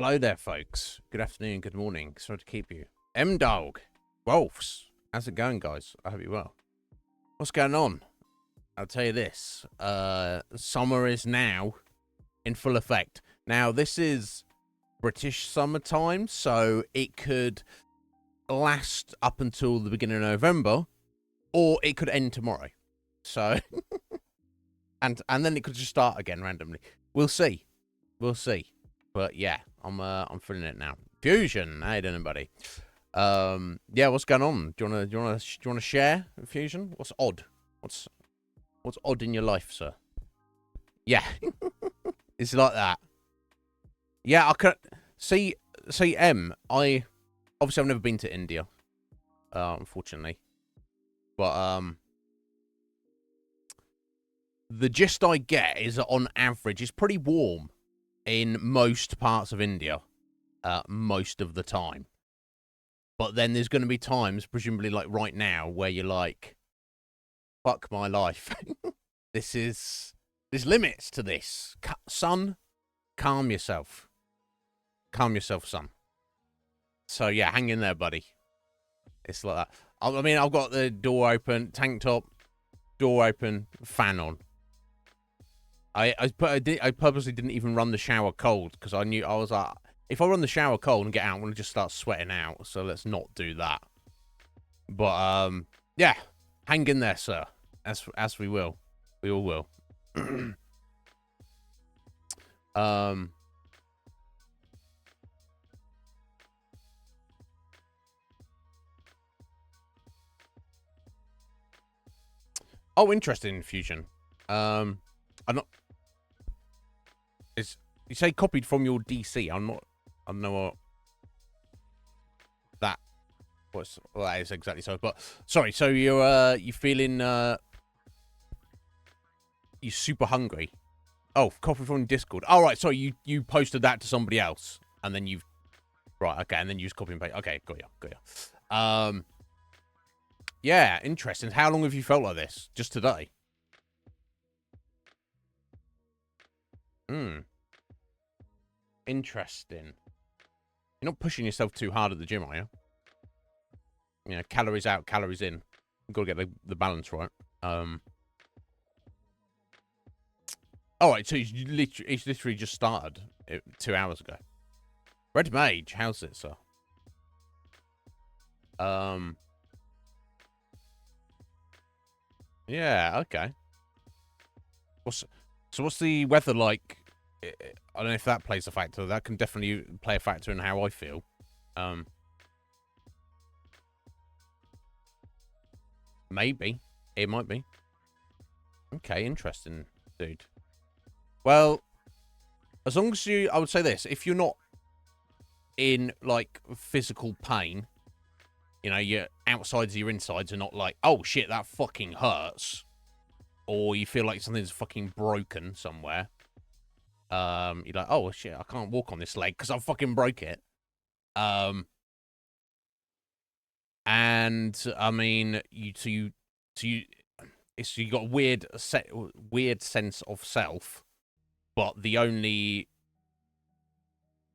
Hello there, folks. Good afternoon, good morning. Sorry to keep you. M-Dog. Wolves. How's it going, guys? I hope you're well. What's going on? I'll tell you this. Summer is now in full effect. Now, this is British summertime, so it could last up until the beginning of November, or it could end tomorrow. So, and then it could just start again randomly. We'll see. We'll see. But yeah, I'm feeling it now. Fusion, how you doing, buddy? Yeah, what's going on? Do you wanna share, Fusion? What's odd? What's odd in your life, sir? Yeah, it's like that. Yeah, I could see. I obviously I've never been to India, unfortunately, but the gist I get is that on average it's pretty warm in most parts of India, most of the time. But then there's going to be times, presumably like right now, where you're like, fuck my life. There's limits to this. Son, calm yourself. Calm yourself, son. So yeah, hang in there, buddy. It's like that. I mean, I've got the door open, tank top, door open, fan on. I purposely didn't even run the shower cold because I knew I was like, if I run the shower cold and get out, I'm gonna just start sweating out. So let's not do that. But yeah, hang in there, sir. As we will, we all will. Oh, interesting, Fusion. I'm not. You say copied from your DC. I'm not. I don't know what that. Well, that is exactly so. But sorry. So you're you feeling you're super hungry. Oh, copy from Discord. All right. So you posted that to somebody else, and then you've right. Okay, and then you just copy and paste. Okay, got you. Yeah, interesting. How long have you felt like this? Just today? Interesting. You're not pushing yourself too hard at the gym, are you? You know, calories out, calories in. You've got to get the balance right. All right, so he's literally just started 2 hours ago. Red Mage, how's it, sir? Yeah, okay. What's the weather like? I don't know if that plays a factor. That can definitely play a factor in how I feel. Maybe. It might be. Okay, interesting, dude. Well, as long as I would say this, if you're not in, like, physical pain, you know, your outsides, your insides are not like, oh, shit, that fucking hurts. Or you feel like something's fucking broken somewhere. You're like, oh, shit, I can't walk on this leg because I fucking broke it. And I mean, you got a weird sense of self, but the only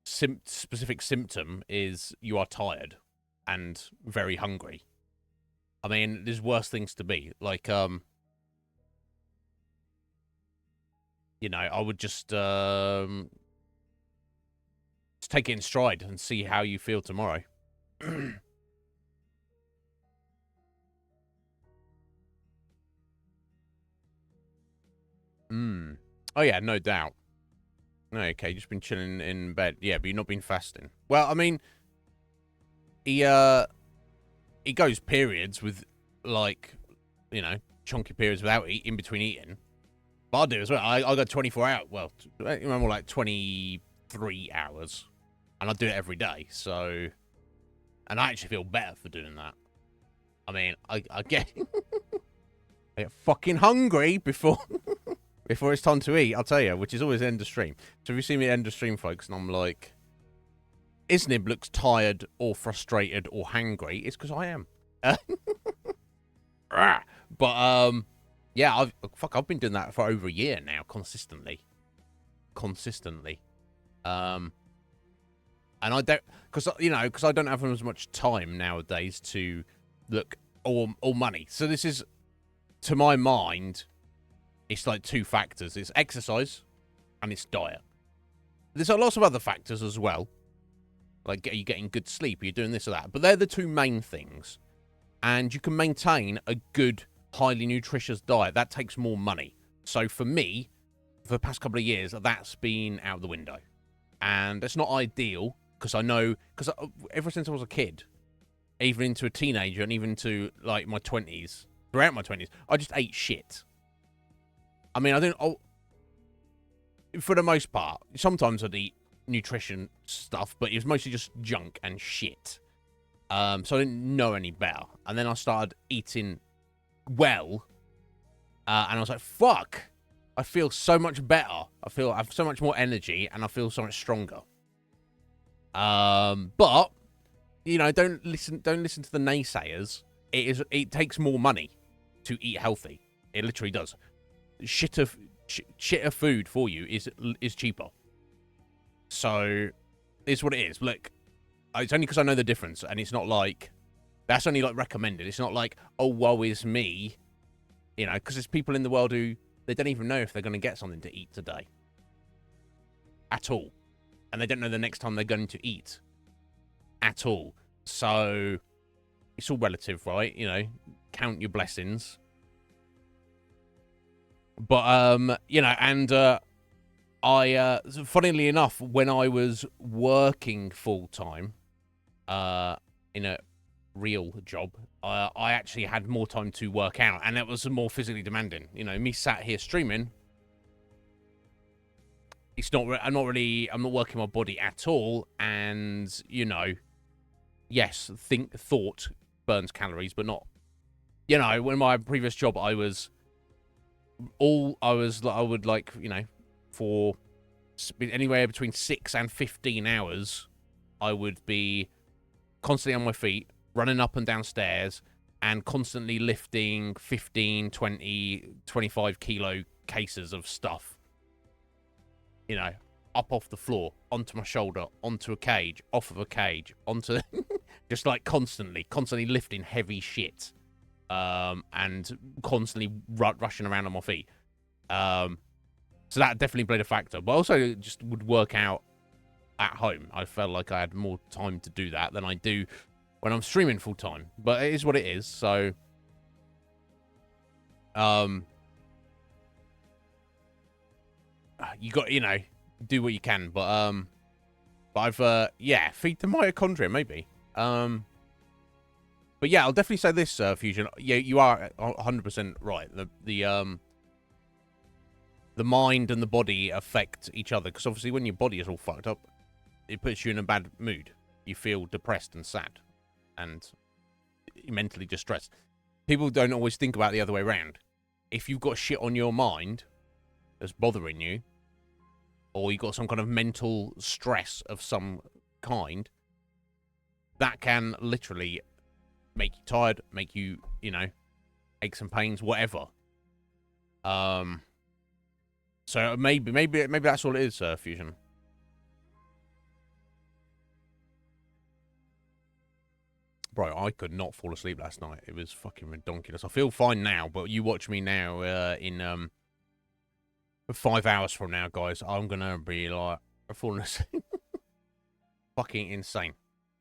specific symptom is you are tired and very hungry. I mean, there's worse things to be. Like, you know, I would just take it in stride and see how you feel tomorrow. Oh yeah, no doubt. No, okay, just been chilling in bed. Yeah, but you've not been fasting. Well, I mean, he goes periods with, like, you know, chunky periods without in between eating. But I do as well. I got 24 hours. Well, more like 23 hours, and I do it every day. So, and I actually feel better for doing that. I mean, I get I get fucking hungry before before it's time to eat. I'll tell you, which is always end of stream. So if you see me end of stream, folks, and I'm like, Iznib looks tired or frustrated or hangry, it's because I am. But yeah, I've been doing that for over a year now, consistently. And I don't, because I don't have as much time nowadays to look all money. So this is, to my mind, it's like two factors. It's exercise and it's diet. There's lots of other factors as well. Like, are you getting good sleep? Are you doing this or that? But they're the two main things. And you can maintain a good, highly nutritious diet. That takes more money. So for me, for the past couple of years, that's been out the window. And it's not ideal, because I know, because ever since I was a kid, even into a teenager and even to, like, my 20s, throughout my 20s, I just ate shit. I mean, for the most part, sometimes I'd eat nutrition stuff, but it was mostly just junk and shit. So I didn't know any better. And then I started eating well, and I was like, fuck, I feel so much better. I have so much more energy, and I feel so much stronger. But, you know, don't listen to the naysayers. It takes more money to eat healthy. It literally does. Shitter food for you is cheaper. So, it's what it is. Look, it's only because I know the difference, and it's not like, that's only like recommended. It's not like, oh, woe is me, you know, because there's people in the world who, they don't even know if they're going to get something to eat today. At all. And they don't know the next time they're going to eat. At all. So, it's all relative, right? You know, count your blessings. But, you know, and funnily enough, when I was working full-time, in a real job, I actually had more time to work out, and it was more physically demanding. You know, me sat here streaming, it's not, I'm not working my body at all, and, you know, yes, thought burns calories, but not, you know, when my previous job, I would like, you know, for anywhere between 6 and 15 hours, I would be constantly on my feet, running up and down stairs, and constantly lifting 15, 20, 25 kilo cases of stuff. You know, up off the floor, onto my shoulder, onto a cage, off of a cage, onto... just like constantly lifting heavy shit. And constantly rushing around on my feet. So that definitely played a factor. But also just would work out at home. I felt like I had more time to do that than I do when I'm streaming full time. But it is what it is. So, you got, you know, do what you can. But I've, yeah, feed the mitochondria, maybe. But yeah, I'll definitely say this, Fusion. Yeah, you are 100% right. The mind and the body affect each other, because obviously when your body is all fucked up, it puts you in a bad mood. You feel depressed and sad, and mentally distressed. People don't always think about the other way around. If you've got shit on your mind that's bothering you, or you've got some kind of mental stress of some kind, that can literally make you tired, make you, you know, aches and pains, whatever. So maybe that's all it is, Fusion. Bro, I could not fall asleep last night. It was fucking ridiculous. I feel fine now, but you watch me now, in 5 hours from now, guys, I'm gonna be like falling asleep. Fucking insane.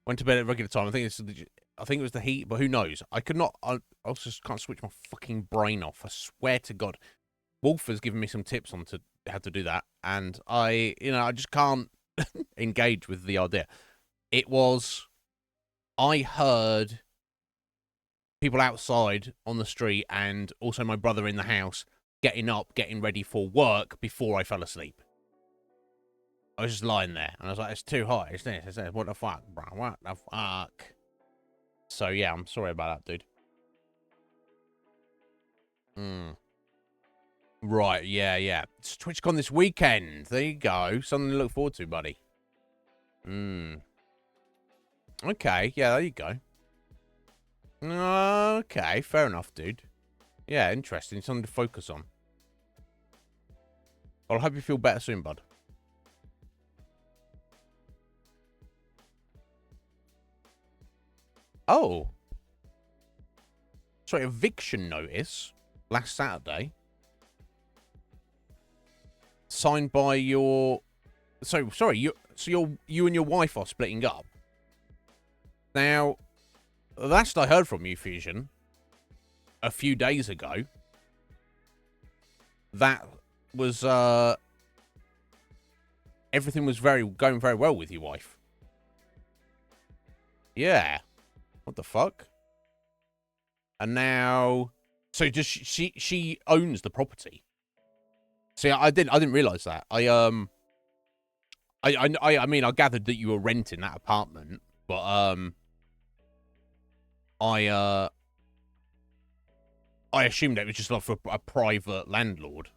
Went to bed at regular time. I think it was the heat, but who knows? I also just can't switch my fucking brain off. I swear to God. Wolf has given me some tips on how to do that, and I just can't engage with the idea. I heard people outside on the street, and also my brother in the house, getting up, getting ready for work before I fell asleep. I was just lying there, and I was like, it's too hot. It's this. What the fuck, bro? What the fuck? So, yeah, I'm sorry about that, dude. Right, yeah. It's TwitchCon this weekend. There you go. Something to look forward to, buddy. Okay, yeah, there you go. Okay, fair enough, dude. Yeah, interesting. Something to focus on. I'll hope you feel better soon, bud. Oh. Sorry, eviction notice last Saturday. Signed by your... So, sorry, you and your wife are splitting up. Now, last I heard from you, Fusion, a few days ago, that was, everything was going very well with your wife. Yeah. What the fuck? And now... So, just she owns the property. See, I didn't realize that. I mean, I gathered that you were renting that apartment, but I assumed it was just like for a private landlord.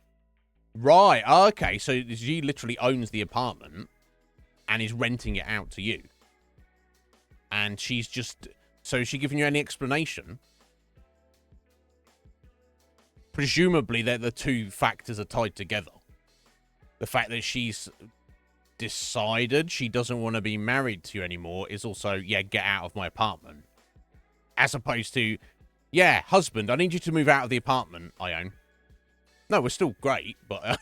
Right. Okay. So she literally owns the apartment and is renting it out to you. And she's just... So is she giving you any explanation? Presumably, the two factors are tied together. The fact that she's decided she doesn't want to be married to you anymore is also, yeah, get out of my apartment. As opposed to, yeah, husband, I need you to move out of the apartment I own. No, we're still great, but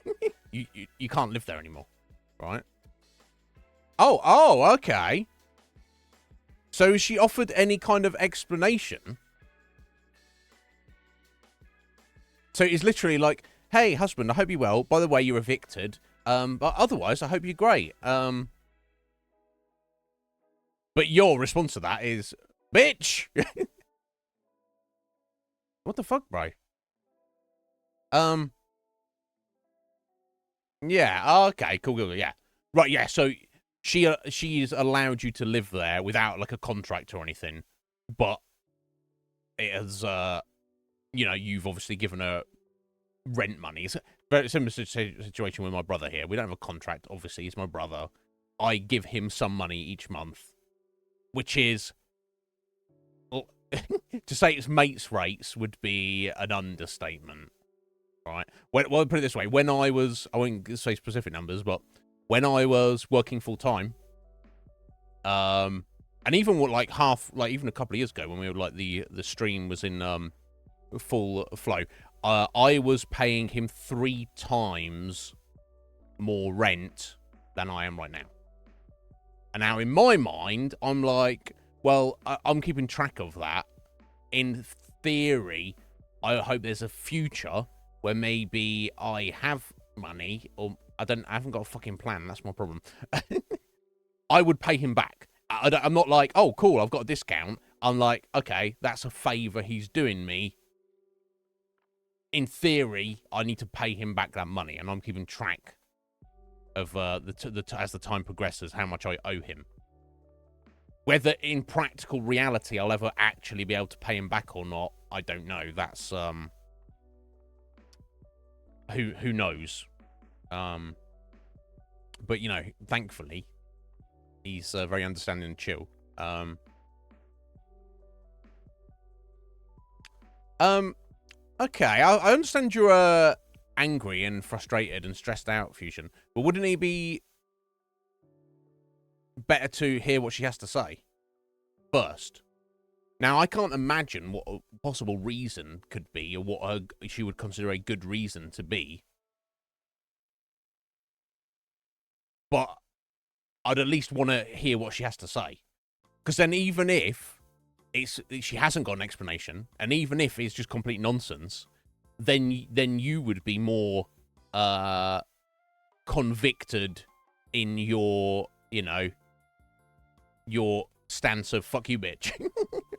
you can't live there anymore, right? Oh, okay. So has she offered any kind of explanation? So it's literally like, hey, husband, I hope you're well. By the way, you're evicted. But otherwise, I hope you're great. But your response to that is, bitch! What the fuck, bro? Yeah, okay, cool, yeah. Right, yeah, so she's allowed you to live there without, like, a contract or anything. But it has, you know, you've obviously given her rent money. It's a very similar situation with my brother here. We don't have a contract, obviously. He's my brother. I give him some money each month, which is... Well, to say it's mates rates would be an understatement, right? Well, put it this way. When I won't say specific numbers, but when I was working full-time, and even what, even a couple of years ago when we were, like, the stream was in, full flow, I was paying him 3 times more rent than I am right now. And now in my mind, I'm like, well, I'm keeping track of that. In theory, I hope there's a future where maybe I have money, or I haven't got a fucking plan. That's my problem. I would pay him back. I'm not like, oh, cool, I've got a discount. I'm like, okay, that's a favor he's doing me. In theory, I need to pay him back that money, and I'm keeping track of as the time progresses, how much I owe him. Whether in practical reality I'll ever actually be able to pay him back or not, I don't know. That's who knows. But you know, thankfully, he's very understanding and chill. Okay, I understand you're angry and frustrated and stressed out, Fusion, but wouldn't it be better to hear what she has to say first? Now, I can't imagine what a possible reason could be, or what she would consider a good reason to be, but I'd at least want to hear what she has to say, because then even if she hasn't got an explanation, and even if it's just complete nonsense, then you would be more convicted in your, you know, your stance of fuck you, bitch.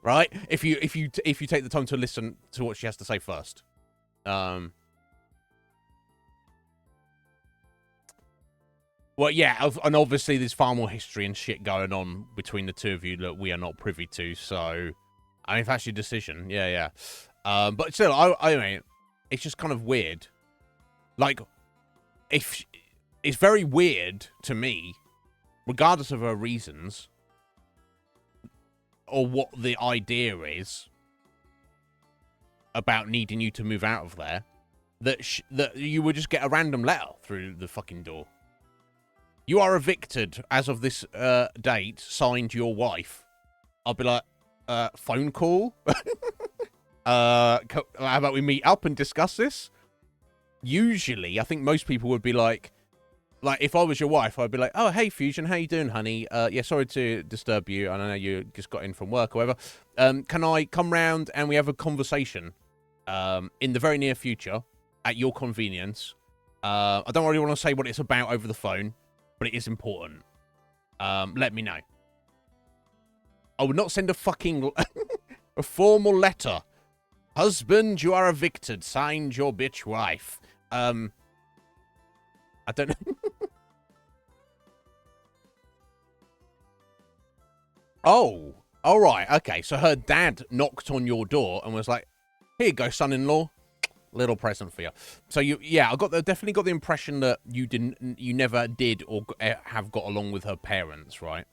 Right? If you take the time to listen to what she has to say first. Well, yeah, and obviously there's far more history and shit going on between the two of you that we are not privy to, so... I mean, if that's your decision, yeah. But still, I mean, it's just kind of weird. Like, it's very weird to me, regardless of her reasons, or what the idea is about needing you to move out of there, that you would just get a random letter through the fucking door. You are evicted as of this date, signed your wife. I'll be like, phone call. How about we meet up and discuss this? Usually, I think most people would be like if I was your wife, I'd be like, oh, hey, Fusion, how you doing, honey? Yeah, sorry to disturb you. I know you just got in from work or whatever. Can I come round and we have a conversation in the very near future at your convenience? I don't really want to say what it's about over the phone, but it is important. Let me know. I would not send a fucking a formal letter. Husband, you are evicted. Signed, your bitch wife. I don't know. Oh, all right. Okay, so her dad knocked on your door and was like, "Here you go, son-in-law, little present for you." So I definitely got the impression that you never did or have got along with her parents, right?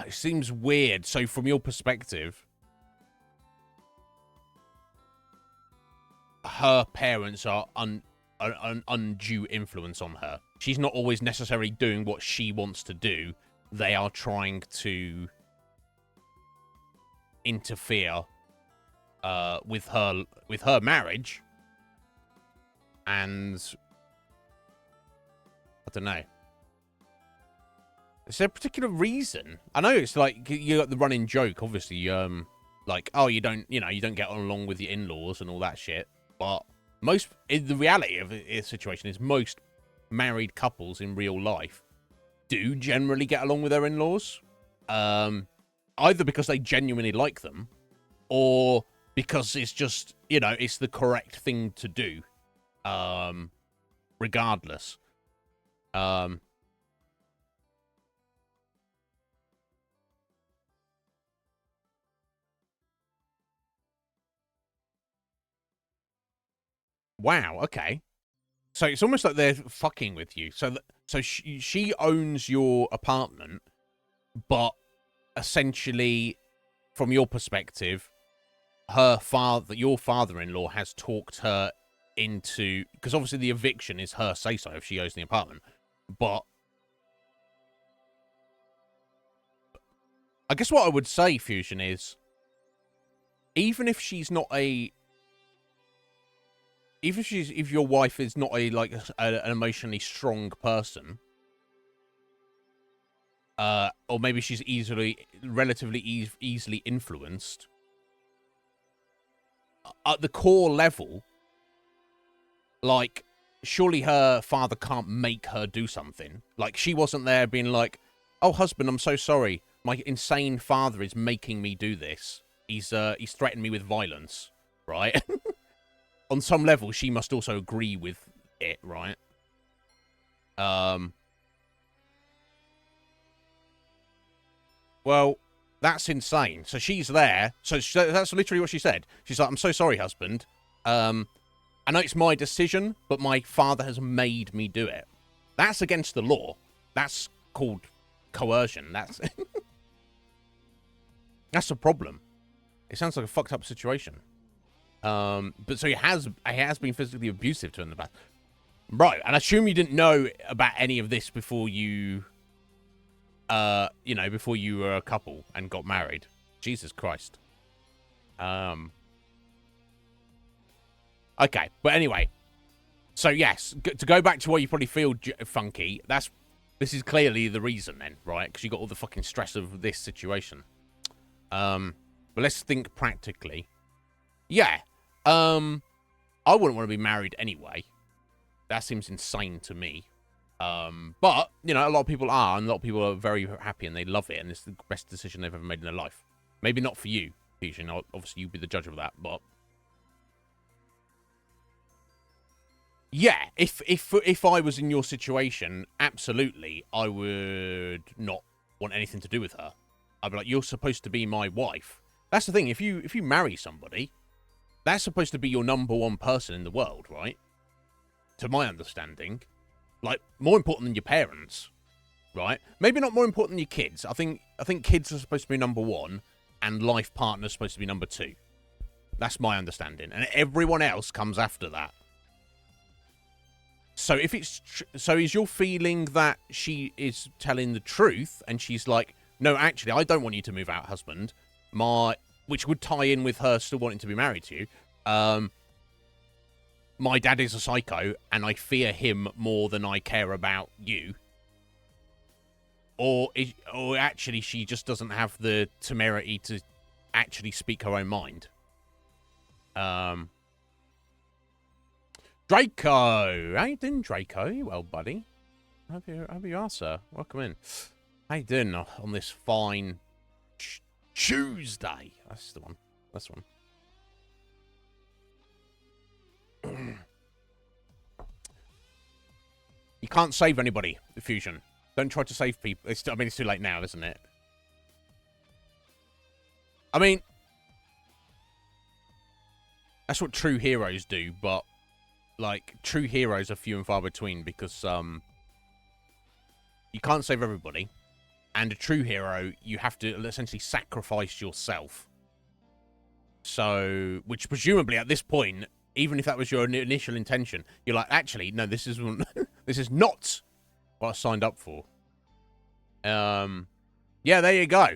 It seems weird. So from your perspective, her parents are an undue influence on her. She's not always necessarily doing what she wants to do. They are trying to interfere with her marriage, and I don't know. Is there a particular reason? I know it's like you got the running joke, obviously, like, oh, you don't get along with your in-laws and all that shit. But the reality of the situation is most married couples in real life do generally get along with their in-laws, either because they genuinely like them, or because it's just it's the correct thing to do, regardless. Wow. Okay. So it's almost like they're fucking with you. So she owns your apartment, but essentially, from your perspective, your father-in-law has talked her into, because obviously the eviction is her say-so if she owns the apartment. But I guess what I would say, Fusion, is even if she's not a if your wife is not an emotionally strong person, or maybe she's relatively easily influenced, at the core level, like, surely her father can't make her do something. Like, she wasn't there being like, oh, husband, I'm so sorry. My insane father is making me do this. He's threatened me with violence, right? On some level, she must also agree with it, right? Well, that's insane. So she's there. So that's literally what she said. She's like, I'm so sorry, husband. I know it's my decision, but my father has made me do it. That's against the law. That's called coercion. That's that's a problem. It sounds like a fucked up situation. But so he has been physically abusive to her in the past. Right, and I assume you didn't know about any of this before you before you were a couple and got married. Jesus Christ. Okay, but anyway. So yes, to go back to what you probably feel funky, this is clearly the reason then, right? Because you got all the fucking stress of this situation. But let's think practically. Yeah. I wouldn't want to be married anyway. That seems insane to me. But, a lot of people are, and a lot of people are very happy and they love it, and it's the best decision they've ever made in their life. Maybe not for you, Fusion. Obviously, you'd be the judge of that, but yeah, if I was in your situation, absolutely, I would not want anything to do with her. I'd be like, you're supposed to be my wife. That's the thing. If you marry somebody, that's supposed to be your number one person in the world, right? To my understanding. Like, more important than your parents, right? Maybe not more important than your kids. I think kids are supposed to be number one, and life partner's supposed to be number two. That's my understanding. And everyone else comes after that. So if it's so, is your feeling that she is telling the truth, and she's like, no, actually, I don't want you to move out, husband. Which would tie in with her still wanting to be married to you. My dad is a psycho, and I fear him more than I care about you. Or actually, she just doesn't have the temerity to actually speak her own mind. Draco! How you doing, Draco? You well, buddy? How you are, sir? Welcome in. How you doing on this fine Tuesday? That's the one. That's the one. You can't save anybody, Fusion. Don't try to save people. It's too late now, isn't it? I mean, that's what true heroes do, but, like, true heroes are few and far between because, you can't save everybody. And a true hero, you have to essentially sacrifice yourself. So, which presumably at this point, even if that was your initial intention, you're like, actually, no, this is this is not what I signed up for. Yeah, there you go.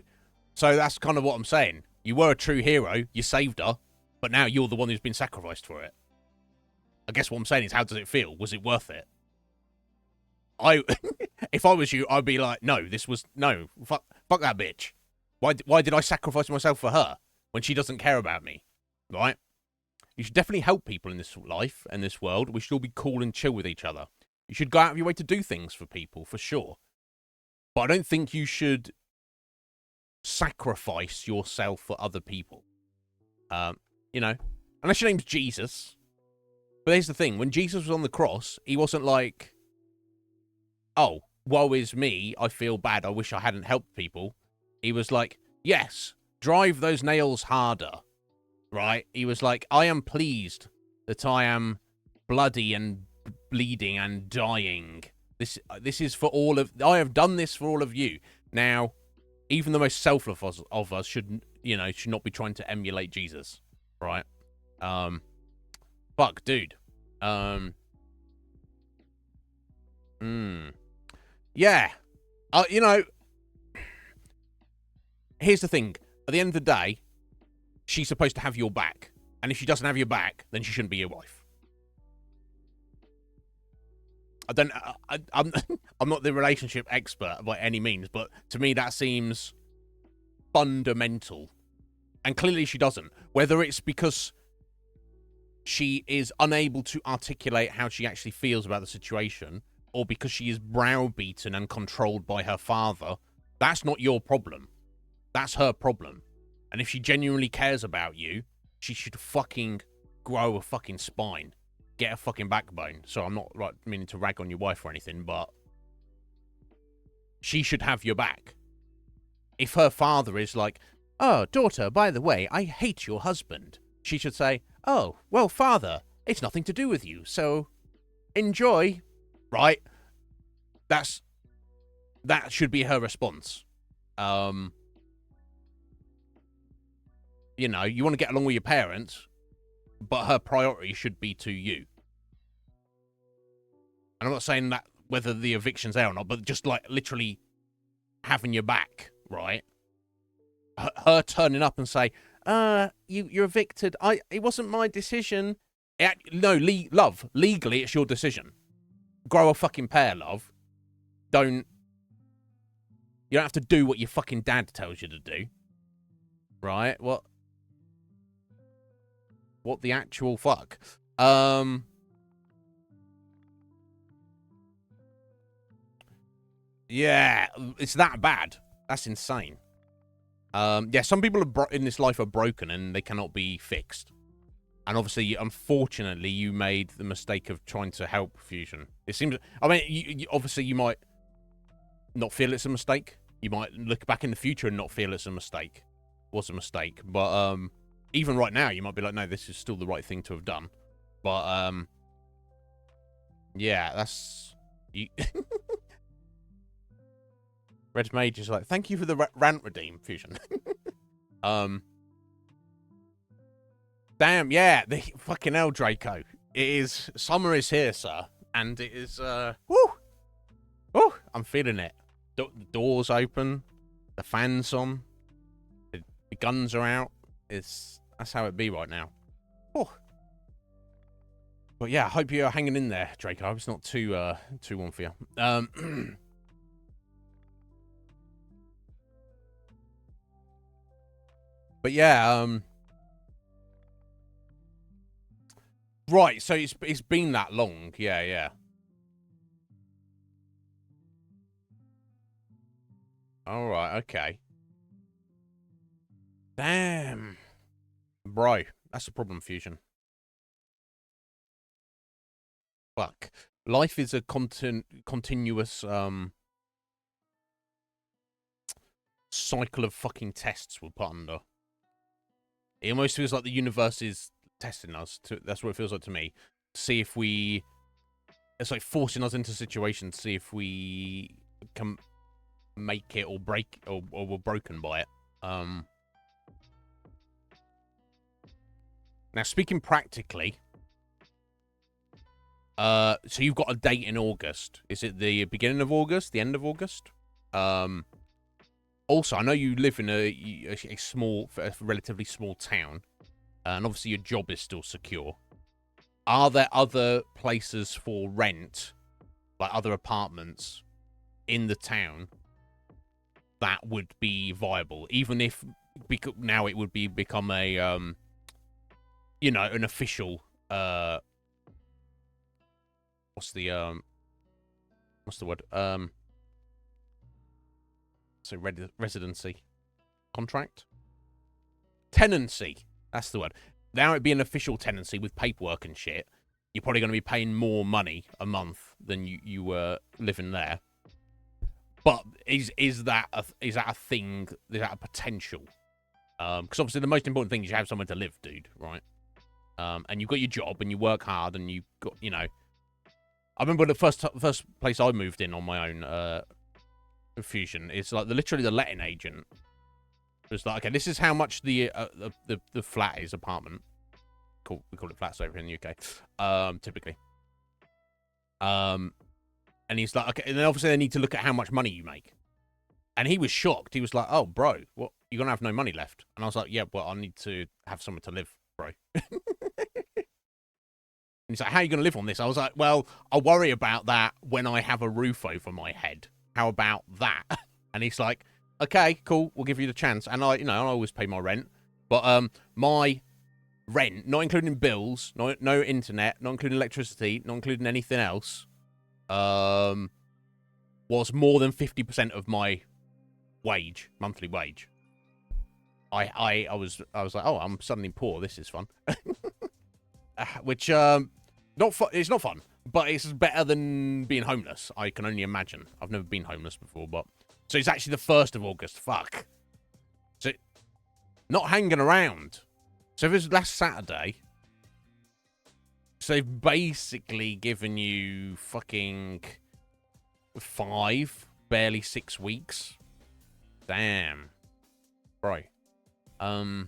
So that's kind of what I'm saying. You were a true hero, you saved her, but now you're the one who's been sacrificed for it. I guess what I'm saying is, how does it feel? Was it worth it? If I was you, I'd be like, no, fuck that bitch. Why did I sacrifice myself for her when she doesn't care about me? Right? You should definitely help people in this life and this world. We should all be cool and chill with each other. You should go out of your way to do things for people, for sure. But I don't think you should sacrifice yourself for other people. You know, unless your name's Jesus. But here's the thing. When Jesus was on the cross, he wasn't like, oh, woe is me, I feel bad, I wish I hadn't helped people. He was like, yes, drive those nails harder, right? He was like, I am pleased that I am bloody and bleeding and dying. This is for all of, I have done this for all of you. Now, even the most selfless of us should not be trying to emulate Jesus, right? Fuck, dude. Yeah. Here's the thing. At the end of the day, she's supposed to have your back. And if she doesn't have your back, then she shouldn't be your wife. I'm not the relationship expert by any means, but to me that seems fundamental. And clearly she doesn't. Whether it's because she is unable to articulate how she actually feels about the situation, or because she is browbeaten and controlled by her father, that's not your problem. That's her problem. And if she genuinely cares about you, she should fucking grow a fucking spine. Get a fucking backbone. So I'm not meaning to rag on your wife or anything, but she should have your back. If her father is like, oh, daughter, by the way, I hate your husband, she should say, oh, well, father, it's nothing to do with you, so enjoy. Right? That should be her response. You know, you want to get along with your parents, but her priority should be to you. And I'm not saying that whether the eviction's there or not, but just like literally having your back, right? Her turning up and say, you're evicted. It wasn't my decision. Love, legally it's your decision. Grow a fucking pair, love. You don't have to do what your fucking dad tells you to do. Right? What the actual fuck? Yeah, it's that bad. That's insane. Yeah, some people in this life are broken and they cannot be fixed. And obviously, unfortunately, you made the mistake of trying to help Fusion. It seems, I mean, obviously you might not feel it's a mistake. You might look back in the future and not feel it's a mistake. It was a mistake. But even right now, you might be like, no, this is still the right thing to have done. But, yeah, that's... Red Mage is like, thank you for the rant redeem, Fusion. Damn, yeah, the fucking hell, Draco. It is, summer is here, sir. And it is, woo! Oh, I'm feeling it. The doors open, the fans on, the guns are out. That's how it be right now. Oh. But yeah, I hope you're hanging in there, Draco. I hope it's not too warm for you. But yeah, right, so it's been that long. Yeah, yeah. All right, okay. Damn. Bro, that's a problem, Fusion. Fuck. Life is a continuous cycle of fucking tests we're put under. It almost feels like the universe is testing us. That's what it feels like to me. To see if we... It's like forcing us into situations to see if we can make it or break... Or we're broken by it. Now, speaking practically... so you've got a date in August. Is it the beginning of August? The end of August? Also, I know you live in a relatively small town, and obviously your job is still secure. Are there other places for rent, like other apartments, in the town that would be viable, even if now it would become a, you know, an official, what's the word? So residency, contract, tenancy. That's the word. Now it be an official tenancy with paperwork and shit. You're probably going to be paying more money a month than you were living there. But is that a thing? Is that a potential? Because obviously the most important thing is you have somewhere to live, dude. Right? And you've got your job and you work hard and you got, you know. I remember the first place I moved in on my own. Fusion. It's like literally the letting agent was like, okay, this is how much the flat is, apartment. Cool. We call it flats over in the UK. Typically. And he's like, okay, and then obviously they need to look at how much money you make. And he was shocked. He was like, oh, bro, what? You're gonna have no money left. And I was like, yeah, well, I need to have somewhere to live, bro. And he's like, how are you gonna live on this? I was like, well, I'll worry about that when I have a roof over my head. How about that? And he's like, okay, cool, we'll give you the chance. And I always pay my rent. But my rent, not including bills, no internet, not including electricity, not including anything else, was more than 50% of my monthly wage. I was like, oh, I'm suddenly poor. This is fun. Which it's not fun. But it's better than being homeless, I can only imagine. I've never been homeless before, but... So it's actually the 1st of August. Fuck. So, not hanging around. So if it was last Saturday... So they've basically given you fucking... 5, barely 6 weeks. Damn. Right. You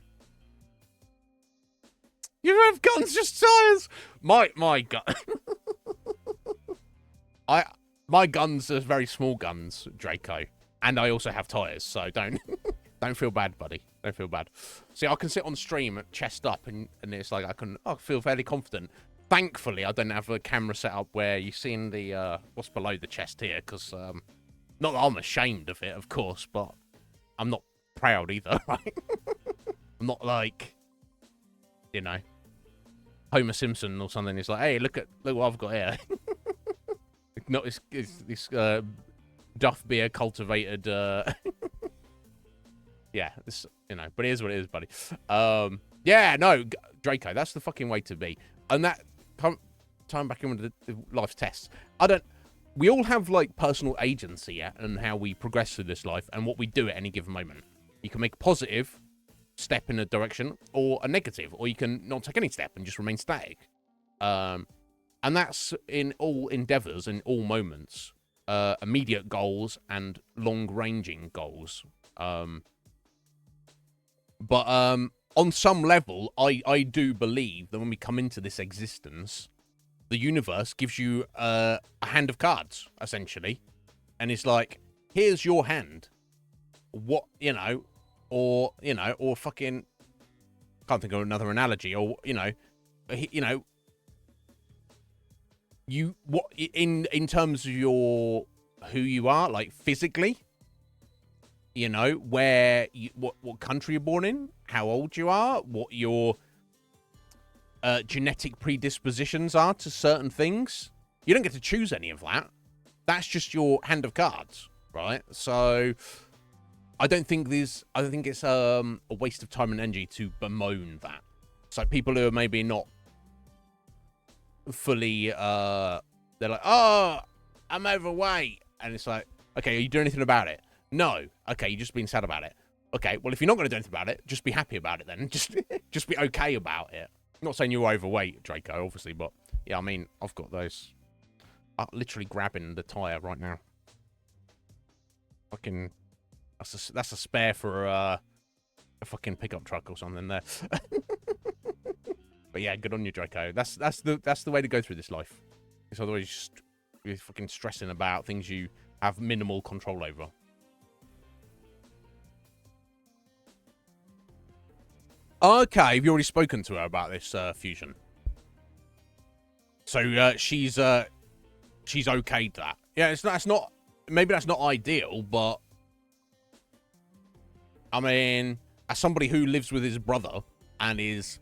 have guns, just tires! My gun... My guns are very small guns, Draco, and I also have tires, so don't feel bad, buddy. Don't feel bad. See, I can sit on stream chest up, and it's like I feel fairly confident. Thankfully, I don't have a camera set up where you're seeing the what's below the chest here, because not that I'm ashamed of it, of course, but I'm not proud either, right? I'm not like, you know, Homer Simpson or something. It's like, hey, look what I've got here. Not this Duff beer cultivated. Yeah, this, you know, but it is what it is, buddy. Yeah, no, Draco, that's the fucking way to be. And that time back in with the life tests. We all have like personal agency, yeah, and how we progress through this life and what we do at any given moment. You can make a positive step in a direction or a negative, or you can not take any step and just remain static. And that's in all endeavors, in all moments, immediate goals and long-ranging goals. But on some level, I do believe that when we come into this existence, the universe gives you a hand of cards, essentially. And it's like, here's your hand. What, or fucking, can't think of another analogy, or, what, in terms of who you are, like, physically, where, what country you're born in, how old you are, what your genetic predispositions are to certain things. You don't get to choose any of that. That's just your hand of cards, right? So I think it's a waste of time and energy to bemoan that. So people who are maybe not fully they're like, oh, I'm overweight, and it's like, okay, are you doing anything about it? No. Okay, you're just being sad about it. Okay, well, if you're not going to do anything about it, just be happy about it then. Just be okay about it. I'm not saying you're overweight, Draco, obviously, but yeah, I mean, I've got those. I'm literally grabbing the tire right now. Fucking, that's a spare for a fucking pickup truck or something there. But yeah, good on you, Draco. That's the way to go through this life. Because otherwise you're fucking stressing about things you have minimal control over. Okay, have you already spoken to her about this fusion? So she's okayed that. Yeah, that's not maybe that's not ideal, but I mean, as somebody who lives with his brother and is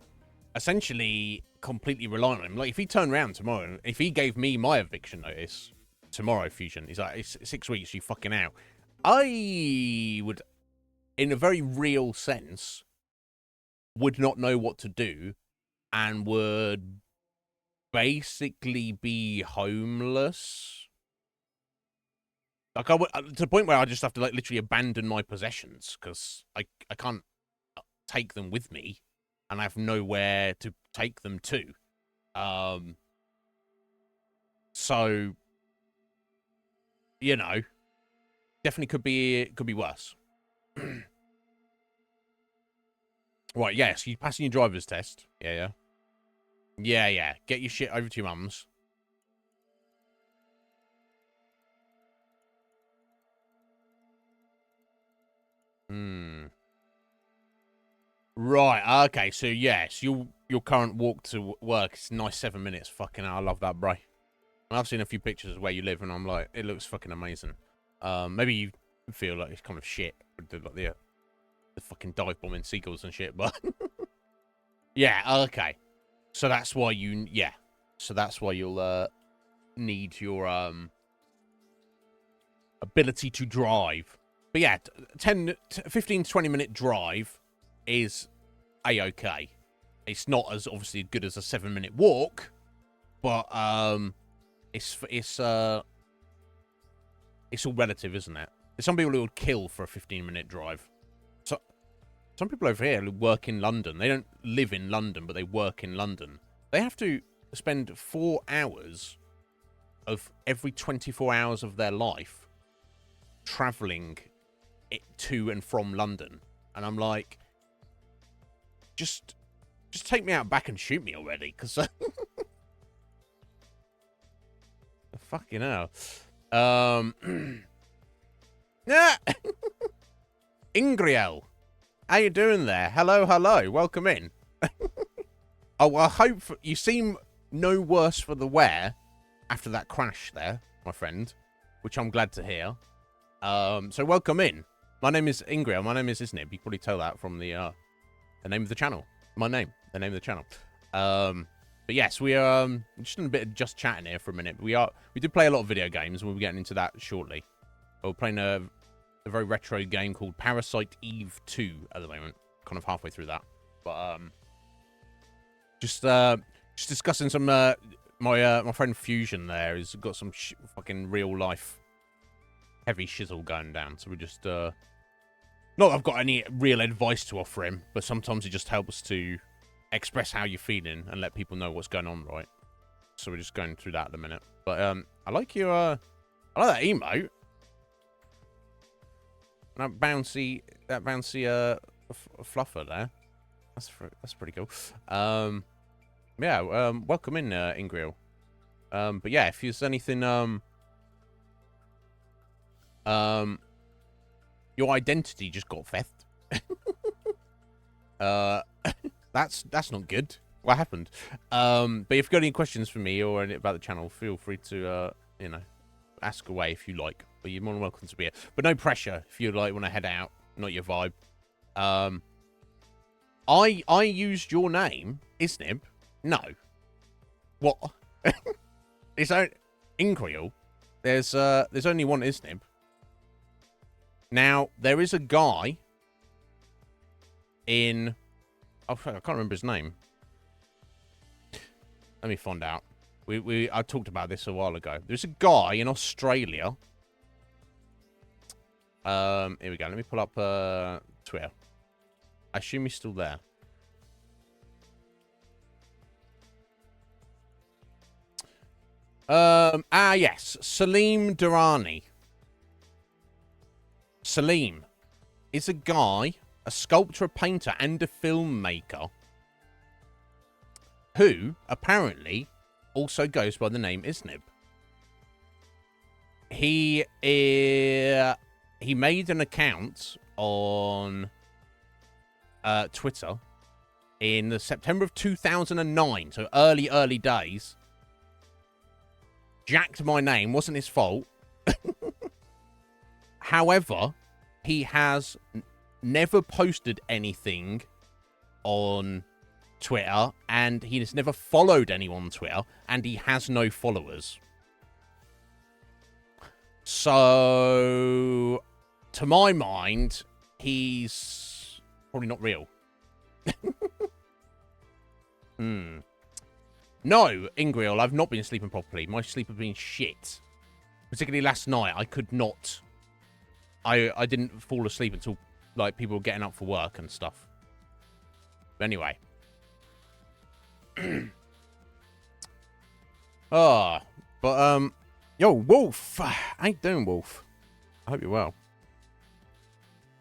essentially completely reliant on him, like if he turned around tomorrow, if he gave me my eviction notice tomorrow, fusion, he's like, it's 6 weeks, you fucking out. I would, in a very real sense, would not know what to do and would basically be homeless. Like, I would, to the point where I just have to like literally abandon my possessions because I can't take them with me and I have nowhere to take them to. So, definitely could be worse. Right, yes, you passing your driver's test. Yeah. Get your shit over to your mum's. Right, okay, so yes, your current walk to work is nice 7 minutes. Fucking hell, I love that, bro. I've seen a few pictures of where you live, and I'm like, it looks fucking amazing. Maybe you feel like it's kind of shit with the fucking dive bombing seagulls and shit, but yeah, okay. So that's why you'll need your ability to drive. But yeah, 15 to 20 minute drive is a-okay. It's not as obviously good as a 7 minute walk, but it's all relative, isn't it? There's some people who would kill for a 15-minute drive. So some people over here who work in London, they don't live in London, but they work in London. They have to spend 4 hours of every 24 hours of their life traveling to and from London. And I'm like, just take me out back and shoot me already, because fucking hell. Yeah. Ingriel, how you doing there? Hello, welcome in. Oh, well, I hope you seem no worse for the wear after that crash there, my friend, which I'm glad to hear. So welcome in. My name is Ingriel. My name is Iznib. You can probably tell that from the name of the channel. The name of the channel. But yes, we are just in a bit of just chatting here for a minute. We do play a lot of video games, and we'll be getting into that shortly. We're playing a very retro game called Parasite Eve II at the moment. Kind of halfway through that. But just discussing some my friend Fusion there has got some fucking real life heavy shizzle going down. So we just not that I've got any real advice to offer him, but sometimes it just helps to express how you're feeling and let people know what's going on, right? So we're just going through that at the minute. But I like your I like that emote. That bouncy fluffer there. That's pretty cool. Yeah, welcome in, Ingriel. But yeah, if there's anything, your identity just got theft. That's not good. What happened? But if you've got any questions for me or about the channel, feel free to, you know, ask away if you like. But you're more than welcome to be here. But no pressure if you like want to head out. Not your vibe. I used your name, Iznib. No. What? It's in Creole. There's only one Iznib. Now there is a guy in. I can't remember his name. Let me find out. I talked about this a while ago. There's a guy in Australia. Here we go. Let me pull up Twitter. I assume he's still there. Yes. Salim Durrani. Salim is a guy, a sculptor, a painter, and a filmmaker who apparently also goes by the name Iznib. He made an account on Twitter in the September of 2009, so early days. Jacked my name, wasn't his fault. However, he has never posted anything on Twitter, and he has never followed anyone on Twitter, and he has no followers. So, to my mind, he's probably not real. No, Ingriel, I've not been sleeping properly. My sleep has been shit. Particularly last night, I could not. I didn't fall asleep until, like, people were getting up for work and stuff. But anyway. Yo, Wolf. How you doing, Wolf? I hope you're well.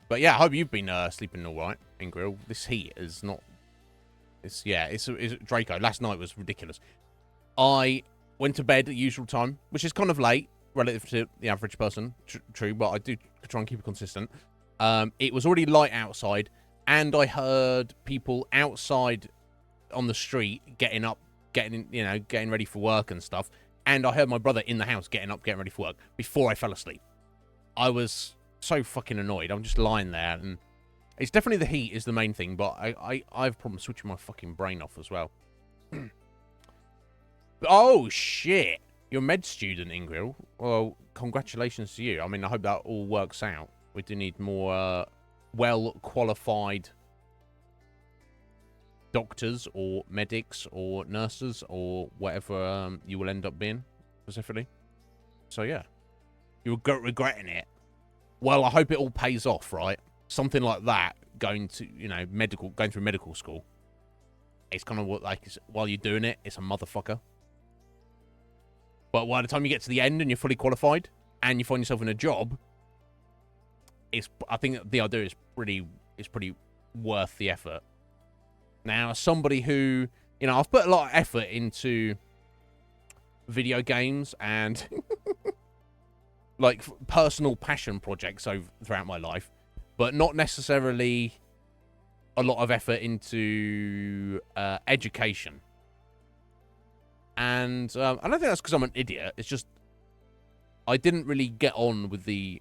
But yeah, I hope you've been sleeping all right, Ingriel. This heat is not. It's Draco. Last night was ridiculous. I went to bed at the usual time, which is kind of late relative to the average person. True, but I do try and keep it consistent. It was already light outside, and I heard people outside on the street getting up, getting ready for work and stuff. And I heard my brother in the house getting up, getting ready for work before I fell asleep. I was so fucking annoyed. I'm just lying there, and it's definitely the heat is the main thing, but I have problems switching my fucking brain off as well. Oh, shit. You're a med student, Ingrid. Well, congratulations to you. I mean, I hope that all works out. We do need more well-qualified doctors or medics or nurses or whatever you will end up being, specifically. So, yeah. You're regretting it. Well, I hope it all pays off, right? Something like that, going to, going through medical school. It's kind of what, like, while you're doing it, it's a motherfucker. But by the time you get to the end and you're fully qualified and you find yourself in a job, I think the idea is pretty worth the effort. Now, as somebody who, I've put a lot of effort into video games and like personal passion projects throughout my life, but not necessarily a lot of effort into education. And I don't think that's because I'm an idiot. It's just I didn't really get on with there's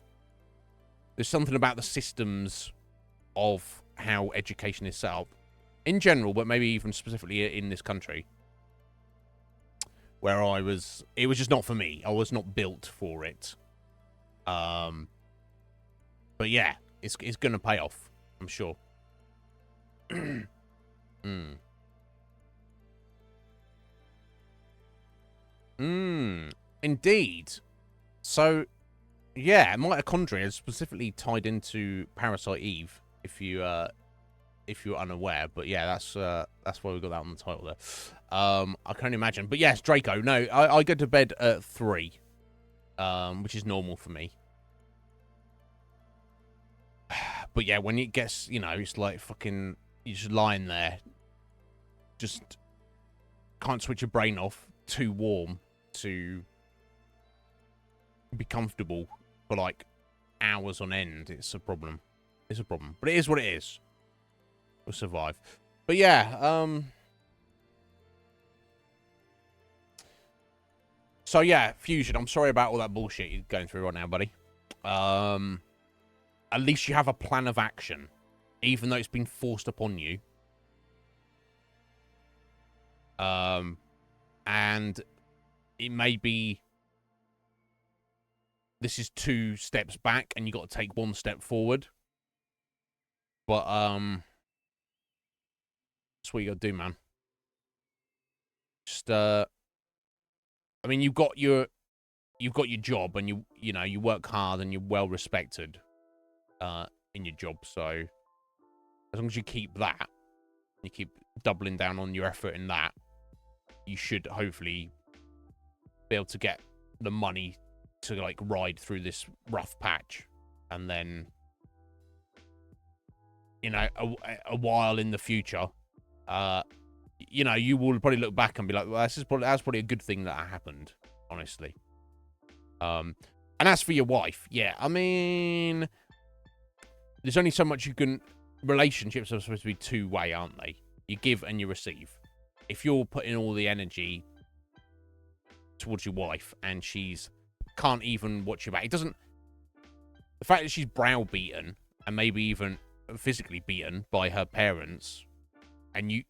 something about the systems of how education is set up in general, but maybe even specifically in this country, where it was just not for me. I was not built for it. But yeah, it's going to pay off, I'm sure. Indeed. So, yeah, mitochondria is specifically tied into Parasite Eve, if you're unaware. But yeah, that's why we got that on the title there. I can only imagine. But yes, Draco. No, I go to bed at 3, which is normal for me. But yeah, when it gets, it's like fucking, you're just lying there, just can't switch your brain off. Too warm, to be comfortable for like hours on end, it's a problem. It's a problem. But it is what it is. We'll survive. But yeah, so yeah, Fusion, I'm sorry about all that bullshit you're going through right now, buddy. At least you have a plan of action, even though it's been forced upon you. And it may be this is 2 steps back and you got to take 1 step forward. But that's what you got to do, man. Just I mean, you've got your job, and you know you work hard and you're well respected in your job. So as long as you keep that, you keep doubling down on your effort in that, you should hopefully be able to get the money to like ride through this rough patch. And then, you know, a while in the future, you know, you will probably look back and be like, well, that's probably a good thing that happened, honestly. And as for your wife, yeah, I mean, there's only so much you can. Relationships are supposed to be 2-way, aren't they? You give and you receive. If you're putting all the energy towards your wife and she's can't even watch your back, it doesn't. The fact that she's browbeaten and maybe even physically beaten by her parents, and you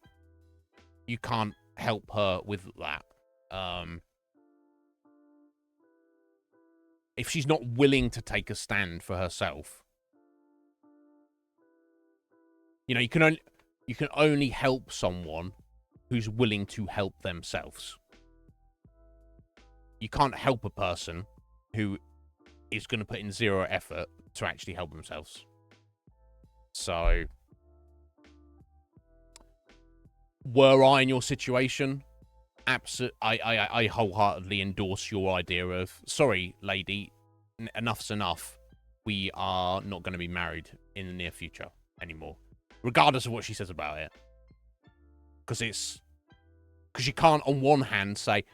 can't help her with that. If she's not willing to take a stand for herself, you know, you can only help someone who's willing to help themselves. You can't help a person who is going to put in 0 effort to actually help themselves. So, were I in your situation, I wholeheartedly endorse your idea of, sorry, lady, enough's enough. We are not going to be married in the near future anymore, regardless of what she says about it. Because you can't, on one hand, say,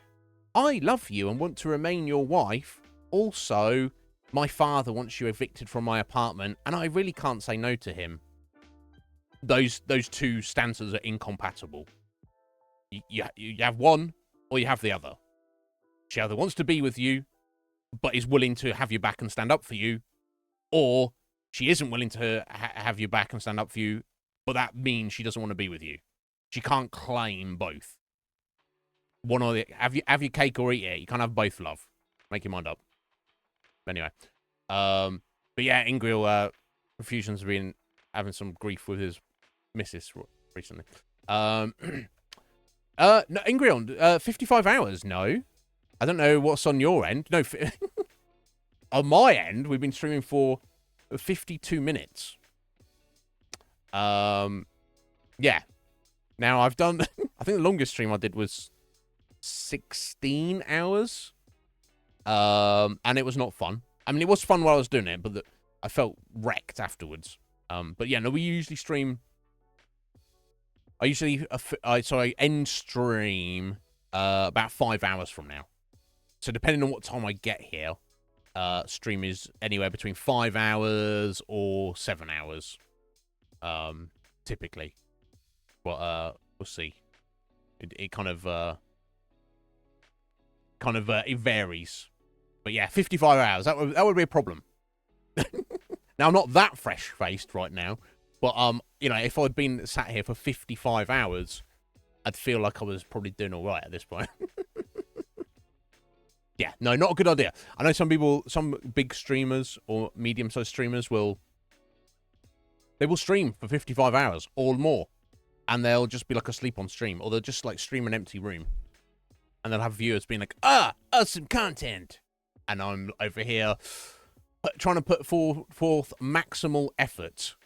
I love you and want to remain your wife. Also, my father wants you evicted from my apartment, and I really can't say no to him. Those 2 stances are incompatible. You have one, or you have the other. She either wants to be with you, but is willing to have you back and stand up for you, or she isn't willing to have you back and stand up for you, but that means she doesn't want to be with you. She can't claim both. One or the have your cake or eat it. You can't have both, love. Make your mind up. Anyway, but yeah, Ingrid, Fusion's been having some grief with his missus recently. No, Ingrid, 55 hours. No, I don't know what's on your end. No, on my end, we've been streaming for 52 minutes. Yeah. Now I've done. I think the longest stream I did was 16 hours. And it was not fun. I mean, it was fun while I was doing it, but I felt wrecked afterwards. But yeah, no, we usually stream. I end stream about 5 hours from now. So depending on what time I get here, stream is anywhere between 5 hours or 7 hours, typically. But we'll see. It kind of it varies. But yeah, 55 hours. That would be a problem. Now, I'm not that fresh-faced right now, but you know, if I'd been sat here for 55 hours, I'd feel like I was probably doing all right at this point. Yeah, no, not a good idea. I know some big streamers or medium-sized streamers will stream for 55 hours or more, and they'll just be like asleep on stream, or they'll just like stream an empty room, and they'll have viewers being like, awesome content, and I'm over here trying to put forth maximal effort.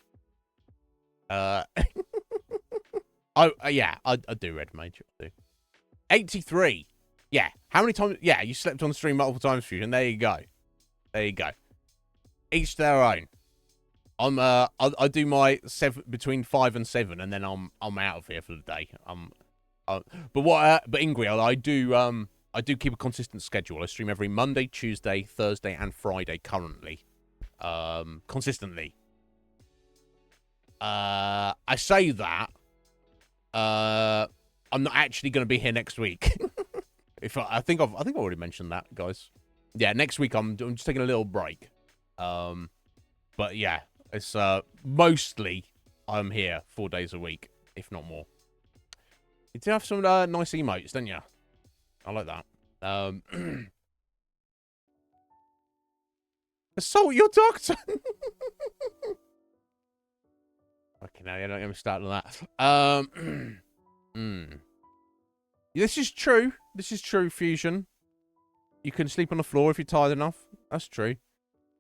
I do, Red Mage. I do. 83. Yeah. How many times? Yeah, you slept on stream multiple times, Fusion. There you go. There you go. Each their own. I do my between 5 and 7, and then I'm out of here for the day. But Ingrid, I do I do keep a consistent schedule. I stream every Monday, Tuesday, Thursday, and Friday currently. Consistently. I say that. I'm not actually going to be here next week. I think I've already mentioned that, guys. Yeah, next week I'm just taking a little break. But yeah, it's mostly I'm here 4 days a week, if not more. You do have some nice emotes, don't you? I like that. Assault your doctor. Okay, now you're not going to start on that. This is true. This is true, Fusion. You can sleep on the floor if you're tired enough. That's true.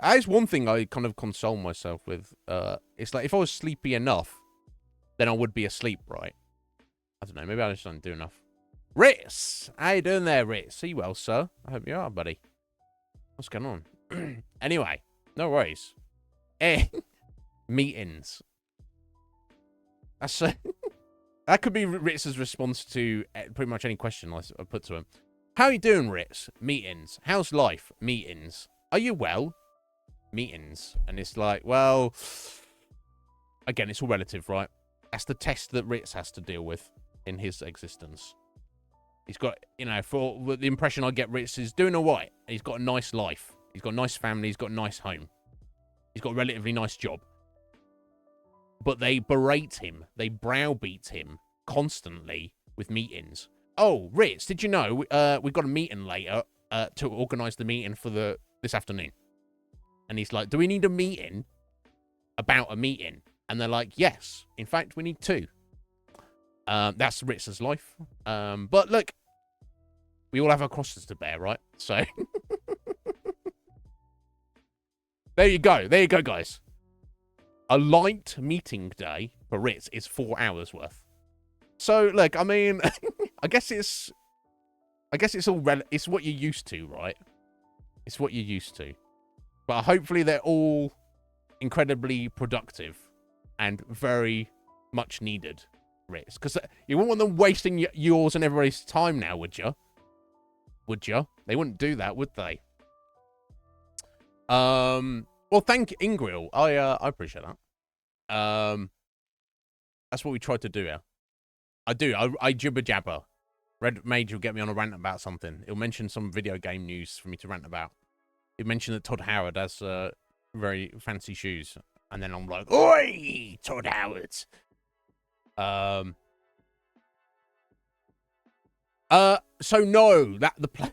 That is one thing I kind of console myself with. It's like if I was sleepy enough, then I would be asleep, right? I don't know. Maybe I just don't do enough. Ritz! How you doing there, Ritz? Are you well, sir? I hope you are, buddy. What's going on? Anyway, no worries. Meetings. That's that could be Ritz's response to pretty much any question I put to him. How are you doing, Ritz? Meetings. How's life? Meetings. Are you well? Meetings. And it's like, well, again, it's all relative, right? That's the test that Ritz has to deal with in his existence. He's got, you know, for the impression I get, Ritz is doing all right. He's got a nice life. He's got a nice family. He's got a nice home. He's got a relatively nice job. But they berate him. They browbeat him constantly with meetings. Oh, Ritz, did you know we've got a meeting later to organise the meeting for this afternoon? And he's like, do we need a meeting about a meeting? And they're like, yes. In fact, we need two. That's Ritz's life. But look, we all have our crosses to bear, right? So there you go. There you go, guys. A light meeting day for Ritz is 4 hours worth. So look, I mean, I guess it's all it's what you're used to, right? It's what you're used to. But hopefully they're all incredibly productive and very much needed, Ritz. Because you wouldn't want them wasting yours and everybody's time now, would you? Would you? They wouldn't do that, would they? Well, thank you, Ingrill. I appreciate that. That's what we tried to do here. I do. I jibber jabber. Red Mage will get me on a rant about something. He'll mention some video game news for me to rant about. He mentioned that Todd Howard has very fancy shoes, and then I'm like, "Oi, Todd Howard." So no, that the play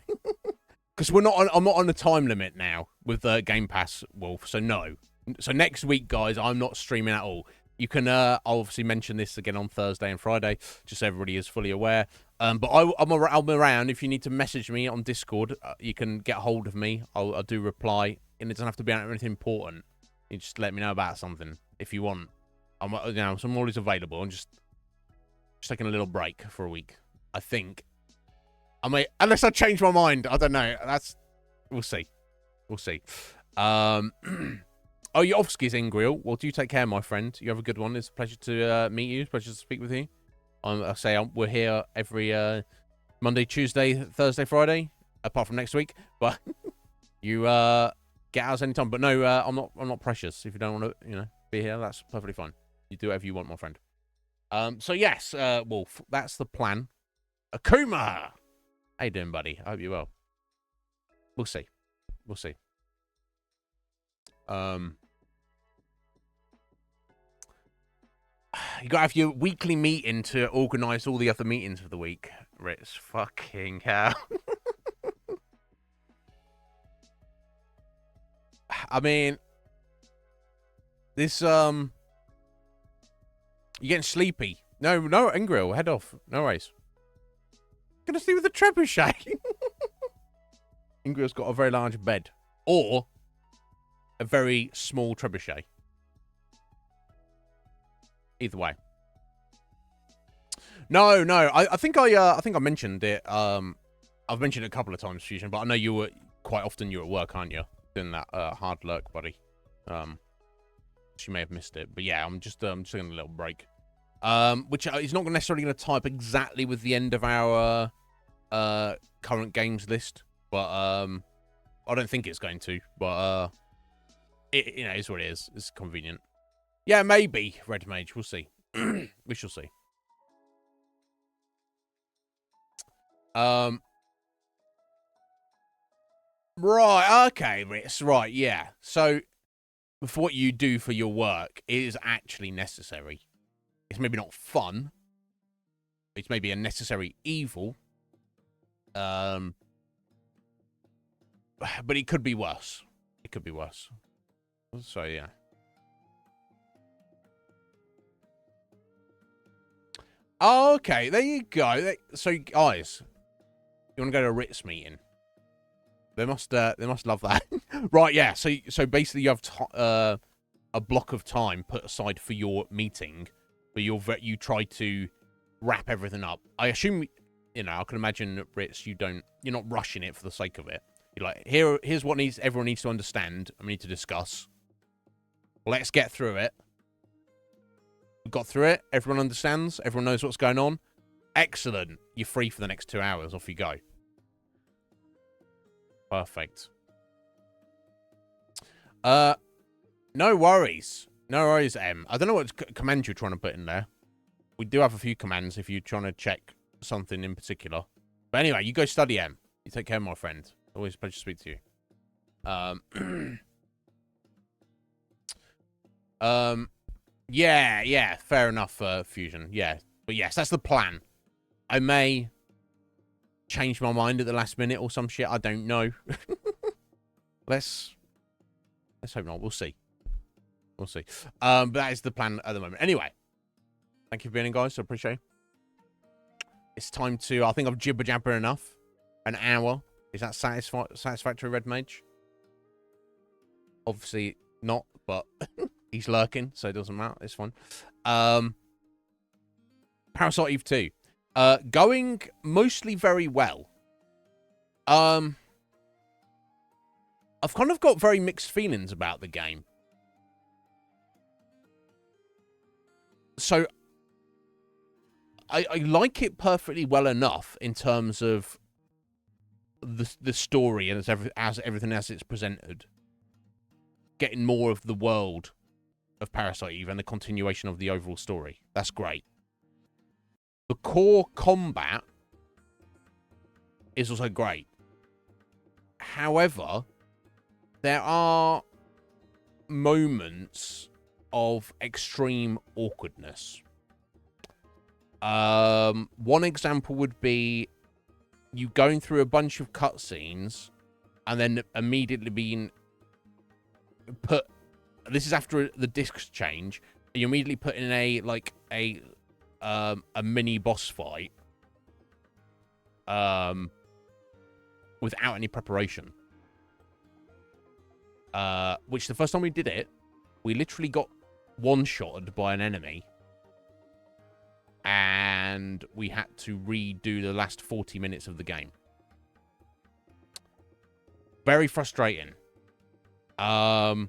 because we're not on. I'm not on the time limit now with Game Pass, Wolf. So no. So next week, guys, I'm not streaming at all. You can I'll obviously mention this again on Thursday and Friday, just so everybody is fully aware. But I'm around. If you need to message me on Discord, you can get hold of me. I'll do reply, and it doesn't have to be anything important. You just let me know about something if you want. I'm always available. I'm just taking a little break for a week. I think. I may, unless I change my mind. I don't know. We'll see. We'll see. Oh, your Ofsky's in grill. Well, do you take care, my friend. You have a good one. It's a pleasure to meet you. It's a pleasure to speak with you. We're here every Monday, Tuesday, Thursday, Friday, apart from next week. But you get ours anytime. But no, I'm not precious. If you don't want to, be here, that's perfectly fine. You do whatever you want, my friend. So yes, Wolf, that's the plan. Akuma, how you doing, buddy? I hope you're well. We'll see. We'll see. You gotta have your weekly meeting to organise all the other meetings of the week. Ritz, fucking hell. I mean, this, you're getting sleepy. No, Ingrill, head off. No worries. Gonna sleep with a trebuchet. Ingrill's got a very large bed. Or a very small trebuchet. Either way. No. I think I mentioned it. I've mentioned it a couple of times, Fusion, but I know you were quite often you're at work, aren't you? Doing that hard lurk, buddy. She may have missed it, but yeah, I'm just taking a little break. Which is not necessarily going to type exactly with the end of our current games list, but I don't think it's going to. But it is what it is. It's convenient. Yeah, maybe Red Mage. We'll see. We shall see. Right. Okay, Ritz. Right. Yeah. So, for what you do for your work is actually necessary. It's maybe not fun. It's maybe a necessary evil. But it could be worse. It could be worse. So, yeah. Oh, okay, there you go. So, guys, you want to go to a Ritz meeting? They must love that. Right, yeah. So basically, you have a block of time put aside for your meeting, but you try to wrap everything up. I assume, I can imagine at Ritz you're not rushing it for the sake of it. You're like, here's what everyone needs to understand and we need to discuss. Let's get through it. We got through it. Everyone understands. Everyone knows what's going on. Excellent. You're free for the next 2 hours. Off you go. Perfect. No worries. No worries, M. I don't know what command you're trying to put in there. We do have a few commands if you're trying to check something in particular. But anyway, you go study, M. You take care, my friend. Always a pleasure to speak to you. Yeah, fair enough, Fusion. Yeah. But yes, that's the plan. I may change my mind at the last minute or some shit. I don't know. Let's hope not. We'll see. We'll see. But that is the plan at the moment. Anyway, thank you for being in, guys. I appreciate it. It's time to... I think I've jibber-jabber enough. An hour. Is that satisfactory, Red Mage? Obviously not, but he's lurking, so it doesn't matter. It's fine. Parasite Eve II. Going mostly very well. I've kind of got very mixed feelings about the game. So, I like it perfectly well enough in terms of the story and as everything as it's presented. Getting more of the world of Parasite Eve and the continuation of the overall story. That's great. The core combat is also great. However, there are moments of extreme awkwardness. One example would be you going through a bunch of cutscenes and then immediately being put... This is after the discs change. You immediately put in a mini boss fight without any preparation. Which the first time we did it, we literally got one-shotted by an enemy. And we had to redo the last 40 minutes of the game. Very frustrating. There are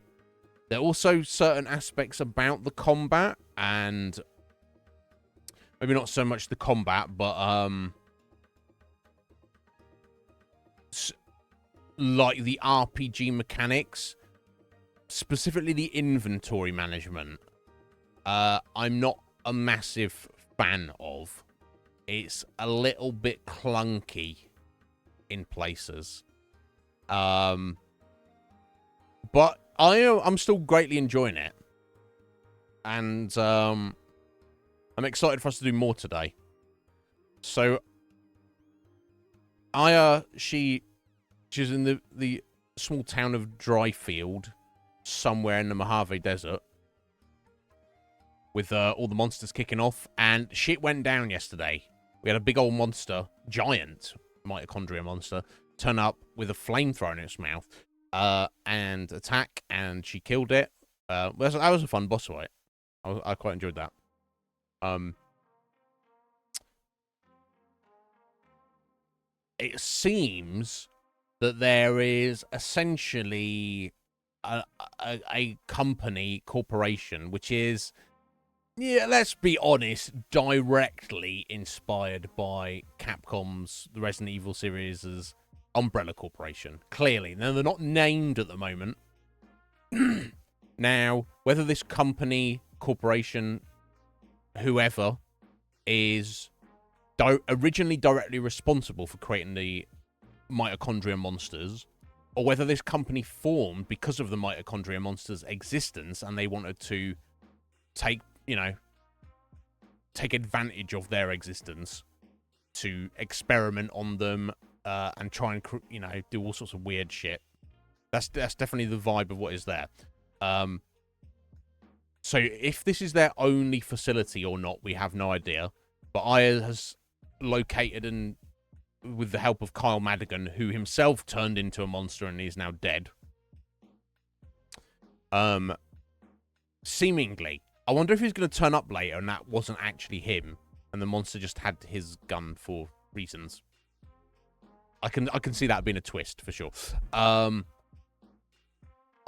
also certain aspects about the combat, and maybe not so much the combat, but like the RPG mechanics, specifically the inventory management. I'm not a massive fan of. It's a little bit clunky in places. But I'm still greatly enjoying it. And I'm excited for us to do more today. So she's in the small town of Dryfield, somewhere in the Mojave Desert, with all the monsters kicking off, and shit went down yesterday. We had a big old monster, giant mitochondria monster, turn up with a flamethrower in its mouth, and attack, and she killed it. That was a fun boss fight. I quite enjoyed that. It seems that there is essentially a corporation, which is Yeah, let's be honest, directly inspired by Capcom's the Resident Evil series' Umbrella Corporation. Clearly. Now, they're not named at the moment. Now, whether this company, corporation, whoever, is originally directly responsible for creating the mitochondria monsters, or whether this company formed because of the mitochondria monsters' existence and they wanted to take advantage of their existence to experiment on them and try and, do all sorts of weird shit. That's definitely the vibe of what is there. So if this is their only facility or not, we have no idea. But Aya has located and with the help of Kyle Madigan, who himself turned into a monster and is now dead. Seemingly. I wonder if he's going to turn up later and that wasn't actually him, and the monster just had his gun for reasons. I can see that being a twist for sure.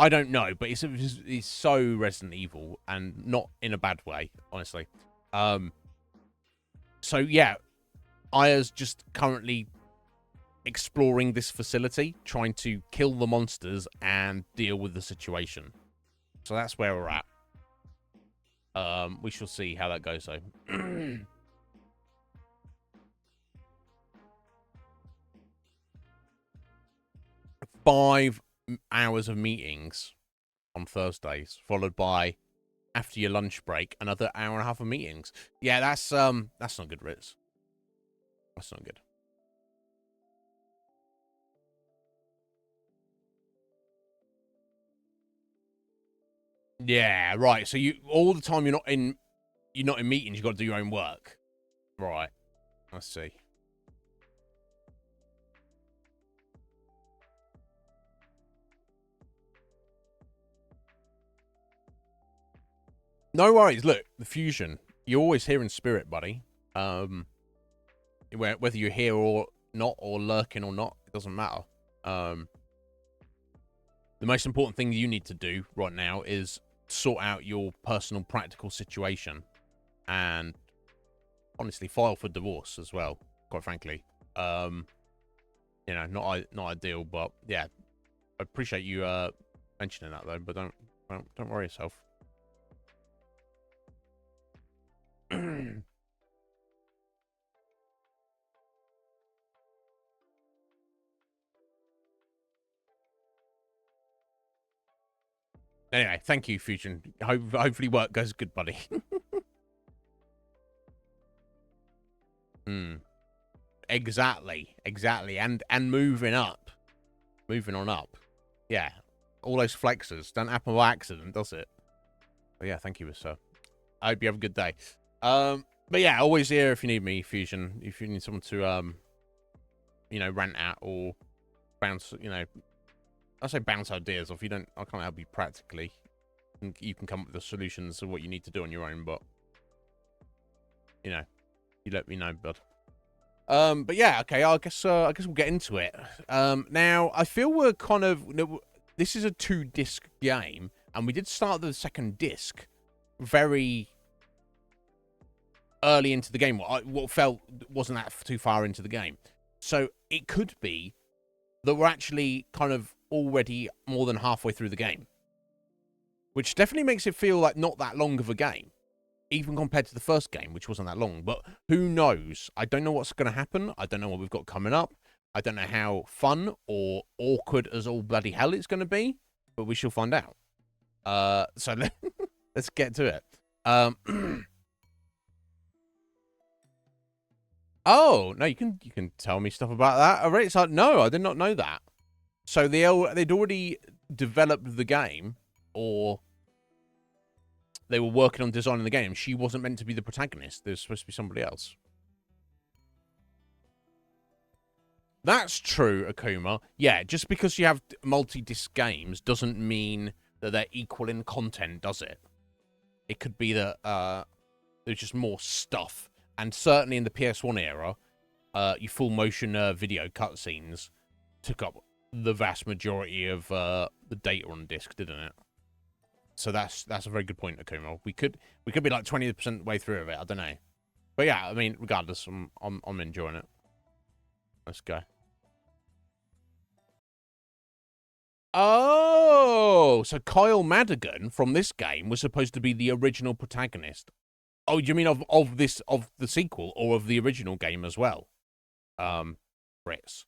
I don't know, but it's so Resident Evil, and not in a bad way, honestly. So yeah, Aya's just currently exploring this facility, trying to kill the monsters and deal with the situation. So that's where we're at. We shall see how that goes, though. 5 hours of meetings on Thursdays, followed by, after your lunch break, another hour and a half of meetings. Yeah, that's not good, Ritz. That's not good. Yeah, right. So you all the time you're not in meetings, you've got to do your own work. Right. I see. No worries. Look, the fusion. You're always here in spirit, buddy. Whether you're here or not, or lurking or not, it doesn't matter. The most important thing you need to do right now is sort out your personal, practical situation, and honestly, file for divorce as well. Quite frankly, not ideal, but yeah, I appreciate you mentioning that though. But don't worry yourself. Anyway, thank you, Fusion. Hopefully work goes good, buddy. Exactly. And moving up. Moving on up. Yeah. All those flexors don't happen by accident, does it? But yeah, thank you, sir. I hope you have a good day. But yeah, always here if you need me, Fusion. If you need someone to rant at or bounce, I say bounce ideas off. I can't help you practically. You can come up with the solutions of what you need to do on your own, but you let me know, bud. But yeah, okay. I guess we'll get into it. Now I feel we're kind of this is a 2-disc game, and we did start the second disc very early into the game. What felt wasn't that too far into the game, so it could be that we're actually kind of already more than halfway through the game, which definitely makes it feel like not that long of a game, even compared to the first game, which wasn't that long. But who knows? I don't know what's going to happen. I don't know what we've got coming up. I don't know how fun or awkward as all bloody hell it's going to be, but we shall find out. So let's get to it. Oh, no, you can tell me stuff about that. Already, it's like, no, I did not know that. So they'd already developed the game, or they were working on designing the game. She wasn't meant to be the protagonist. There's supposed to be somebody else. That's true, Akuma. Yeah, just because you have multi-disc games doesn't mean that they're equal in content, does it? It could be that there's just more stuff. And certainly in the PS1 era, your full motion video cutscenes took up the vast majority of the data on disc, didn't it? So that's a very good point, Akuma. We could be like 20% way through of it. I don't know, but yeah, I mean, regardless, I'm enjoying it. Let's go. Oh, so Kyle Madigan from this game was supposed to be the original protagonist. Oh, you mean of the sequel or of the original game as well? Brits.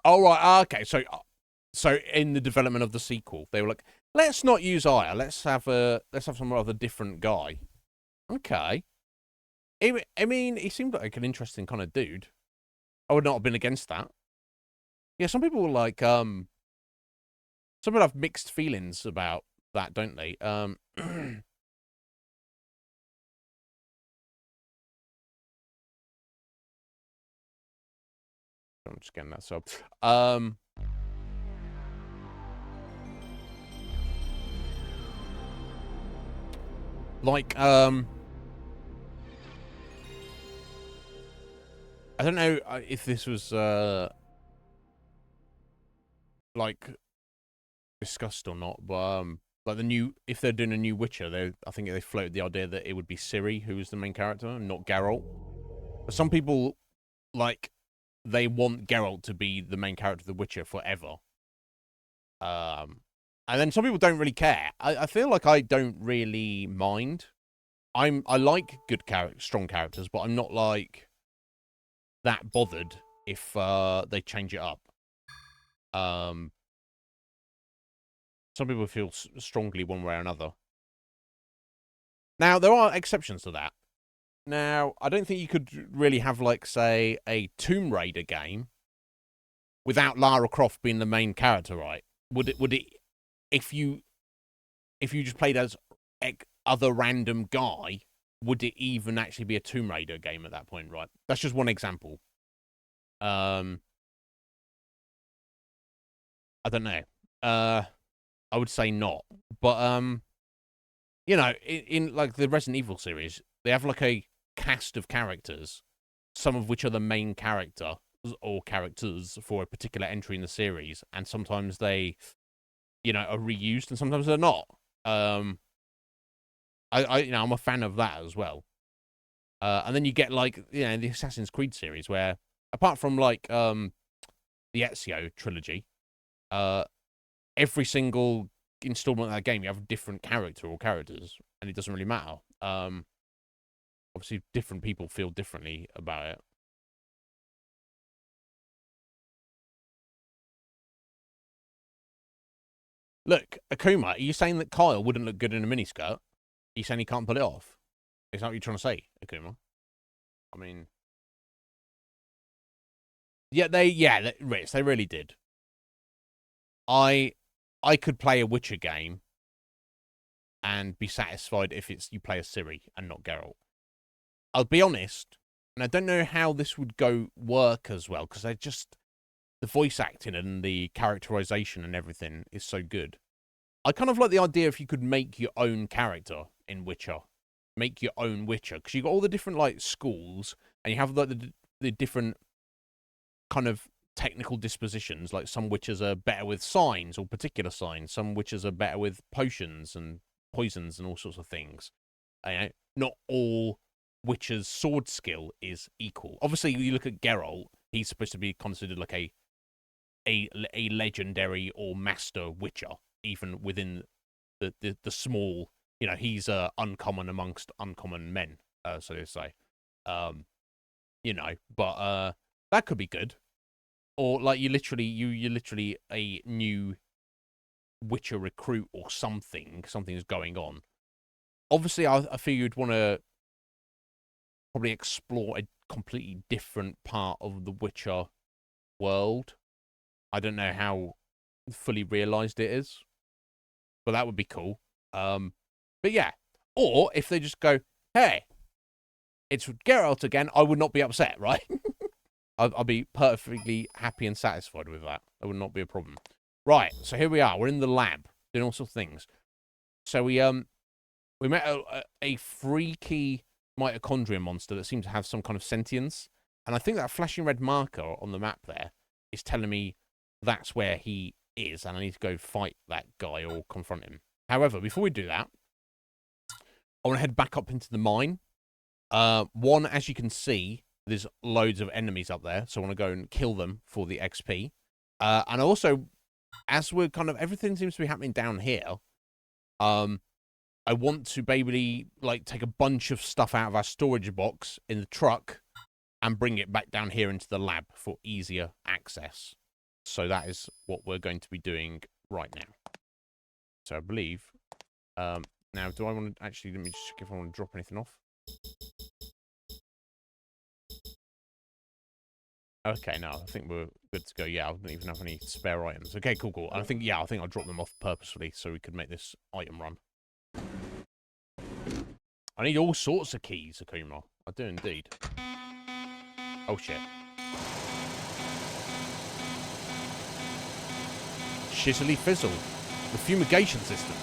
Oh right, okay. So in the development of the sequel, they were like, let's not use Aya. Let's have some other different guy. Okay. I mean, he seemed like an interesting kind of dude. I would not have been against that. Yeah, some people like some people have mixed feelings about that, don't they? I'm just getting that sub. Like I don't know if this was like discussed or not, but like if they're doing a new Witcher, I think they floated the idea that it would be Ciri who was the main character, not Geralt. But some people like they want Geralt to be the main character of The Witcher forever. And then some people don't really care. I feel like I don't really mind. I like good strong characters, but I'm not like that bothered if they change it up. Some people feel strongly one way or another. Now, there are exceptions to that. Now, I don't think you could really have, like, say, a Tomb Raider game without Lara Croft being the main character, right? Would it, if you just played as other random guy, would it even actually be a Tomb Raider game at that point, right? That's just one example. I don't know. I would say not. But, you know, in like the Resident Evil series, they have like a cast of characters, some of which are the main character or characters for a particular entry in the series, and sometimes they, you know, are reused and sometimes they're not. I'm a fan of that as well. And then you get like, you know, the Assassin's Creed series where, apart from like the Ezio trilogy, every single installment of that game you have a different character or characters, and it doesn't really matter. Obviously, different people feel differently about it. Look, Akuma, are you saying that Kyle wouldn't look good in a miniskirt? Are you saying he can't pull it off? Is that what you're trying to say, Akuma? I mean, Ritz, they really did. I could play a Witcher game and be satisfied if you play as Ciri and not Geralt. I'll be honest, and I don't know how this would work as well, because the voice acting and the characterization and everything is so good. I kind of like the idea if you could make your own character in Witcher. Make your own Witcher, because you've got all the different like schools, and you have like the different kind of technical dispositions. Like some witches are better with signs or particular signs. Some witches are better with potions and poisons and all sorts of things. Not all witches' sword skill is equal. Obviously, you look at Geralt; he's supposed to be considered like a legendary or master witcher, even within the small. You know, he's uncommon amongst uncommon men, so to say. You know, but that could be good. Or like you're literally a new Witcher recruit or something. Something's going on. Obviously, I feel you'd want to probably explore a completely different part of the Witcher world. I don't know how fully realized it is, but that would be cool. But yeah, or if they just go, hey, it's Geralt again, I would not be upset, right? I'll be perfectly happy and satisfied with that. That would not be a problem. Right, so here we are. We're in the lab doing all sorts of things. So we met a freaky mitochondria monster that seems to have some kind of sentience, and I think that flashing red marker on the map there is telling me that's where he is, and I need to go fight that guy or confront him. However, before we do that, I want to head back up into the mine. One, as you can see, there's loads of enemies up there, so I want to go and kill them for the XP. And also, as we're kind of, everything seems to be happening down here, I want to basically, like, take a bunch of stuff out of our storage box in the truck and bring it back down here into the lab for easier access. So that is what we're going to be doing right now. So I believe, now, do I want to, actually, let me just check if I want to drop anything off. Okay, no, I think we're good to go. Yeah, I don't even have any spare items. Okay, cool, cool. I think I'll drop them off purposefully so we could make this item run. I need all sorts of keys, Akuma. I do indeed. Oh, shit. Shizzly fizzle. The fumigation system.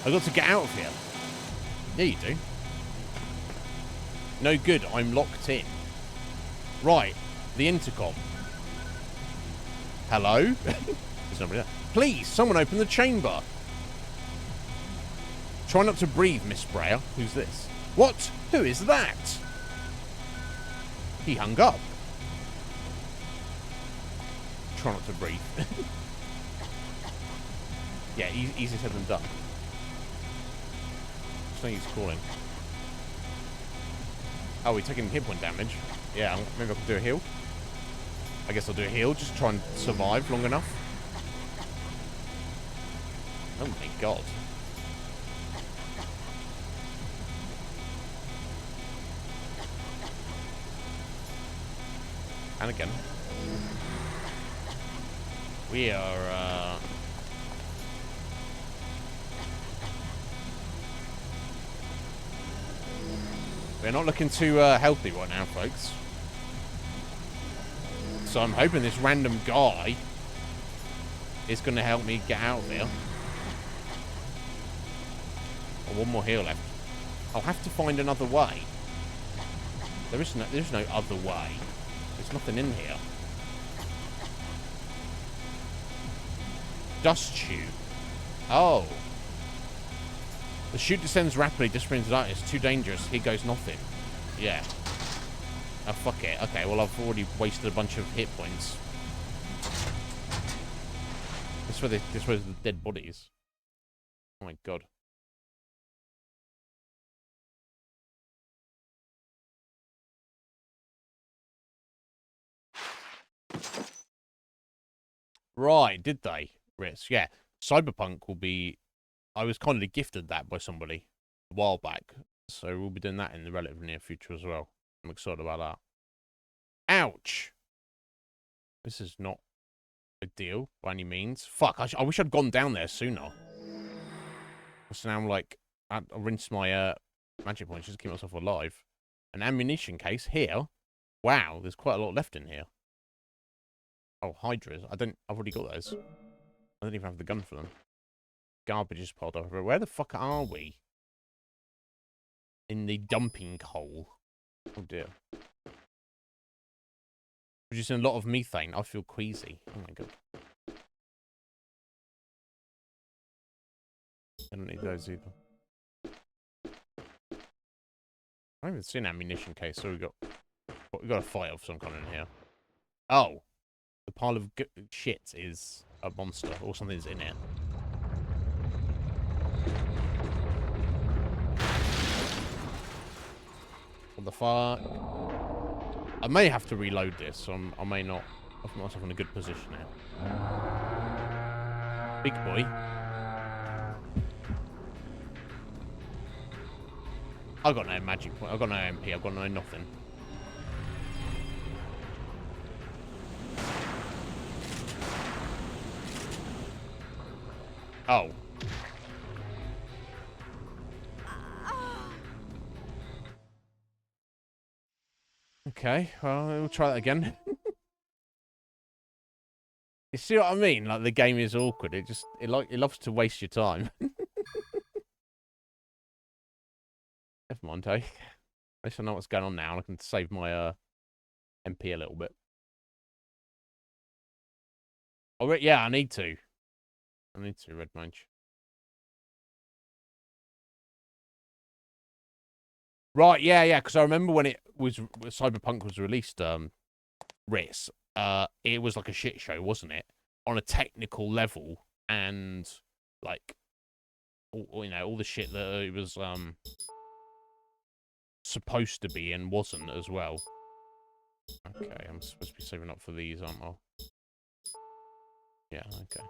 I got to get out of here. Yeah, you do. No good, I'm locked in. Right, the intercom. Hello? There's nobody there. Please, someone open the chamber. Try not to breathe, Miss Sprayer. Who's this? What? Who is that? He hung up. Try not to breathe. Yeah, easier said than done. I think he's calling. Oh, we're taking hit point damage. Yeah, maybe I can do a heal. I guess I'll do a heal, just try and survive long enough. Oh my god. And again. We are, we're not looking too healthy right now, folks. So I'm hoping this random guy is going to help me get out of here. Oh, one more heal left. I'll have to find another way. There's no other way. There's nothing in here. Dust chute. Oh. The chute descends rapidly, disappears in the dark. It's too dangerous. Here goes nothing. Yeah. Oh, fuck it. Okay, well, I've already wasted a bunch of hit points. This is where the dead bodies. Oh my god. Right, did they? Risk, yeah. Cyberpunk will be... I was kind of gifted that by somebody a while back. So we'll be doing that in the relatively near future as well. I'm excited about that. Ouch! This is not a deal by any means. Fuck, I wish I'd gone down there sooner. So now I'm like... I'll rinse my magic points just to keep myself alive. An ammunition case here. Wow, there's quite a lot left in here. Oh, hydras. I've already got those. I don't even have the gun for them. Garbage is piled over. Where the fuck are we? In the dumping hole. Oh dear. Producing a lot of methane. I feel queasy. Oh my god. I don't need those either. I haven't seen an ammunition case, so we got a fight of some kind in here. Oh. The pile of shit is a monster, or something's in it. What the fuck? I may have to reload this, so I may not. I've put myself in a good position here. Big boy. I've got no magic point. I've got no MP. I've got no nothing. Oh. Okay, well, we'll try that again. You see what I mean? Like, the game is awkward. It loves to waste your time. Never mind, eh? At least I know what's going on now, and I can save my MP a little bit. Oh, yeah, I need to. I need to, Red Mage. Right, yeah, because I remember when Cyberpunk was released, Ritz, it was like a shit show, wasn't it? On a technical level, and like, all the shit that it was supposed to be and wasn't as well. Okay, I'm supposed to be saving up for these, aren't I? Yeah, okay.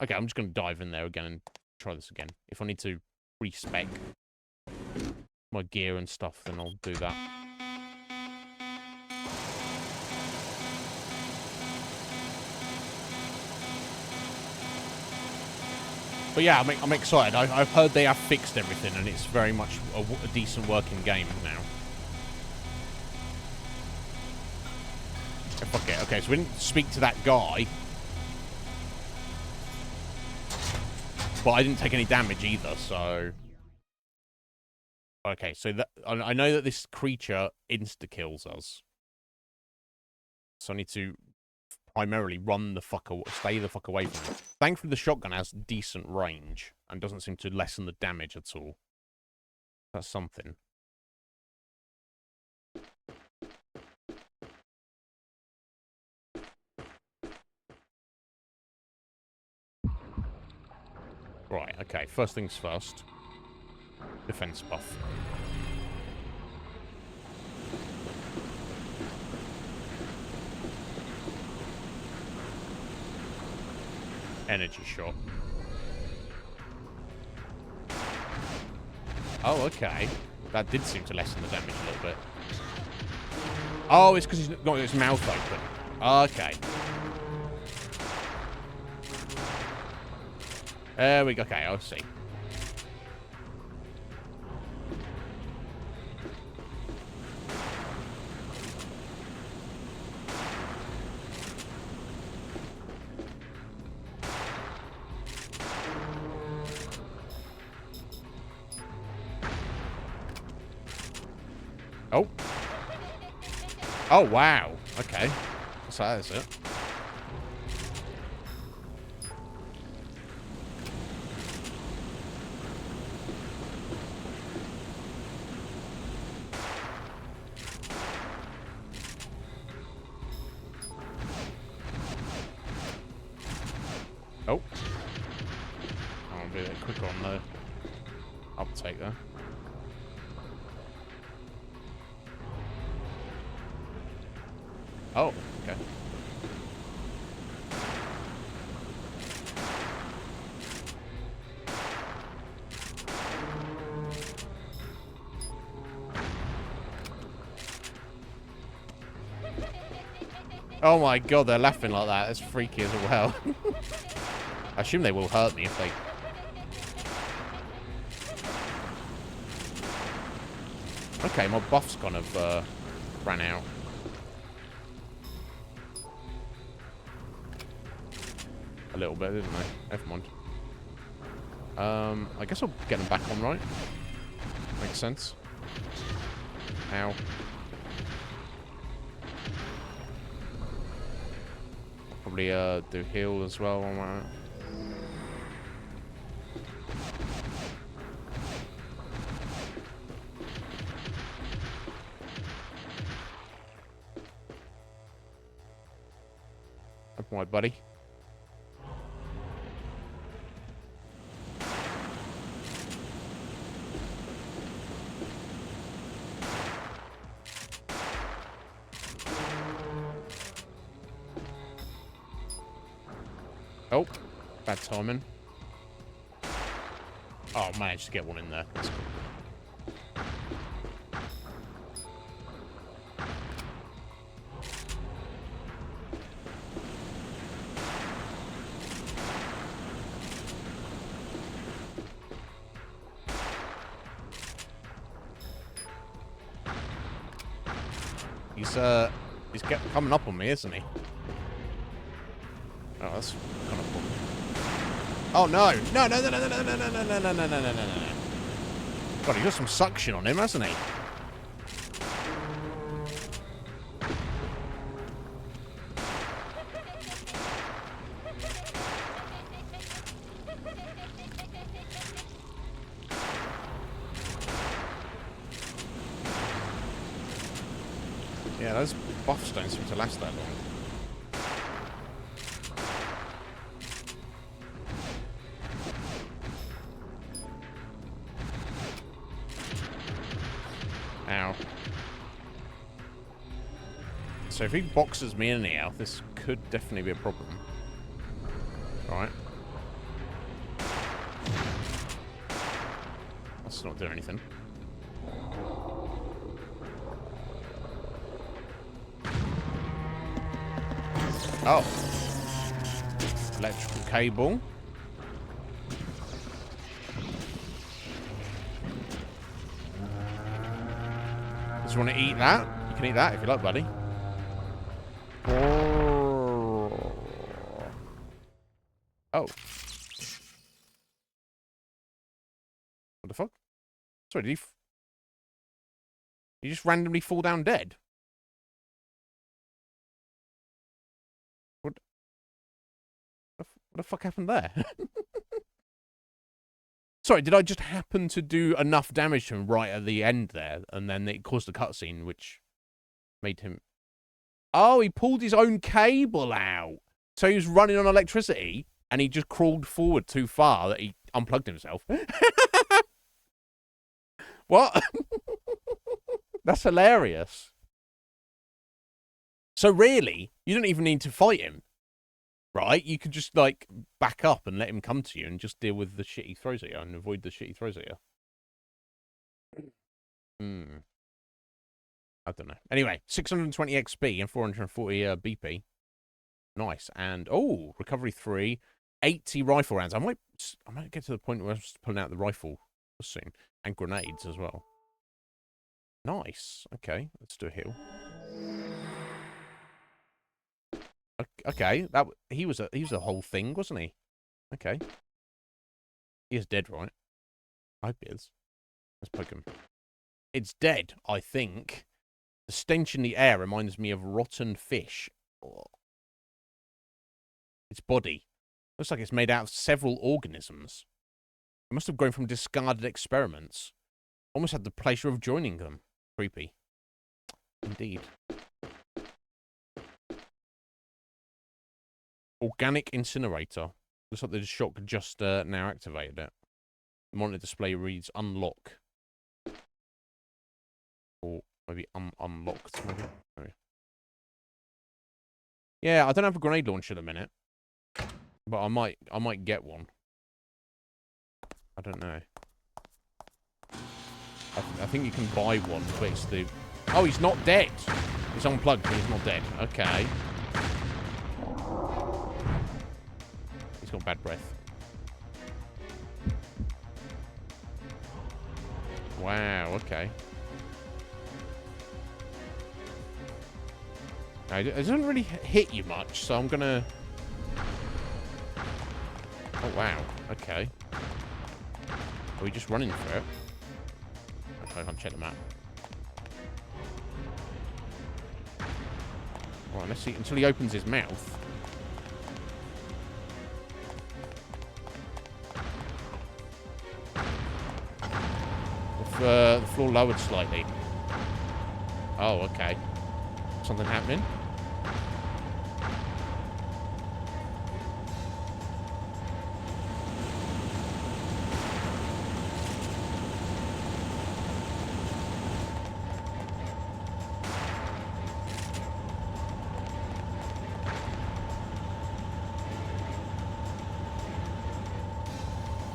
Okay, I'm just gonna dive in there again and try this again. If I need to respec my gear and stuff, then I'll do that. But yeah, I'm excited. I've heard they have fixed everything, and it's very much a decent working game now. Okay, so we didn't speak to that guy. But I didn't take any damage either, so... Okay, so I know that this creature insta-kills us. So I need to primarily stay the fuck away from it. Thankfully, the shotgun has decent range and doesn't seem to lessen the damage at all. That's something. Right, okay, first things first. Defense buff. Energy shot. Oh, okay. That did seem to lessen the damage a little bit. Oh, it's because he's got his mouth open. Okay. There we go. Okay, I'll see. Oh. Oh, wow. Okay. So that is it. Oh. I'll be a bit quicker on the uptake there. Oh, okay. Oh my god, they're laughing like that. That's freaky as well. I assume they will hurt me if they... Okay, my buff's kind of ran out. A little bit, didn't they? Never mind. I guess I'll get them back on, right? Makes sense. Ow. Probably do heal as well on that. Never mind, buddy. Oh, bad timing. Oh, I managed to get one in there. That's cool. He's coming up on me, isn't he? Oh, that's kind of cool. Oh no! No! No! No! No! No! No! No! No! No! No! No! No! No! No! God, he got some suction on him, hasn't he? Yeah, those buffs don't seem to last that long. Ow. So if he boxes me in here, this could definitely be a problem. Alright. That's not doing anything. Oh. Electrical cable. Just want to eat that? You can eat that if you like, buddy. Oh. What the fuck? Sorry, did he just randomly fall down dead? What the fuck happened there? Sorry, did I just happen to do enough damage to him right at the end there, and then it caused a cutscene which made him... Oh, he pulled his own cable out. So he was running on electricity, and he just crawled forward too far that he unplugged himself. What? That's hilarious. So really, you don't even need to fight him, right? You could just, like, back up and let him come to you and just deal with the shit he throws at you and avoid the shit he throws at you. I don't know. Anyway, 620 XP and 440 BP. Nice. And, oh, recovery 3, 80 rifle rounds. I might get to the point where I'm just pulling out the rifle soon. And grenades as well. Nice. Okay, let's do a heal. Okay, he was a whole thing, wasn't he? Okay. He is dead, right? I hope he is. Let's poke him. It's dead, I think. The stench in the air reminds me of rotten fish. Oh. Its body looks like it's made out of several organisms. It must have grown from discarded experiments. Almost had the pleasure of joining them. Creepy. Indeed. Organic incinerator. Looks like the shock just now activated it. The monitor display reads unlock. Or maybe unlocked. Maybe. Yeah, I don't have a grenade launcher at the minute. But I might get one. I don't know. I think you can buy one, but it's the... Oh, he's not dead. He's unplugged, but he's not dead. Okay. He's got bad breath. Wow, okay. No, it doesn't really hit you much, so I'm gonna... Oh, wow. Okay. Are we just running for it? Okay, I can't check the map. Alright, let's see. Until he opens his mouth. The floor lowered slightly. Oh, okay. Something happening?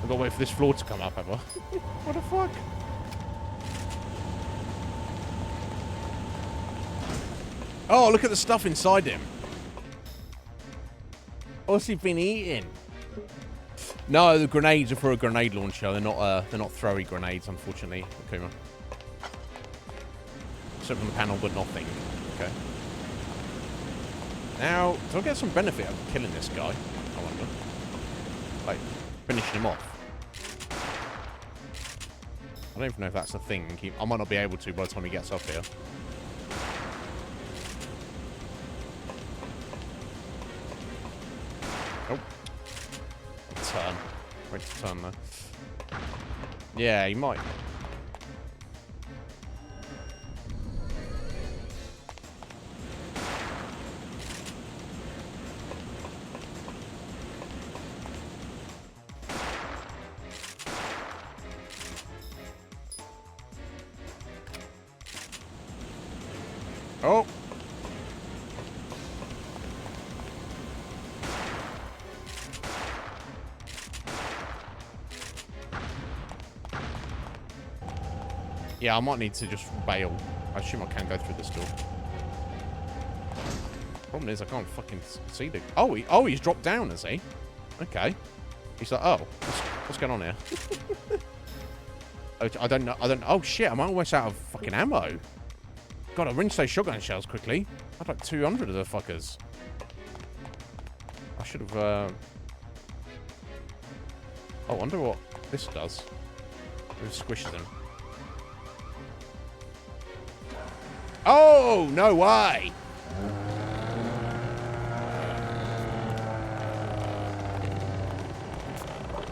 I've got to wait for this floor to come up, have I? What the fuck? Oh, look at the stuff inside him. What's he been eating? No, the grenades are for a grenade launcher. They're not throwy grenades, unfortunately. Akuma. Something on the panel, but nothing. Okay. Now, do I get some benefit out of killing this guy? I wonder. Like, finishing him off. I don't even know if that's a thing. I might not be able to by the time he gets up here. Oh. Turn. Ready to turn there. Yeah, he might. Oh! Yeah, I might need to just bail. I assume I can go through this door. Problem is, I can't fucking see the... Oh, he's dropped down, has he? Okay. He's like, oh, what's going on here? I don't know. Oh, shit, I'm almost out of fucking ammo. God, I rinse those shotgun shells quickly. I had like 200 of the fuckers. I should have... I wonder what this does. It squishes them. Oh, no way!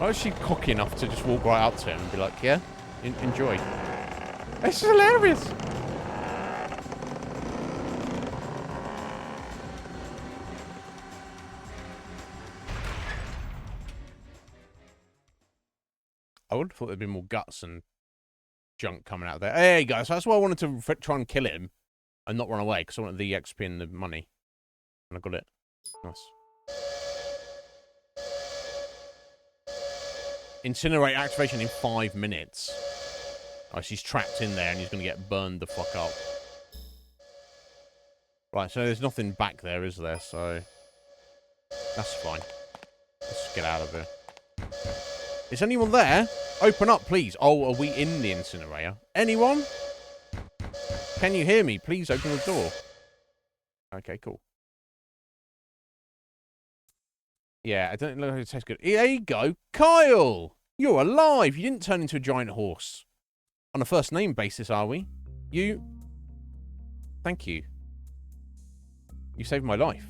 I was actually cocky enough to just walk right up to him and be like, yeah, enjoy. This is hilarious! I would have thought there'd be more guts and junk coming out there. There you go. So that's why I wanted to try and kill him and not run away, because I wanted the XP and the money. And I got it. Nice. Incinerate activation in 5 minutes. Oh, so he's trapped in there and he's going to get burned the fuck up. Right, so there's nothing back there, is there? So that's fine. Let's get out of here. Is anyone there? Open up, please. Oh, are we in the incinerator? Anyone? Can you hear me? Please open the door. Okay, cool. Yeah, I don't know if it tastes good. There you go. Kyle! You're alive! You didn't turn into a giant horse. On a first name basis, are we? You... Thank you. You saved my life.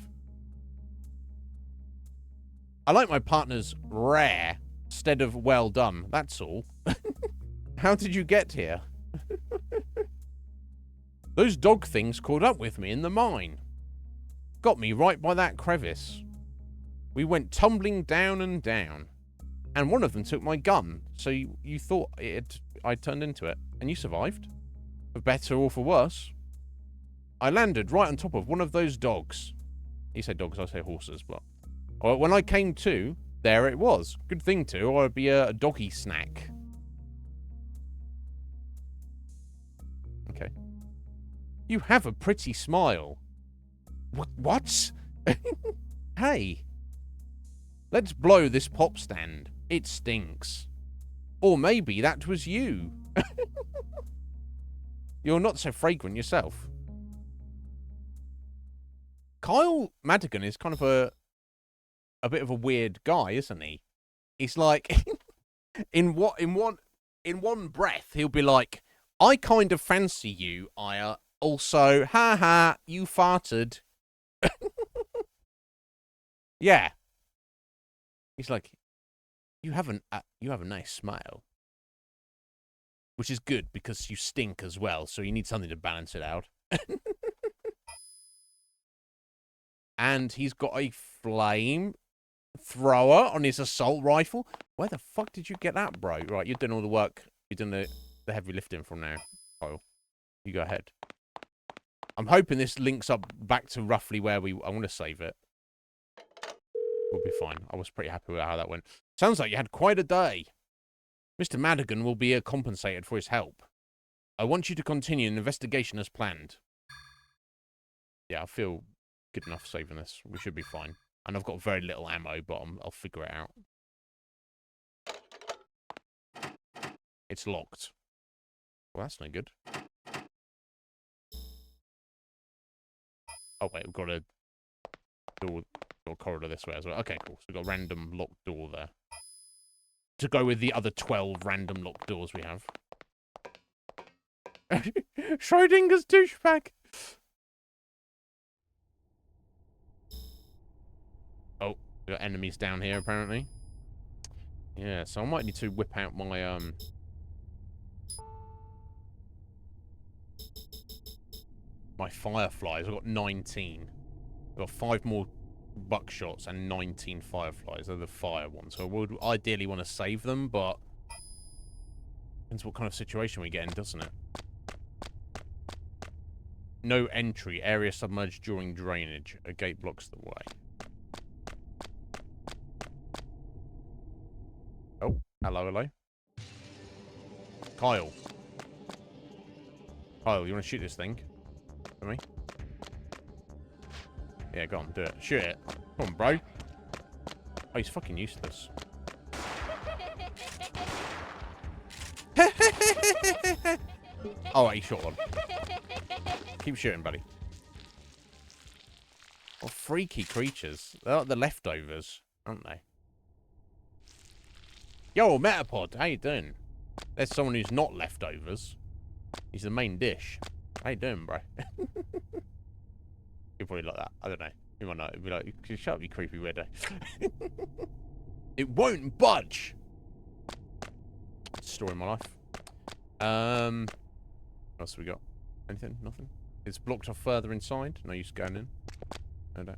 I like my partner's rare instead of well done. That's all. How did you get here? Those dog things caught up with me in the mine. Got me right by that crevice. We went tumbling down and down. And one of them took my gun. So you thought I turned into it. And you survived. For better or for worse. I landed right on top of one of those dogs. You say dogs, I say horses, but... When I came to, there it was. Good thing too, or I'd be a doggy snack. Okay. You have a pretty smile. What? Hey. Let's blow this pop stand. It stinks. Or maybe that was you. You're not so fragrant yourself. Kyle Madigan is kind of a bit of a weird guy, isn't he? He's like, in one breath, he'll be like, I kind of fancy you, Aya. Also, haha, you farted. Yeah. He's like, you have a nice smile. Which is good, because you stink as well, so you need something to balance it out. And he's got a flame thrower on his assault rifle. Where the fuck did you get that, bro? Right, you're doing all the work. You're doing the heavy lifting from now, Kyle. You go ahead. I'm hoping this links up back to roughly where I want to save it. We'll be fine. I was pretty happy with how that went. Sounds like you had quite a day. Mr. Madigan will be compensated for his help. I want you to continue an investigation as planned. Yeah, I feel good enough saving this. We should be fine. And I've got very little ammo, but I'll figure it out. It's locked. Well, that's no good. Oh, wait, we've got a door corridor this way as well. Okay, cool. So we've got a random locked door there. To go with the other 12 random locked doors we have. Schrodinger's douchebag. Oh, we got enemies down here apparently. Yeah, so I might need to whip out my my fireflies. I've got 19. I've got 5 more buckshots and 19 fireflies. They're the fire ones. So I would ideally want to save them, but depends what kind of situation we get in, doesn't it? No entry. Area submerged during drainage. A gate blocks the way. Oh, hello, hello. Kyle. Kyle, you want to shoot this thing? For me? Yeah, go on, do it. Shoot it. Come on, bro. Oh, he's fucking useless. Oh, he shot one. Keep shooting, buddy. What freaky creatures. They're like the leftovers, aren't they? Yo, Metapod, how you doing? There's someone who's not leftovers. He's the main dish. How you doing, bro? You're probably like that. I don't know. You might not. You'd be like, shut up, you creepy weirdo. It won't budge. Story of my life. What else have we got? Anything? Nothing? It's blocked off further inside. No use going in. No.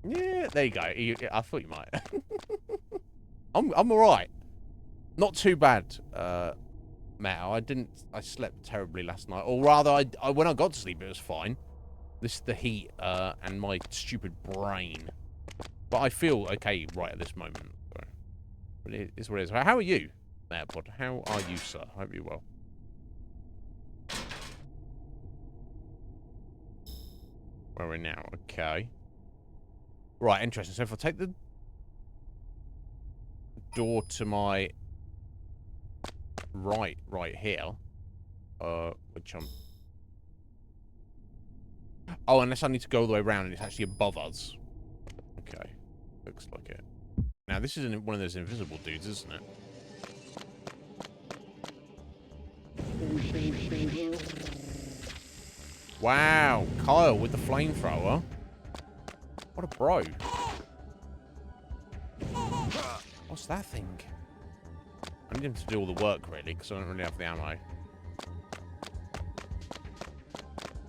Yeah, there you go. I thought you might. I'm alright. Not too bad, Matt. I slept terribly last night. Or rather, when I got to sleep, it was fine. This is the heat, and my stupid brain. But I feel okay right at this moment. So, but it is what it is. How are you, Matt? How are you, sir? I hope you're well. Where are we now? Okay. Right, interesting. So if I take the door to my right here, which I'm... Oh, unless I need to go all the way around and it's actually above us. Okay. Looks like it. Now, this is one of those invisible dudes, isn't it? Wow, Kyle with the flamethrower. What a bro. What's that thing? I need him to do all the work, really, because I don't really have the ammo.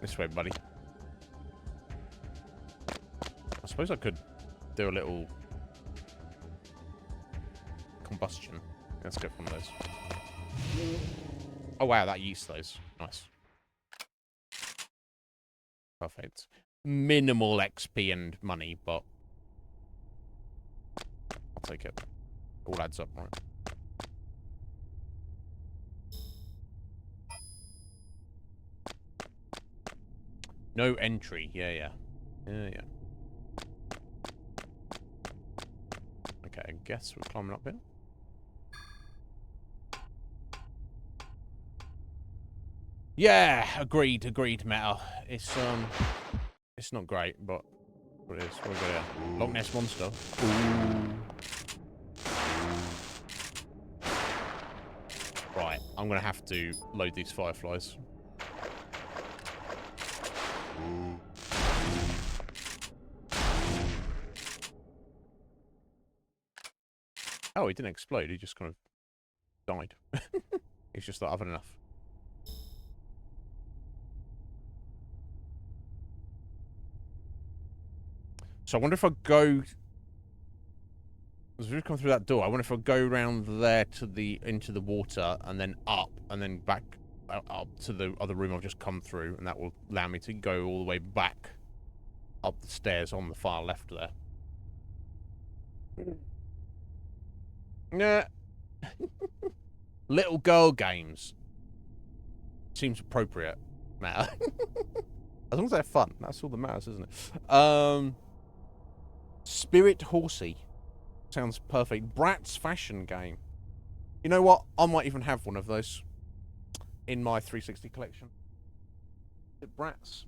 This way, buddy. I suppose I could do a little combustion. Let's go from those. Oh, wow, that used those. Nice. Perfect. Minimal XP and money, but I'll take it. All adds up, right? No entry. Yeah. Okay, I guess we're climbing up here. Yeah, agreed, Meta. It's not great, but what it is. What we got here? Loch Ness Monster. Ooh. Right, I'm gonna have to load these fireflies. Oh, he didn't explode. He just kind of died. He's just like, I've had enough. So I wonder if I go... As we come through that door, I wonder if I go around there to into the water and then up and then back up to the other room I've just come through, and that will allow me to go all the way back up the stairs on the far left there. Nah. Little girl games. Seems appropriate, Matter. As long as they're fun, that's all that matters, isn't it? Spirit Horsey. Sounds perfect. Bratz fashion game. You know what? I might even have one of those in my 360 collection. Bratz.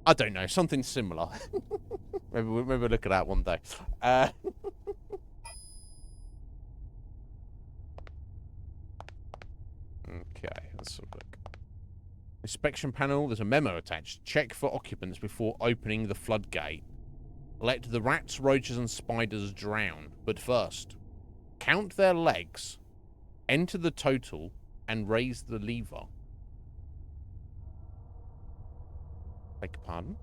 I don't know. Something similar. maybe we'll look at that one day. Okay, let's have a look. Inspection panel, there's a memo attached. Check for occupants before opening the floodgate. Let the rats, roaches, and spiders drown. But first, count their legs, enter the total, and raise the lever. Beg your pardon?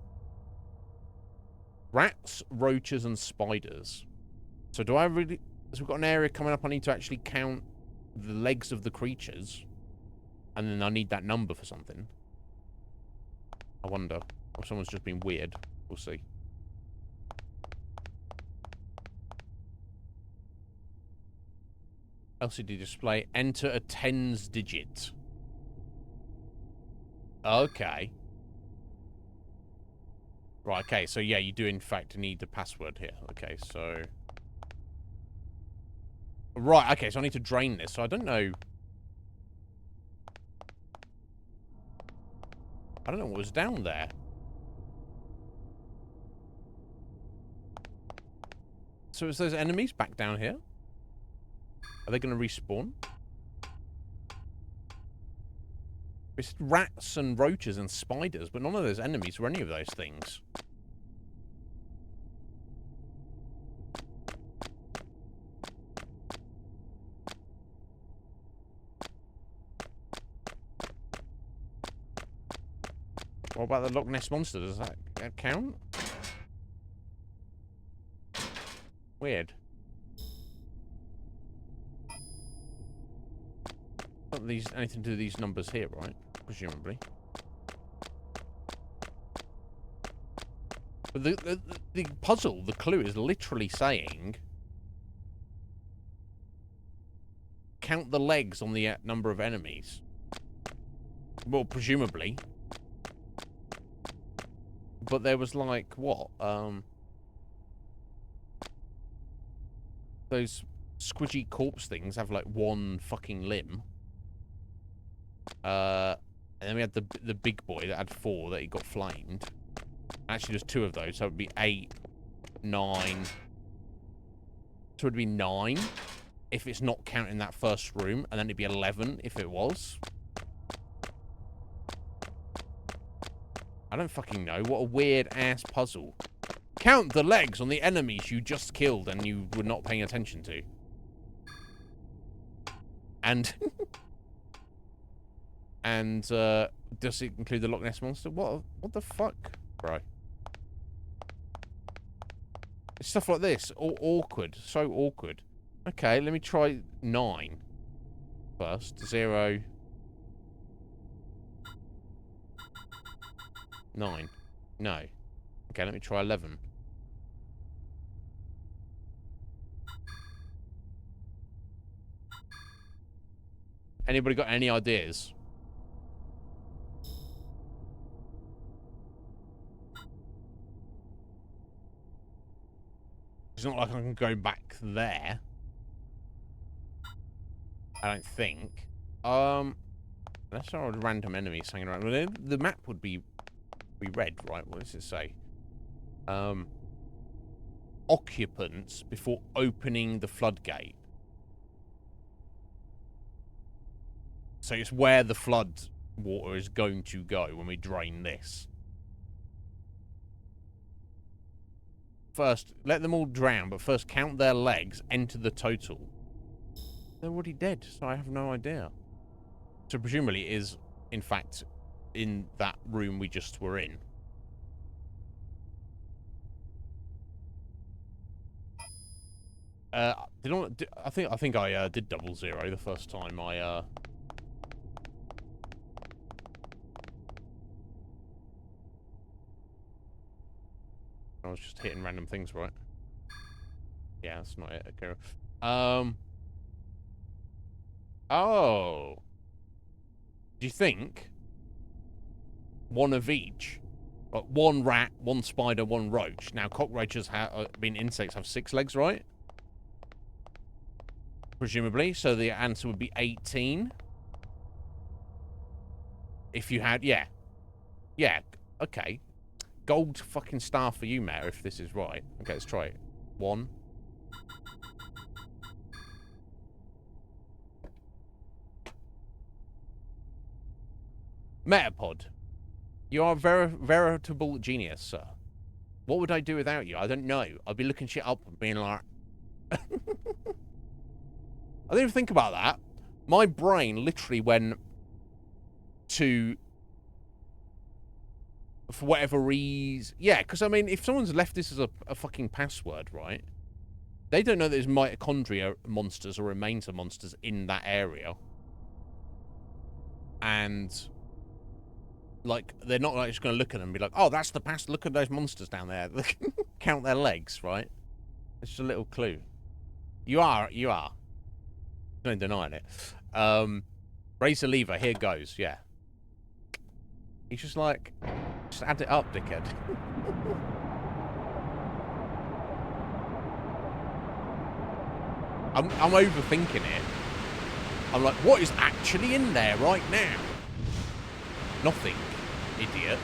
Rats, roaches, and spiders. So do I really... So we've got an area coming up, I need to actually count the legs of the creatures. And then I need that number for something. I wonder. Or someone's just been weird. We'll see. LCD display. Enter a tens digit. Okay. Right, okay. So, yeah, you do, in fact, need the password here. Okay, so... Right, okay, so I need to drain this. So I don't know... I don't know what was down there. So is those enemies back down here? Are they going to respawn? It's rats and roaches and spiders, but none of those enemies were any of those things. What about the Loch Ness Monster? Does that count? Weird. Not these anything to do with these numbers here, right? Presumably. But the puzzle, the clue is literally saying count the legs on the number of enemies. Well, presumably. But there was like what? Those squidgy corpse things have like one fucking limb. And then we had the big boy that had 4 that he got flamed. Actually, there's 2 of those, so it would be 8, 9. So it would be 9 if it's not counting that first room, and then it'd be 11 if it was. I don't fucking know. What a weird-ass puzzle. Count the legs on the enemies you just killed and you were not paying attention to. And... and, does it include the Loch Ness Monster? What the fuck, bro? It's stuff like this. All awkward. So awkward. Okay, let me try 9 first. 0... 9. No. Okay, let me try 11. Anybody got any ideas? It's not like I can go back there. I don't think. Let's try random enemies hanging around. Well, the map would be red, right? What does it say? Occupants before opening the floodgate. So it's where the flood water is going to go when we drain this. First, let them all drown, but first count their legs, enter the total. They're already dead, so I have no idea. So presumably it is, in fact, in that room we just were in. I think I did 00 the first time I was just hitting random things, right? Yeah, that's not it. Okay. Oh. Do you think one of each? Like 1 rat, 1 spider, 1 roach. Now, cockroaches insects have 6 legs, right? Presumably. So the answer would be 18. If you had, yeah. Yeah, okay. Gold fucking star for you, Matt, if this is right. Okay, let's try it. 1. Metapod. You are a veritable genius, sir. What would I do without you? I don't know. I'd be looking shit up and being like... I didn't even think about that. My brain literally went to... For whatever reason... Yeah, because, I mean, if someone's left this as a fucking password, right? They don't know there's mitochondria monsters or remains of monsters in that area. and like they're not like just going to look at them and be like, oh, that's the past. Look at those monsters down there. Count their legs, right? It's just a little clue. You are. No denying it. Raise the lever. Here goes. Yeah. He's just like, just add it up, dickhead. I'm overthinking it. I'm like, what is actually in there right now? Nothing, idiot.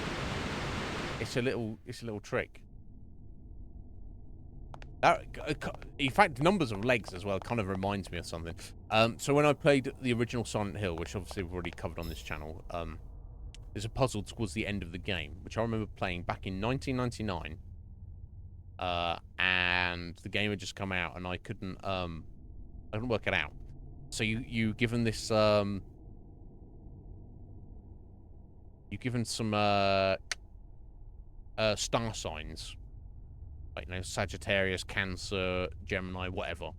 It's a little trick. In fact, numbers of legs as well kind of reminds me of something. So when I played the original Silent Hill, which obviously we've already covered on this channel, there's a puzzle towards the end of the game, which I remember playing back in 1999. And the game had just come out, and I couldn't work it out. So you given this you're given some star signs, like, you know, Sagittarius, Cancer, Gemini, whatever,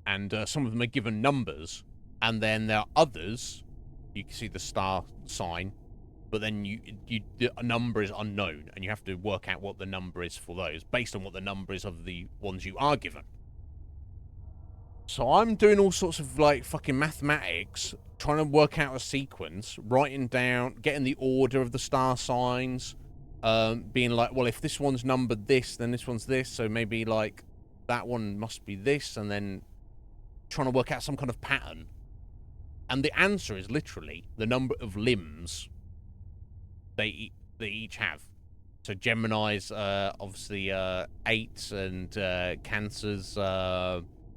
and some of them are given numbers, and then there are others you can see the star sign, but then the number is unknown, and you have to work out what the number is for those based on what the number is of the ones you are given. So I'm doing all sorts of, like, fucking mathematics, trying to work out a sequence, writing down, getting the order of the star signs, being like, well, if this one's numbered this, then this one's this, so maybe, like, that one must be this, and then trying to work out some kind of pattern. And the answer is literally the number of limbs they each have. So Gemini's, obviously, 8, and Cancer's,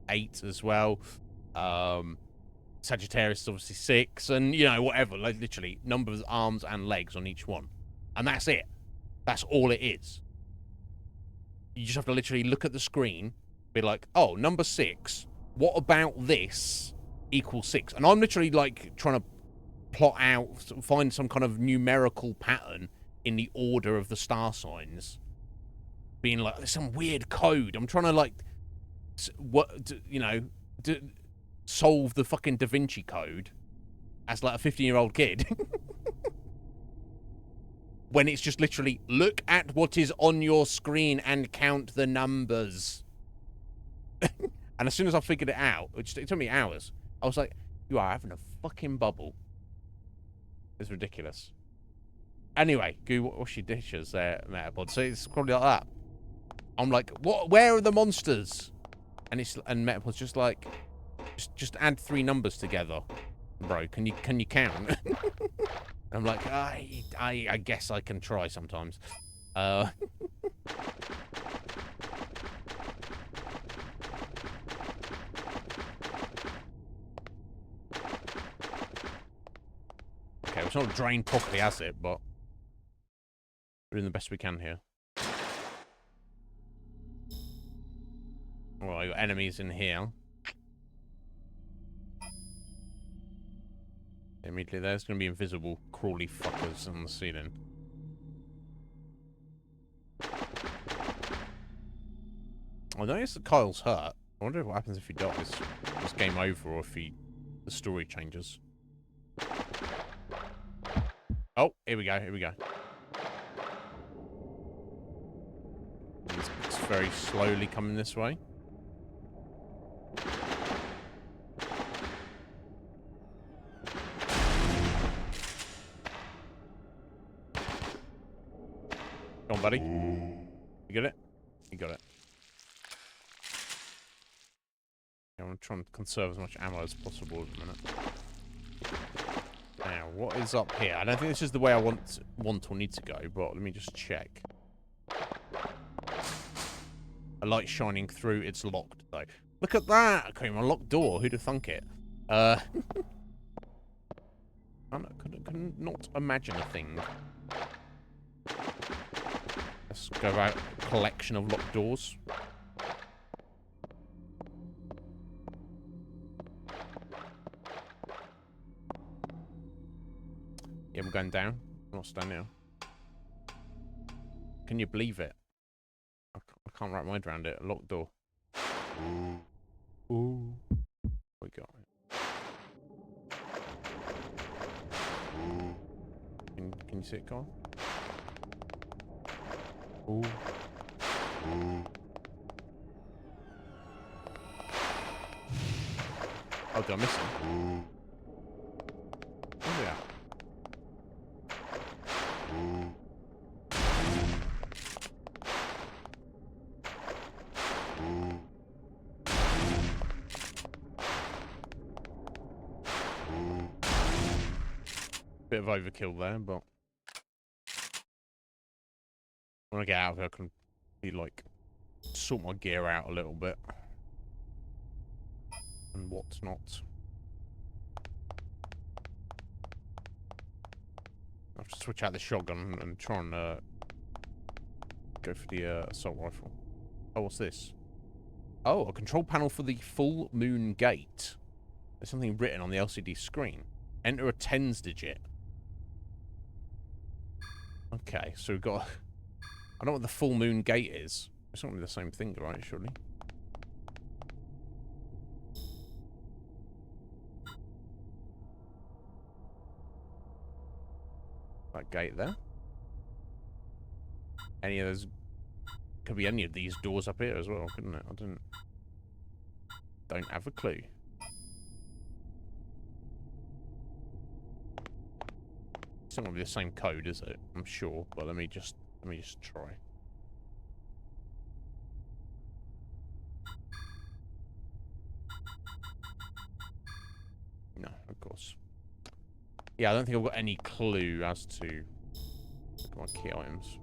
8 as well. Sagittarius is obviously 6, and, you know, whatever, like, literally number of arms and legs on each one, and that's it. That's all it is. You just have to literally look at the screen, be like, oh, number 6, what about this equals 6? And I'm literally, like, trying to plot out, find some kind of numerical pattern in the order of the star signs, being like, there's some weird code. I'm trying to, like, what, you know, solve the fucking Da Vinci Code as, like, a 15-year-old kid. When it's just literally, look at what is on your screen and count the numbers. And as soon as I figured it out, it took me hours, I was like, you are having a fucking bubble. It's ridiculous. Anyway, go wash your dishes there, Metapod. So it's probably like that. I'm like, what? Where are the monsters? And Metapod's just like, just add 3 numbers together, bro. Can you count? I'm like, I guess I can try sometimes. Okay, it's not drained properly, has it? But we're doing the best we can here. Well, I got enemies in here. Immediately there's going to be invisible crawly fuckers on the ceiling. I noticed that Kyle's hurt. I wonder what happens if he dies. It's game over, or if the story changes. Oh, here we go, here we go. It's very slowly coming this way. Come on, buddy. You got it? You got it. I'm going to try and conserve as much ammo as possible at the minute. Now, what is up here? I don't think this is the way I want or need to go, but let me just check. A light shining through. It's locked, though. Look at that! Okay, my locked door. Who'd have thunk it? I could not imagine a thing. Let's go about a collection of locked doors. Yeah, we're going down. I'm not standing now. Can you believe it? I can't wrap my mind around it. A locked door. Ooh. What we got? Can you see it, Carl? Ooh. Oh, did I miss him? Oh, yeah. Bit of overkill there, but when I get out of here, I can be like sort my gear out a little bit and what's not. I have to switch out the shotgun and try and go for the assault rifle. Oh, what's this? Oh, a control panel for the full moon gate. There's something written on the LCD screen. Enter a tens digit. Okay, so we've got... I don't know what the full moon gate is. It's not really the same thing, right, surely? That gate there. Any of those... Could be any of these doors up here as well, couldn't it? I don't have a clue. It's not going to be the same code, is it? I'm sure, but let me just try. No, of course. Yeah, I don't think I've got any clue as to my key items.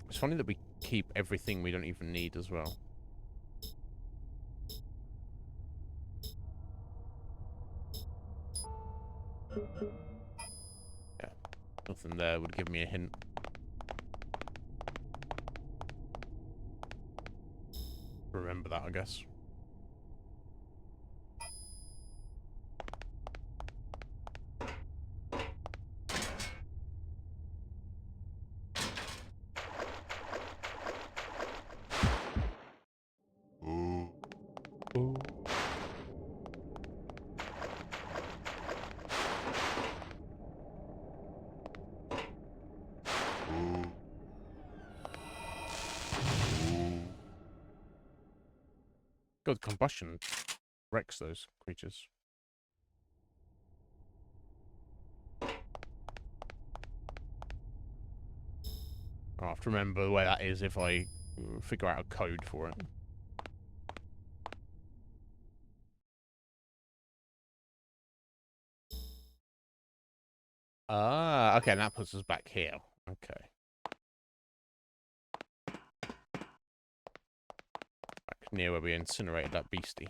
It's funny that we keep everything we don't even need as well. Yeah, nothing there would give me a hint. Remember that, I guess. Ooh. God, combustion wrecks those creatures. I'll have to remember where that is if I figure out a code for it. Ah, okay, and that puts us back here. Okay. Back near where we incinerated that beastie.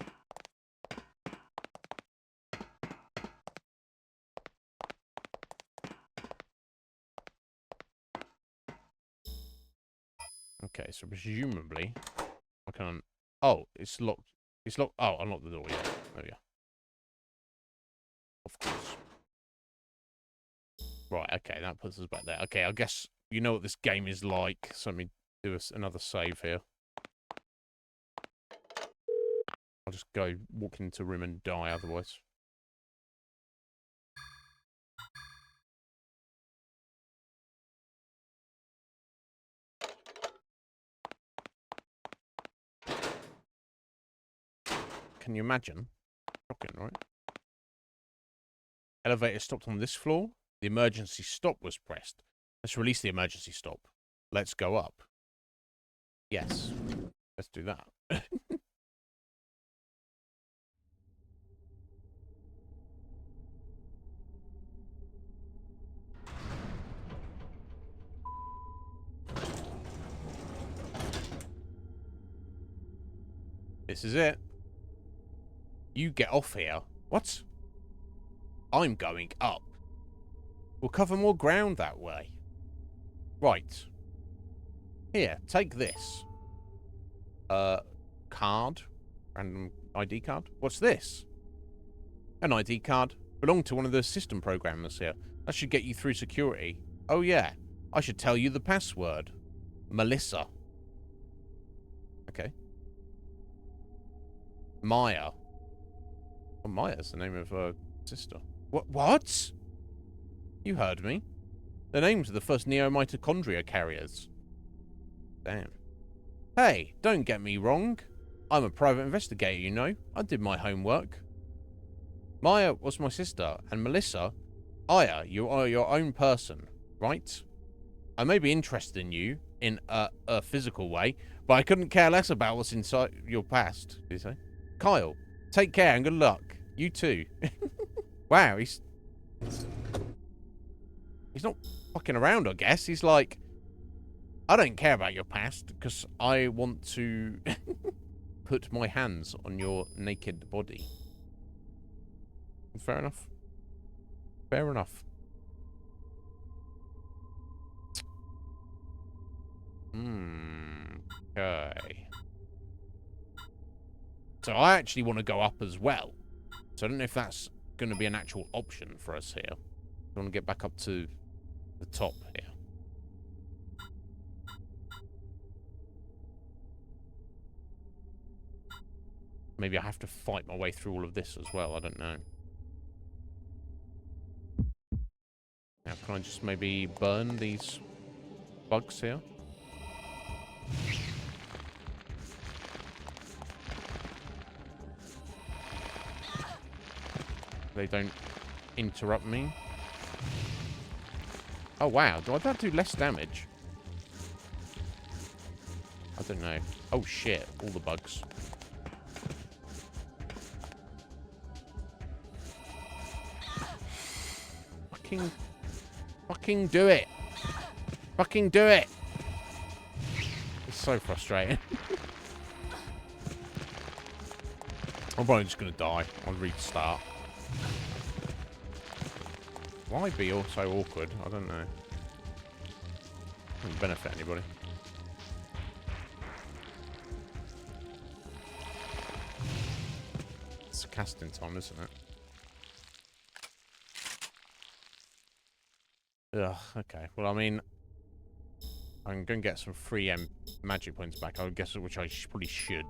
Okay, so presumably I can... Oh, it's locked. It's locked. Oh, unlock the door, yeah. There we go. Of course. Right, okay, that puts us back there. Okay, I guess you know what this game is like, so let me do another save here. I'll just go walk into a room and die otherwise. Can you imagine? Shocking, right? Elevator stopped on this floor. The emergency stop was pressed. Let's release the emergency stop. Let's go up. Yes. Let's do that. This is it. You get off here. What? I'm going up. We'll cover more ground that way. Right. Here, take this. Card. Random ID card. What's this? An ID card. Belonged to one of the system programmers here. That should get you through security. Oh yeah. I should tell you the password. Melissa. Okay. Maya. Oh, Maya's the name of her sister. What? You heard me. The names of the first neo-mitochondria carriers. Damn. Hey, don't get me wrong. I'm a private investigator, you know. I did my homework. Maya was my sister, and Melissa, Aya, you are your own person, right? I may be interested in you in a physical way, but I couldn't care less about what's inside your past, did you say? Kyle, take care and good luck. You too. Wow, he's not fucking around, I guess. He's like, I don't care about your past because I want to put my hands on your naked body. Fair enough. Fair enough. Okay. So I actually want to go up as well. So I don't know if that's going to be an actual option for us here. I want to get back up to the top here. Maybe I have to fight my way through all of this as well. I don't know. Now, can I just maybe burn these bugs here? They don't interrupt me. Oh, wow. Do I have to do less damage? I don't know. Oh, shit. All the bugs. Fucking do it. Fucking do it. It's so frustrating. I'm probably just going to die. I'll restart. Why be all so awkward? I don't know. Doesn't benefit anybody. It's casting time, isn't it? Ugh, okay. Well, I mean, I'm going to get some free magic points back, I guess, which I probably should.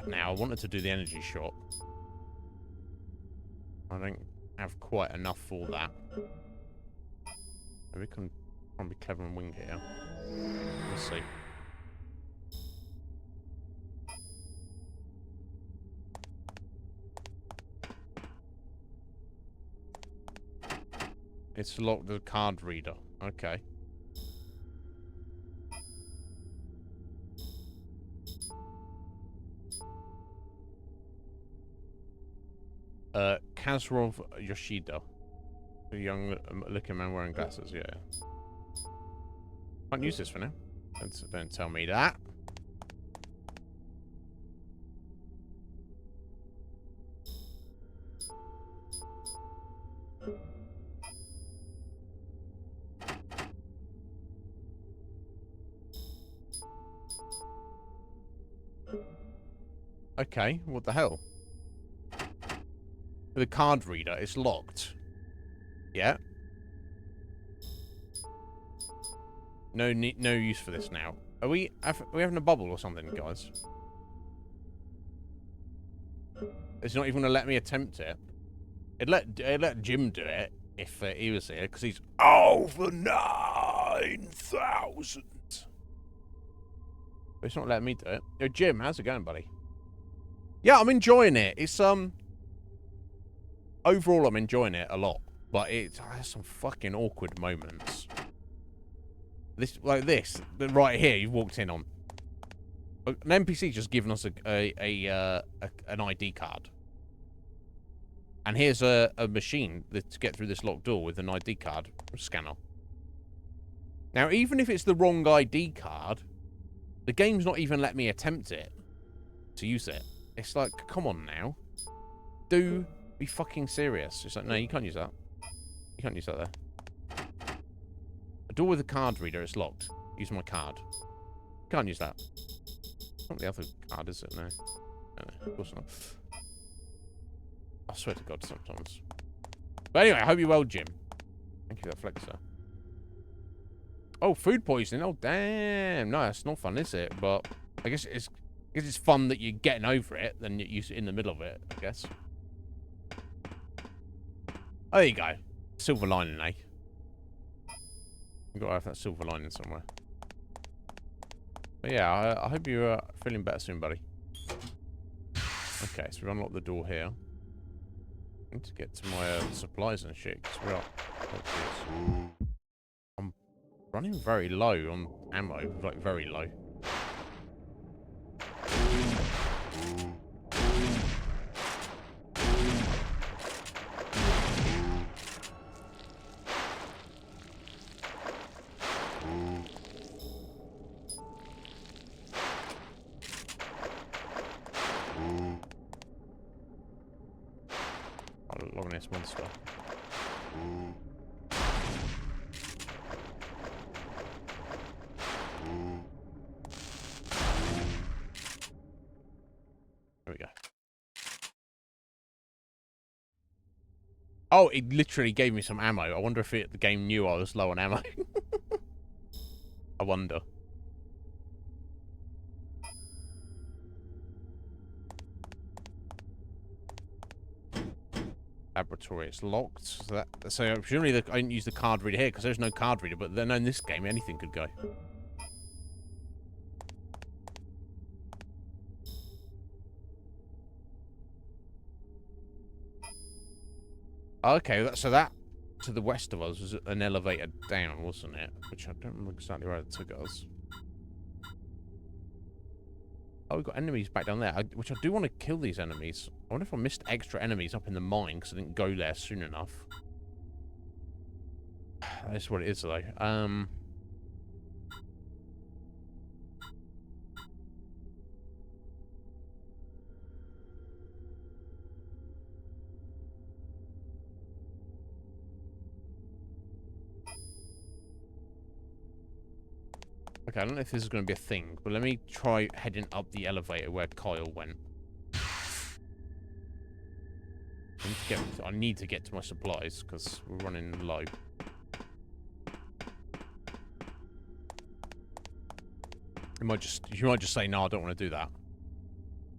Now, I wanted to do the energy shot. I don't have quite enough for that. Maybe we can try and be clever and wing here. Let's see. It's locked the card reader. Okay. Kazrov Yoshida. A young looking man wearing glasses, yeah. Can't use this for now. Don't tell me that. Okay, what the hell? The card reader, it's locked. Yeah. No use for this now. Are we having a bubble or something, guys? It's not even gonna let me attempt it. It let Jim do it if he was here, because he's over 9,000. But it's not letting me do it. Yo, Jim, how's it going, buddy? Yeah, I'm enjoying it. It's overall, I'm enjoying it a lot, but it has some fucking awkward moments. This, like this, right here, you've walked in on. An NPC just given us an ID card. And here's a machine to get through this locked door with an ID card scanner. Now, even if it's the wrong ID card, the game's not even let me attempt it to use it. It's like, come on now. Do be fucking serious. It's like, no, you can't use that. You can't use that there. A door with a card reader, it's locked. Use my card. Can't use that. It's not the other card, is it? No. No, of course not. I swear to God, sometimes. But anyway, I hope you're well, Jim. Thank you for that flexor. Oh, food poisoning. Oh, damn. No, that's not fun, is it? But I guess it's fun that you're getting over it, then you're in the middle of it, I guess. Oh, there you go. Silver lining, eh? You've got to have that silver lining somewhere. But yeah, I hope you're feeling better soon, buddy. Okay, so we've unlocked the door here. I need to get to my supplies and shit, because we're up. I'm running very low on ammo, like very low. Loch Ness Monster. There we go. Oh, it literally gave me some ammo. I wonder if the game knew I was low on ammo. I wonder. Laboratory, it's locked. So presumably I didn't use the card reader here because there's no card reader, but then in this game anything could go. Okay, so that to the west of us was an elevator down, wasn't it? Which I don't remember exactly where it took us. Oh, we've got enemies back down there, which I do want to kill these enemies. I wonder if I missed extra enemies up in the mine because I didn't go there soon enough. That's what it is, though. Okay, I don't know if this is going to be a thing, but let me try heading up the elevator where Kyle went. I need to get to my supplies because we're running low. You might just say no, I don't want to do that.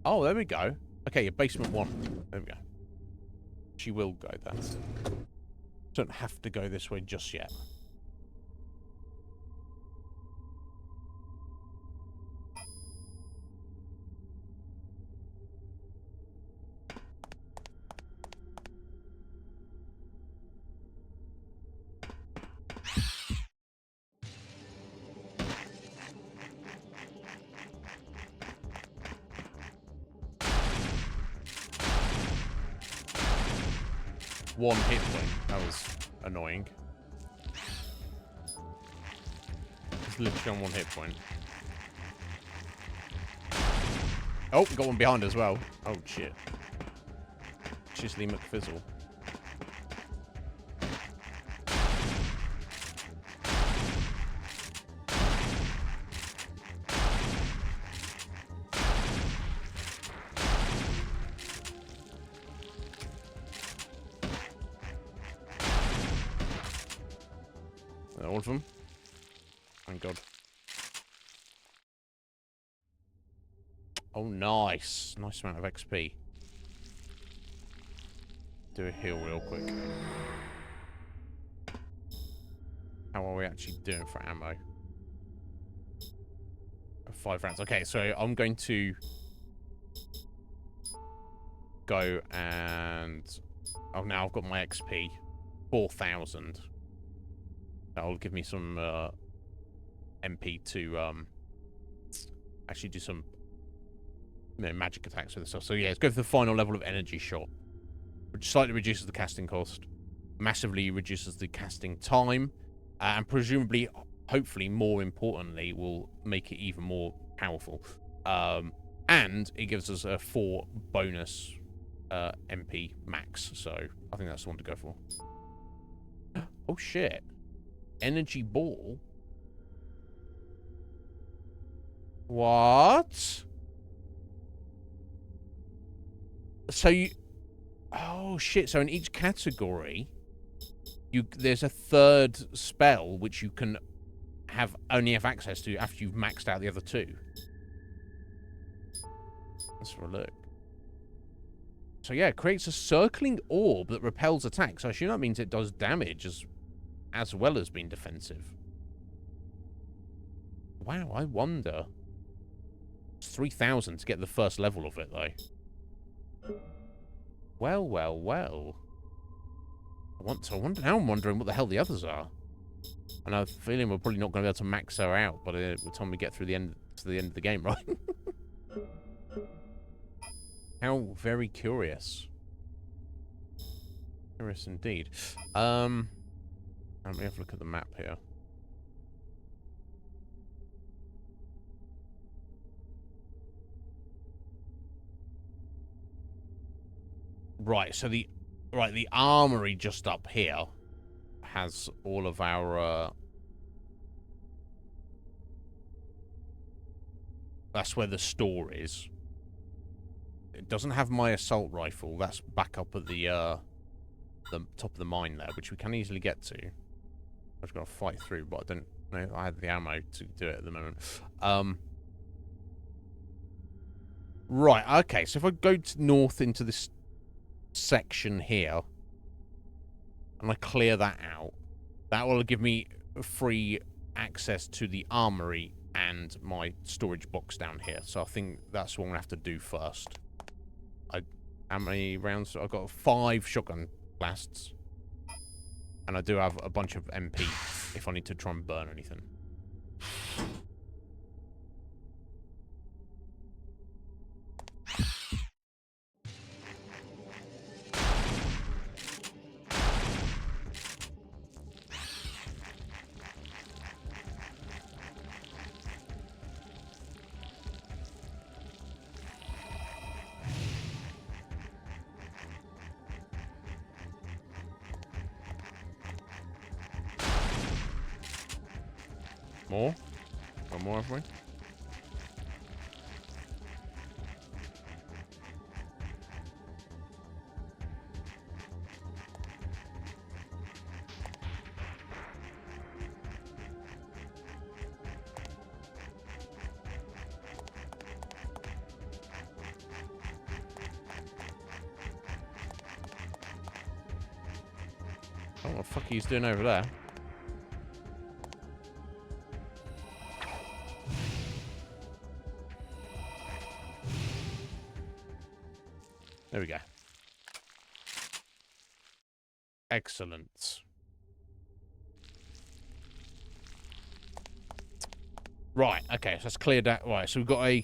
Oh, there we go. Okay, your basement 1. There we go. She will go there. Don't have to go this way just yet. One hit point. That was annoying. It's literally on 1 hit point. Oh, got one behind as well. Oh, shit. Chisley McFizzle. All of them. Thank God. Oh, nice. Nice amount of XP. Do a heal real quick. How are we actually doing for ammo? 5 rounds. Okay, so I'm going to go and... Oh, now I've got my XP. 4,000. That'll give me some MP to actually do some magic attacks with stuff. So yeah, let's go for the final level of energy shot, which slightly reduces the casting cost, massively reduces the casting time, and presumably, hopefully, more importantly, will make it even more powerful. And it gives us a 4 bonus MP max. So I think that's the one to go for. Oh shit. Energy ball? What? So you... Oh, shit. So in each category, there's a 3rd spell which you can only have access to after you've maxed out the other 2. Let's have a look. So yeah, it creates a circling orb that repels attacks. I assume that means it does damage as well as being defensive. Wow, I wonder. It's 3,000 to get the first level of it, though. Well, well, well. I wonder, now I'm wondering what the hell the others are. And I have a feeling we're probably not going to be able to max her out by the time we get through the end of the game, right? How very curious. Curious indeed. Let me have a look at the map here. Right, so the armory just up here has all of our that's where the store is. It doesn't have my assault rifle. That's back up at the top of the mine there, which we can easily get to. I've got to fight through, but I don't know if I had the ammo to do it at the moment. Right, okay, so if I go north into this section here, and I clear that out, that will give me free access to the armory and my storage box down here. So I think that's what I'm going to have to do first. How many rounds? I've got 5 shotgun blasts. And I do have a bunch of MP if I need to try and burn anything. More? One more, have we? Oh, what the fuck he's doing over there? There we go. Excellent. Right, okay, so that's cleared out. Right, so we've got a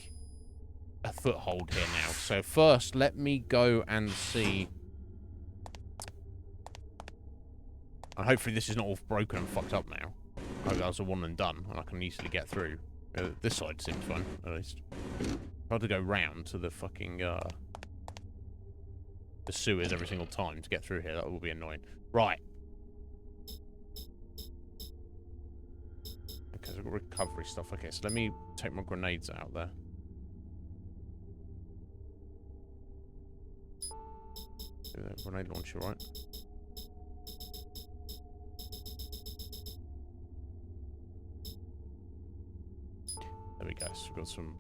foothold here now. So first, let me go and see. And hopefully this is not all broken and fucked up now. I hope that was a one and done, and I can easily get through. This side seems fun, at least. I had to go round to the fucking, the sewers every single time to get through here. That will be annoying. Right. Okay, so I've got recovery stuff. Okay, so let me take my grenades out there. Do that grenade launcher, right? There we go. So we've got some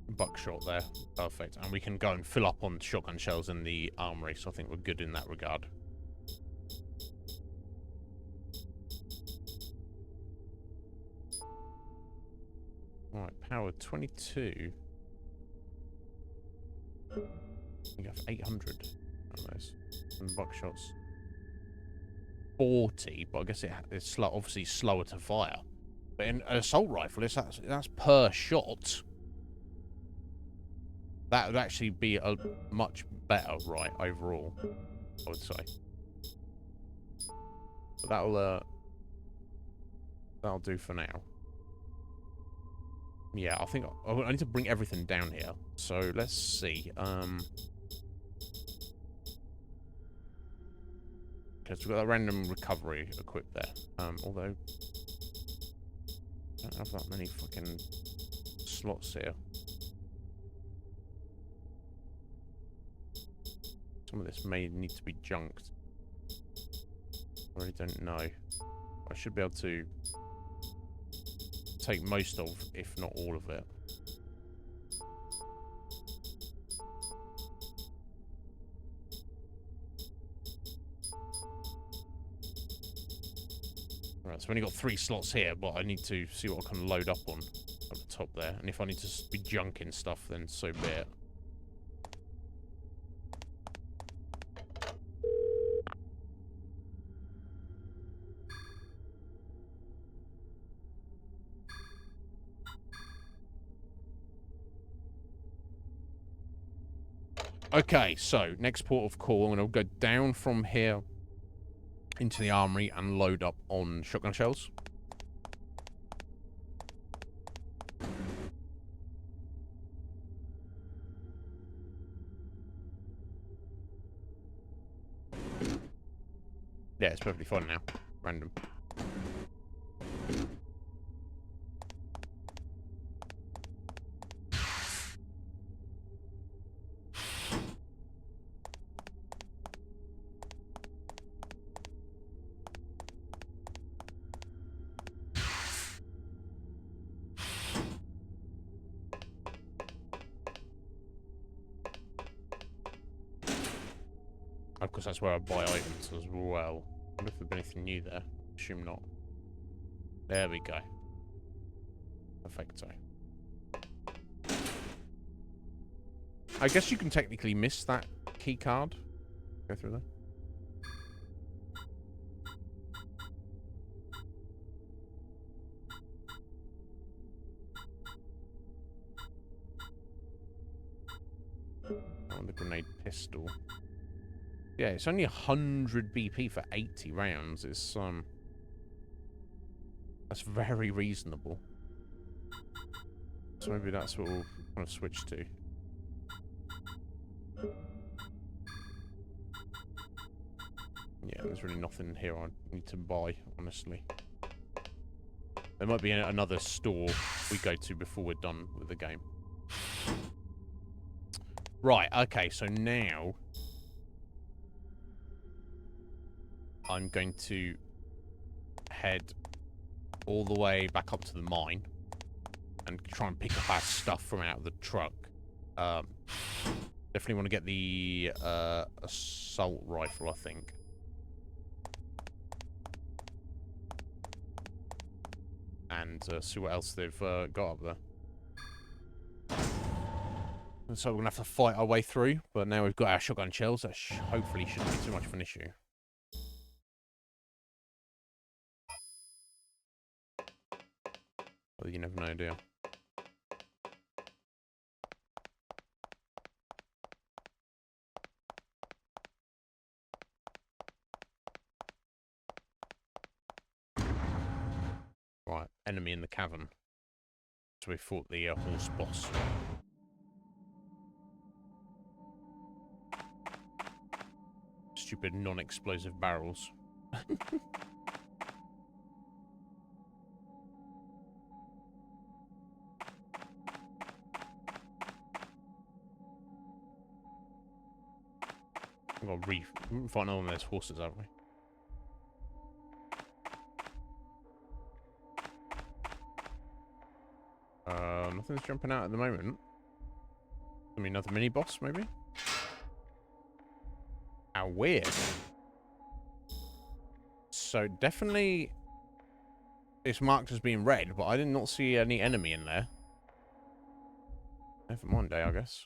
buckshot there. Perfect. And we can go and fill up on shotgun shells in the armory, so I think we're good in that regard. Alright, power 22. You have 800 of those. And buckshots 40, but I guess it's slow, obviously slower to fire. But in an assault rifle, that's per shot. That would actually be a much better, right, overall, I would say. But that'll do for now. Yeah, I think I need to bring everything down here. So let's see. Okay, so we've got that random recovery equipped there. Although I don't have that many fucking slots here. Some of this may need to be junked. I really don't know. I should be able to take most of, if not all of it. Right, so I've only got 3 slots here, but I need to see what I can load up on at the top there. And if I need to be junking stuff, then so be it. Okay, so next port of call, I'm going to go down from here into the armory and load up on shotgun shells. Yeah, it's perfectly fine now. Random. Of course, that's where I buy items as well. I wonder if there's anything new there. Assume not. There we go. Perfecto. I guess you can technically miss that key card. Go through there. On the grenade pistol. Yeah, it's only 100 BP for 80 rounds. It's that's very reasonable. So maybe that's what we'll kind of switch to. Yeah, there's really nothing here I need to buy, honestly. There might be another store we go to before we're done with the game. Right, okay, so now I'm going to head all the way back up to the mine and try and pick up our stuff from out of the truck. Definitely want to get the assault rifle, I think. And see what else they've got up there. And so we're going to have to fight our way through, but now we've got our shotgun shells. That hopefully shouldn't be too much of an issue. Well, you never know, do you? Right, enemy in the cavern. So we fought the horse boss. Stupid non-explosive barrels. We've got to find all those horses, haven't we? Nothing's jumping out at the moment. I mean, another mini boss, maybe? How weird. So, definitely it's marked as being red, but I did not see any enemy in there. Never mind, I guess.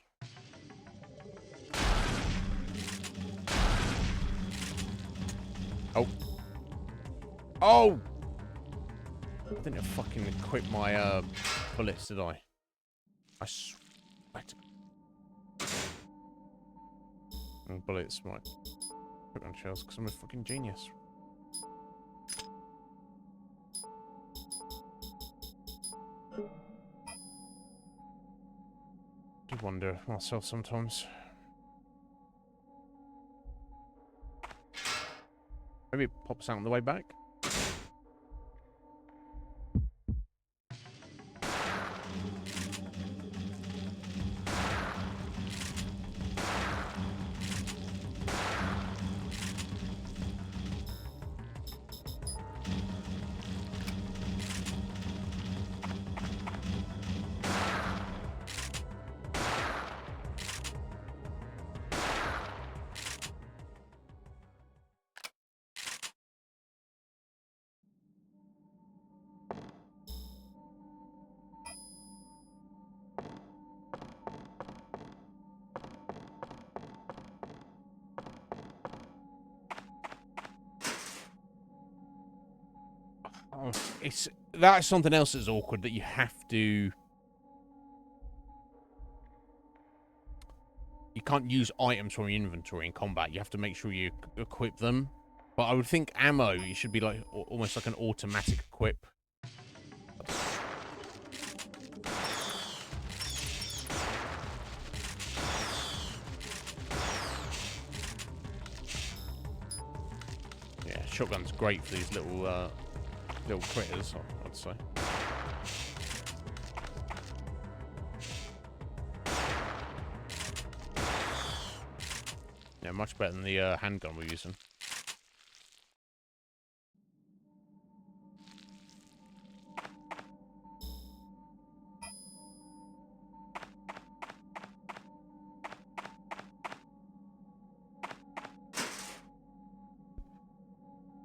Oh. Oh! I didn't fucking equip my bullets, did I? I swear to... And bullets might put on shells because I'm a fucking genius. I do wonder myself sometimes. Maybe it pops out on the way back. That's something else that's awkward, that you have to... You can't use items from your inventory in combat. You have to make sure you equip them. But I would think ammo, you should be like almost like an automatic equip. Yeah, shotgun's great for these little critters, I'd say. Yeah, much better than the handgun we're using.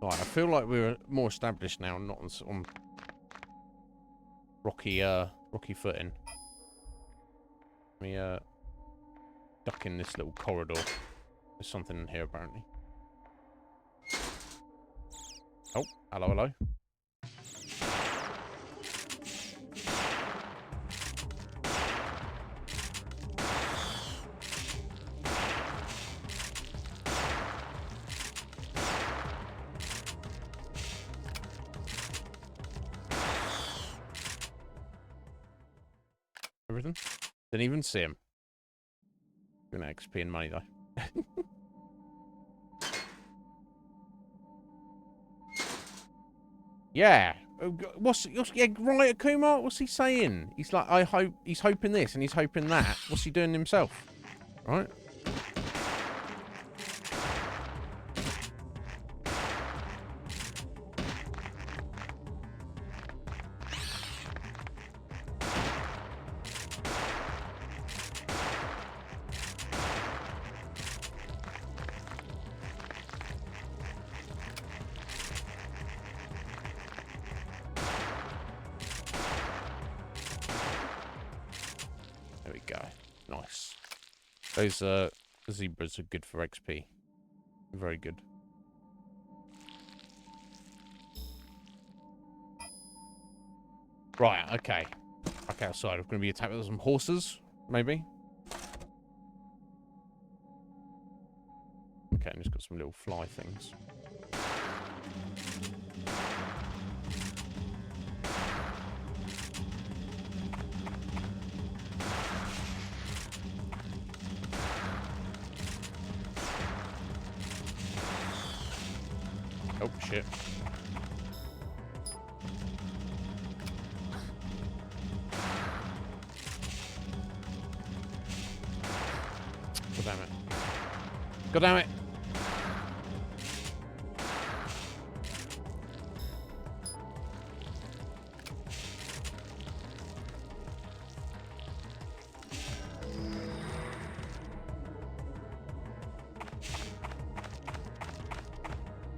Right, I feel like we're more established now, not on rocky footing. Let me duck in this little corridor. There's something in here apparently. Oh, hello, hello. Everything? Didn't even see him. Gonna XP and money though. Yeah. Yeah, right, Kumar? What's he saying? He's like, he's hoping this and he's hoping that. What's he doing himself? Right? There we go. Nice. Those zebras are good for XP. Very good. Right, okay. Back outside. We're going to be attacked with some horses, maybe. Okay, and it's got some little fly things. Oh, shit. God damn it. God damn it.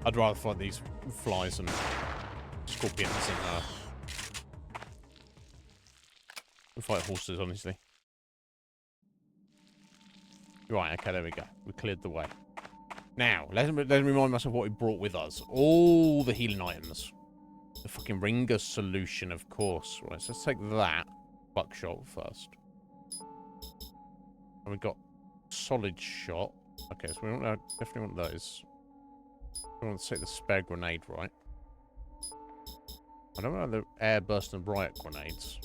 I'd rather fight these flies and scorpions than fight horses, honestly. Right, okay, there we go. We cleared the way. Now, let's remind myself what we brought with us. All the healing items. The fucking Ringer's solution, of course. Right, so let's take that buckshot first. And we've got solid shot. Okay, so we definitely want those. I want to take the spare grenade, right? I don't want the air burst and riot grenades.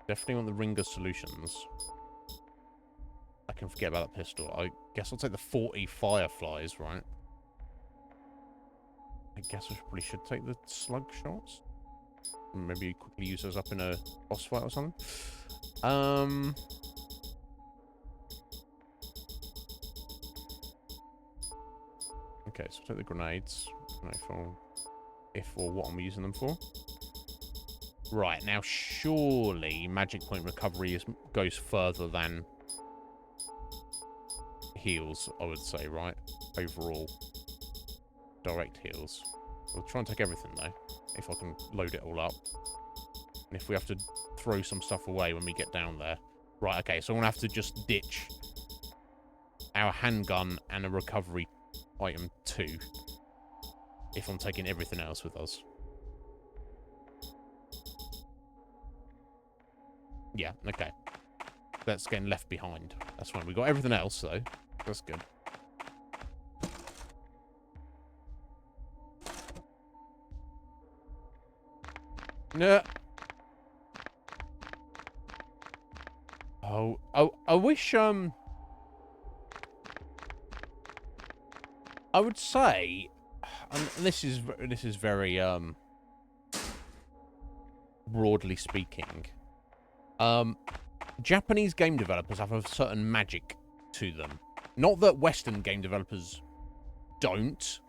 Definitely want the Ringer solutions. I can forget about that pistol. I guess I'll take the 40 fireflies, right? I guess I probably should take the slug shots. Maybe quickly use those up in a boss fight or something. Okay, so take the grenades. If or what I'm using them for. Right, now surely magic point recovery goes further than heals, I would say, right? Overall. Direct heals. We'll try and take everything, though, if I can load it all up. And if we have to throw some stuff away when we get down there. Right, okay, so I'm going to have to just ditch our handgun and a recovery item 2 if I'm taking everything else with us. Yeah, okay. That's getting left behind. That's fine. We got everything else, though. That's good. No. Oh, I wish, I would say, and this is very, broadly speaking, Japanese game developers have a certain magic to them. Not that Western game developers don't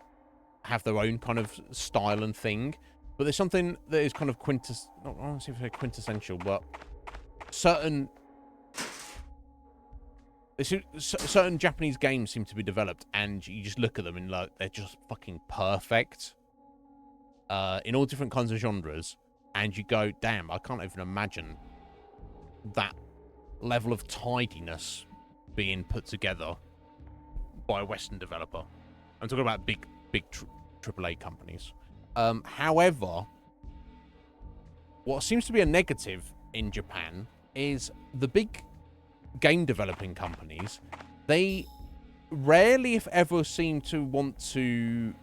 have their own kind of style and thing, but there's something that is kind of I don't want to say quintessential, but certain Japanese games seem to be developed, and you just look at them and like they're just fucking perfect, in all different kinds of genres, and you go, damn, I can't even imagine that level of tidiness being put together by a Western developer. I'm talking about big AAA companies. However, what seems to be a negative in Japan is the big game developing companies, they rarely, if ever, seem to want to...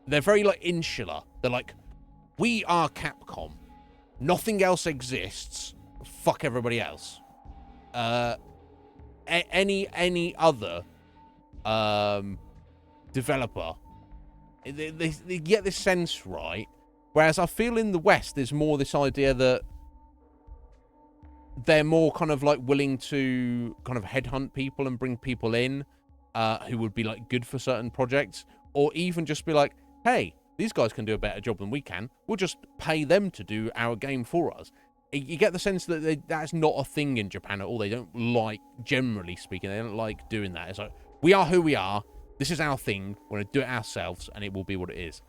They're very, like, insular. They're like, we are Capcom. Nothing else exists. Fuck everybody else. Any other developer, they get this sense, right? Whereas I feel in the West, there's more this idea that they're more kind of like willing to kind of headhunt people and bring people in who would be like good for certain projects, or even just be like, hey, these guys can do a better job than we can. We'll just pay them to do our game for us. You get the sense that that's not a thing in Japan at all. They don't like, generally speaking, they don't like doing that. It's like, we are who we are. This is our thing. We're going to do it ourselves, and it will be what it is.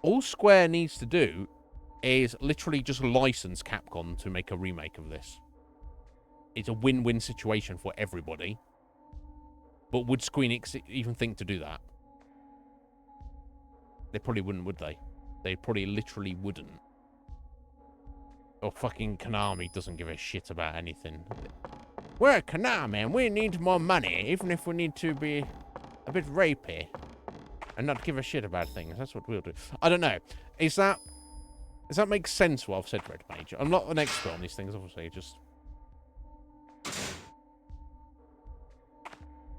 All Square needs to do is literally just license Capcom to make a remake of this. It's a win-win situation for everybody. But would Square Enix even think to do that? They probably wouldn't, would they? They probably literally wouldn't. Or fucking Konami doesn't give a shit about anything. We're Konami and we need more money, even if we need to be a bit rapey and not give a shit about things. That's what we'll do. I don't know. Does that make sense what I've said, Red Mage? I'm not an expert on these things, obviously.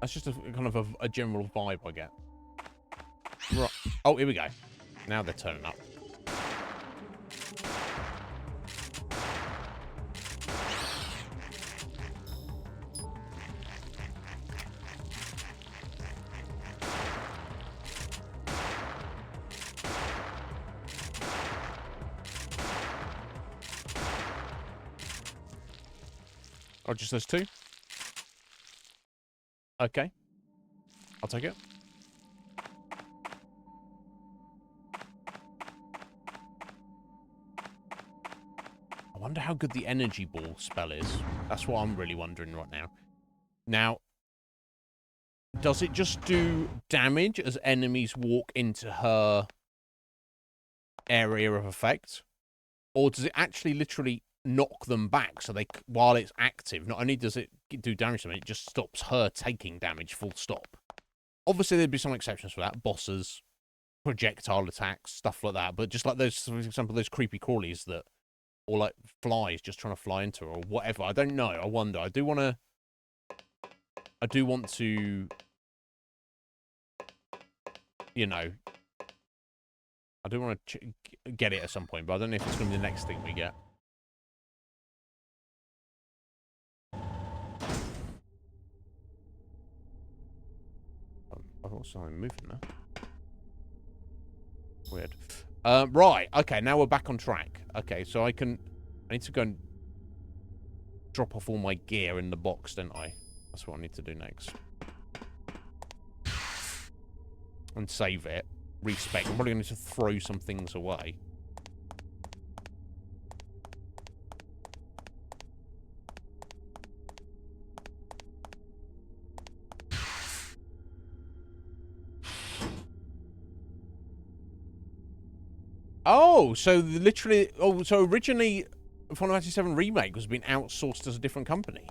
That's just a kind of a general vibe I get. Right. Oh, here we go. Now they're turning up. Oh, just those two? Okay. I'll take it. I wonder how good the energy ball spell is. That's what I'm really wondering right now. Now, does it just do damage as enemies walk into her area of effect? Or does it actually literally knock them back so they, while it's active, not only does it do damage to them, it just stops her taking damage full stop? Obviously, there'd be some exceptions for that. Bosses, projectile attacks, stuff like that. But just like those, for example, those creepy crawlies that, or like flies just trying to fly into her or whatever. I don't know. I wonder. I do want to, you know, I do want to get it at some point, but I don't know if it's going to be the next thing we get. I've also moving now. Weird. Right. Okay, now we're back on track. Okay, so I need to go and drop off all my gear in the box, don't I? That's what I need to do next. And save it. Respec. I'm probably going to need to throw some things away. Oh, so literally... Oh, so originally Final Fantasy VII Remake was being outsourced as a different company.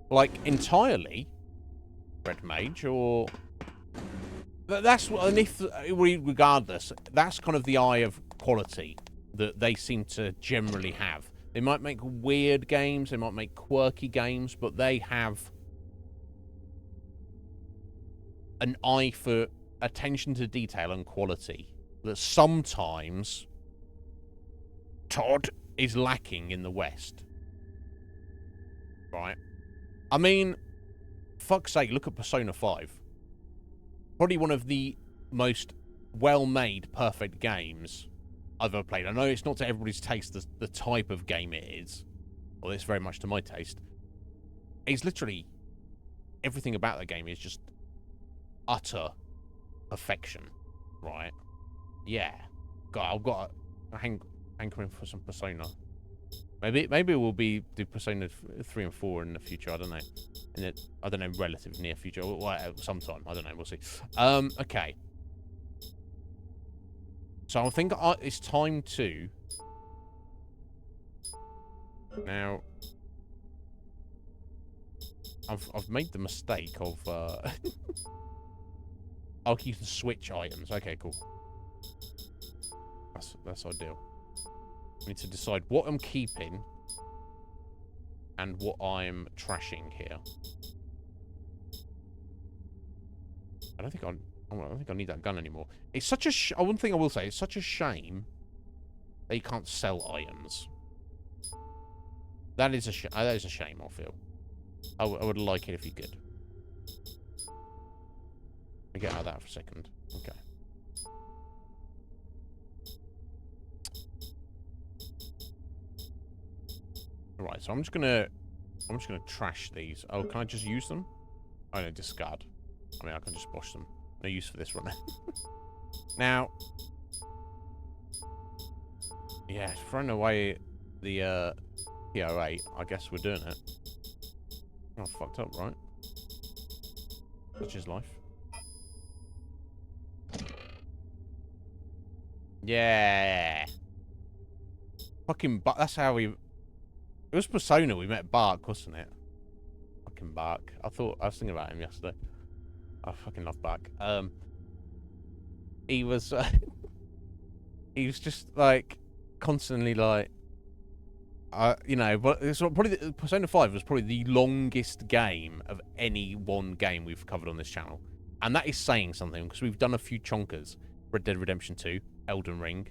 Like, entirely. Red Mage, or... That's what, and if, regardless, that's kind of the eye of quality that they seem to generally have. They might make weird games, they might make quirky games, but they have an eye for attention to detail and quality that sometimes Todd is lacking in the West. Right? I mean, fuck's sake, look at Persona 5. Probably one of the most well-made, perfect games I've ever played. I know it's not to everybody's taste the type of game it is, or it's very much to my taste. It's literally everything about the game is just utter perfection, right? Yeah. God, I've got a hankering for some Persona. Maybe we'll do Persona 3 and 4 in the future. I don't know. I don't know, relative near future. Well, sometime. I don't know. We'll see. Okay. So I think it's time to... Now... I've made the mistake of... I'll keep the switch items. Okay, cool. That's ideal. I need to decide what I'm keeping and what I'm trashing here. I don't think I need that gun anymore. It's such a one thing I will say, it's such a shame they can't sell items. That is a shame, I feel. I would like it if you could. Let me get out of that for a second. Okay. Right, so I'm just gonna trash these. Oh, can I just use them? Oh no, discard. I mean, I can just wash them. No use for this one. Now, yeah, throwing away the PO8. I guess we're doing it. Oh, fucked up, right? Such is life. Yeah. Fucking, but that's how we. It was Persona we met Bark, wasn't it? Fucking Bark. I was thinking about him yesterday. I fucking love Bark. He was he was just like constantly like you know, but it's probably Persona 5 was probably the longest game of any one game we've covered on this channel. And that is saying something because we've done a few chonkers. Red Dead Redemption 2, Elden Ring,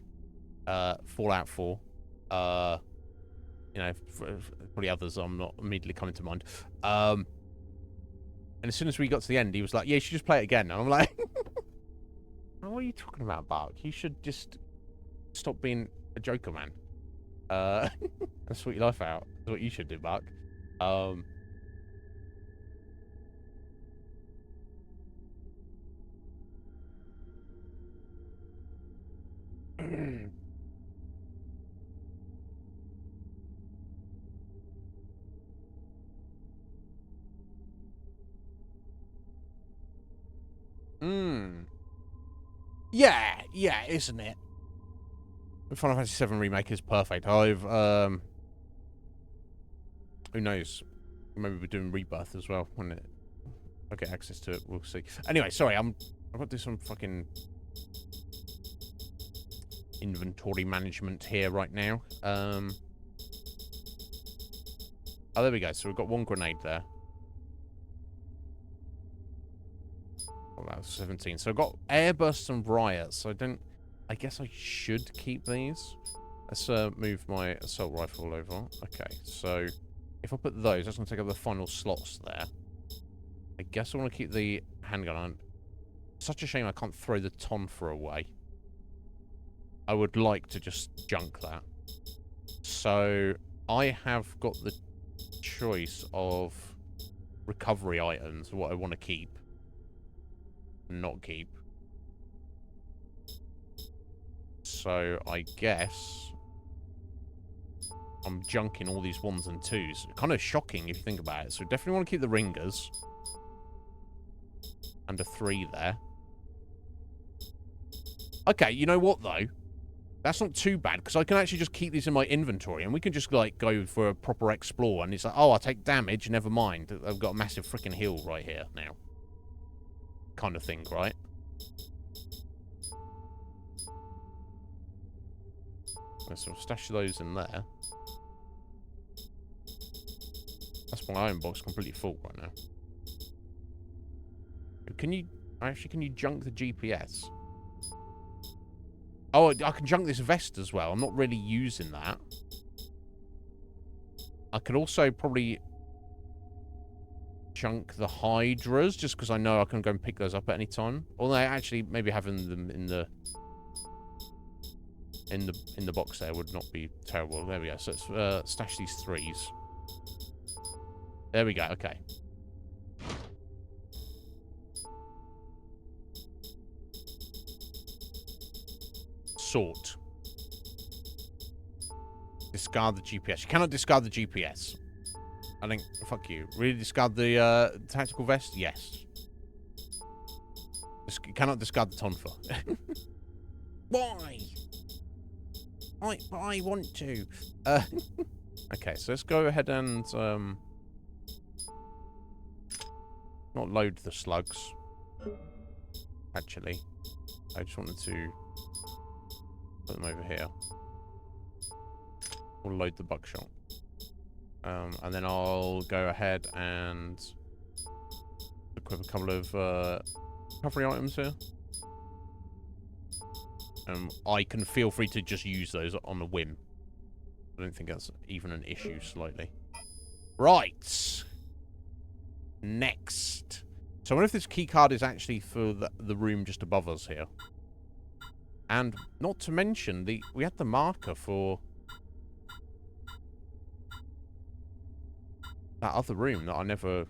Fallout 4, you know, probably others I'm not immediately coming to mind. And as soon as we got to the end, he was like, yeah, you should just play it again. And I'm like, what are you talking about, Bark? You should just stop being a joker, man. And sort your life out. That's what you should do, Bark. Yeah, isn't it? Final Fantasy VII Remake is perfect. Who knows? Maybe we're doing Rebirth as well when I get access to it. We'll see. Anyway, sorry, I've got to do some fucking inventory management here right now. Oh, there we go. So we've got one grenade there. Oh, that was 17. So I've got airbursts and riots. So I guess I should keep these. Let's move my assault rifle over. Okay, so if I put those, that's going to take up the final slots there. I guess I want to keep the handgun on. Such a shame I can't throw the tonfa away. I would like to just junk that. So I have got the choice of recovery items, what I want to keep and not keep. So I guess I'm junking all these 1s and 2s. Kind of shocking if you think about it. So definitely want to keep the ringers. And a 3 there. Okay, you know what though? That's not too bad, because I can actually just keep these in my inventory, and we can just, like, go for a proper explore, and it's like, oh, I take damage, never mind. I've got a massive freaking heal right here now. Kind of thing, right? So we'll stash those in there. That's my iron box completely full right now. Can you... Actually, can you junk the GPS? Oh, I can junk this vest as well. I'm not really using that. I could also probably junk the hydras, just because I know I can go and pick those up at any time. Although actually, maybe having them in the box there would not be terrible. There we go. So let's stash these 3s. There we go. Okay. Sort. Discard the GPS. You cannot discard the GPS. I think, fuck you. Really discard the tactical vest? Yes. You cannot discard the tonfa. Why? I want to. Okay, so let's go ahead and not load the slugs. Actually, I just wanted to put them over here. We'll load the buckshot. And then I'll go ahead and equip a couple of recovery items here. I can feel free to just use those on a whim. I don't think that's even an issue, slightly. Right. Next. So I wonder if this key card is actually for the room just above us here. And not to mention, we had the marker for that other room that I never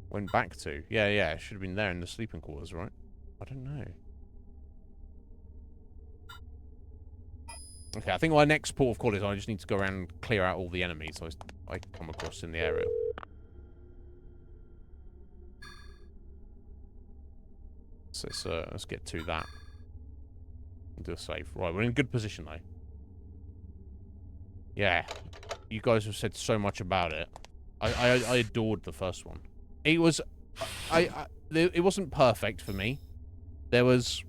went back to. Yeah, it should have been there in the sleeping quarters, right? I don't know. Okay, I think my next port of call is I just need to go around and clear out all the enemies I come across in the area. So let's get to that. And do a save. Right, we're in a good position, though. Yeah. You guys have said so much about it. I adored the first one. It was... it wasn't perfect for me. There was...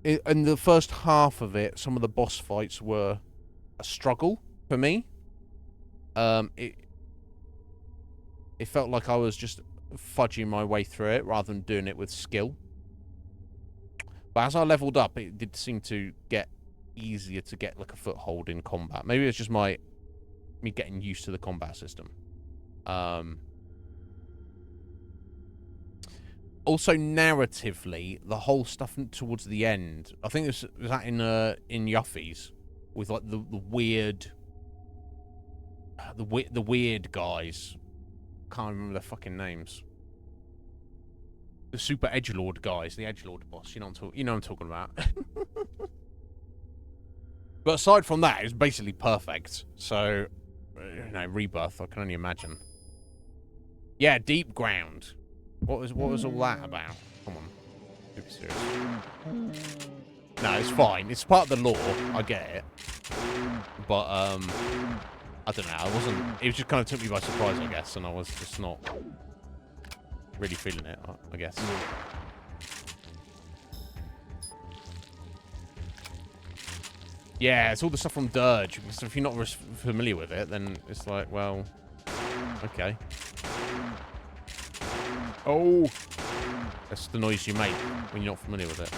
in the first half of it, some of the boss fights were a struggle for me. It felt like I was just fudging my way through it rather than doing it with skill. But as I leveled up, it did seem to get easier to get like a foothold in combat. Maybe it's just me getting used to the combat system. Also, narratively, the whole stuff towards the end, I think was that in Yuffie's, with like the weird guys. Can't remember their fucking names. The super edgelord guys, the edgelord boss. You know what I'm talking about. But aside from that, it's basically perfect. So, Rebirth, I can only imagine. Yeah, Deep Ground. What was all that about? Come on. Be serious. No, it's fine. It's part of the lore. I get it. But, I don't know. It just kind of took me by surprise, I guess, and I was just not really feeling it, I guess. Yeah, it's all the stuff from Dirge. Because if you're not familiar with it, then it's like, well, okay. Oh! That's the noise you make when you're not familiar with it.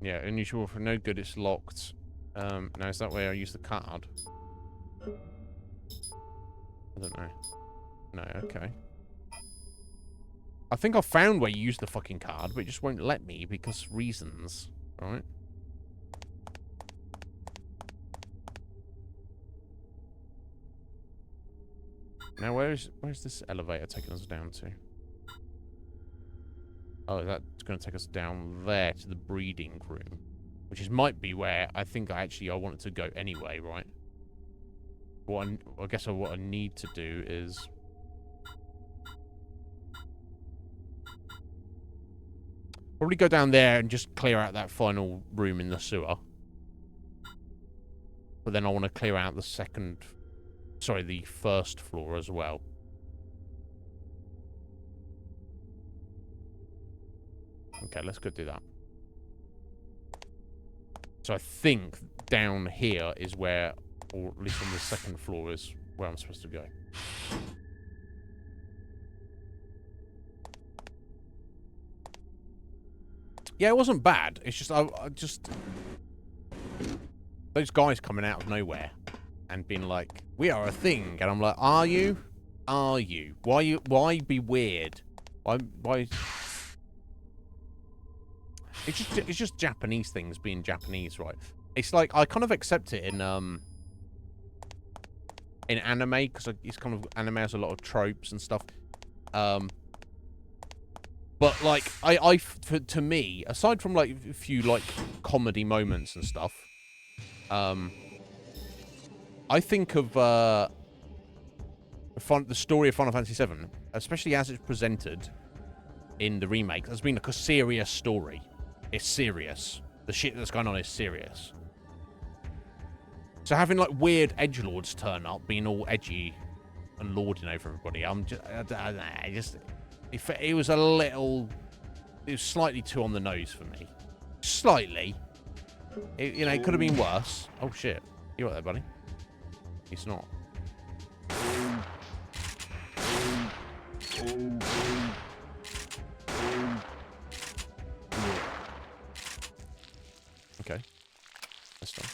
Yeah, unusual for no good, it's locked. Now is that where I use the card? I don't know. No, okay. I think I found where you use the fucking card, but it just won't let me because reasons, right? Now where's this elevator taking us down to? Oh, that's going to take us down there to the breeding room. Which might be where I think I wanted to go anyway, right? I guess what I need to do is... probably go down there and just clear out that final room in the sewer. But then I want to clear out the the first floor as well. Okay, let's go do that. So I think down here is where, or at least on the second floor, is where I'm supposed to go. Yeah, it wasn't bad. It's just, I just... those guys coming out of nowhere and being like, we are a thing. And I'm like, are you? Are you? Why be weird? Why... It's just Japanese things being Japanese, right? It's like, I kind of accept it in anime, because it's kind of, anime has a lot of tropes and stuff. But, like, to me, aside from, like, a few, like, comedy moments and stuff, I think of, the story of Final Fantasy VII, especially as it's presented in the remake, has been, like, a serious story. It's serious. The shit that's going on is serious. So having, like, weird edgelords turn up, being all edgy and lording over everybody, it was a little... it was slightly too on the nose for me. Slightly. You know, it could have been worse. Oh, shit. You right there, buddy? It's not. Okay. That's done.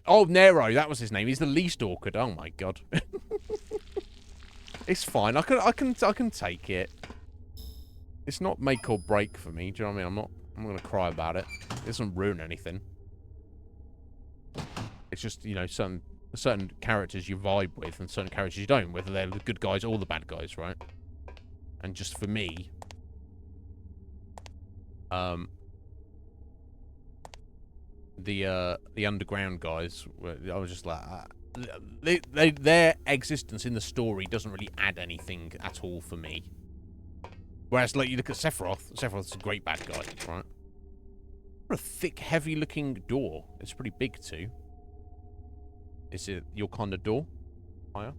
Oh, Nero, that was his name. He's the least awkward. Oh my god. It's fine. I can take it. It's not make or break for me. Do you know what I mean? I'm not gonna cry about it. It doesn't ruin anything. It's just, you know, certain characters you vibe with and certain characters you don't, whether they're the good guys or the bad guys, right? And just for me, the underground guys, I was just like, their existence in the story doesn't really add anything at all for me. Whereas, like, you look at Sephiroth's a great bad guy, right? What a thick, heavy-looking door. It's pretty big, too. Is it your kind of door? Fire?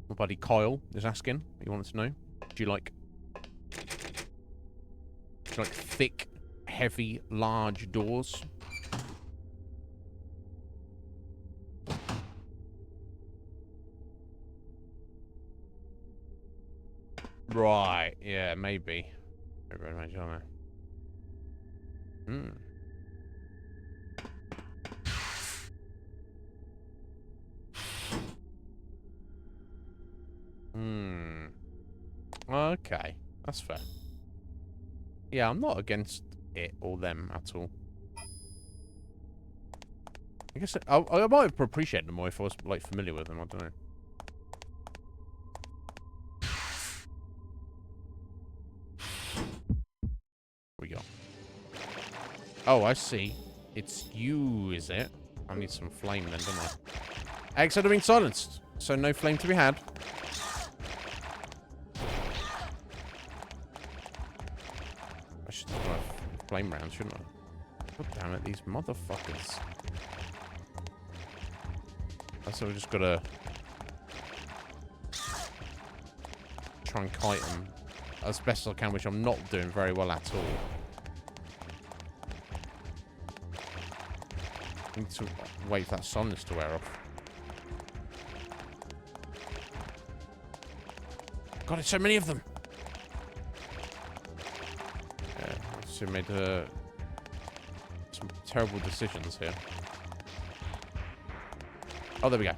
My buddy Kyle is asking. He wants to know. Do you like thick, heavy, large doors? Right, yeah, maybe. Maybe, I don't know. Okay, that's fair. Yeah, I'm not against it or them at all. I guess I might have appreciated them more if I was, like, familiar with them. I don't know. We go. Oh, I see. It's you, is it? I need some flame then, don't I? Eggs had been silenced, so no flame to be had. I should have a flame round, shouldn't I? God damn it, these motherfuckers. So we just gotta try and kite them as best as I can, which I'm not doing very well at all. I need to wait for that silence to wear off. God, there's so many of them. Yeah, I just made some terrible decisions here. Oh, there we go.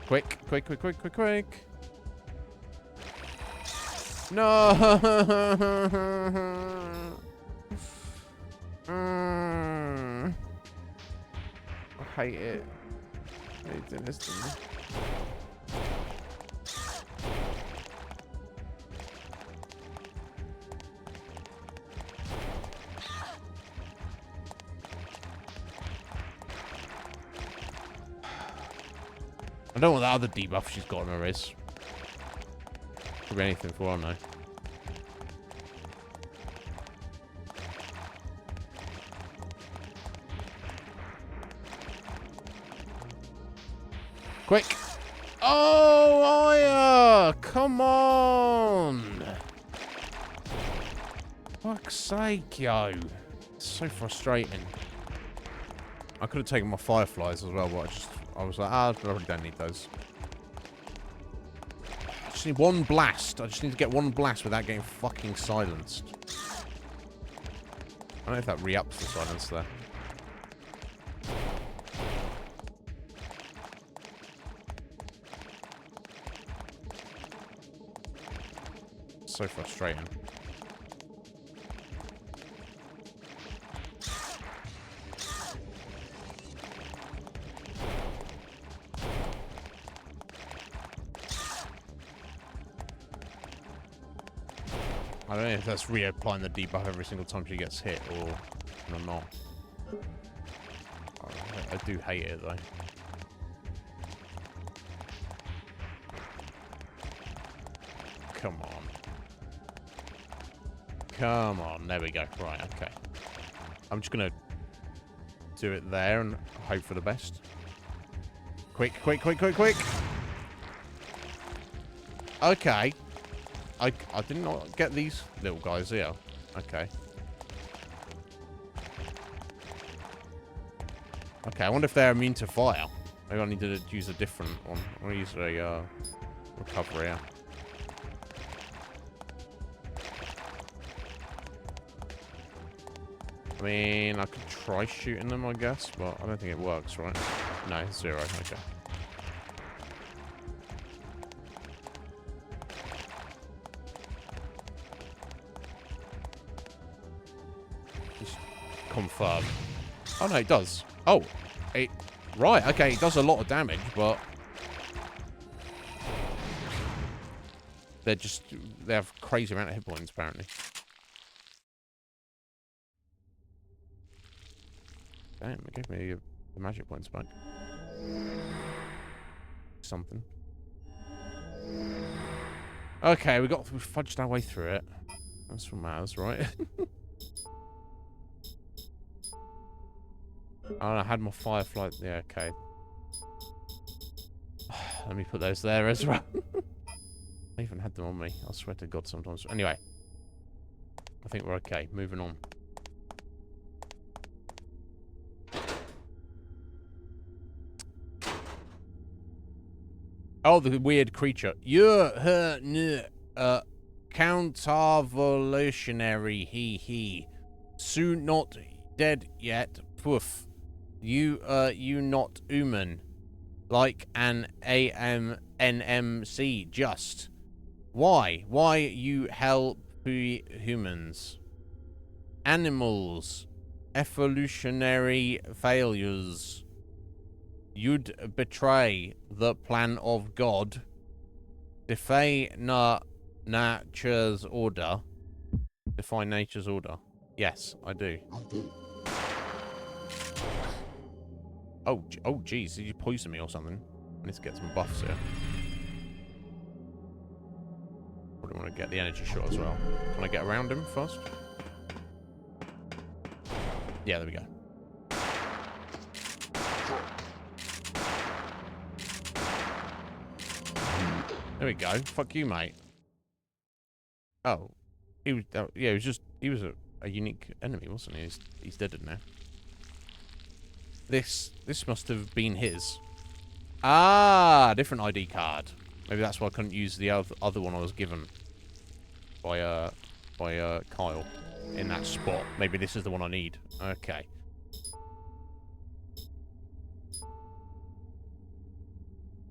Quick, quick, quick, quick, quick, quick. No! I hate it. I hate doing this to me. I don't know what that other debuff she's got on her is. Could be anything for all I know. Quick! Oh, Aya! Come on! Fuck's sake, yo. It's so frustrating. I could have taken my fireflies as well, but I was like, I probably don't need those. I just need one blast. I just need to get one blast without getting fucking silenced. I don't know if that re-ups the silence there. So frustrating. I don't know if that's reapplying the debuff every single time she gets hit or not. I do hate it though. Come on. Come on. There we go. Right, okay. I'm just going to do it there and hope for the best. Quick, quick, quick, quick, quick. Okay. I did not get these little guys here. Okay. Okay, I wonder if they're immune to fire. Maybe I need to use a different one. I'll use a recovery here. I mean, I could try shooting them, I guess, but I don't think it works, right? No, 0. Okay. Just confirm. Oh, no, it does. Oh, right, okay, it does a lot of damage, but they have crazy amount of hit points, apparently. Damn, it gave me the magic points back. Something. Okay, we fudged our way through it. That's what matters, right? Oh, I had my firefly. Yeah, okay. Let me put those there as well. I even had them on me. I swear to God sometimes. Anyway. I think we're okay. Moving on. Oh, the weird creature. You're her countervolutionary he. Soon not dead yet. Poof. You not human. Like an AMNMC just. Why? Why you help humans? Animals. Evolutionary failures. You'd betray the plan of God. Defy nature's order. Defy nature's order. Yes, I do. Oh, jeez. Did you poison me or something? I need to get some buffs here. Probably want to get the energy shot as well. Can I get around him first? Yeah, there we go. There we go. Fuck you, mate. Oh. He was, yeah, he was a unique enemy, wasn't he? He's dead now. This must have been his. Ah, different ID card. Maybe that's why I couldn't use the other one I was given by Kyle in that spot. Maybe this is the one I need. Okay.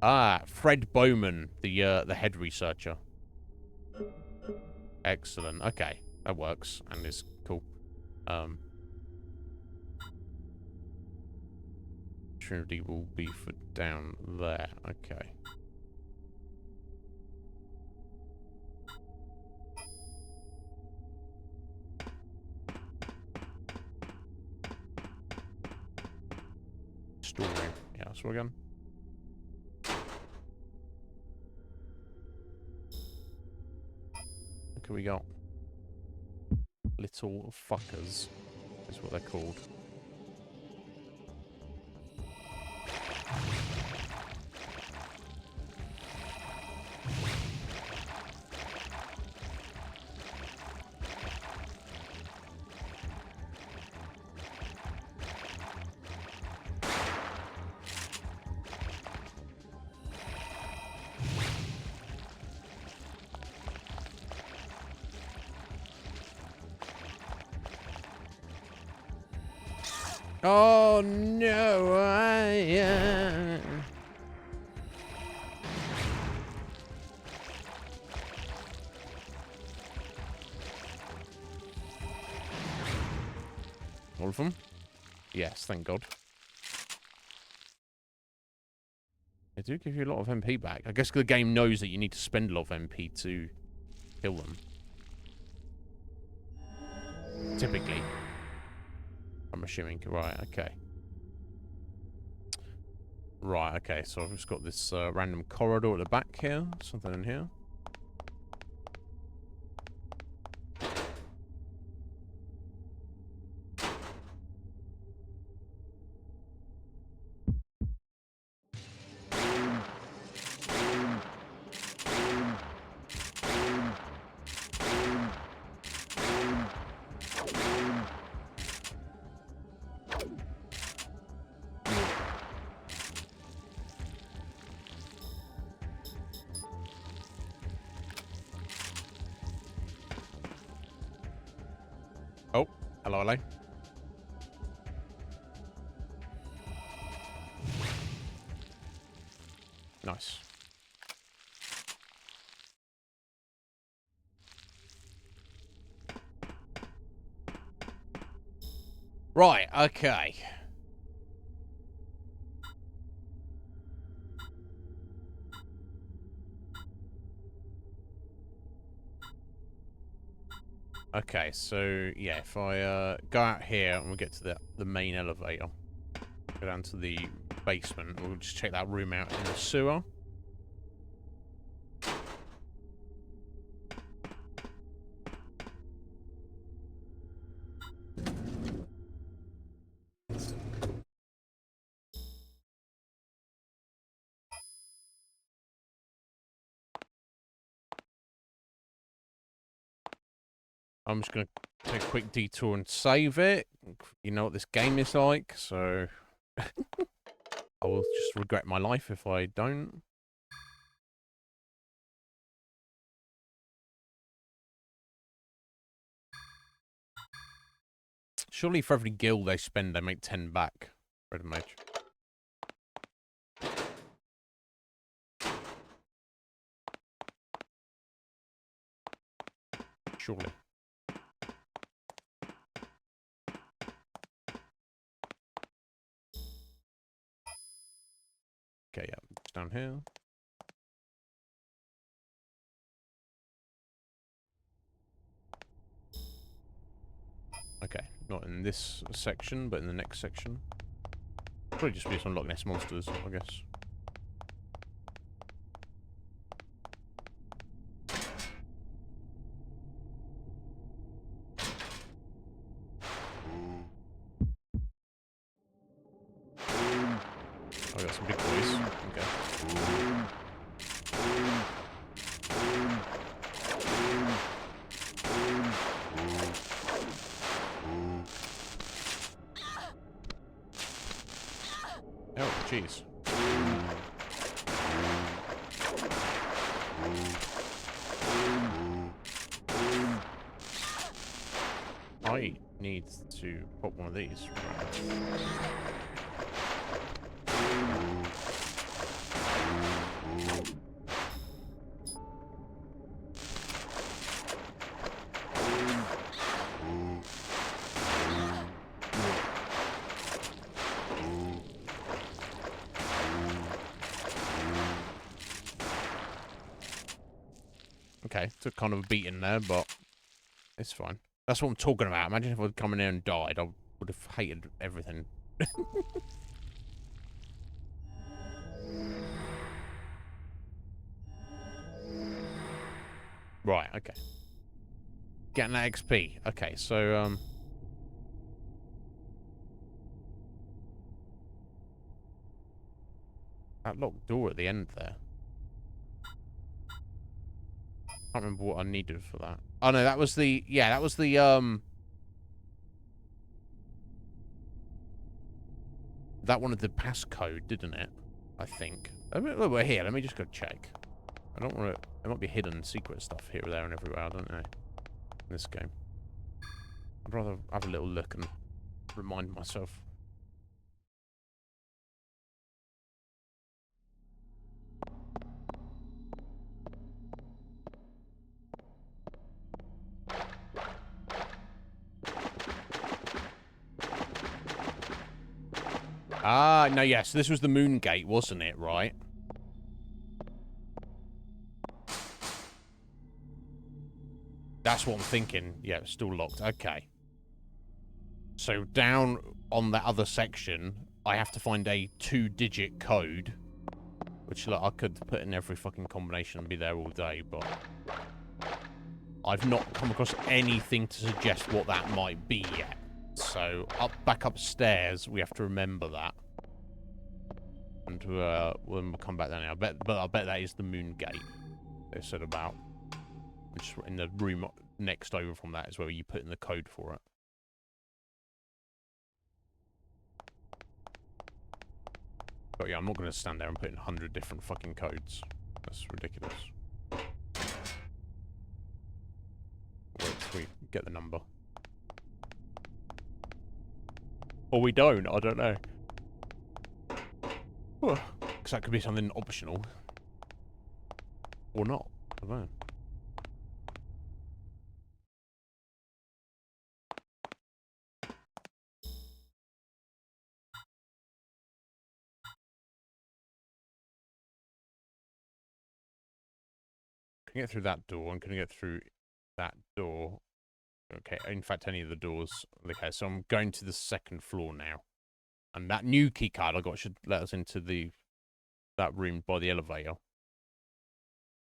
Ah, Fred Bowman, the head researcher. Excellent. Okay, that works and is cool. Trinity will be for down there. Okay. Story. Yeah, so again. fuck have we got? Little fuckers is what they're called. Oh no, all of them? Yes, thank God. They do give you a lot of MP back. I guess the game knows that you need to spend a lot of MP to kill them. Typically. I'm assuming. Right, okay. Right, okay, so I've just got this random corridor at the back here. Something in here. Oh, hello, hello. Nice. Right, okay. Okay, so yeah, if I go out here and we get to the main elevator, go down to the basement, we'll just check that room out in the sewer. I'm just going to take a quick detour and save it. You know what this game is like, so I will just regret my life if I don't. Surely for every gil they spend, they make 10 back. Red mage. Surely. Okay, yeah, it's down here. Okay, not in this section, but in the next section. Probably just be some Loch Ness monsters, I guess. I got some big boys. Okay. Oh, jeez. I need to pop one of these. Okay, took kind of a beating there, but it's fine. That's what I'm talking about. Imagine if I'd come in there and died. I would have hated everything. Right, okay. Getting that XP. Okay, so, that locked door at the end there. Can't remember what I needed for that. Oh, no, that was the... Yeah, that was the, that wanted the passcode, didn't it? I think. Look, we're here. Let me just go check. I don't want to... There might be hidden secret stuff here, there, and everywhere. I don't know. In this game. I'd rather have a little look and remind myself. Ah, no, yes. This was the moon gate, wasn't it? Right? That's what I'm thinking. Yeah, it's still locked. Okay. So down on that other section, I have to find a 2-digit code. Which, look, I could put in every fucking combination and be there all day, but... I've not come across anything to suggest what that might be yet. So, back upstairs, we have to remember that. And we'll come back there now. But I bet that is the moon gate they said about. Which in the room next over from that is where you put in the code for it. But yeah, I'm not going to stand there and put in 100 different fucking codes. That's ridiculous. Wait till we get the number. Or we don't, I don't know. Because that could be something optional. Or not, I don't know. Can I get through that door? And can I get through that door? Okay, in fact, any of the doors. Okay, so I'm going to the second floor now. And that new key card I got should let us into that room by the elevator.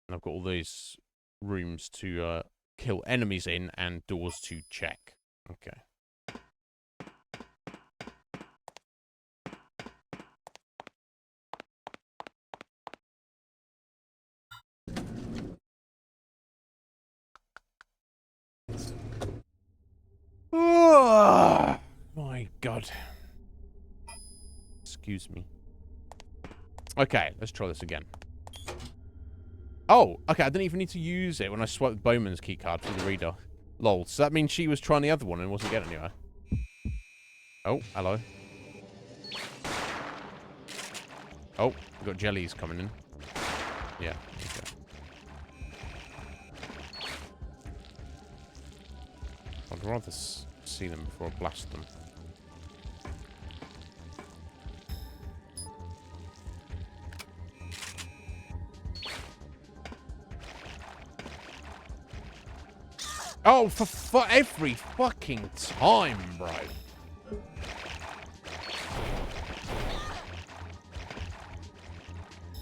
And I've got all these rooms to kill enemies in and doors to check. Okay. Oh, my God. Excuse me. Okay, let's try this again. Oh, okay, I didn't even need to use it when I swiped Bowman's keycard through the reader. Lol, so that means she was trying the other one and wasn't getting anywhere. Oh, hello. Oh, we've got jellies coming in. Yeah, okay. I'd rather see them before I blast them. Oh, for every fucking time, bro.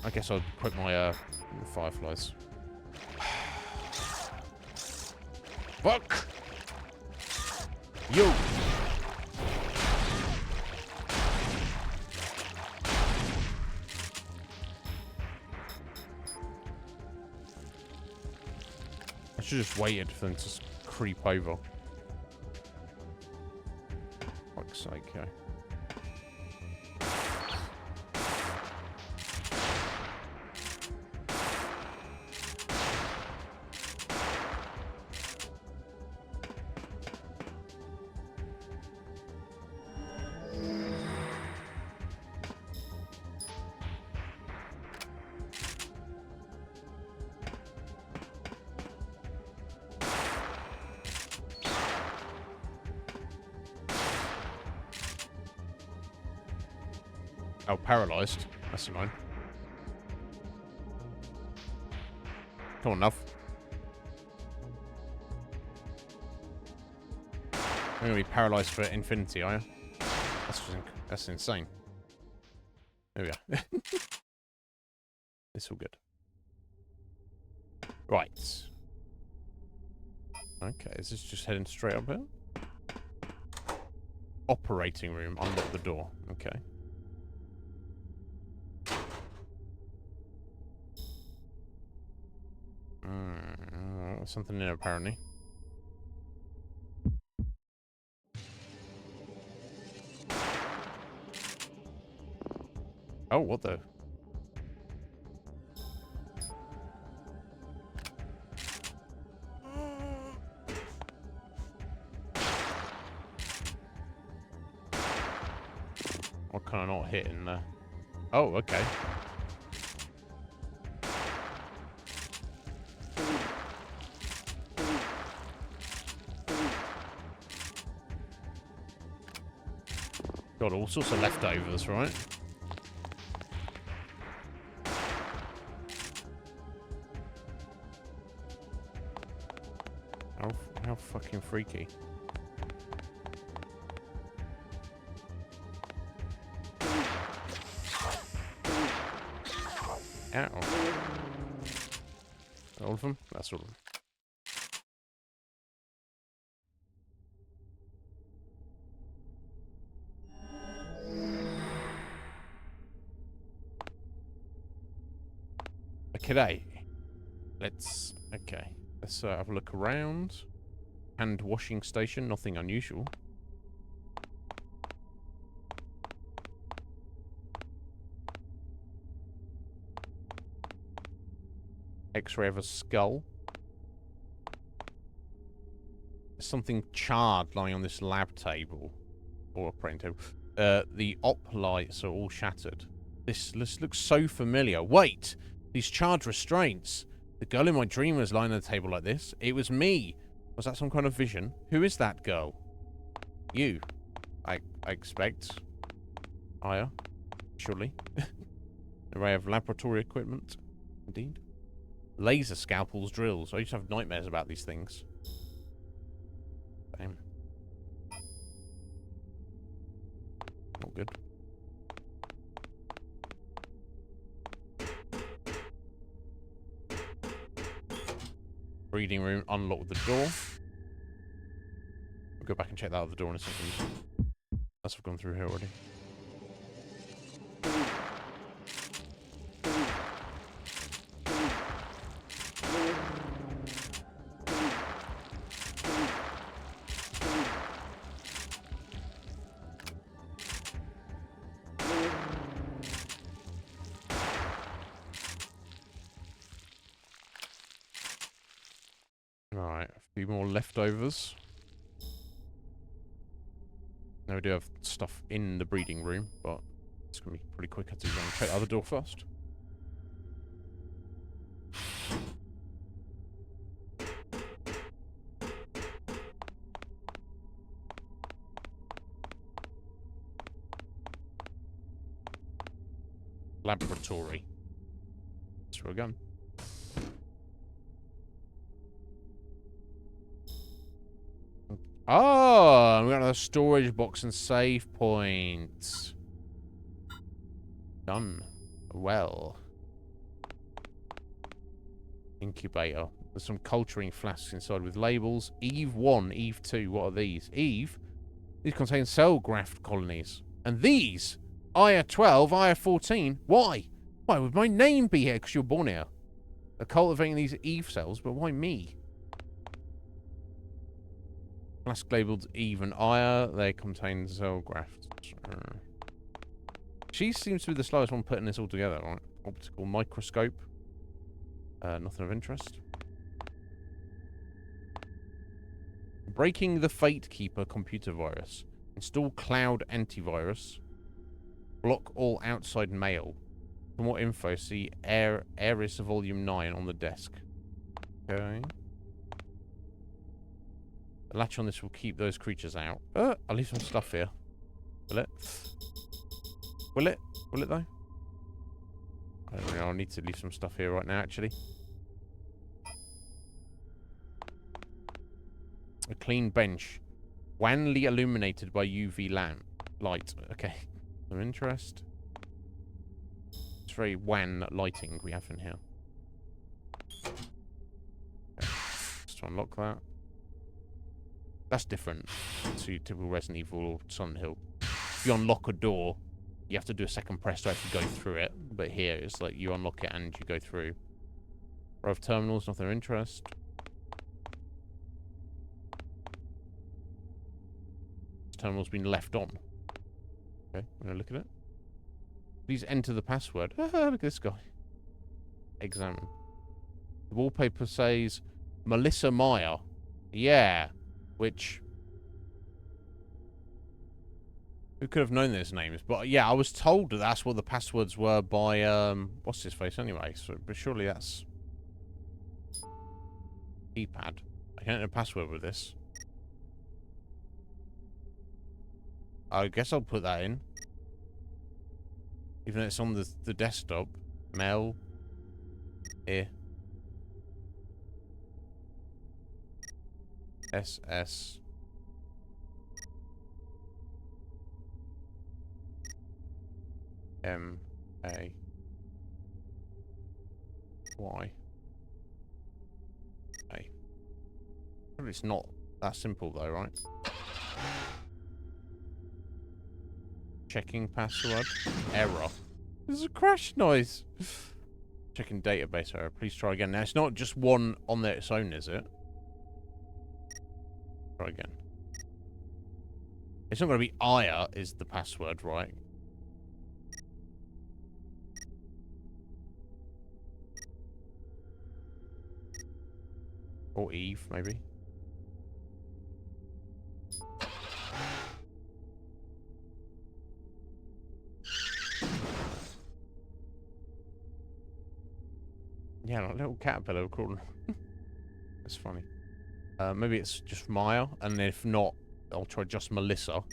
I guess I'll put my fireflies. Fuck you. I should have just waited for them to creep over. Fuck's sake, yeah. Oh, paralysed. That's annoying. Come on, Nuff. You're going to be paralysed for infinity, are you? That's insane. There we are. It's all good. Right. Okay, is this just heading straight up here? Operating room. Unlock the door. Okay. Something in there, apparently. Oh, what the? What can I not hit in there? Oh, okay. Got all sorts of leftovers, right? How fucking freaky. Ow. All of them? That's all of them. Okay. Let's have a look around. Hand washing station, nothing unusual. X-ray of a skull. There's something charred lying on this lab table. Or operating table. The op lights are all shattered. This looks so familiar. Wait! These charred restraints. The girl in my dream was lying on the table like this. It was me. Was that some kind of vision? Who is that girl? You. I expect. Aya. Surely. Array of laboratory equipment. Indeed. Laser scalpels, drills. I used to have nightmares about these things. Damn. Not good. Reading room, unlock the door. We'll go back and check that other door in a second. Unless I've gone through here already. Alright, a few more leftovers. Now we do have stuff in the breeding room, but it's going to be pretty quick. I have to go and check the other door first. Laboratory. That's where we're going. Oh, we got another storage box and save points. Done. Well. Incubator. There's some culturing flasks inside with labels. Eve 1, Eve 2. What are these? Eve? These contain cell graft colonies. And these? Aya 12, Aya 14. Why? Why would my name be here? Because you're born here. They're cultivating these Eve cells, but why me? Flask labeled Eve and Aya. They contain cell grafts. She seems to be the slowest one putting this all together, right? Optical microscope. Nothing of interest. Breaking the Fate Keeper computer virus. Install cloud antivirus. Block all outside mail. For more info, see Aeris Volume 9 on the desk. Okay. The latch on this will keep those creatures out. I'll leave some stuff here. Will it? Will it? Will it, though? I don't know. I'll need to leave some stuff here right now, actually. A clean bench. Wanly illuminated by UV lamp. Light. Okay. Some interest. It's very wan lighting we have in here. Okay. Just to unlock that. That's different to typical Resident Evil or Silent Hill. If you unlock a door, you have to do a second press to actually go through it. But here, it's like you unlock it and you go through. Row of terminals, not their interest. This terminal's been left on. Okay, I'm gonna look at it. Please enter the password. Look at this guy. Examine. The wallpaper says Melissa Meyer. Yeah. Which... who could have known those names? But yeah, I was told that that's what the passwords were by, what's his face anyway? So, but surely that's... keypad. I can't enter a password with this. I guess I'll put that in. Even though it's on the desktop. Mel. Here. SS. M. A. Y. A. Probably it's not that simple though, right? Checking password. Error. There's a crash noise. Checking database error. Please try again. Now, it's not just one on its own, is it? Try again. It's not going to be Aya is the password, right? Or Eve, maybe. Yeah, like a little caterpillar crawling. That's funny. Maybe it's just Maya, and if not, I'll try just Melissa.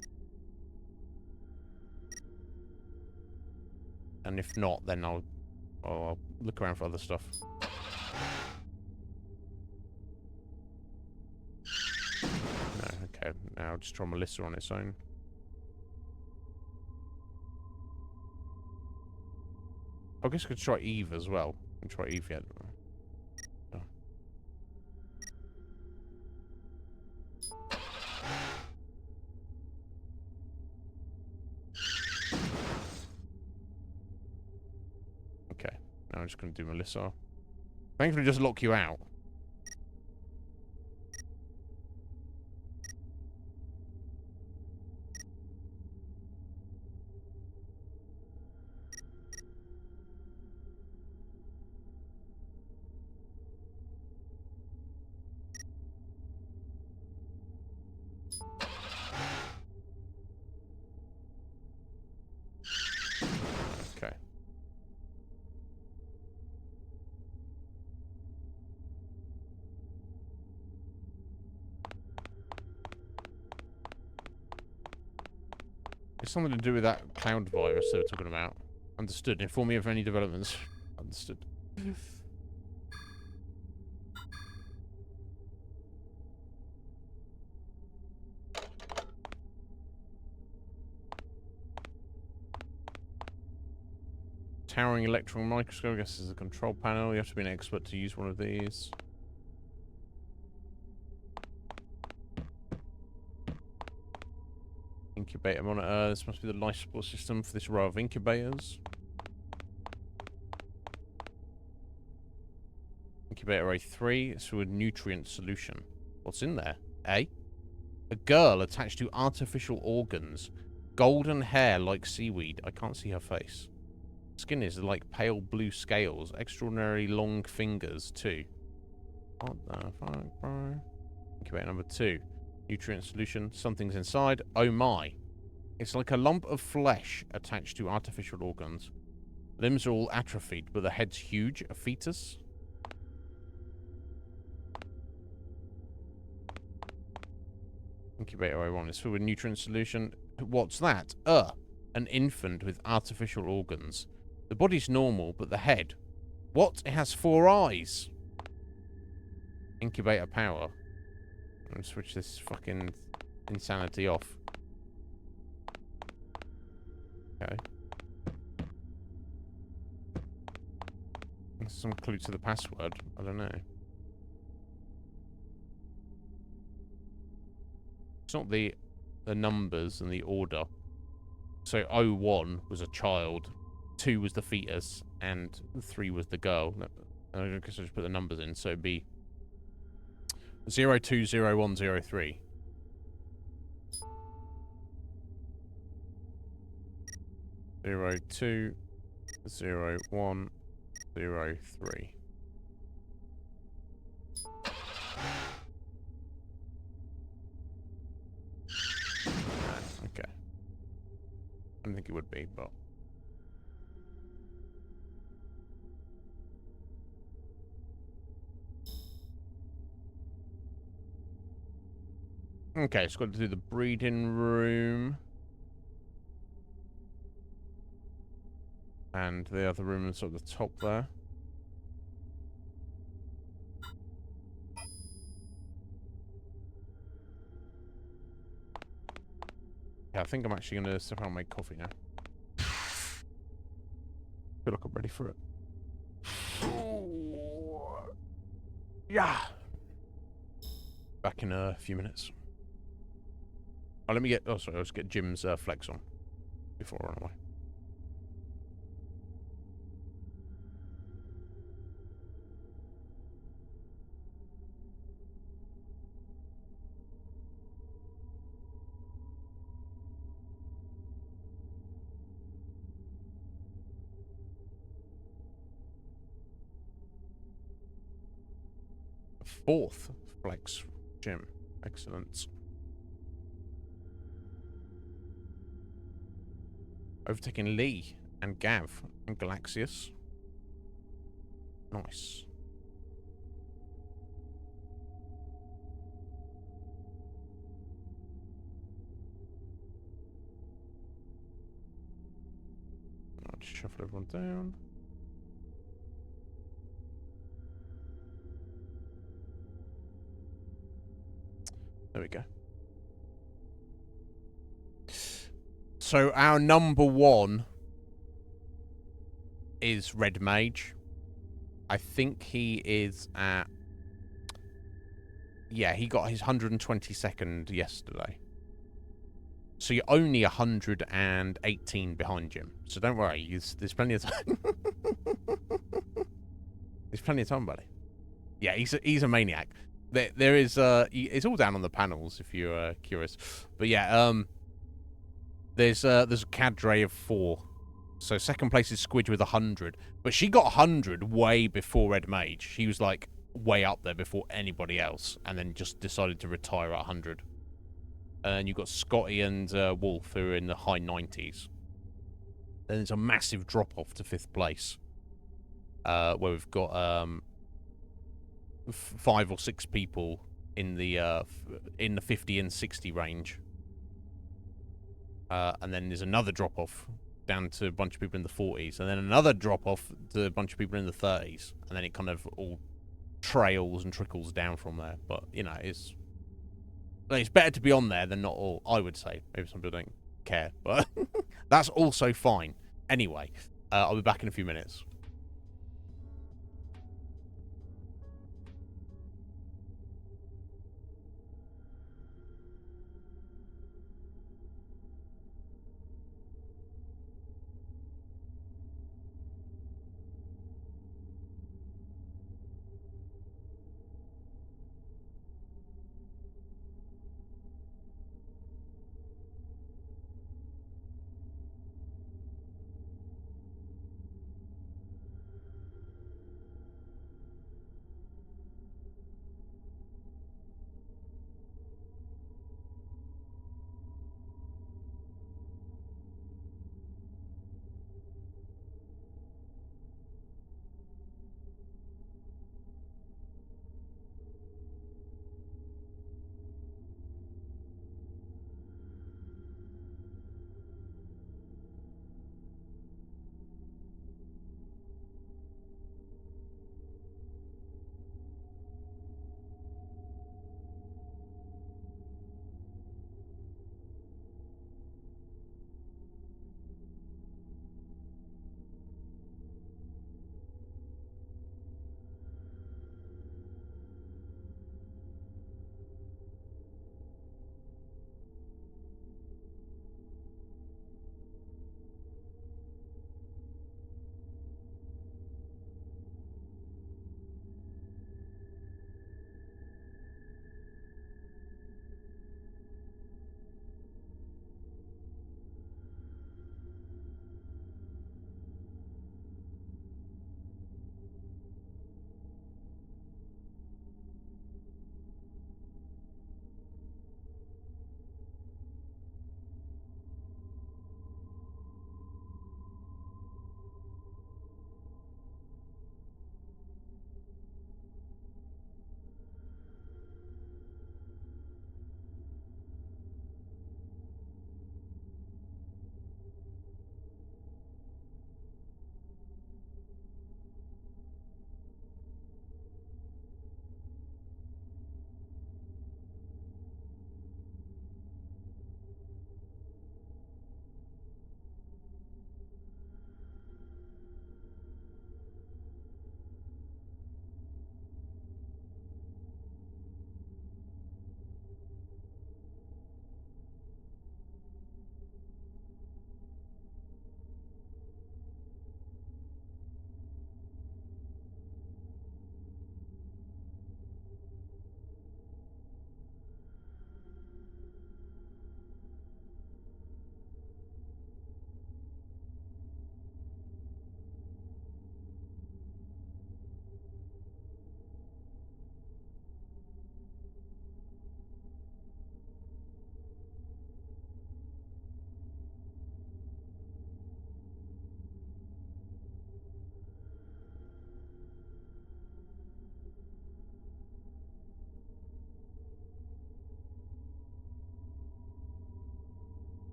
And if not, then I'll look around for other stuff. No, okay. Now I'll just try Melissa on its own. I guess I could try Eve as well. I can try Eve yet. Oh. Okay. Now I'm just going to do Melissa. Thankfully, just lock you out. Okay. It's something to do with that cloud virus they were talking about. Understood. Inform me of any developments. Understood. Towering electron microscope. I guess this is a control panel. You have to be an expert to use one of these. Incubator monitor. This must be the life support system for this row of incubators. Incubator A3. It's through a nutrient solution. What's in there? A girl attached to artificial organs. Golden hair like seaweed. I can't see her face. Skin is like pale blue scales. Extraordinarily long fingers, too. What the fuck, bro? Incubator number 2. Nutrient solution. Something's inside. Oh my. It's like a lump of flesh attached to artificial organs. Limbs are all atrophied, but the head's huge. A fetus? Incubator O1 is filled with nutrient solution. What's that? An infant with artificial organs. The body's normal, but the head. What? It has 4 eyes. Incubator power. I'm gonna switch this fucking insanity off. Okay. There's some clue to the password. I don't know. it's not the numbers and the order. So 01 was a child, 2 was the fetus, and 3 was the girl. I guess I just put the numbers in, so it'd be 020103. 020103. Okay. I don't think it would be, but... Okay, it's got to do the breeding room. And the other room is at the top there. Yeah, I think I'm actually going to step out and make coffee now. Feel like I'm ready for it. Yeah. Back in a few minutes. Oh, let me get... Oh, sorry. Let's get Jim's flex on before I run away. Fourth flex Jim. Excellent. Overtaking Lee and Gav and Galaxius. Nice. I'll just shuffle everyone down. There we go. So our number 1 is Red Mage. I think he is at... Yeah, he got his 122nd yesterday. So you're only 118 behind Jim. So don't worry, there's plenty of time. There's plenty of time, buddy. Yeah, he's a maniac. There is it's all down on the panels if you're curious. But yeah, there's a cadre of 4. So second place is Squidge with 100, but she got 100 way before Red Mage. She was like way up there before anybody else, and then just decided to retire at 100. And you've got Scotty and Wolf who are in the high 90s. Then there's a massive drop off to 5th place, where we've got 5 or 6 people in the 50 and 60 range. And then there's another drop off down to a bunch of people in the 40s, and then another drop off to a bunch of people in the 30s, and then it kind of all trails and trickles down from there. But you know, it's better to be on there than not all, I would say. Maybe some people don't care, but that's also fine. Anyway, I'll be back in a few minutes.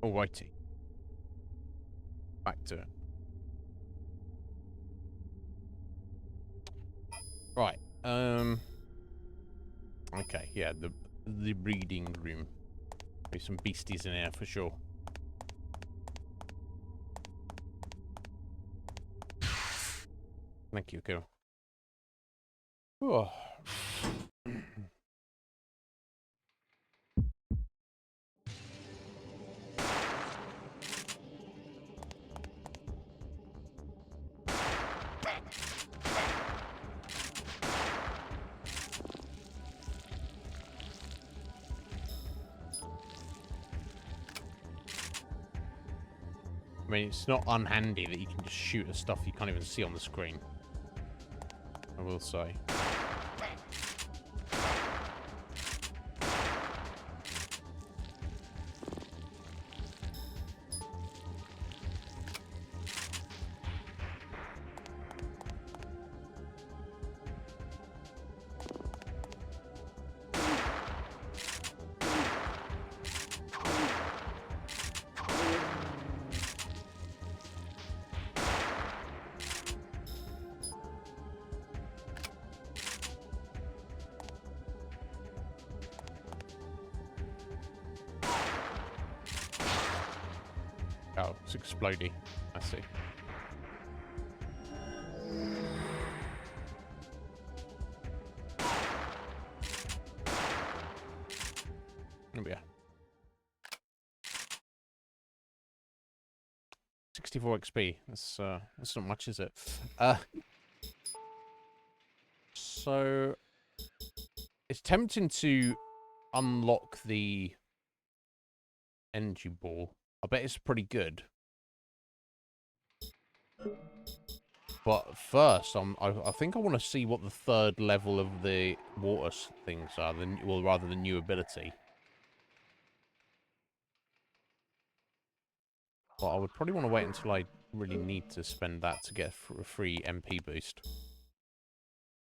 Alrighty. Back to it. Right. Okay, yeah, the breeding room. There's some beasties in here for sure. Thank you, girl. Oh. I mean, it's not unhandy that you can just shoot at stuff you can't even see on the screen. I will say. Oh, it's exploding. I see. There we are. 64 XP. That's not much, is it? So it's tempting to unlock the energy ball. I bet it's pretty good. But first, I think I want to see what the third level of the water things are. Well, rather the new ability. But I would probably want to wait until I really need to spend that to get a free MP boost.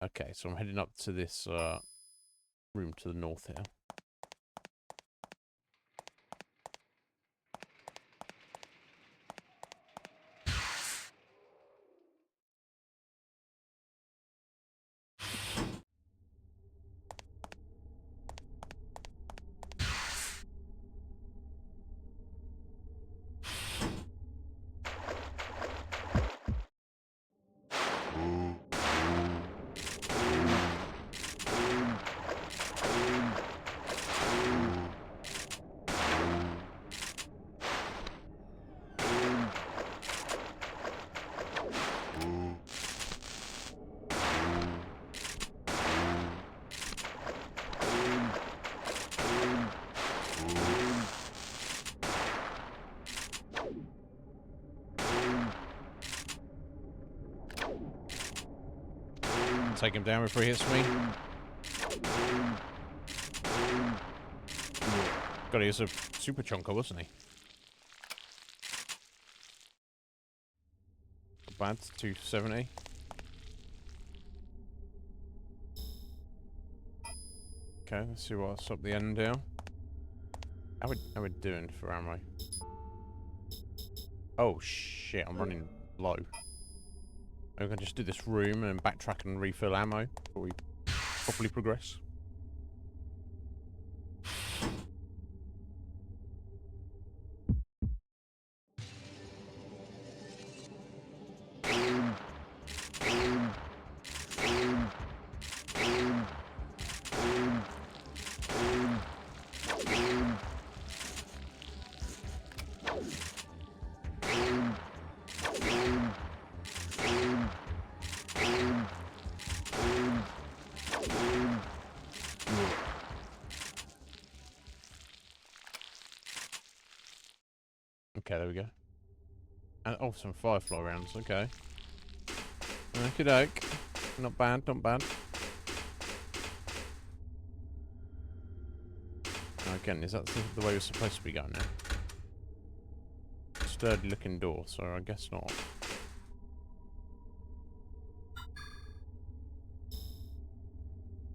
Okay, so I'm heading up to this room to the north here. Take him down before he hits me. God, he was a super chunker, wasn't he? Not bad, 270. Okay, let's see what's up the end here. How we doing for ammo? Oh shit, I'm running low. I'm gonna just do this room and backtrack and refill ammo before we properly progress. Okay, there we go. And oh, some firefly rounds. Okay. Okie doke. Not bad, not bad. Again, is that the way we're supposed to be going now? Sturdy looking door, so I guess not.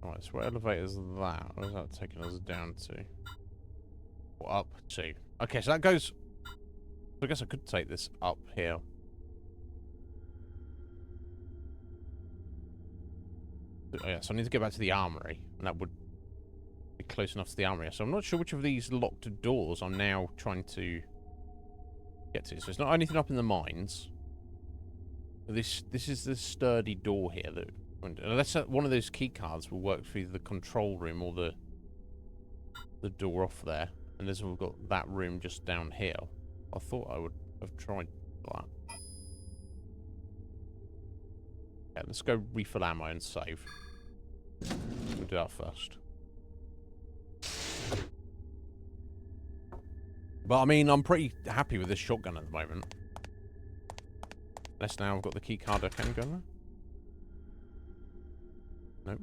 Alright, so what elevator is that? What is that taking us down to? Or up to? Okay, so that goes I guess I could take this up here. Oh, yeah, so I need to get back to the armory, and that would be close enough to the armory. So I'm not sure which of these locked doors I'm now trying to get to. So it's not anything up in the mines. This is the sturdy door here that, unless one of those key cards will work for either the control room or the door off there. And there's we've got that room just down here. I thought I would have tried that. Yeah, let's go refill ammo and save. We'll do that first. But I mean, I'm pretty happy with this shotgun at the moment. Unless now I've got the key card I can go there. Nope.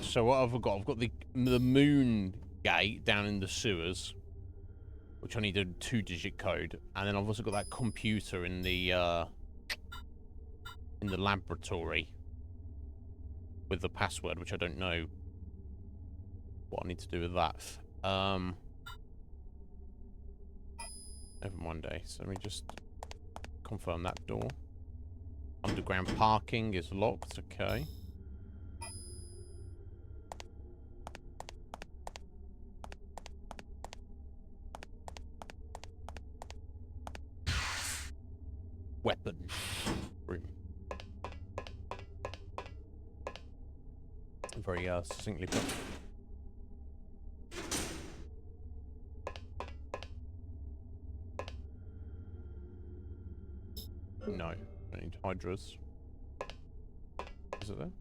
So what have I got? I've got the moon gate down in the sewers, which I need a 2-digit code, and then I've also got that computer in the laboratory with the password, which I don't know what I need to do with that. Never mind, so let me just confirm that door. Underground parking is locked. Okay. Weapon room. Very succinctly put. No, I need hydras. Is it there?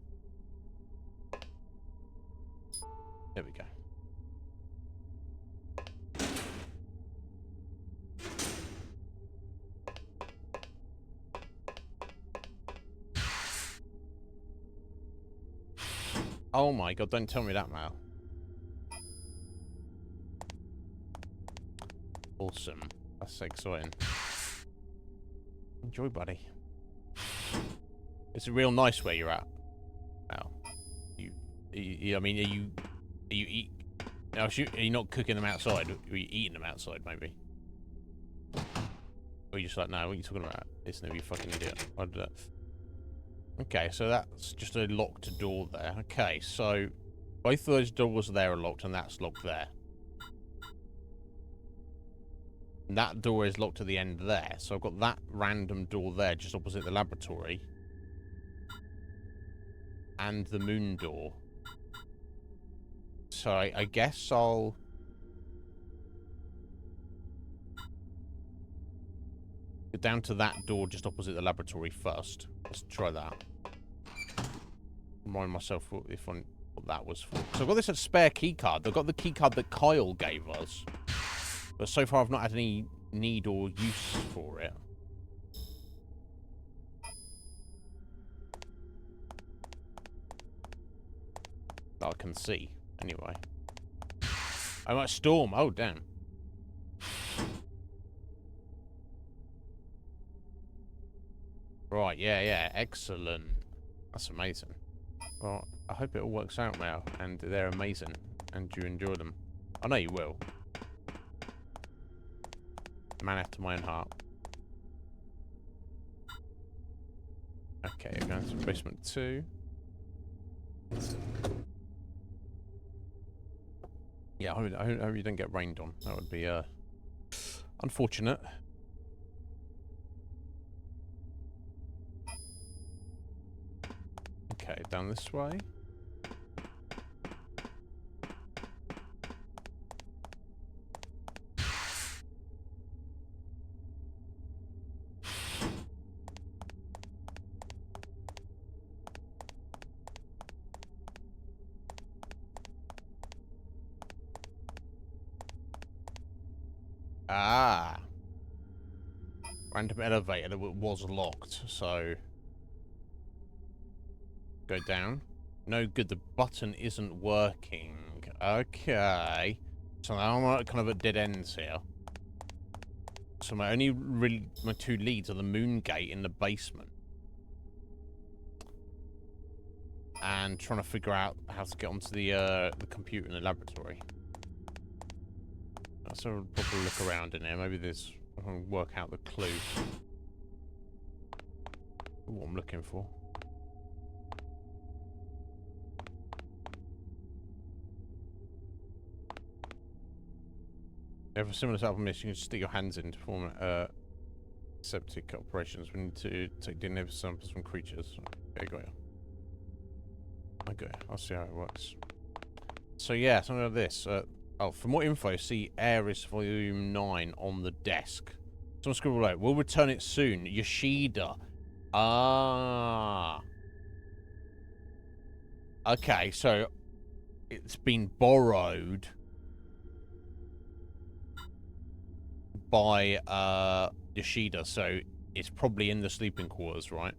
There we go. Oh my god, don't tell me that, Mal. Awesome. That's exciting. Enjoy, buddy. It's real nice where you're at. Mal. I mean, are you are you not cooking them outside? Are you eating them outside, maybe? Or are you just like, no, what are you talking about? Isn't it, you fucking idiot? Why did that? Okay, so that's just a locked door there. Okay, so both of those doors there are locked, and that's locked there. And that door is locked at the end there, so I've got that random door there just opposite the laboratory. And the moon door. So I guess I'll... go down to that door just opposite the laboratory first. Let's try that. Remind myself what that was for. So I've got this spare key card. I've got the key card that Kyle gave us. But so far I've not had any need or use for it. That I can see, anyway. I might storm. Oh, damn. Right, yeah, excellent. That's amazing. Well, I hope it all works out now, and they're amazing, and you enjoy them. I know you will. Man after my own heart. Okay, going to basement 2. Yeah, I hope you don't get rained on. That would be unfortunate. Okay, down this way. Ah. Random elevator that was locked, so... Go down. No good, the button isn't working. Okay. So now I'm at kind of at dead ends here. So my two leads are the moon gate in the basement. And trying to figure out how to get onto the computer in the laboratory. Let's have a proper look around in here. Maybe there's... I can work out the clue. What I'm looking for. If a similar type of miss, you can stick your hands in to perform septic operations. We need to take DNA samples from creatures. Okay, got you. Okay, I'll see how it works. So yeah, something like this. Oh, for more info, see Ares Volume 9 on the desk. Someone scribbled out, we'll return it soon. Yoshida. Ah. Okay, so it's been borrowed by Yoshida, so it's probably in the sleeping quarters, right?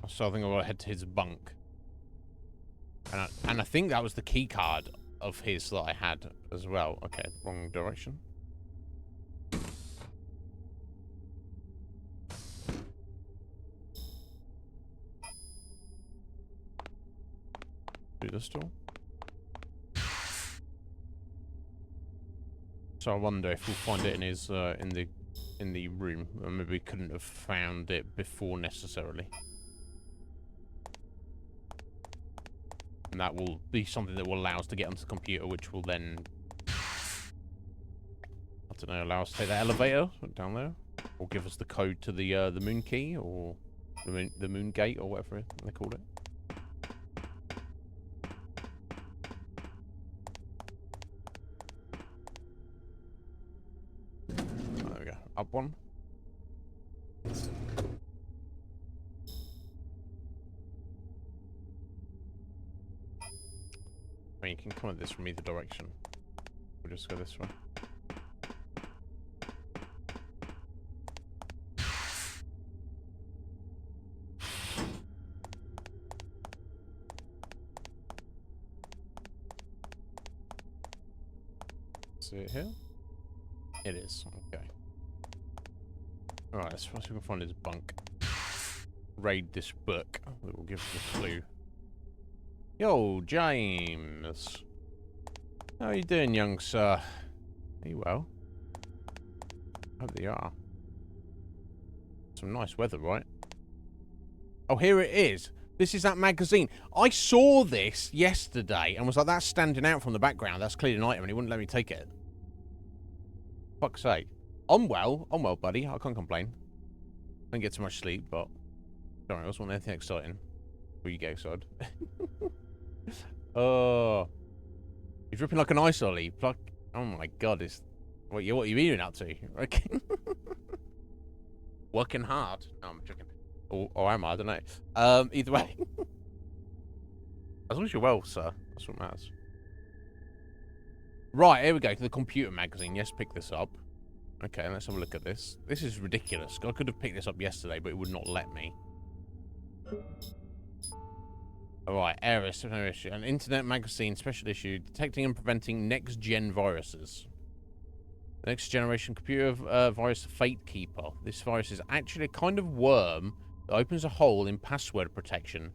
So I think I'll head to his bunk. And I think that was the key card of his that I had as well. Okay, wrong direction. Through this door. So I wonder if we'll find it in his in the room. Or maybe we couldn't have found it before necessarily. And that will be something that will allow us to get onto the computer, which will then, I don't know, allow us to take the elevator down there, or give us the code to the moon key, or the moon gate, or whatever they call it. There we go. Up one. I mean, you can come at this from either direction. We'll just go this way. See it here? It is. Okay. Alright, let's see if we can find his bunk. Raid this book that will give us a clue. Yo, James. How are you doing, young sir? Are you well? Hope they are. Some nice weather, right? Oh, here it is. This is that magazine. I saw this yesterday and was like, that's standing out from the background. That's clearly an item, and he wouldn't let me take it. Fuck's sake. I'm well, buddy. I can't complain. Didn't get too much sleep, but... Sorry, I wasn't anything exciting. Will you get excited? Oh, he's dripping like an ice lolly. Pluck. Oh my god, it's what are you eating up to? Okay. Working hard. No, I'm joking. Or am I? I don't know. Either way. As long as you're well, sir. That's what matters. Right, here we go to the computer magazine. Yes, pick this up. Okay, let's have a look at this. This is ridiculous. I could have picked this up yesterday, but it would not let me. Alright, Ares, no issue. An internet magazine, special issue, detecting and preventing next-gen viruses. The next generation computer virus, Fate Keeper. This virus is actually a kind of worm that opens a hole in password protection.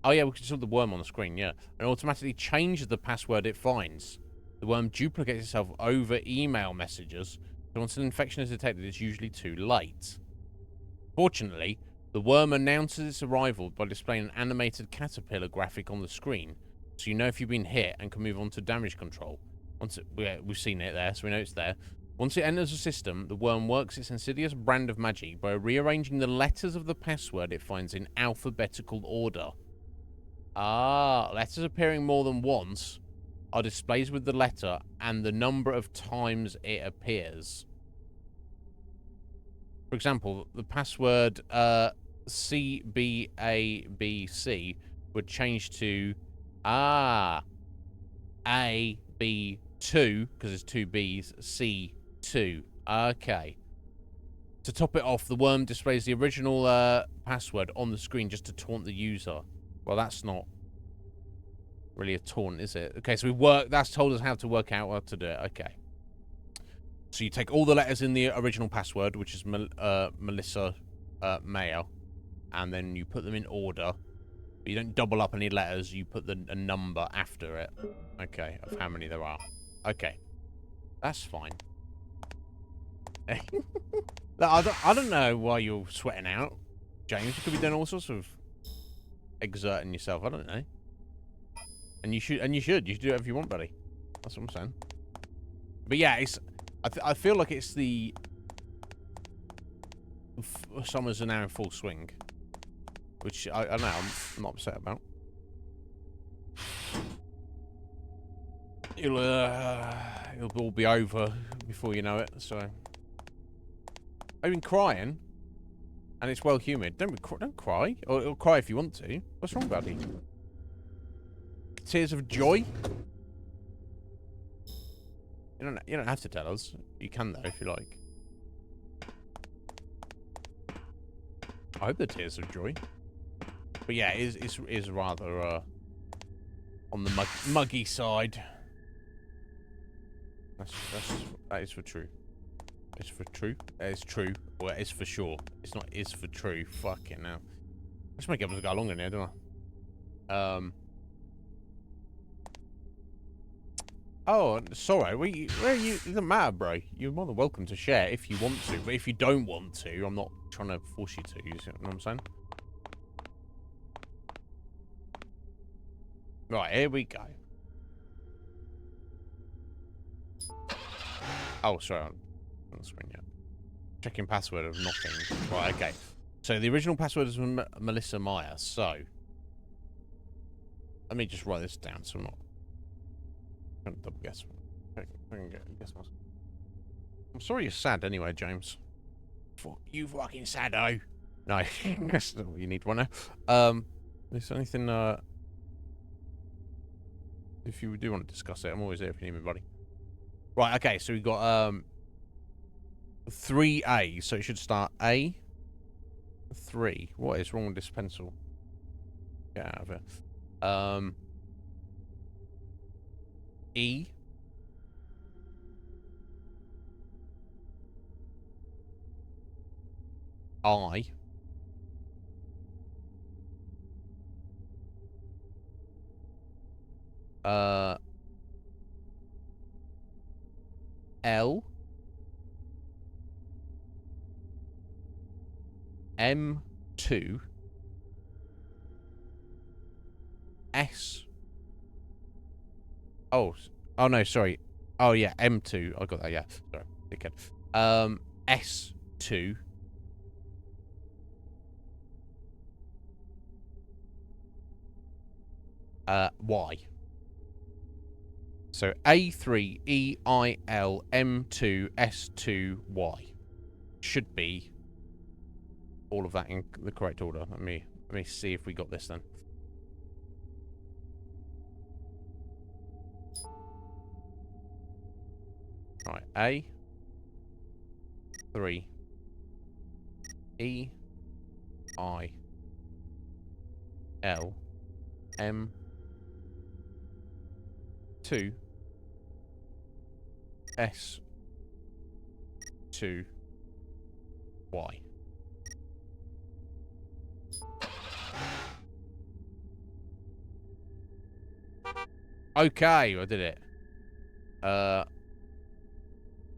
Oh yeah, we can see the worm on the screen, yeah. And automatically changes the password it finds. The worm duplicates itself over email messages, so once an infection is detected, it's usually too late. Fortunately, the worm announces its arrival by displaying an animated caterpillar graphic on the screen, so you know if you've been hit and can move on to damage control. We've seen it there, so we know it's there. Once it enters the system, the worm works its insidious brand of magic by rearranging the letters of the password it finds in alphabetical order. Ah, letters appearing more than once are displayed with the letter and the number of times it appears. For example, the password CBABC would change to AB2 because there's two B's. C2. Okay. To top it off, the worm displays the original password on the screen just to taunt the user. Well, that's not really a taunt, is it? Okay, so that's told us how to work out how to do it. Okay. So you take all the letters in the original password, which is Melissa Mayer, and then you put them in order. But you don't double up any letters. You put a number after it. Okay, of how many there are. Okay. That's fine. I don't know why you're sweating out, James. You could be doing all sorts of exerting yourself. I don't know. And you should. You should do whatever you want, buddy. That's what I'm saying. But yeah, I feel like it's the summers are now in full swing, which I know I'm not upset about. It'll all be over before you know it. So I've been crying, and it's well humid. Don't cry, or cry if you want to. What's wrong, buddy? Tears of joy. You don't have to tell us. You can though if you like. I hope the tears of joy. But yeah, it is rather on the muggy side. That is for true. It's for true. It's true. Well, it's for sure. It's not is for true. Fucking hell. Let's make it go longer now, don't I? Oh, sorry. Where are you? It doesn't matter, bro. You're more than welcome to share if you want to. But if you don't want to, I'm not trying to force you to. You know what I'm saying? Right, here we go. Oh, sorry. I'm on the screen yet. Checking password of nothing. Right, okay. So the original password is Melissa Meyer. So let me just write this down so I'm not going to double guess. I'm sorry you're sad anyway, James. Fuck you, fucking saddo. No, that's not what you need right now. Is there anything? If you do want to discuss it, I'm always there if you need me, buddy. Right, okay, so we've got 3A, so it should start A 3. What is wrong with this pencil? Get out of it. E I L M2 S. Oh no, sorry. Oh yeah, M2. I got that. Yeah, sorry, dickhead. S2 Y. So A3 EIL M2 S2 Y should be all of that in the correct order. Let me see if we got this then. Right, A3 EIL M2 S2 Y. Okay, I did it.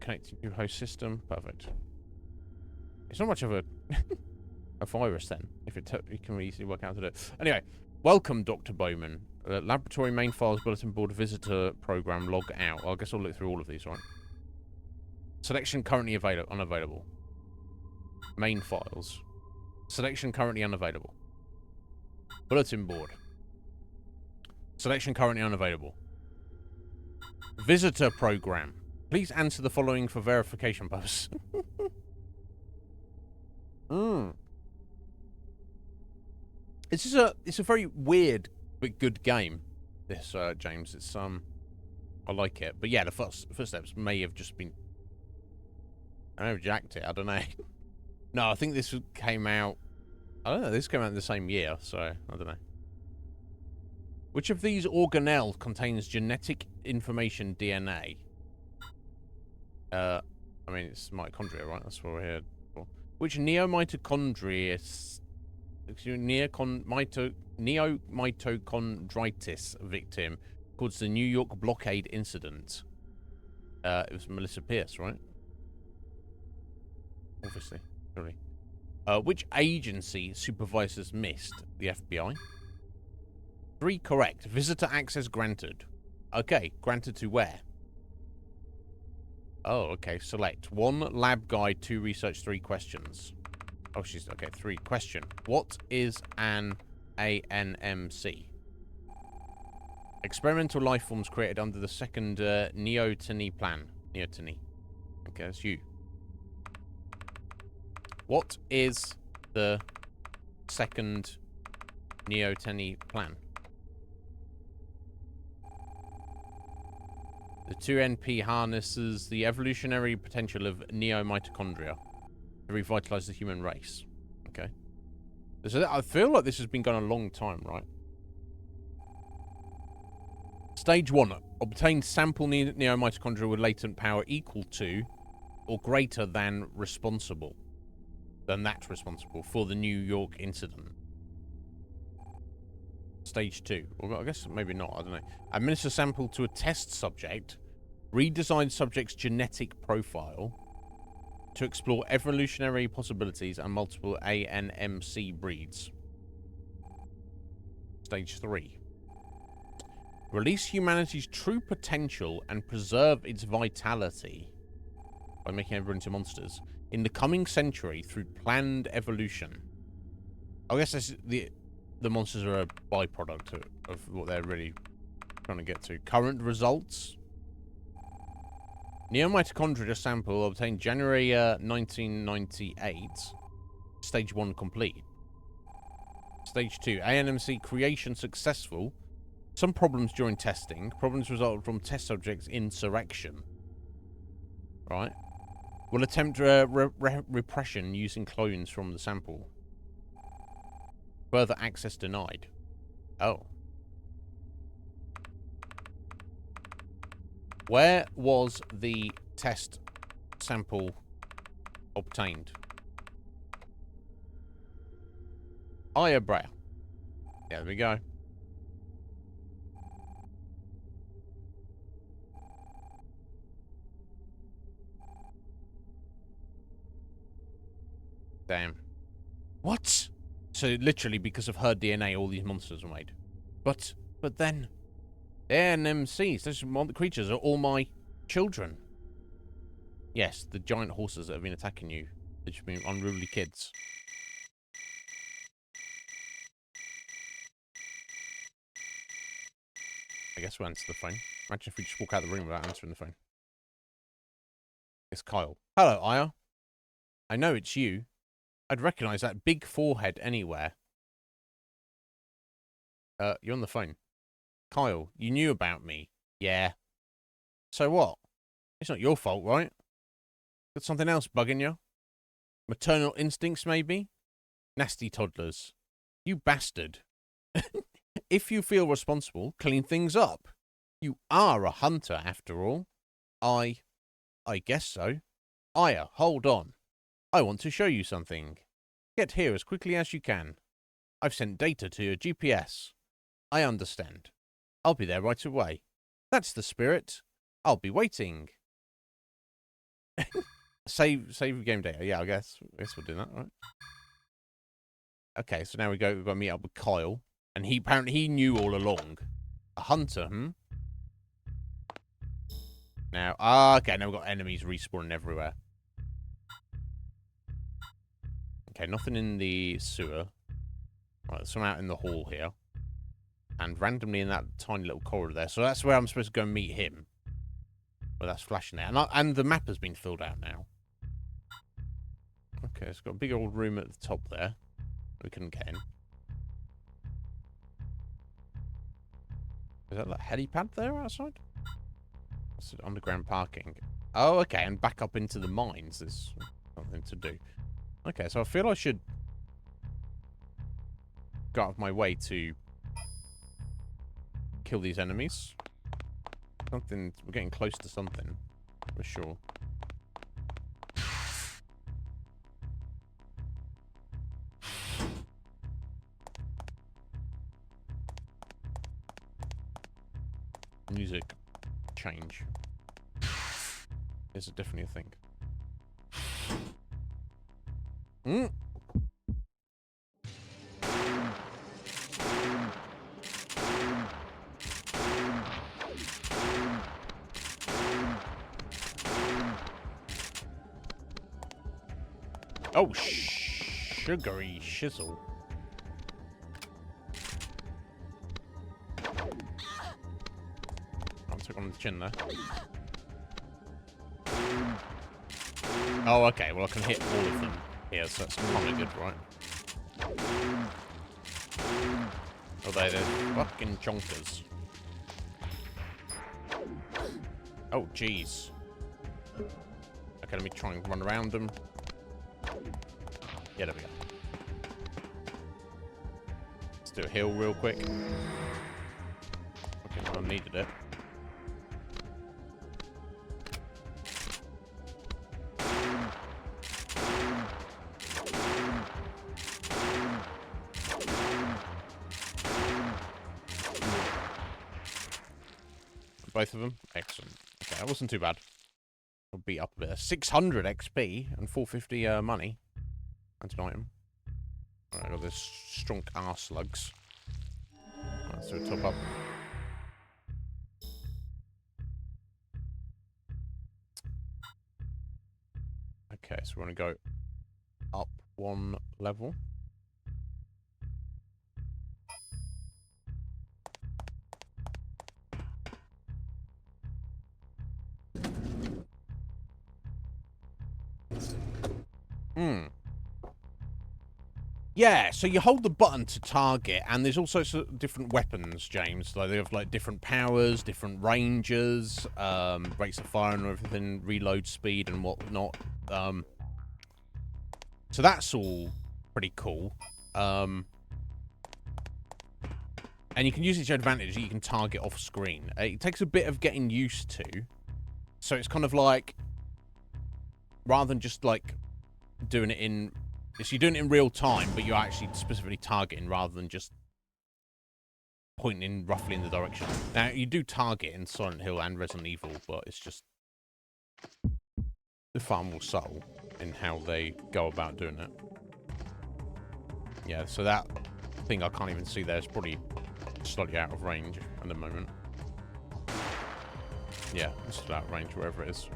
Connecting to host system. Perfect. It's not much of a a virus then, if it can easily work out to do it. Anyway, welcome, Dr. Bowman. Laboratory main files, bulletin board, visitor program, log out. Well, I guess I'll look through all of these, right? Selection currently unavailable. Main files. Selection currently unavailable. Bulletin board. Selection currently unavailable. Visitor program. Please answer the following for verification purposes. It's a very weird but good game. This James, it's I like it, but yeah, the first steps may have just been I jacked it. I don't know. No, I think this came out. I don't know. This came out in the same year, so I don't know. Which of these organelles contains genetic information DNA? I mean, it's mitochondria, right? That's what we're here for. Which neomitochondritis victim caused the New York blockade incident? It was Melissa Pierce, right? Obviously, sorry. Which agency supervises missed? The FBI. 3 correct. Visitor access granted. Okay, granted to where? Oh, okay. Select 1 lab guide, 2 research, 3 questions. Oh, she's okay. 3 question. What is an ANMC? Experimental life forms created under the second Neoteny plan. Neoteny. Okay, that's you. What is the second Neoteny plan? The 2NP harnesses the evolutionary potential of neomitochondria to revitalize the human race. Okay. So I feel like this has been going a long time, right? Stage 1. Obtain sample neomitochondria with latent power equal to or greater than responsible. Than that's responsible for the New York incident. Stage 2. Well, I guess maybe not. I don't know. Administer sample to a test subject. Redesign subject's genetic profile to explore evolutionary possibilities and multiple ANMC breeds. Stage 3. Release humanity's true potential and preserve its vitality by making everyone into monsters in the coming century through planned evolution. I guess that's the monsters are a byproduct of what they're really trying to get to. Current results. Neomitochondria sample obtained January 1998. Stage 1 complete. Stage 2. ANMC creation successful. Some problems during testing. Problems resulted from test subjects' insurrection. Right. Will attempt repression using clones from the sample. Further access denied. Oh. Where was the test sample obtained? Eyebrow. Yeah, there we go. Damn. What? So literally because of her DNA, all these monsters were made. But then, ANMCs, those creatures are all my children. Yes, the giant horses that have been attacking you. They've just been unruly kids. I guess we'll answer the phone. Imagine if we just walk out of the room without answering the phone. It's Kyle. Hello, Aya. I know it's you. I'd recognize that big forehead anywhere. You're on the phone. Kyle, you knew about me. Yeah. So what? It's not your fault, right? Got something else bugging you? Maternal instincts, maybe? Nasty toddlers. You bastard. If you feel responsible, clean things up. You are a hunter, after all. I guess so. Aya, hold on. I want to show you something. Get here as quickly as you can. I've sent data to your GPS. I understand. I'll be there right away. That's the spirit. I'll be waiting. Save game data. Yeah, I guess we'll do that, right? Okay, so now we've got to meet up with Kyle. And he knew all along. A hunter, Now, okay, now we've got enemies respawning everywhere. Okay, nothing in the sewer. Right, there's some out in the hall here. And randomly in that tiny little corridor there. So that's where I'm supposed to go and meet him. Well, that's flashing there. And the map has been filled out now. Okay, it's got a big old room at the top there. We couldn't get in. Is that like helipad there outside? It's underground parking. Oh, okay, and back up into the mines. There's something to do. Okay, so I feel I should go out of my way to kill these enemies. Something. We're getting close to something, for sure. Music change is definitely a thing. Oh, sugary shizzle. I'll take one on the chin there. Oh, okay. Well, I can hit all of them here, so that's kind of good, right? Although they're fucking chonkers. Oh, jeez. Okay, let me try and run around them. Yeah, there we go. Let's do a heal real quick. Okay, well, I needed it. Both of them? Excellent. Okay, that wasn't too bad. I'll beat up a bit. 600 XP and 450 money. That's an item. Alright, I got this strong arse slugs. Alright, so top up. Okay, so we're gonna go up one level. Yeah, so you hold the button to target, and there's also different weapons, James. Like they have like different powers, different ranges, rates of fire and everything, reload speed and whatnot. So that's all pretty cool. And you can use it to your advantage. You can target off screen. It takes a bit of getting used to. So it's kind of like, rather than just like doing it in. So you're doing it in real time, but you're actually specifically targeting rather than just pointing roughly in the direction. Now, you do target in Silent Hill and Resident Evil, but it's just far more subtle in how they go about doing it. Yeah, so that thing I can't even see there is probably slightly out of range at the moment. Yeah, it's still out of range wherever it is.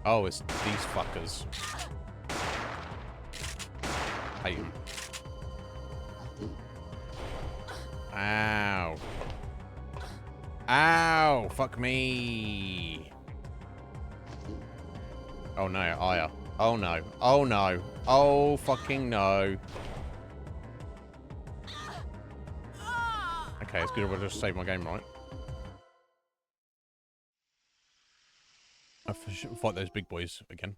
Oh, it's these fuckers. Hate him. Ow. Ow! Fuck me! Oh no, Aya. Oh no. Oh no. Oh fucking no. Okay, it's good if I just save my game, right? I should fight those big boys again.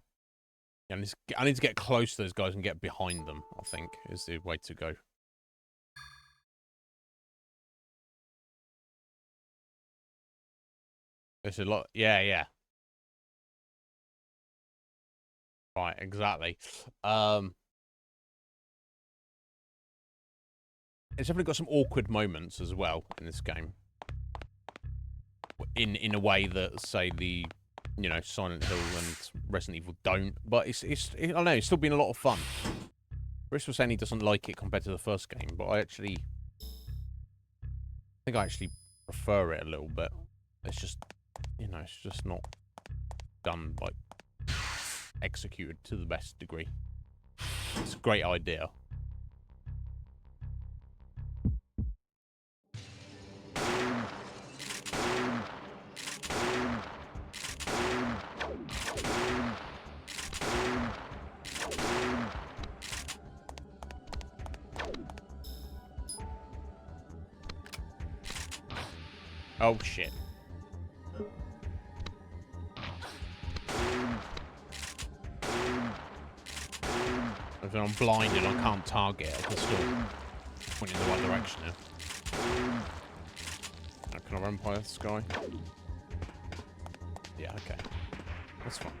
Yeah, I need to get close to those guys and get behind them, I think, is the way to go. There's a lot. Yeah, yeah. Right, exactly. It's definitely got some awkward moments as well in this game. In a way that, say, the, you know, Silent Hill and Resident Evil don't. But I don't know, it's still been a lot of fun. Chris was saying he doesn't like it compared to the first game, but I think I actually prefer it a little bit. It's just, you know, it's just not done, like, executed to the best degree. It's a great idea. Oh, shit. If I'm blinded, I can't target. I can still point in the right direction now. Now, can I run by this guy? Yeah, okay. That's fine.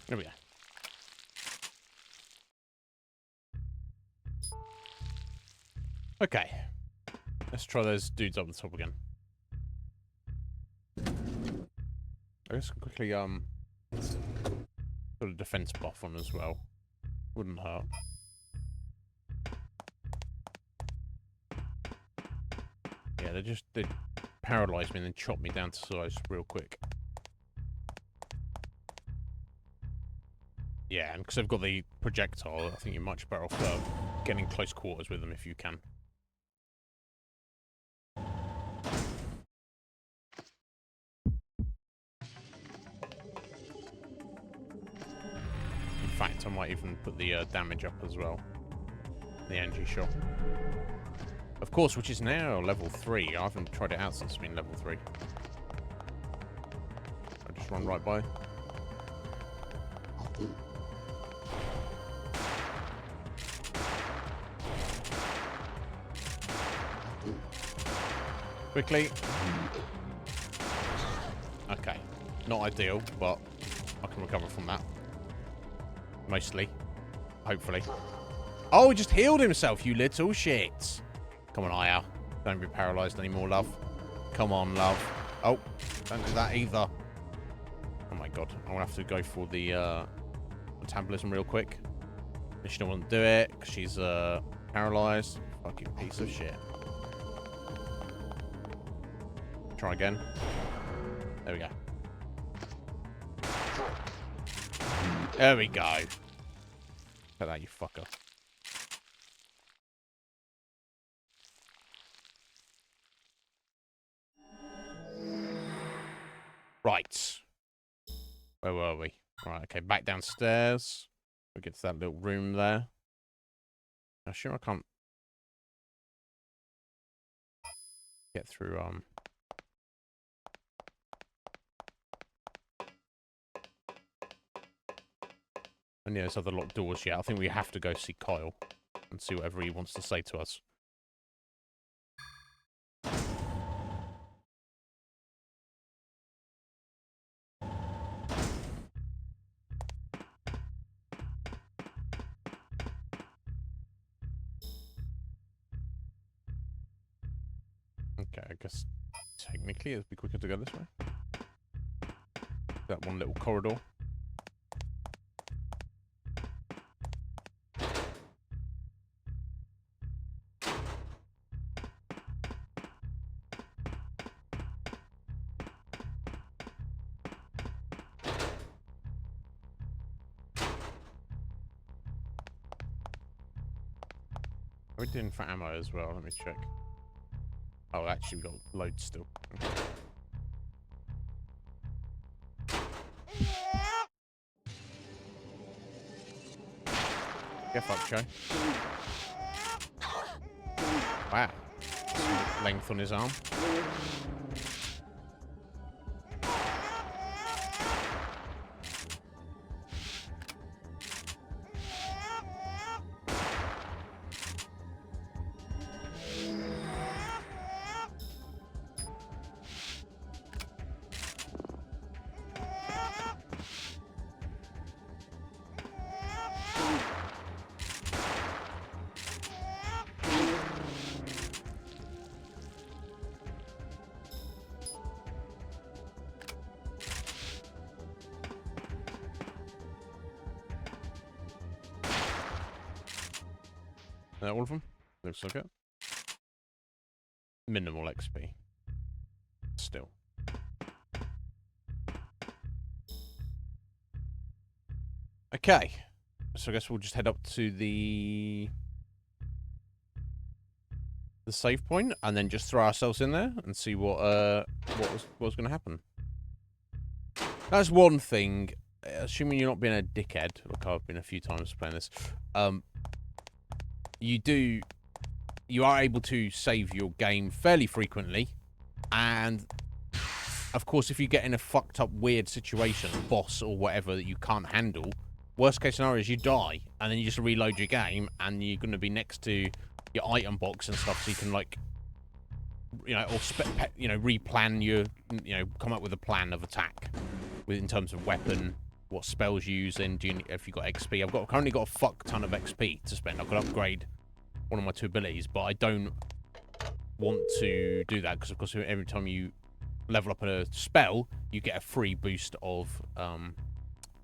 There we go. Okay. Let's try those dudes up the top again. I guess quickly, put a defense buff on as well. Wouldn't hurt. Yeah, they paralyzed me and then chopped me down to size real quick. Yeah, and because they've got the projectile, I think you're much better off getting close quarters with them if you can. In fact, I might even put the damage up as well. The energy shot. Of course, which is now level 3. I haven't tried it out since it's been level 3. I just run right by. Quickly. Okay. Not ideal, but I can recover from that. Mostly. Hopefully. Oh, he just healed himself, you little shit. Come on, Aya. Don't be paralyzed anymore, love. Come on, love. Oh, don't do that either. Oh my god. I'm gonna have to go for the metabolism real quick. She don't want to do it because she's paralyzed. Fucking piece of shit. Try again. There we go. There we go. Look at that, you fucker. Right. Where were we? Right, okay, back downstairs. We'll get to that little room there. I'm sure I can't get through, And yeah, there's other locked doors yet. I think we have to go see Kyle and see whatever he wants to say to us. Okay, I guess technically it'd be quicker to go this way. That one little corridor. We're doing for ammo as well. Let me check. Oh, actually, we've got loads still. Okay. Get fucked, Joe. Wow. Some length on his arm. All of them? Looks like it. Minimal XP. still. Okay. So I guess we'll just head up to the save point and then just throw ourselves in there and see what was going to happen. That's one thing. Assuming you're not being a dickhead, like I've been a few times playing this, you are able to save your game fairly frequently, and of course, if you get in a fucked up weird situation, boss or whatever that you can't handle, worst case scenario is you die, and then you just reload your game, and you're going to be next to your item box and stuff, so you can like, you know, or replan your, you know, come up with a plan of attack, in terms of weapon. What spells you using? If you got XP? I've currently got a fuck ton of XP to spend. I could upgrade one of my 2 abilities, but I don't want to do that because, of course, every time you level up a spell, you get a free boost of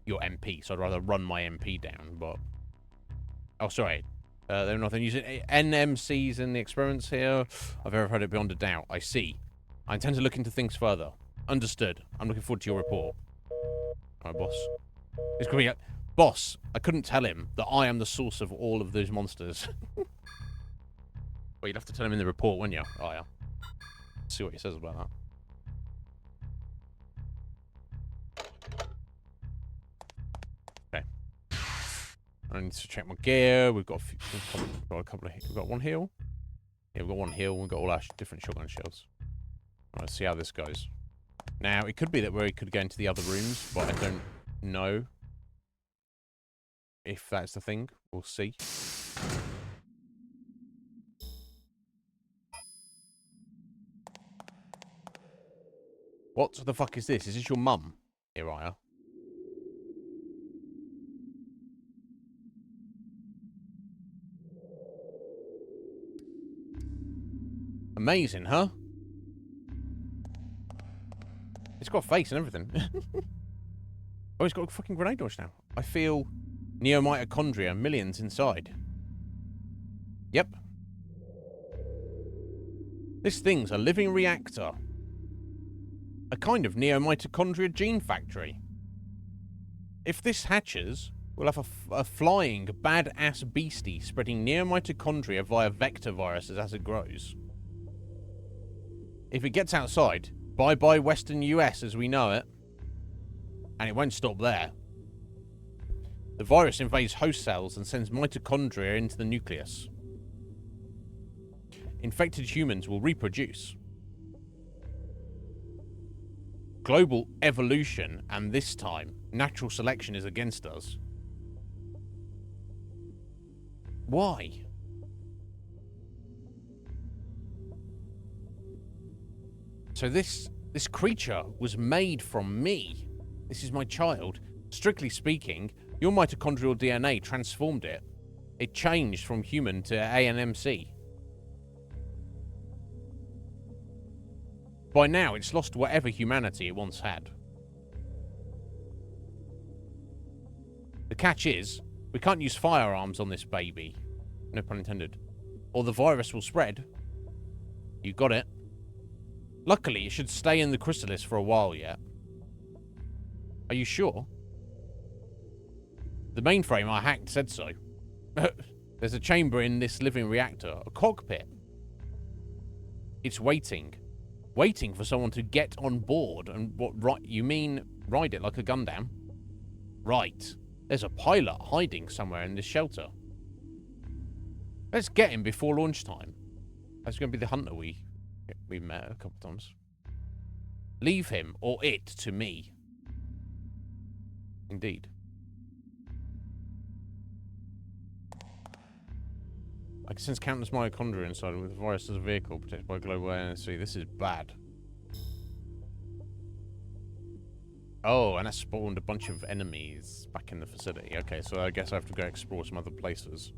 your MP. So I'd rather run my MP down. But oh, sorry, they're not using NMCs in the experiments here. I've ever heard it beyond a doubt. I see. I intend to look into things further. Understood. I'm looking forward to your report. Alright, boss. It's gonna be boss, I couldn't tell him that I am the source of all of those monsters. Well, you'd have to tell him in the report, wouldn't you? Oh, yeah. Let's see what he says about that. Okay. I need to check my gear. We've got we've got one heal. Yeah, we've got one heal. We've got all our different shotgun shells. Alright, let's see how this goes. Now, it could be that we could go into the other rooms, but I don't know if that's the thing. We'll see. What the fuck is this? Is this your mum, Uriah? Amazing, huh? It's got a face and everything. Oh, it's got a fucking grenade launch now. I feel neomitochondria, millions inside. Yep. This thing's a living reactor. A kind of neomitochondria gene factory. If this hatches, we'll have a flying, badass beastie spreading neomitochondria via vector viruses as it grows. If it gets outside, bye-bye Western US as we know it. And it won't stop there. The virus invades host cells and sends mitochondria into the nucleus. Infected humans will reproduce. Global evolution, and this time, natural selection is against us. Why? So this creature was made from me. This is my child. Strictly speaking, your mitochondrial DNA transformed it. It changed from human to ANMC. By now, it's lost whatever humanity it once had. The catch is, we can't use firearms on this baby. No pun intended. Or the virus will spread. You got it. Luckily, it should stay in the chrysalis for a while yet. Are you sure? The mainframe I hacked said so. There's a chamber in this living reactor, a cockpit. It's waiting. Waiting for someone to get on board and right, you mean ride it like a Gundam? Right. There's a pilot hiding somewhere in this shelter. Let's get him before launch time. That's going to be the hunter we met a couple times. Leave him or it to me. Indeed. I can sense countless mitochondria inside with the virus as a vehicle protected by global ANC. This is bad. Oh, and that spawned a bunch of enemies back in the facility. Okay, so I guess I have to go explore some other places.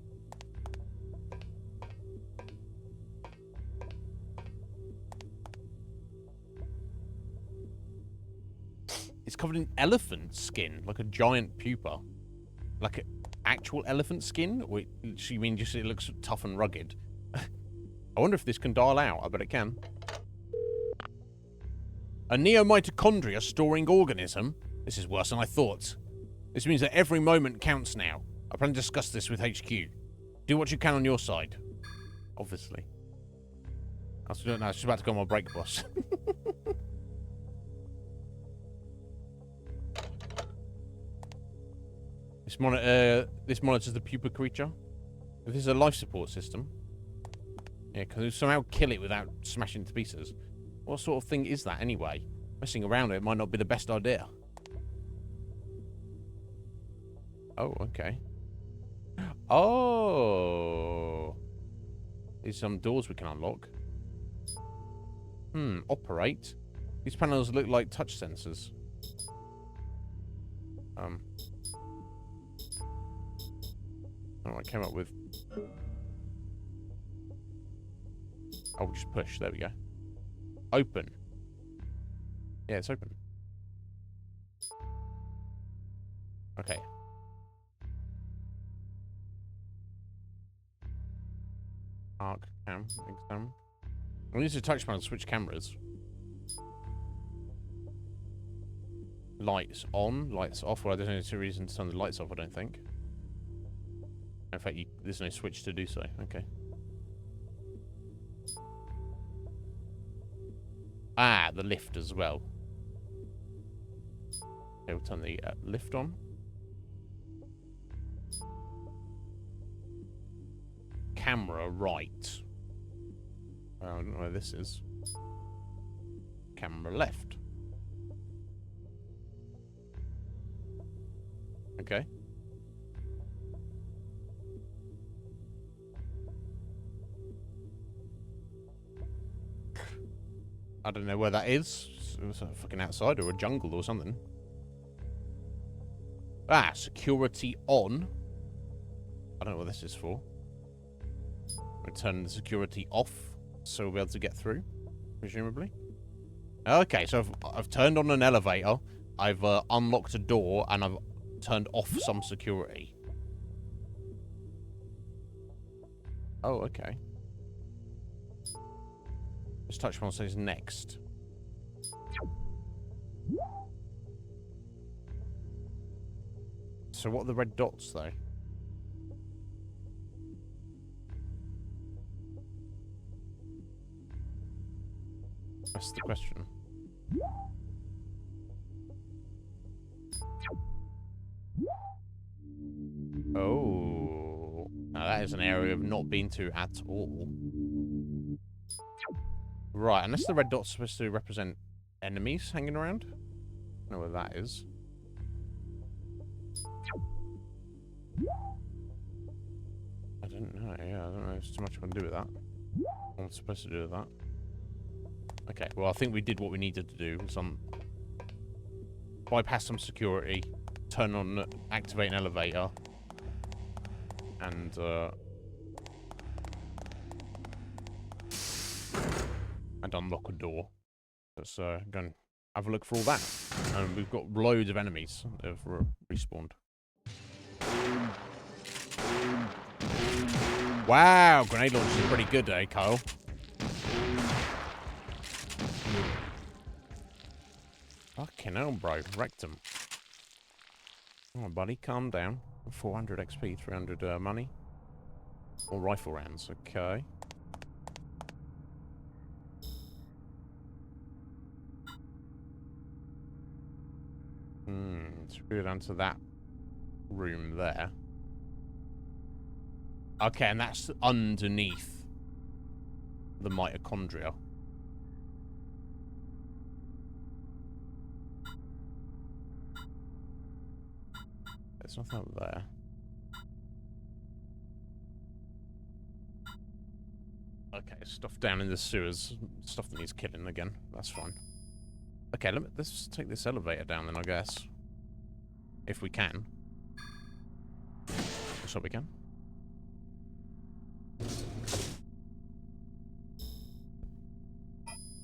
It's covered in elephant skin, like a giant pupa. Like an actual elephant skin? Which you mean just it looks tough and rugged? I wonder if this can dial out. I bet it can. A neo-mitochondria storing organism? This is worse than I thought. This means that every moment counts now. I plan to discuss this with HQ. Do what you can on your side. Obviously. I was just about to go on my break, boss. This monitors the pupa creature. If this is a life support system. Yeah, can you somehow kill it without smashing it to pieces? What sort of thing is that anyway? Messing around it might not be the best idea. Oh, okay. Oh. There's some doors we can unlock. Operate. These panels look like touch sensors. Oh, I came up with... Oh, just push. There we go. Open. Yeah, it's open. Okay. Arc cam. Exam. I'm using a touch panel to switch cameras. Lights on, lights off. Well, there's no reason to turn the lights off, I don't think. In fact, there's no switch to do so. Okay. Ah, the lift as well. Okay, we'll turn the lift on. Camera right. I don't know where this is. Camera left. Okay. I don't know where that is. It's fucking outside or a jungle or something. Ah, security on. I don't know what this is for. We'll turn the security off so we'll be able to get through, presumably. Okay, so I've turned on an elevator, I've unlocked a door, and I've turned off some security. Oh, okay. This touch panel says next. So what are the red dots, though? That's the question. Oh. Now that is an area I've not been to at all. Right, unless the red dot's supposed to represent enemies hanging around. I don't know where that is. I don't know, yeah, I don't know. There's too much I can do with that. What I'm supposed to do with that. Okay, well, I think we did what we needed to do. Bypass some security, turn on, activate an elevator, and unlock a door. Let's go and have a look for all that. And we've got loads of enemies that have respawned. Wow, grenade launch is pretty good, eh, Kyle? Fucking hell, bro. Wrecked him. Come on, buddy. Calm down. 400 XP, 300 money. Or rifle rounds. Okay. Let's go down to that room there. Okay, and that's underneath the mitochondria. There's nothing up there. Okay, stuff down in the sewers. Stuff that needs killing again. That's fine. Okay, let's take this elevator down then, I guess. If we can. Looks like we can.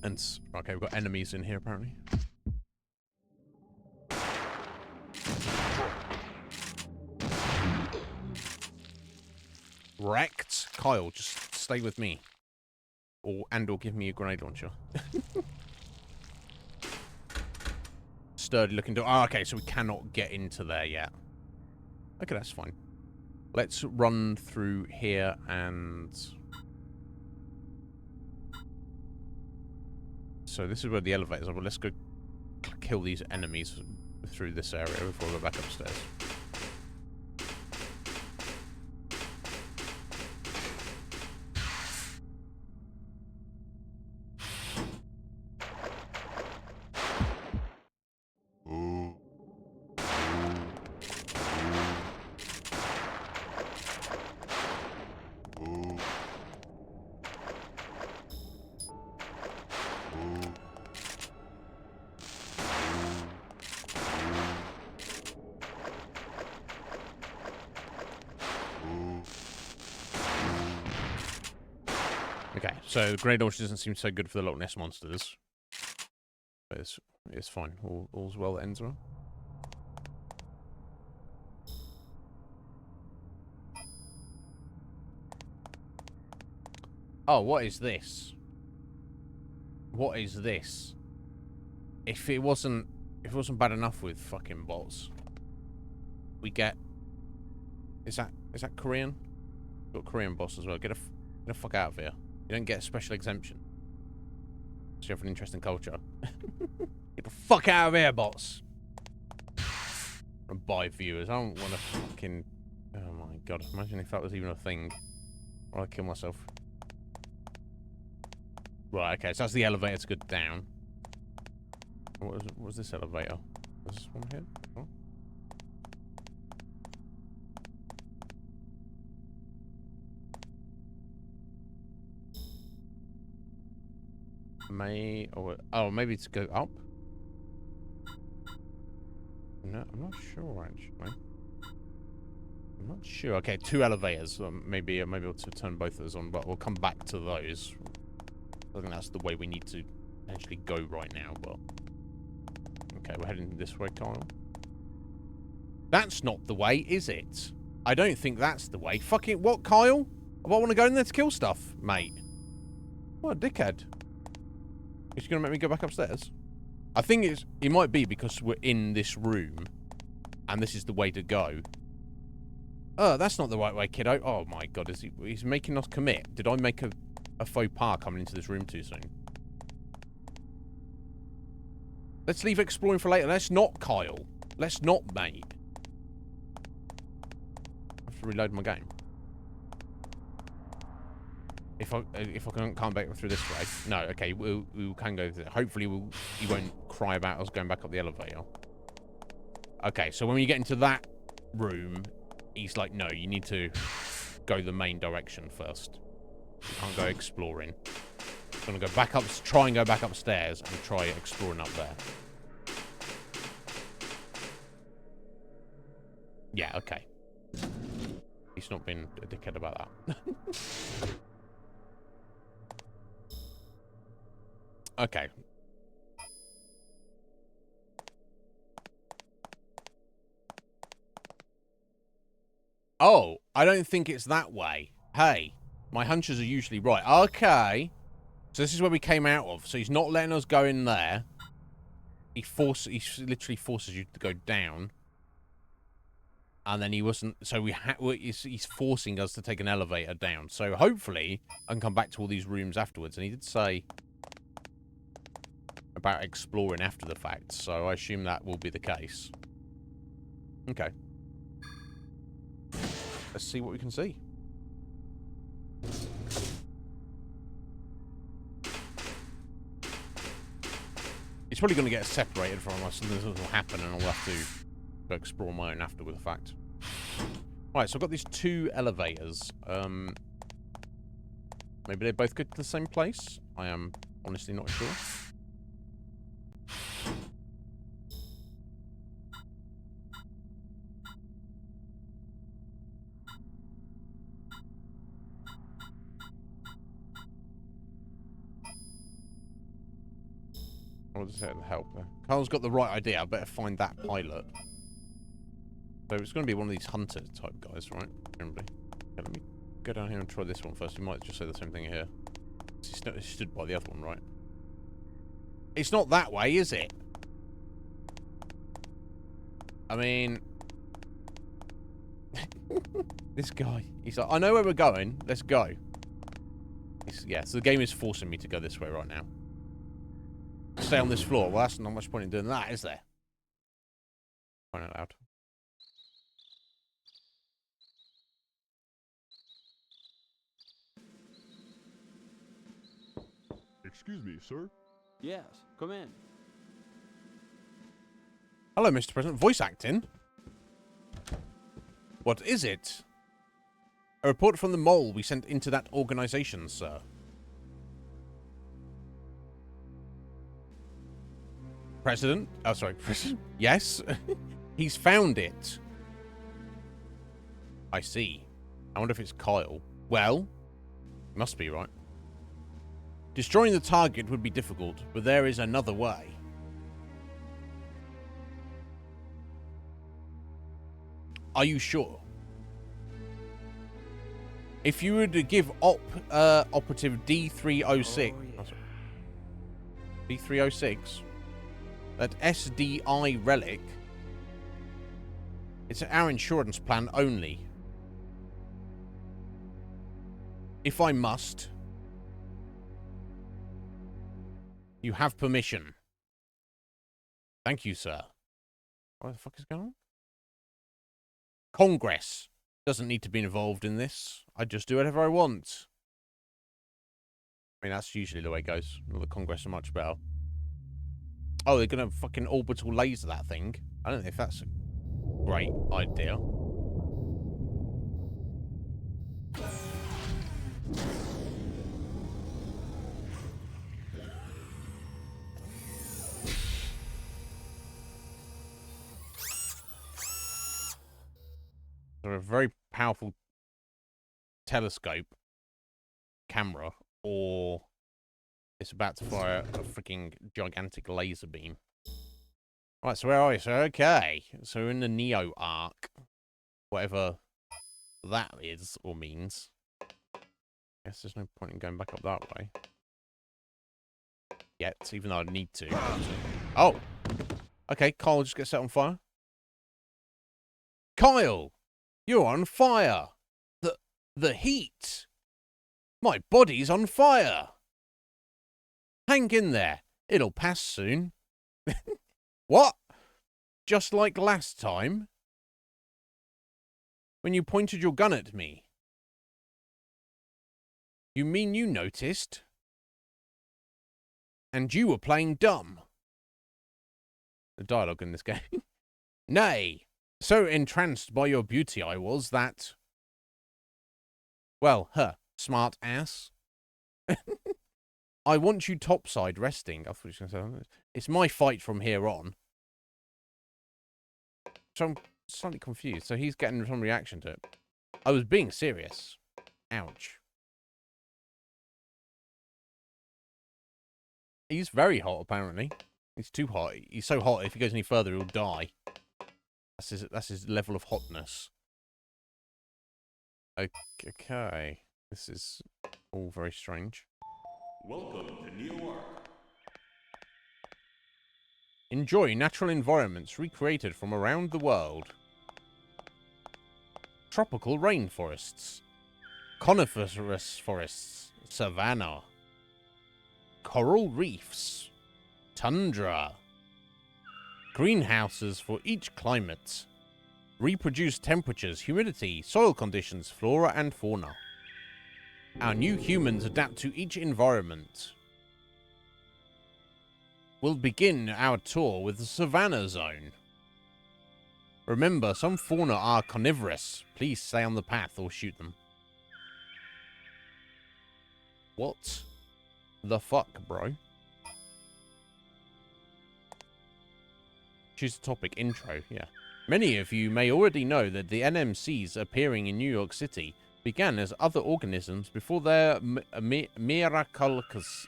And, okay, we've got enemies in here, apparently. Wrecked. Kyle, just stay with me. Or give me a grenade launcher. sturdy looking door. Oh, okay, so we cannot get into there yet. Okay, that's fine. Let's run through here and... So this is where the elevators are, but let's go kill these enemies through this area before we go back upstairs. Okay, so the grenade launcher doesn't seem so good for the Loch Ness monsters. But it's fine. All's well that ends well. Oh, what is this? What is this? If it wasn't bad enough with fucking bots, we get... Is that Korean? We've got Korean boss as well. Get the fuck out of here. You don't get a special exemption. So you have an interesting culture. Get the fuck out of here, bots. And buy viewers. I don't want to fucking... Oh my god. Imagine if that was even a thing. Or I'd kill myself. Right, okay. So that's the elevator to go down. What was this elevator? Was this one here? Oh. Maybe to go up? No, I'm not sure actually. I'm not sure. Okay, 2 elevators. Maybe we'll turn both of those on, but we'll come back to those. I think that's the way we need to actually go right now, but... Okay, we're heading this way, Kyle. That's not the way, is it? I don't think that's the way. Fucking what, Kyle? I want to go in there to kill stuff, mate. What a dickhead. Is she going to make me go back upstairs? I think it might be because we're in this room, and this is the way to go. Oh, that's not the right way, kiddo. Oh my god, he's making us commit. Did I make a faux pas coming into this room too soon? Let's leave exploring for later. Let's not, Kyle. Let's not, mate. I have to reload my game. If I can't back through this way. No, okay, we can go through. Hopefully he won't cry about us going back up the elevator. Okay, so when you get into that room, he's like, no, you need to go the main direction first. You can't go exploring. I'm gonna go back up, try and go back upstairs and try exploring up there. Yeah, okay. He's not been a dickhead about that. Okay. Oh, I don't think it's that way. Hey, my hunches are usually right. Okay. So this is where we came out of. So he's not letting us go in there. He literally forces you to go down. And then he wasn't... So he's forcing us to take an elevator down. So hopefully I can come back to all these rooms afterwards. And he did say... about exploring after the fact, so I assume that will be the case. Okay. Let's see what we can see. It's probably going to get us separated from us, and this will happen, and I'll have to go explore my own after with the fact. Right, so I've got these 2 elevators. Maybe they both go to the same place? I am honestly not sure. I'll just help there. Carl's got the right idea. I better find that pilot. So it's going to be one of these hunter type guys, right? Presumably. Okay, let me go down here and try this one first. You might just say the same thing here. He stood by the other one, right? It's not that way, is it? I mean... this guy. He's like, I know where we're going. Let's go. Yeah, so the game is forcing me to go this way right now. Stay on this floor. Well, that's not much point in doing that, is there? Point it out. Excuse me, sir? Yes, come in. Hello, Mr. President. Voice acting? What is it? A report from the mole we sent into that organization, sir. President? Oh, sorry. President? Yes? He's found it. I see. I wonder if it's Kyle. Well, must be, right? Destroying the target would be difficult, but there is another way. Are you sure? If you were to give operative D306... Oh, yeah. D306? That SDI relic... It's our insurance plan only. If I must... You have permission. Thank you, sir. What the fuck is going on? Congress doesn't need to be involved in this. I just do whatever I want. I mean, that's usually the way it goes. The Congress are much better. Oh, they're going to fucking orbital laser that thing. I don't know if that's a great idea. They're a very powerful telescope camera, or it's about to fire a freaking gigantic laser beam. Right, so where are we? So, okay. So we're in the Neo arc. Whatever that is or means. Guess there's no point in going back up that way. Yet, even though I need to. Oh! Okay, Kyle just gets set on fire. Kyle! You're on fire! The heat! My body's on fire! Hang in there. It'll pass soon. What? Just like last time? When you pointed your gun at me? You mean you noticed? And you were playing dumb? The dialogue in this game. Nay, so entranced by your beauty I was that... Well, smart ass. I want you topside resting. I thought you were going to say, it's my fight from here on. So I'm slightly confused. So he's getting some reaction to it. I was being serious. Ouch. He's very hot, apparently. He's too hot. He's so hot, if he goes any further, he'll die. That's his level of hotness. Okay. This is all very strange. Welcome to Neo Arc. Enjoy natural environments recreated from around the world. Tropical rainforests. Coniferous forests. Savanna. Coral reefs. Tundra. Greenhouses for each climate. Reproduced temperatures, humidity, soil conditions, flora and fauna. Our new humans adapt to each environment. We'll begin our tour with the Savannah Zone. Remember, some fauna are carnivorous. Please stay on the path or shoot them. What the fuck, bro? Choose a topic. Intro, yeah. Many of you may already know that the NMCs appearing in New York City began as other organisms before their miraculous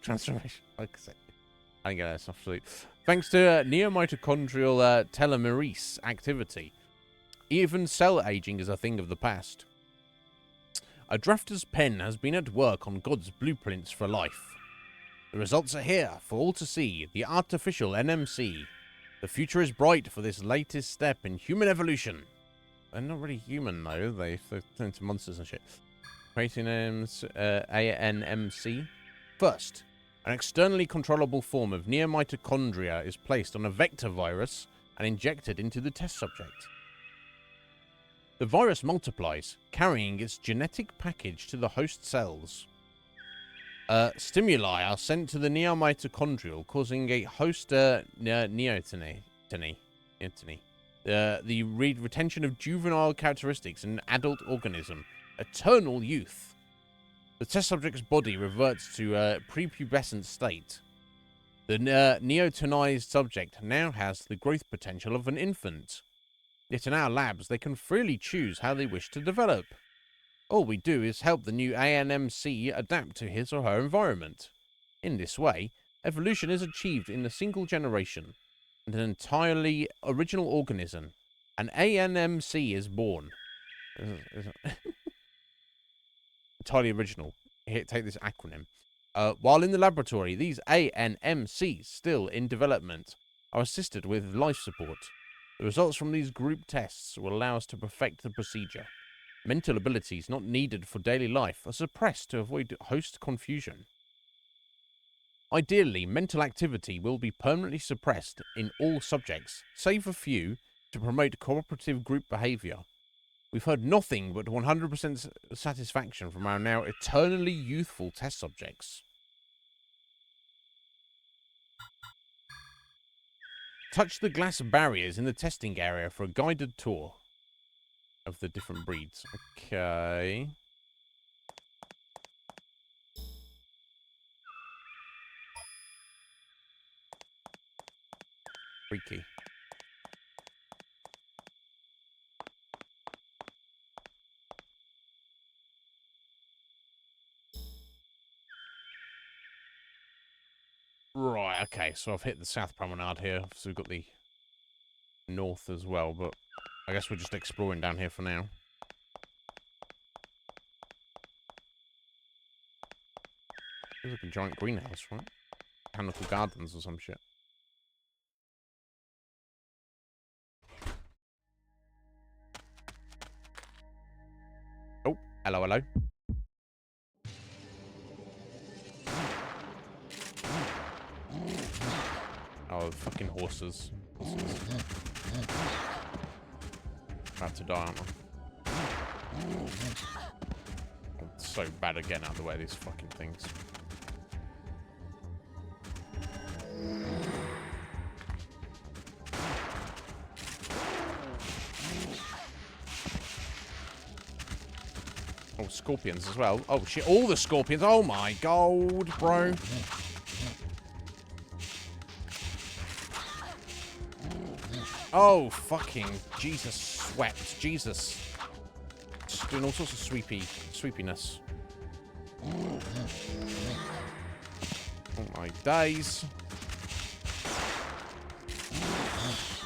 transformation. Like I said, I didn't get that stuff sleep. Thanks to neomitochondrial telomerase activity, even cell aging is a thing of the past. A drafter's pen has been at work on God's blueprints for life. The results are here for all to see. The artificial NMC. The future is bright for this latest step in human evolution. They're not really human, though. They turn into monsters and shit. Creating ANMC. First, an externally controllable form of neomitochondria is placed on a vector virus and injected into the test subject. The virus multiplies, carrying its genetic package to the host cells. Stimuli are sent to the neomitochondrial, causing a host neoteny. The retention of juvenile characteristics in an adult organism. Eternal youth. The test subject's body reverts to a prepubescent state. The neotonized subject now has the growth potential of an infant. Yet in our labs, they can freely choose how they wish to develop. All we do is help the new ANMC adapt to his or her environment. In this way, evolution is achieved in a single generation, and an entirely original organism. An ANMC is born. Entirely original. Here, take this acronym. While in the laboratory, these ANMCs, still in development, are assisted with life support. The results from these group tests will allow us to perfect the procedure. Mental abilities not needed for daily life are suppressed to avoid host confusion. Ideally, mental activity will be permanently suppressed in all subjects, save a few, to promote cooperative group behavior. We've heard nothing but 100% satisfaction from our now eternally youthful test subjects. Touch the glass barriers in the testing area for a guided tour of the different breeds. Okay. Freaky. Right, okay, so I've hit the South Promenade here, so we've got the north as well, but I guess we're just exploring down here for now. Feels like a giant greenhouse, right? Botanical gardens or some shit. Oh, hello, hello. Oh, fucking horses. About to die, aren't I? It's so bad at getting out of the way of these fucking things. Oh, scorpions as well. Oh, shit. All the scorpions. Oh, my God, bro. Oh, fucking Jesus swept. Jesus. Just doing all sorts of sweepiness. Oh, my days.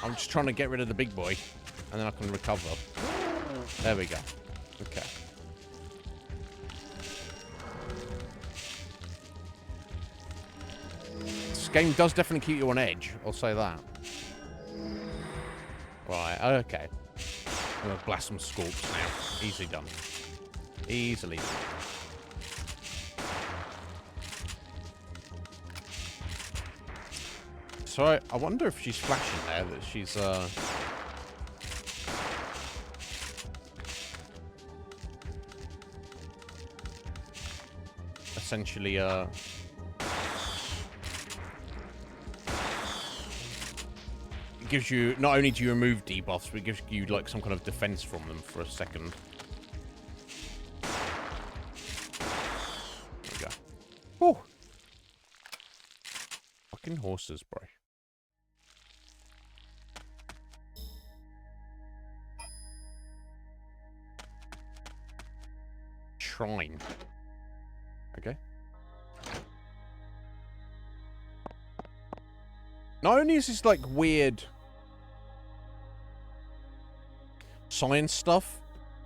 I'm just trying to get rid of the big boy, and then I can recover. There we go. Okay. This game does definitely keep you on edge. I'll say that. Right, okay. I'm going to blast some scorps now. Easily done. Easily done. So I wonder if she's flashing there, that she's, essentially, it gives you, not only do you remove debuffs, but it gives you, like, some kind of defense from them for a second. There we go. Oh! Fucking horses, bro. Shrine. Okay. Not only is this, like, weird science stuff,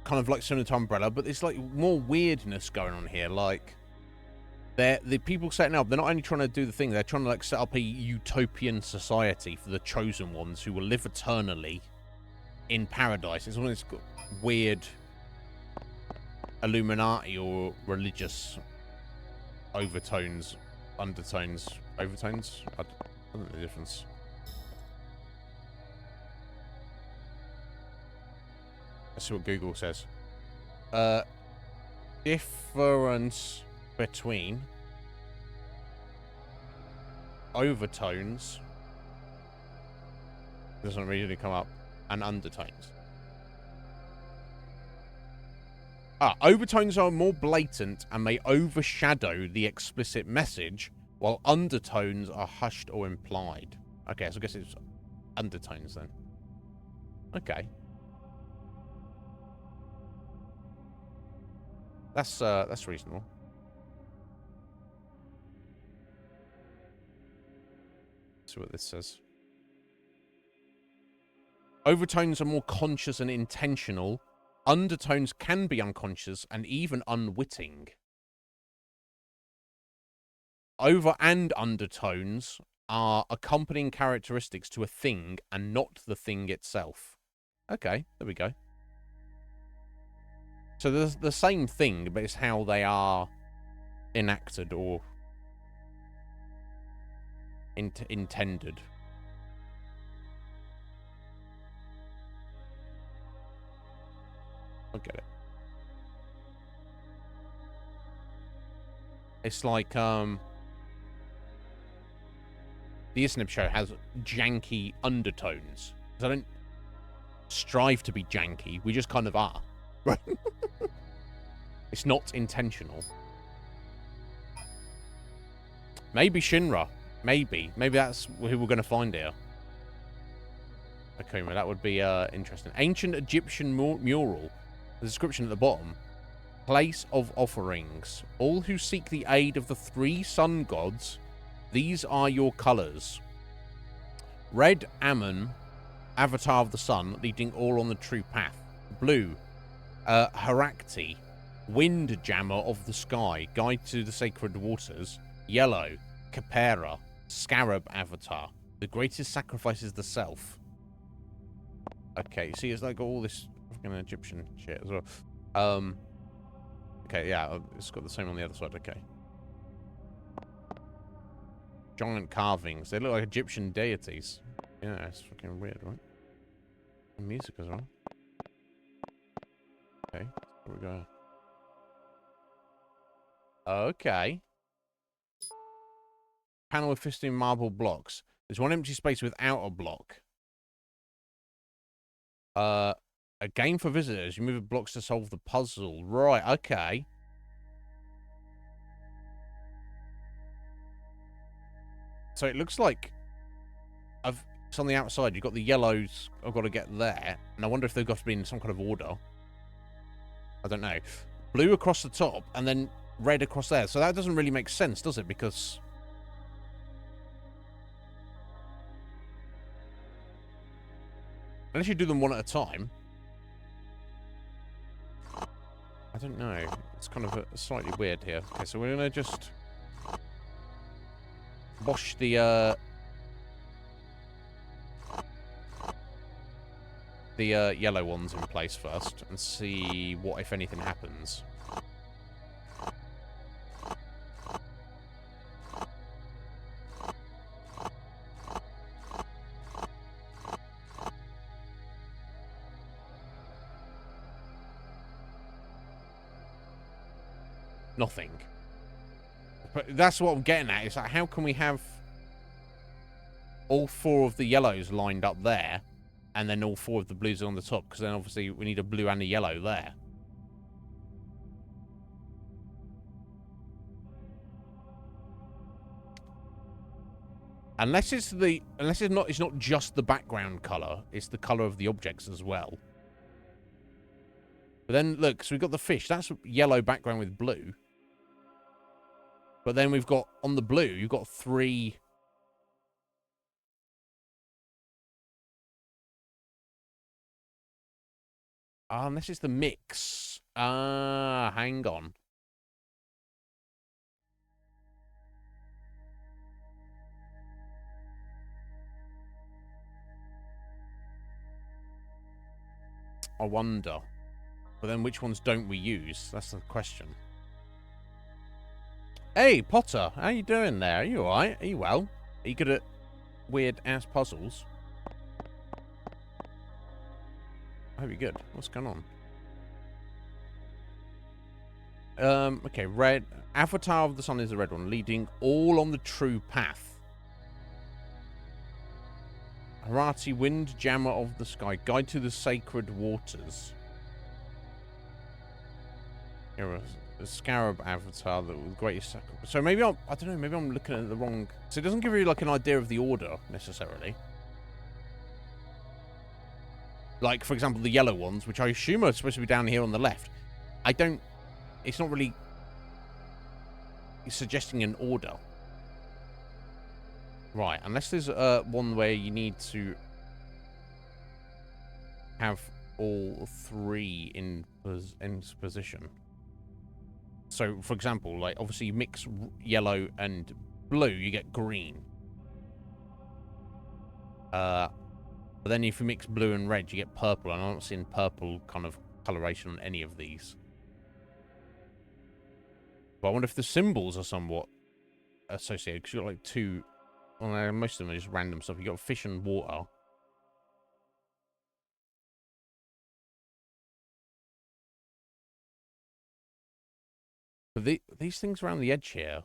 kind of like similar to Umbrella, but there's, like, more weirdness going on here, like... the people setting up, they're not only trying to do the thing, they're trying to, like, set up a utopian society for the chosen ones who will live eternally in paradise. It's one of these weird Illuminati or religious overtones, undertones, overtones? I don't know the difference. Let's see what Google says. Difference between overtones doesn't really come up, and undertones. Overtones are more blatant and may overshadow the explicit message, while undertones are hushed or implied. Okay, so I guess it's undertones then. Okay. That's reasonable. Let's see what this says. Overtones are more conscious and intentional. Undertones can be unconscious and even unwitting. Over and undertones are accompanying characteristics to a thing and not the thing itself. Okay, there we go. So there's the same thing, but it's how they are enacted or intended. I get it. It's like, the Iznib Show has janky undertones. I don't strive to be janky. We just kind of are. Right? It's not intentional. Maybe Shinra. Maybe. Maybe that's who we're going to find here. Okay, well, that would be interesting. Ancient Egyptian mural. The description at the bottom. Place of offerings. All who seek the aid of the three sun gods, these are your colors. Red, Ammon, avatar of the sun, leading all on the true path. Blue, Harakti, wind jammer of the sky, guide to the sacred waters. Yellow, Khepera, scarab avatar. The greatest sacrifice is the self. Okay, see, it's like all this fucking Egyptian shit as well. Okay, yeah, it's got the same on the other side. Okay. Giant carvings. They look like Egyptian deities. Yeah, it's fucking weird, right? And music as well. Okay, here we go. Okay. Panel with 15 marble blocks. There's one empty space without a block. A game for visitors. You move blocks to solve the puzzle. Right, okay. So it looks like it's on the outside. You've got the yellows I've got to get there. And I wonder if they've got to be in some kind of order. I don't know. Blue across the top and then red across there. So that doesn't really make sense, does it? Because unless you do them one at a time. I don't know. It's kind of slightly weird here. Okay, so we're going to just wash the yellow ones in place first and see what, if anything, happens. Nothing. But that's what I'm getting at. It's like, how can we have all four of the yellows lined up there and then all four of the blues on the top? Because then obviously we need a blue and a yellow there. Unless it's not just the background color, it's the color of the objects as well. But then look, so we've got the fish. That's yellow background with blue. But then we've got on the blue, you've got three. Unless it's the mix. Hang on. I wonder. But then which ones don't we use? That's the question. Hey, Potter, how you doing there? Are you alright? Are you well? Are you good at weird-ass puzzles? I hope you're good. What's going on? Okay, red. Avatar of the Sun is the red one, leading all on the true path. Harati, wind jammer of the sky, guide to the sacred waters. Here, the scarab avatar, the greatest sacrifice. So maybe I don't know, maybe I'm looking at the wrong. So it doesn't give you like an idea of the order necessarily. Like, for example, the yellow ones, which I assume are supposed to be down here on the left. It's not really suggesting an order. Right, unless there's one where you need to have all three in position. So, for example, like, obviously you mix yellow and blue, you get green. But then if you mix blue and red, you get purple, and I'm not seeing purple kind of coloration on any of these. But I wonder if the symbols are somewhat associated, because you've got like two. Well, most of them are just random stuff. You've got fish and water. But these things around the edge here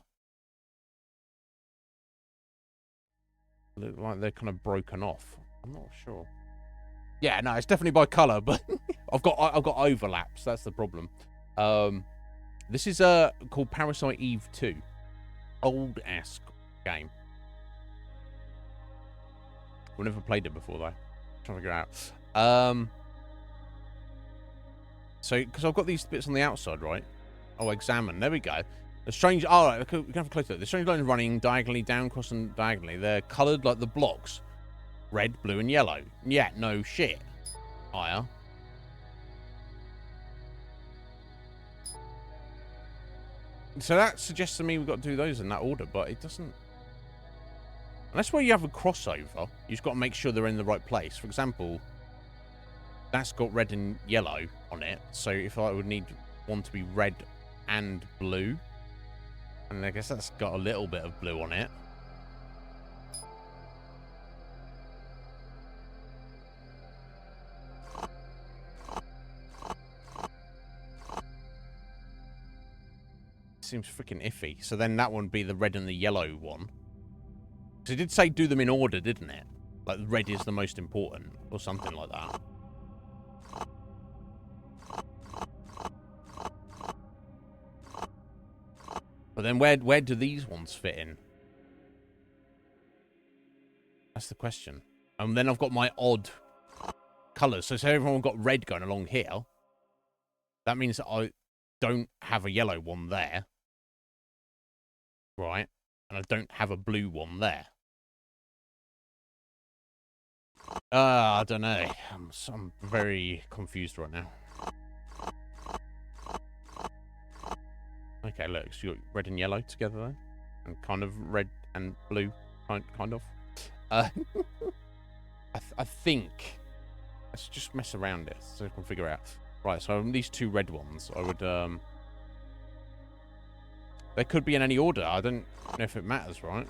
look like they're kind of broken off. I'm not sure. Yeah, no, it's definitely by colour, but I've got overlaps. That's the problem. This is called Parasite Eve II. Old ass game. We've never played it before though. I'm trying to figure it out. So because I've got these bits on the outside, right? Oh, examine. There we go. The strange. Oh, right, we can have a close look. The strange lines running diagonally down, crossing diagonally. They're coloured like the blocks. Red, blue, and yellow. Yeah, no shit. Higher. So that suggests to me we've got to do those in that order, but it doesn't. Unless where you have a crossover, you just got to make sure they're in the right place. For example, that's got red and yellow on it. So if I would need one to be red and blue, and I guess that's got a little bit of blue on it. Seems freaking iffy. So then that one would be the red and the yellow one. Because it did say do them in order, didn't it? Like red is the most important, or something like that. But then where do these ones fit in? That's the question. And then I've got my odd colours. So say everyone got red going along here. That means that I don't have a yellow one there. Right? And I don't have a blue one there. I don't know. I'm very confused right now. Okay, look, so you got red and yellow together there, and kind of red and blue, kind of. I think let's just mess around it so we can figure out. Right, so these two red ones, I would they could be in any order. I don't know if it matters, right?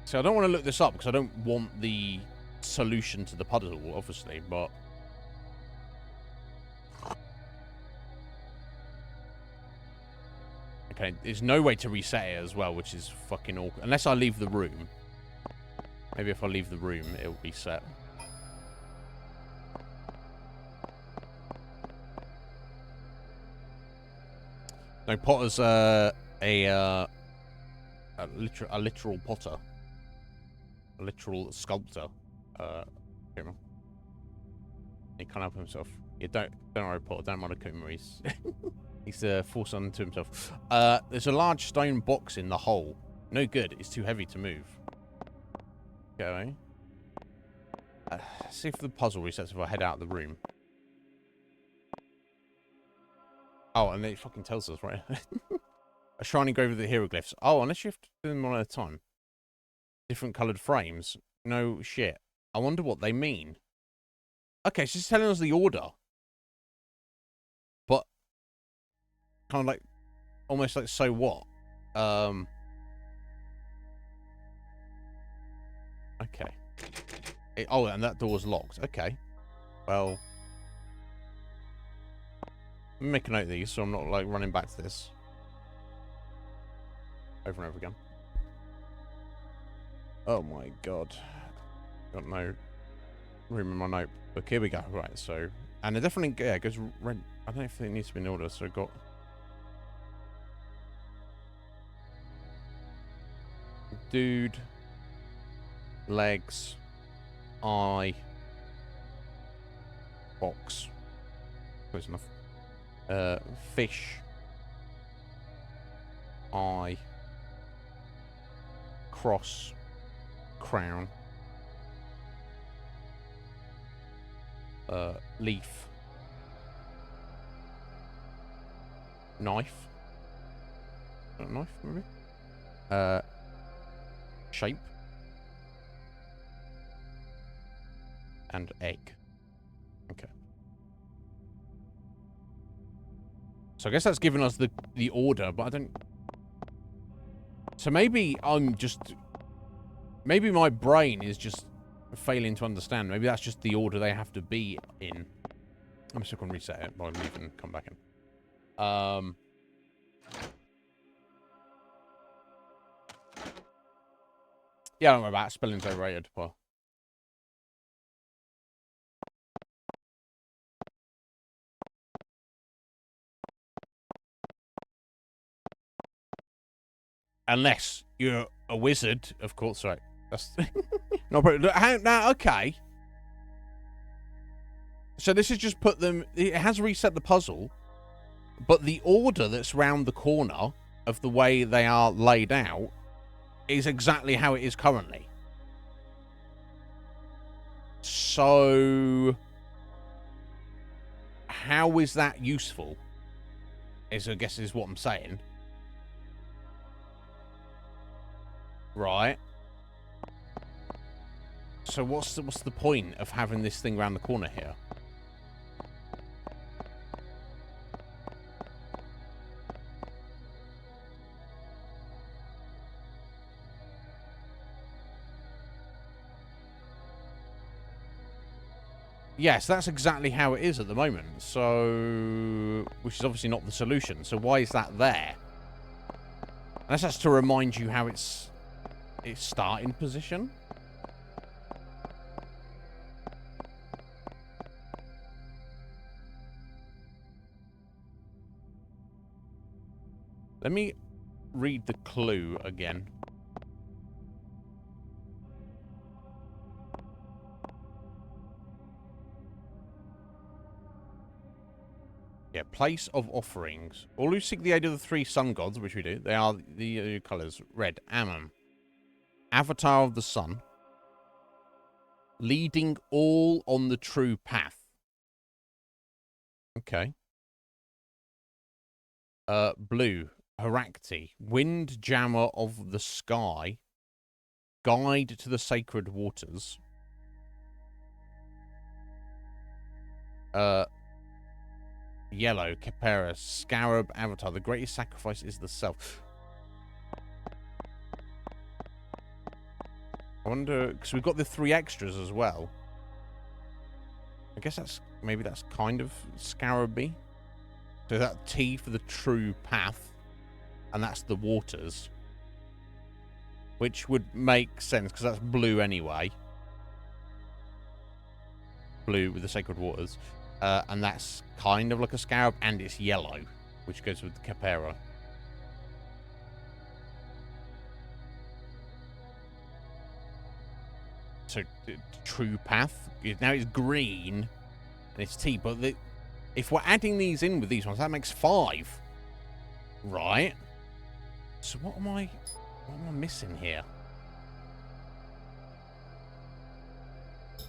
So I don't want to look this up because I don't want the solution to the puzzle, obviously, but okay, there's no way to reset it as well, which is fucking awkward. Unless I leave the room. Maybe if I leave the room, it'll reset. No, Potter's a literal potter. A literal sculptor. He can't help himself. Yeah, don't worry, Potter. Don't mind Akuma. He's forced onto himself. There's a large stone box in the hole. No good. It's too heavy to move. Okay. See if the puzzle resets if I head out of the room. Oh, and it fucking tells us, right? A shiny grave with the hieroglyphs. Oh, unless you have to do them one at a time. Different coloured frames. No shit. I wonder what they mean. Okay, so it's telling us the order. But kind of like, almost like, so what? Okay. Oh, and that door's locked. Okay. Well, let me make a note of these so I'm not, like, running back to this over and over again. Oh my god. Got no room in my notebook. Here we go. Right, so... And it definitely, yeah, it goes red. I don't know if it needs to be in order, so I got... Dude. Legs. Eye. Box. Close enough. Fish. Eye. Cross. Crown. Leaf. Knife. Is that a knife, maybe? Shape. And egg. Okay. So I guess that's given us the order, but I don't... So maybe I'm just... Maybe my brain is just failing to understand. Maybe that's just the order they have to be in. I'm just going to reset it while I leave and come back in. Yeah, don't worry about it. Spelling's overrated, but... Unless you're a wizard, of course. Right. That's no problem. Now, okay. So this has just put them... It has reset the puzzle, but the order that's round the corner of the way they are laid out is exactly how it is currently. So... How is that useful? I guess is what I'm saying. Right. So what's the point of having this thing around the corner here? Yes, that's exactly how it is at the moment. So, which is obviously not the solution. So why is that there? Unless that's to remind you how its starting position. Let me read the clue again. Yeah, place of offerings. All who seek the aid of the three sun gods, which we do, they are the colours. Red, Ammon. Avatar of the sun. Leading all on the true path. Okay. Blue, Harakti. Wind jammer of the sky. Guide to the sacred waters. Yellow, Capera, Scarab, Avatar. The greatest sacrifice is the self. I wonder, because we've got the 3 extras as well. I guess maybe that's kind of Scaraby. So that T for the true path, and that's the waters. Which would make sense, because that's blue anyway. Blue with the sacred waters. And that's kind of like a scarab, and it's yellow, which goes with the Capera. So, true path. Now it's green, and it's T, but if we're adding these in with these ones, that makes 5. Right? So what am I missing here?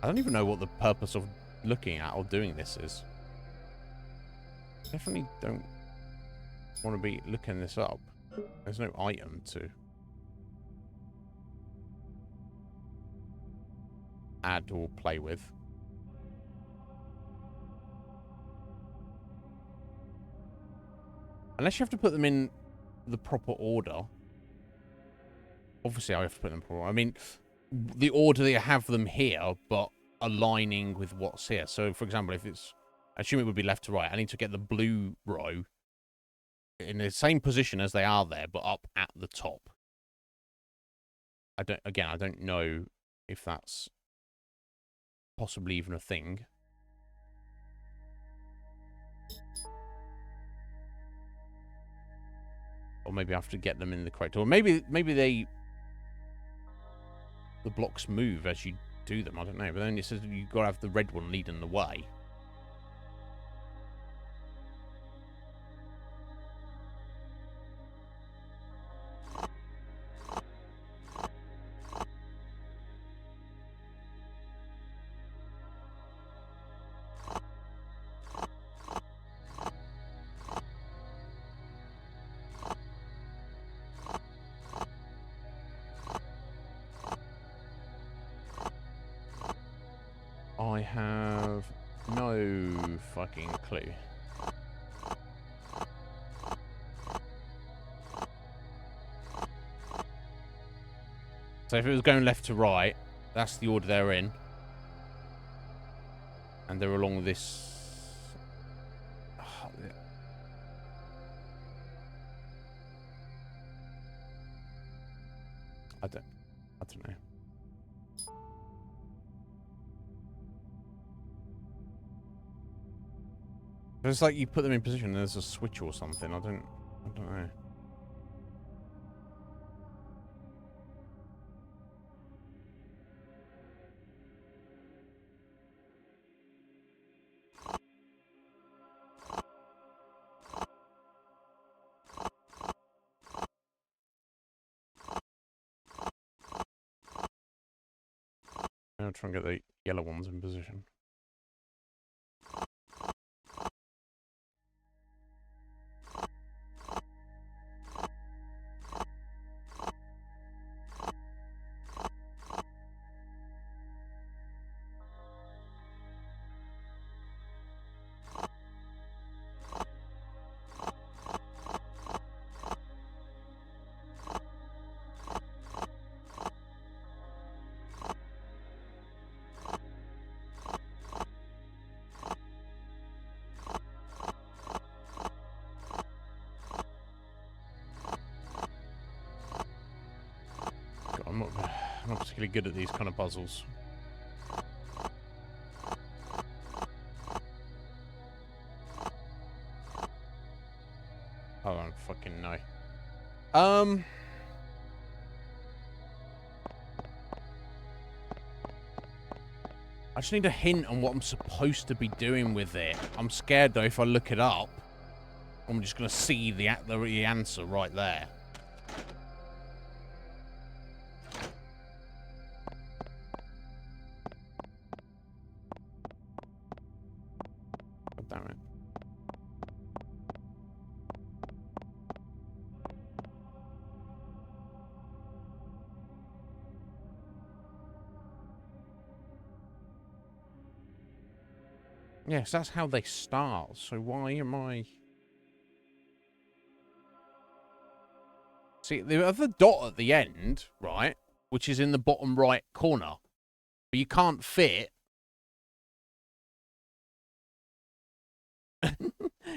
I don't even know what the purpose of looking at or doing this is. Definitely don't want to be looking this up. There's no item to add or play with. Unless you have to put them in the proper order. Obviously, I have to put them in proper order. I mean, the order that you have them here, but aligning with what's here. So, for example, if it's... I assume it would be left to right. I need to get the blue row in the same position as they are there, but up at the top. I don't know if that's possibly even a thing. Or maybe I have to get them in the correct order. Maybe the blocks move as you do them. I don't know. But then it says you've got to have the red one leading the way. I have no fucking clue. So if it was going left to right, that's the order they're in. And they're along this... I don't know. It's like you put them in position and there's a switch or something. I don't know. I'll try and get the yellow ones in position. I'm not particularly good at these kind of puzzles. I don't fucking know. I just need a hint on what I'm supposed to be doing with it. I'm scared though if I look it up, I'm just gonna see the answer right there. God damn it. Yes, that's how they start. So why am I... See, the other dot at the end, right, which is in the bottom right corner, but you can't fit.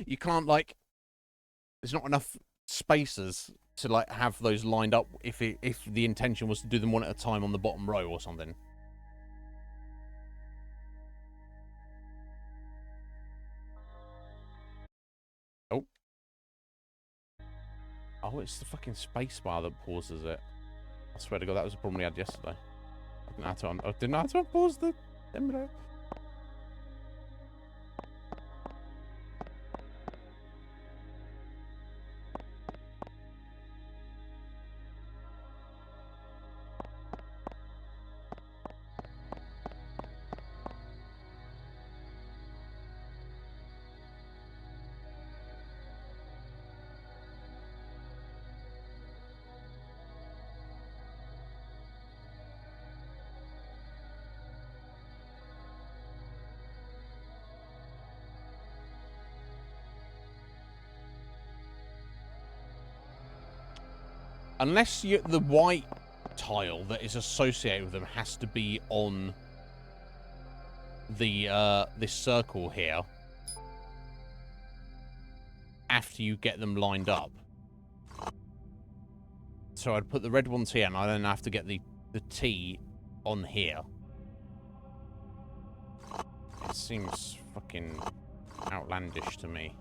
You can't, like... There's not enough spaces to, like, have those lined up if the intention was to do them one at a time on the bottom row or something. Oh. Oh, it's the fucking spacebar that pauses it. I swear to God, that was a problem we had yesterday. I didn't have to unpause the emulator. Unless the white tile that is associated with them has to be on the this circle here after you get them lined up. So I'd put the red ones here, and I then have to get the T on here. It seems fucking outlandish to me.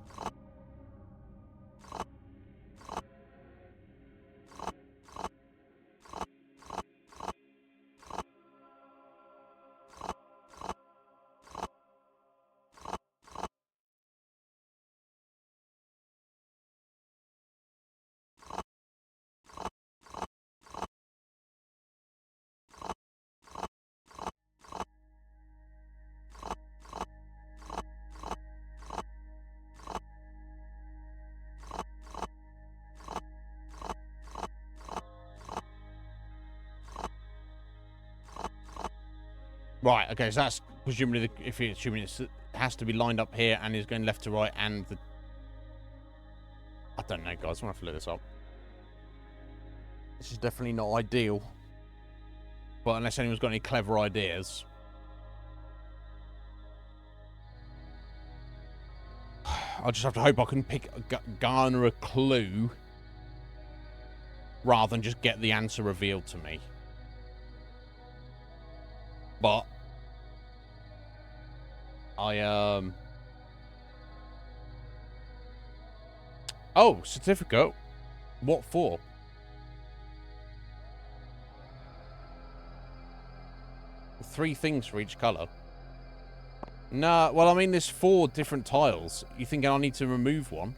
Right, okay, so that's presumably, if you're assuming it has to be lined up here and is going left to right and the... I don't know, guys, I'm going to have to look this up. This is definitely not ideal. But unless anyone's got any clever ideas... I'll just have to hope I can garner a clue rather than just get the answer revealed to me. But oh, certificate. What for? Three things for each colour. Nah, well, I mean, there's 4 different tiles. You thinking I need to remove one?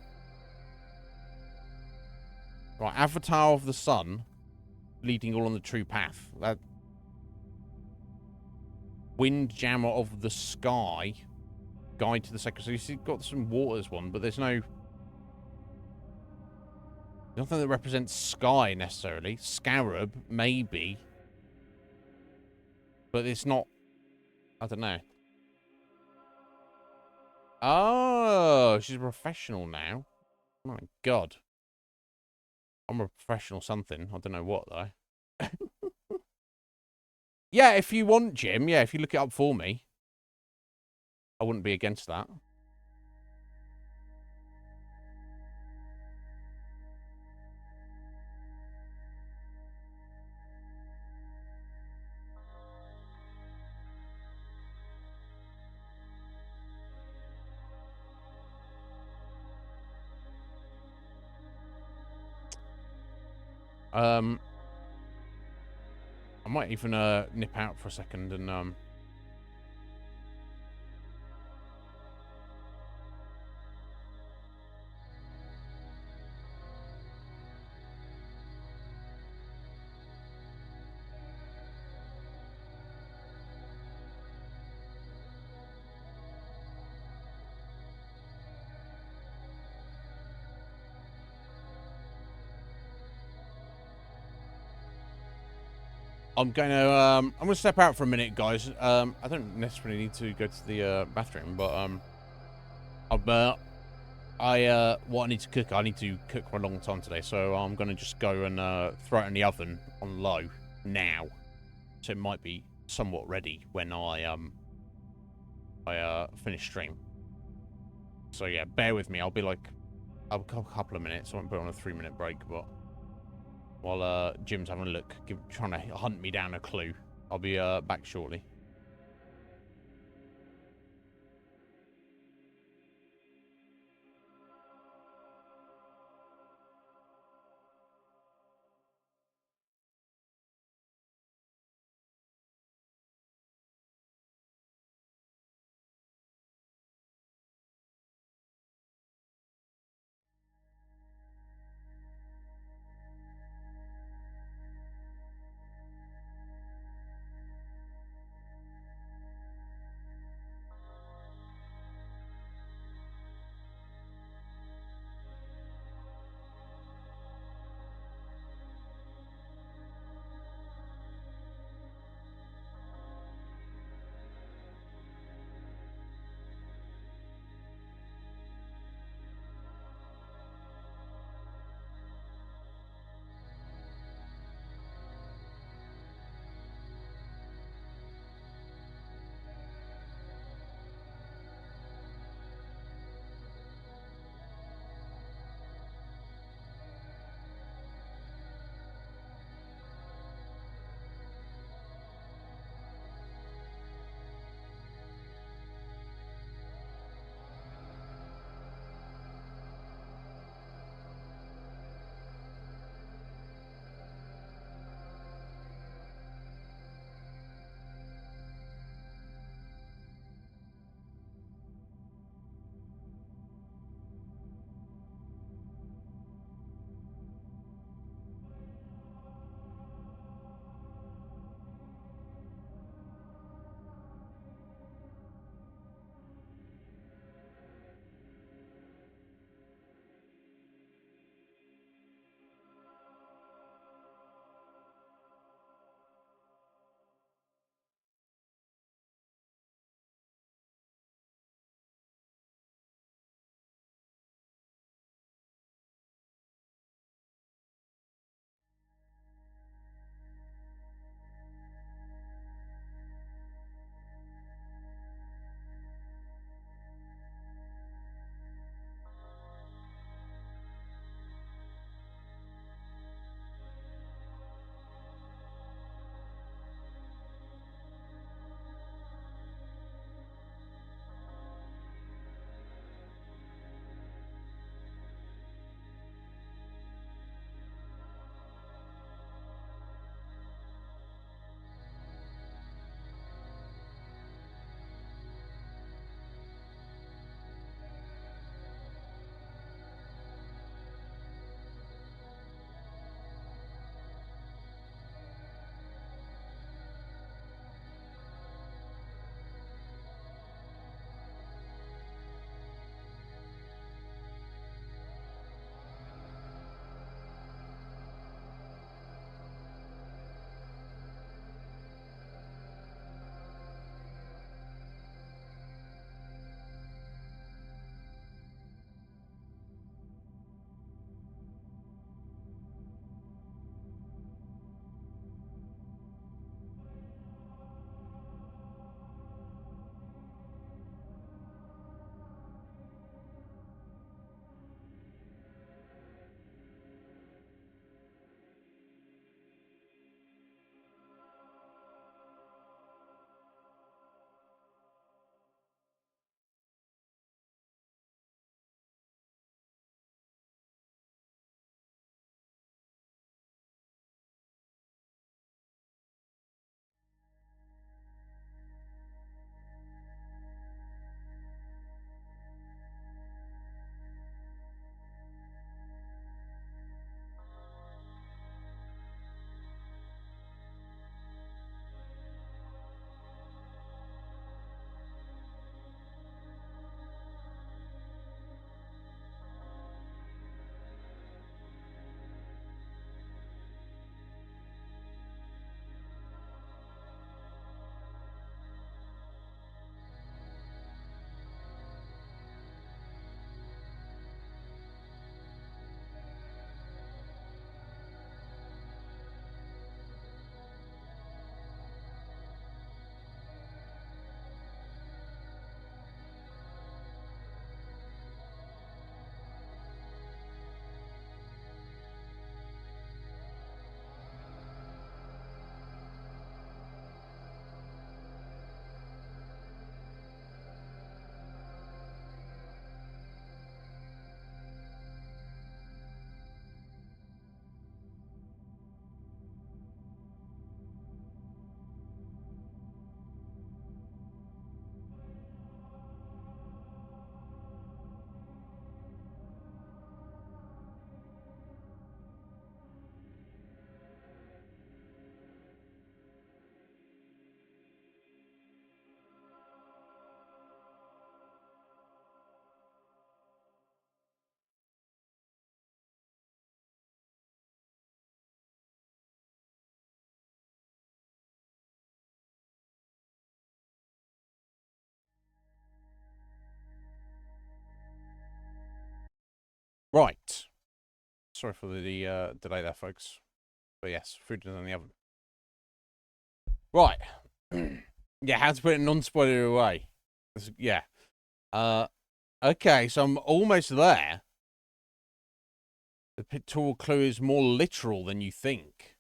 Right, Avatar of the Sun, leading all on the true path. That... Windjammer of the Sky, guide to the second. So you've got some waters one, but there's no... Nothing that represents sky, necessarily. Scarab, maybe. But it's not... I don't know. Oh, she's a professional now. Oh my god. I'm a professional something. I don't know what, though. Yeah, if you want, Jim. Yeah, if you look it up for me. I wouldn't be against that. I might even nip out for a second and I'm gonna step out for a minute, guys. I don't necessarily need to go to the bathroom, but what I need to cook, I need to cook for a long time today, so I'm gonna just go and throw it in the oven on low now, so it might be somewhat ready when I finish stream. So yeah, bear with me. I'll be like a couple of minutes. I won't put on a 3-minute break, but while Jim's having a look, trying to hunt me down a clue, I'll be back shortly. Right. Sorry for the delay there, folks. But yes, food is in the oven. Right. Yeah, how to put it non-spoiler away. Yeah. Okay, so I'm almost there. The pictorial clue is more literal than you think.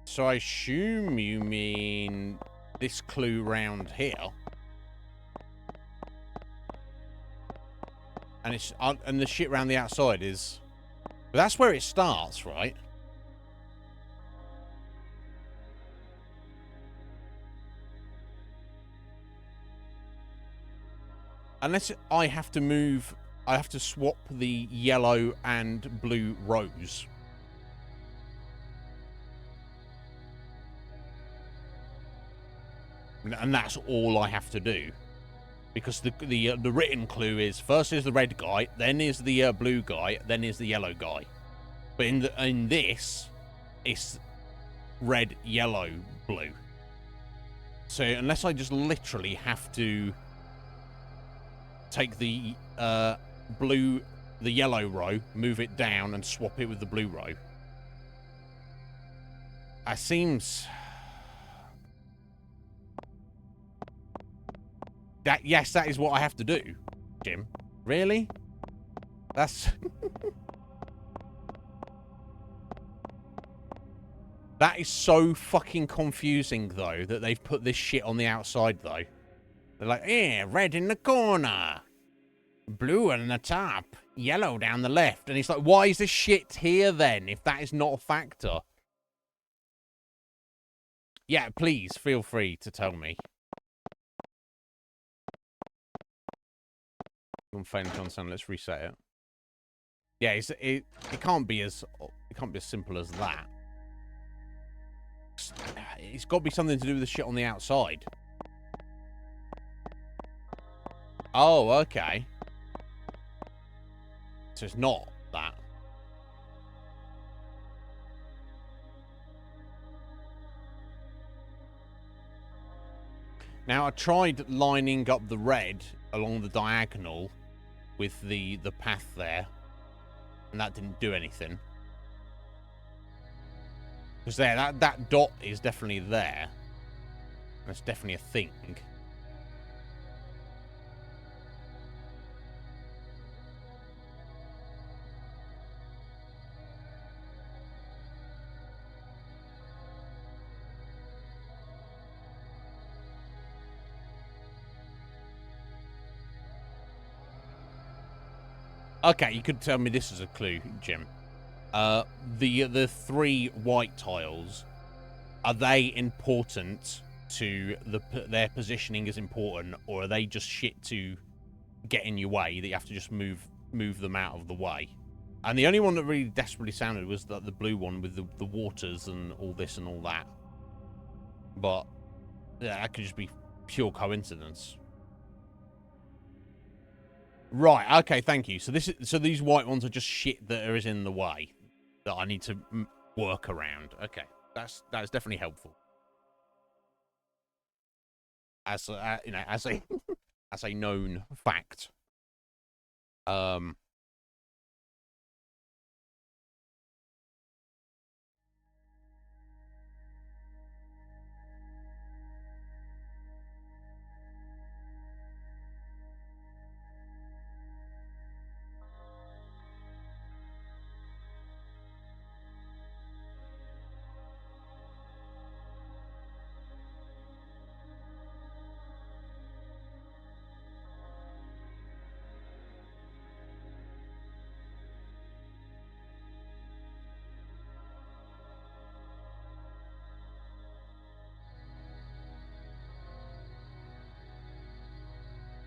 So I assume you mean this clue round here. And it's and the shit round the outside is... But that's where it starts, right? Unless I have to move... I have to swap the yellow and blue rows. And that's all I have to do. Because the written clue is first is the red guy, then is the blue guy, then is the yellow guy. But in this, it's red, yellow, blue. So unless I just literally have to take the yellow row, move it down, and swap it with the blue row. That seems... Yes, that is what I have to do, Jim. Really? That's... That is so fucking confusing, though, that they've put this shit on the outside, though. They're like, red in the corner. Blue on the top. Yellow down the left. And it's like, why is this shit here, then, if that is not a factor? Yeah, please, feel free to tell me. I'm failing to understand. Let's reset it. Yeah, it can't be as simple as that. It's got to be something to do with the shit on the outside. Oh, okay. So it's not that. Now, I tried lining up the red along the diagonal with the path there, and that didn't do anything. Because there, that dot is definitely there. That's definitely a thing. Okay, you could tell me this is a clue, Jim. The three white tiles, are they important to their positioning is important, or are they just shit to get in your way that you have to just move them out of the way? And the only one that really desperately sounded was the blue one with the waters and all this and all that. But yeah, that could just be pure coincidence. Right, okay, thank you. So these white ones are just shit that is in the way that I need to work around. Okay, that's definitely helpful. As you know, as a as a known fact.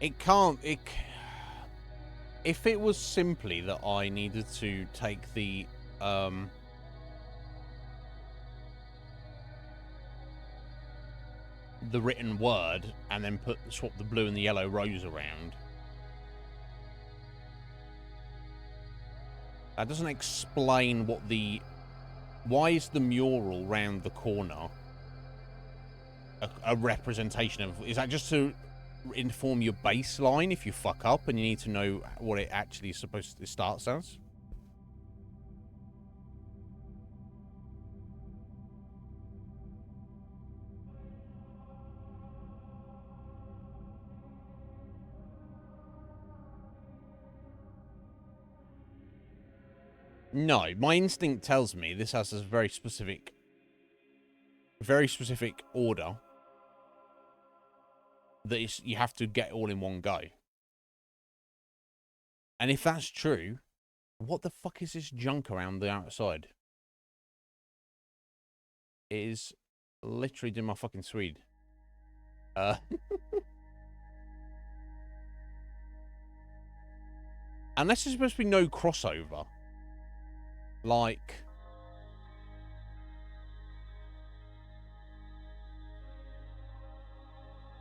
It can't. If it was simply that I needed to take the written word and then swap the blue and the yellow rows around, that doesn't explain why is the mural round the corner a representation of? Is that just to inform your baseline if you fuck up and you need to know what it actually is supposed to start as? No, my instinct tells me this has a very specific order that you have to get all in one go. And if that's true, what the fuck is this junk around the outside? It is literally doing my fucking Swede. Unless there's supposed to be no crossover. Like...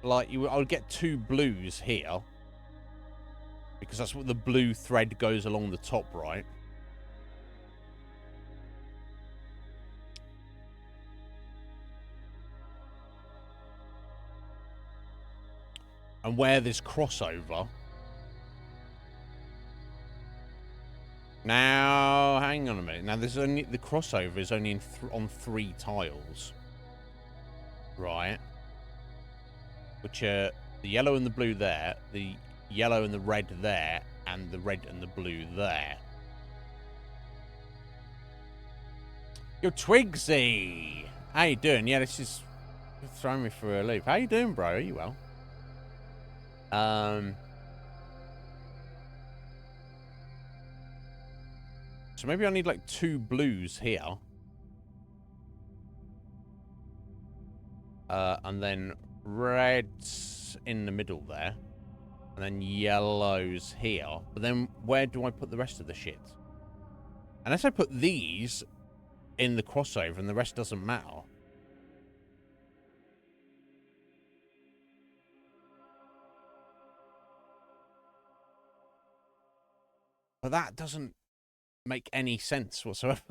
I would get 2 blues here. Because that's what the blue thread goes along the top, right? And where there's crossover... Now, hang on a minute. Now, there's only... The crossover is only on 3 tiles. Right. Which are the yellow and the blue there, the yellow and the red there, and the red and the blue there. Yo, Twigsy! How you doing? Yeah, this is throwing me for a loop. How you doing, bro? Are you well? So maybe I need like 2 blues here. And then reds in the middle there. And then yellows here. But then where do I put the rest of the shit? Unless I put these in the crossover and the rest doesn't matter. But that doesn't make any sense whatsoever.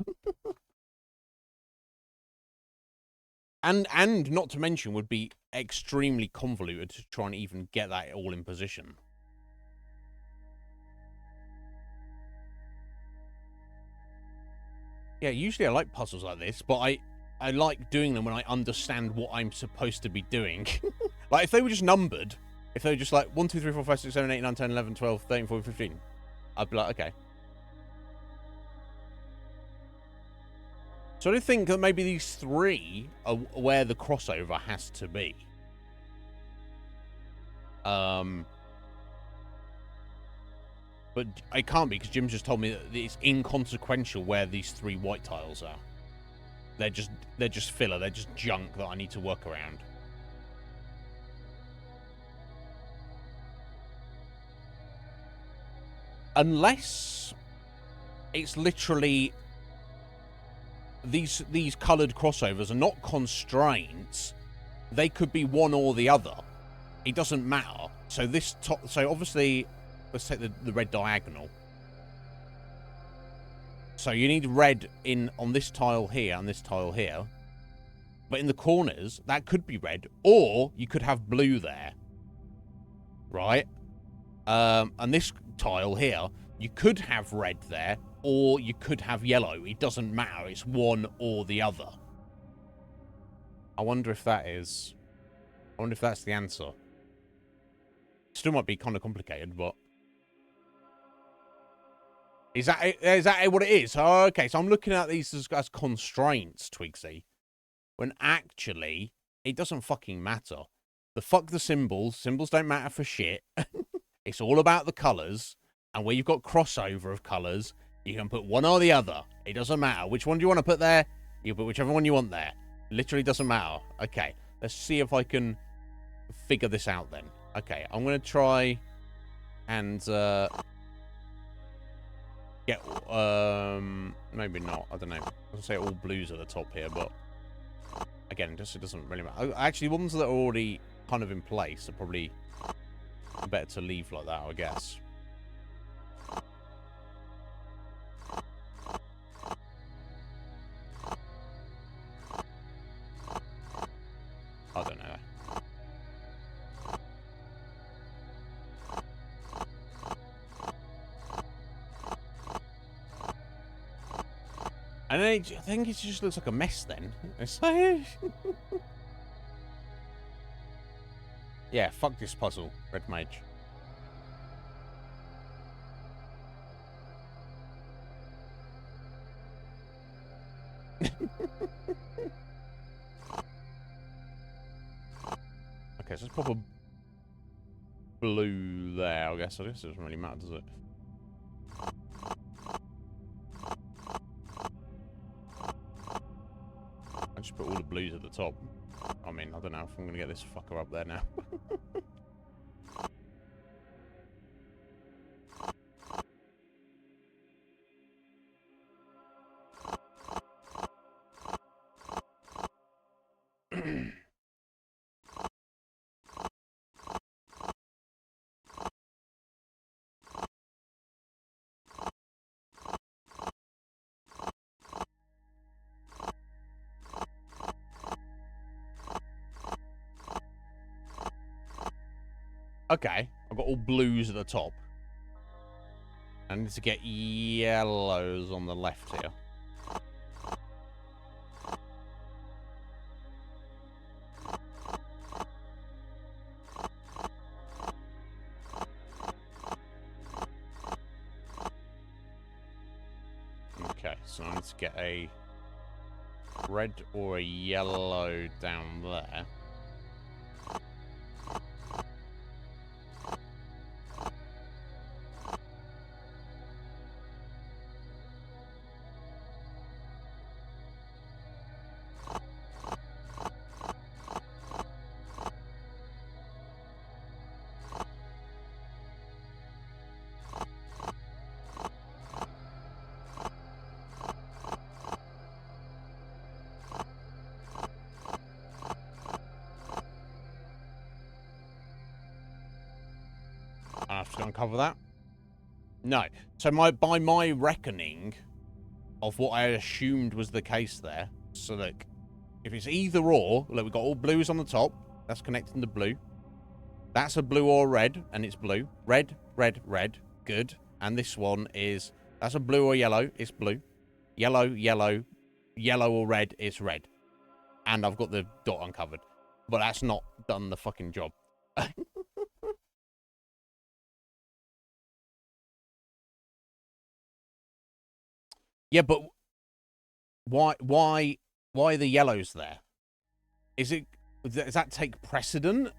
And not to mention would be extremely convoluted to try and even get that all in position. Yeah, usually I like puzzles like this, but I like doing them when I understand what I'm supposed to be doing. Like, if they were just numbered, if they were just like 1, 2, 3, 4, 5, 6, 7, 8, 9, 10, 11, 12, 13, 14, 15, I'd be like, okay. So I do think that maybe these 3 are where the crossover has to be. But it can't be, because Jim just told me that it's inconsequential where these 3 white tiles are. They're just filler. They're just junk that I need to work around. Unless it's literally these coloured crossovers are not constraints. They could be one or the other. It doesn't matter. So so obviously, let's take the red diagonal. So you need red on this tile here and this tile here. But in the corners, that could be red. Or you could have blue there. Right? And this tile here, you could have red there. Or you could have yellow. It doesn't matter. It's one or the other. I wonder if that's the answer. Still might be kind of complicated, but... Is that what it is? Oh, okay, so I'm looking at these as constraints, Twigsy. When actually, it doesn't fucking matter. Fuck the symbols. Symbols don't matter for shit. It's all about the colours. And where you've got crossover of colours, you can put one or the other. It doesn't matter. Which one do you want to put there? You put whichever one you want there. Literally doesn't matter. Okay, let's see if I can figure this out then. Okay, I'm going to try and get... maybe not. I don't know. I was going to say all blues at the top here, but... Again, it doesn't really matter. Actually, ones that are already kind of in place are probably better to leave like that, I guess. I don't know. And then I think it just looks like a mess then. It's like... yeah, fuck this puzzle, Red Mage. Okay, so let's pop a blue there, I guess. I guess it doesn't really matter, does it? I just put all the blues at the top. I mean, I don't know if I'm going to get this fucker up there now. Okay, I've got all blues at the top. I need to get yellows on the left here. Okay, so I need to get a red or a yellow down there. I have to uncover that? No. So by my reckoning of what I assumed was the case there, so look, if it's either or, look, we've got all blues on the top, that's connecting to blue. That's a blue or red, and it's blue. Red, red, red, good. And this one is, that's a blue or yellow, it's blue. Yellow, yellow, yellow or red, it's red. And I've got the dot uncovered. But that's not done the fucking job. Yeah, but why are the yellows there? Does that take precedent?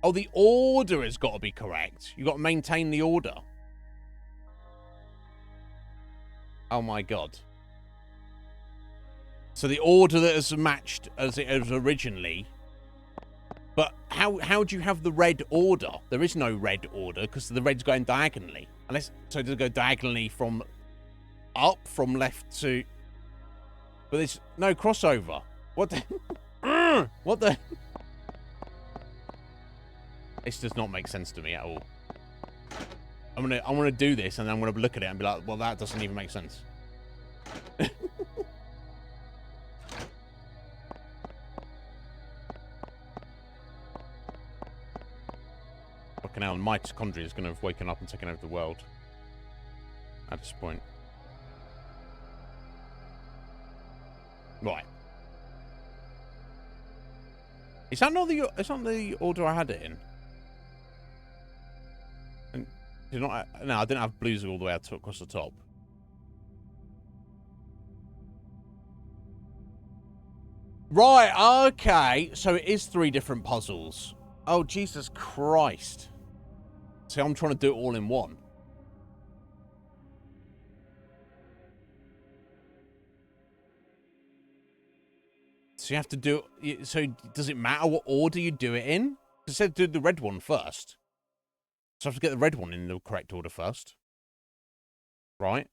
Oh, the order has got to be correct. You've got to maintain the order. Oh my god. So the order that is matched as it was originally. But how do you have the red order? There is no red order because the red's going diagonally. So does it go diagonally from up, from left to... But there's no crossover. What the... what the... This does not make sense to me at all. I'm gonna do this and I'm gonna look at it and be like, well, that doesn't even make sense. Fucking hell, mitochondria is gonna have woken up and taken over the world at this point. Right. Is that not the order I had it in? No, I didn't have blues all the way across the top. Right, okay. So it is 3 different puzzles. Oh, Jesus Christ. See, I'm trying to do it all in one. So you have to do it. So does it matter what order you do it in? It said do the red one first. So I have to get the red one in the correct order first. Right?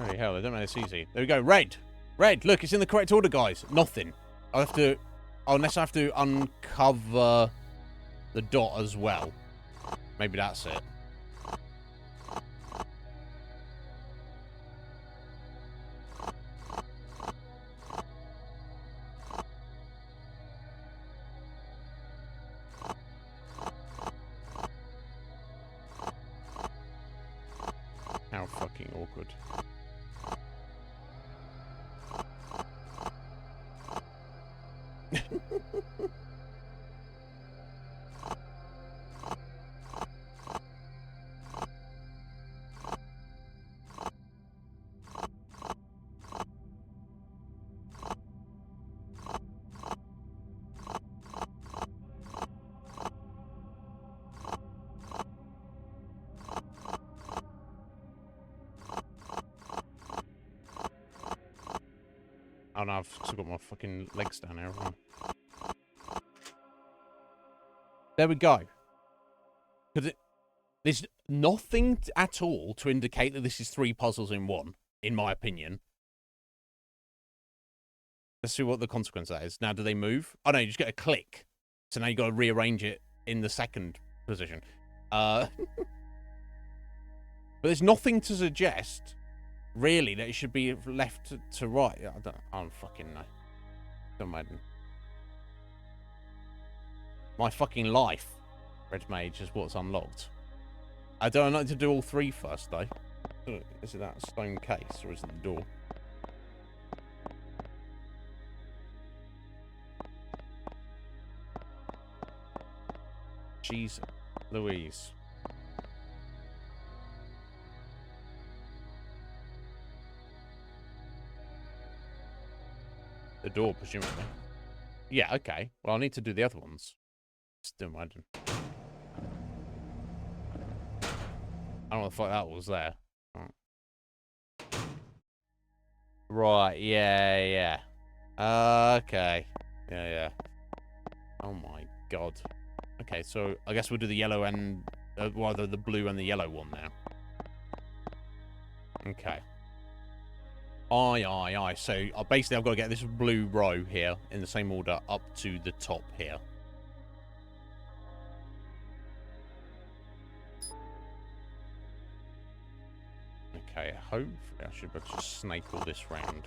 Holy hell, they don't make this easy. There we go. Red. Red. Look, it's in the correct order, guys. Nothing. I'll have to... Oh, unless I have to uncover the dot as well. Maybe that's it. How fucking awkward. Oh no, I've still got my fucking legs down there. There we go. Because there's nothing at all to indicate that this is 3 puzzles in one, in my opinion. Let's see what the consequence of that is. Now, do they move? Oh no, you just get a click. So now you got to rearrange it in the second position. But there's nothing to suggest, really, that it should be left to right. I don't fucking know. Don't mind. My fucking life, Red Mage, is what's unlocked. I don't like to do all 3 first, though. Is it that stone case, or is it the door? Jeez Louise. The door, presumably. Yeah, okay. Well, I need to do the other ones. Still imagine. I don't know what the fuck that was there. Right, yeah. Okay. Yeah. Oh my god. Okay, so I guess we'll do the yellow and... well, the blue and the yellow one now. Okay. Aye. So basically I've got to get this blue row here in the same order up to the top here. Okay, hopefully I should be able to just snake all this round.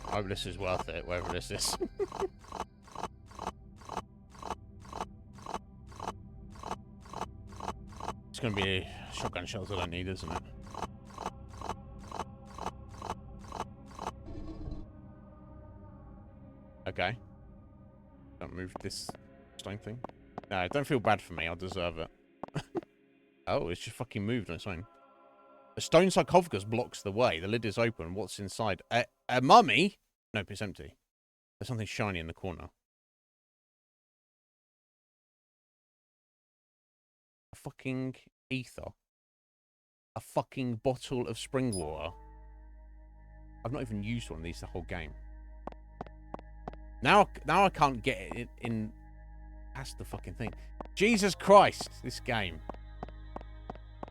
I hope this is worth it, whatever this is. It's going to be shotgun shells I don't need, isn't it? Okay. Don't move this stone thing. No, don't feel bad for me. I'll deserve it. Oh, it's just fucking moved on its own. The stone sarcophagus blocks the way. The lid is open. What's inside? A mummy? Nope, it's empty. There's something shiny in the corner. A fucking ether. A fucking bottle of spring water. I've not even used one of these the whole game. Now I can't get it in. That's the fucking thing. Jesus Christ, this game.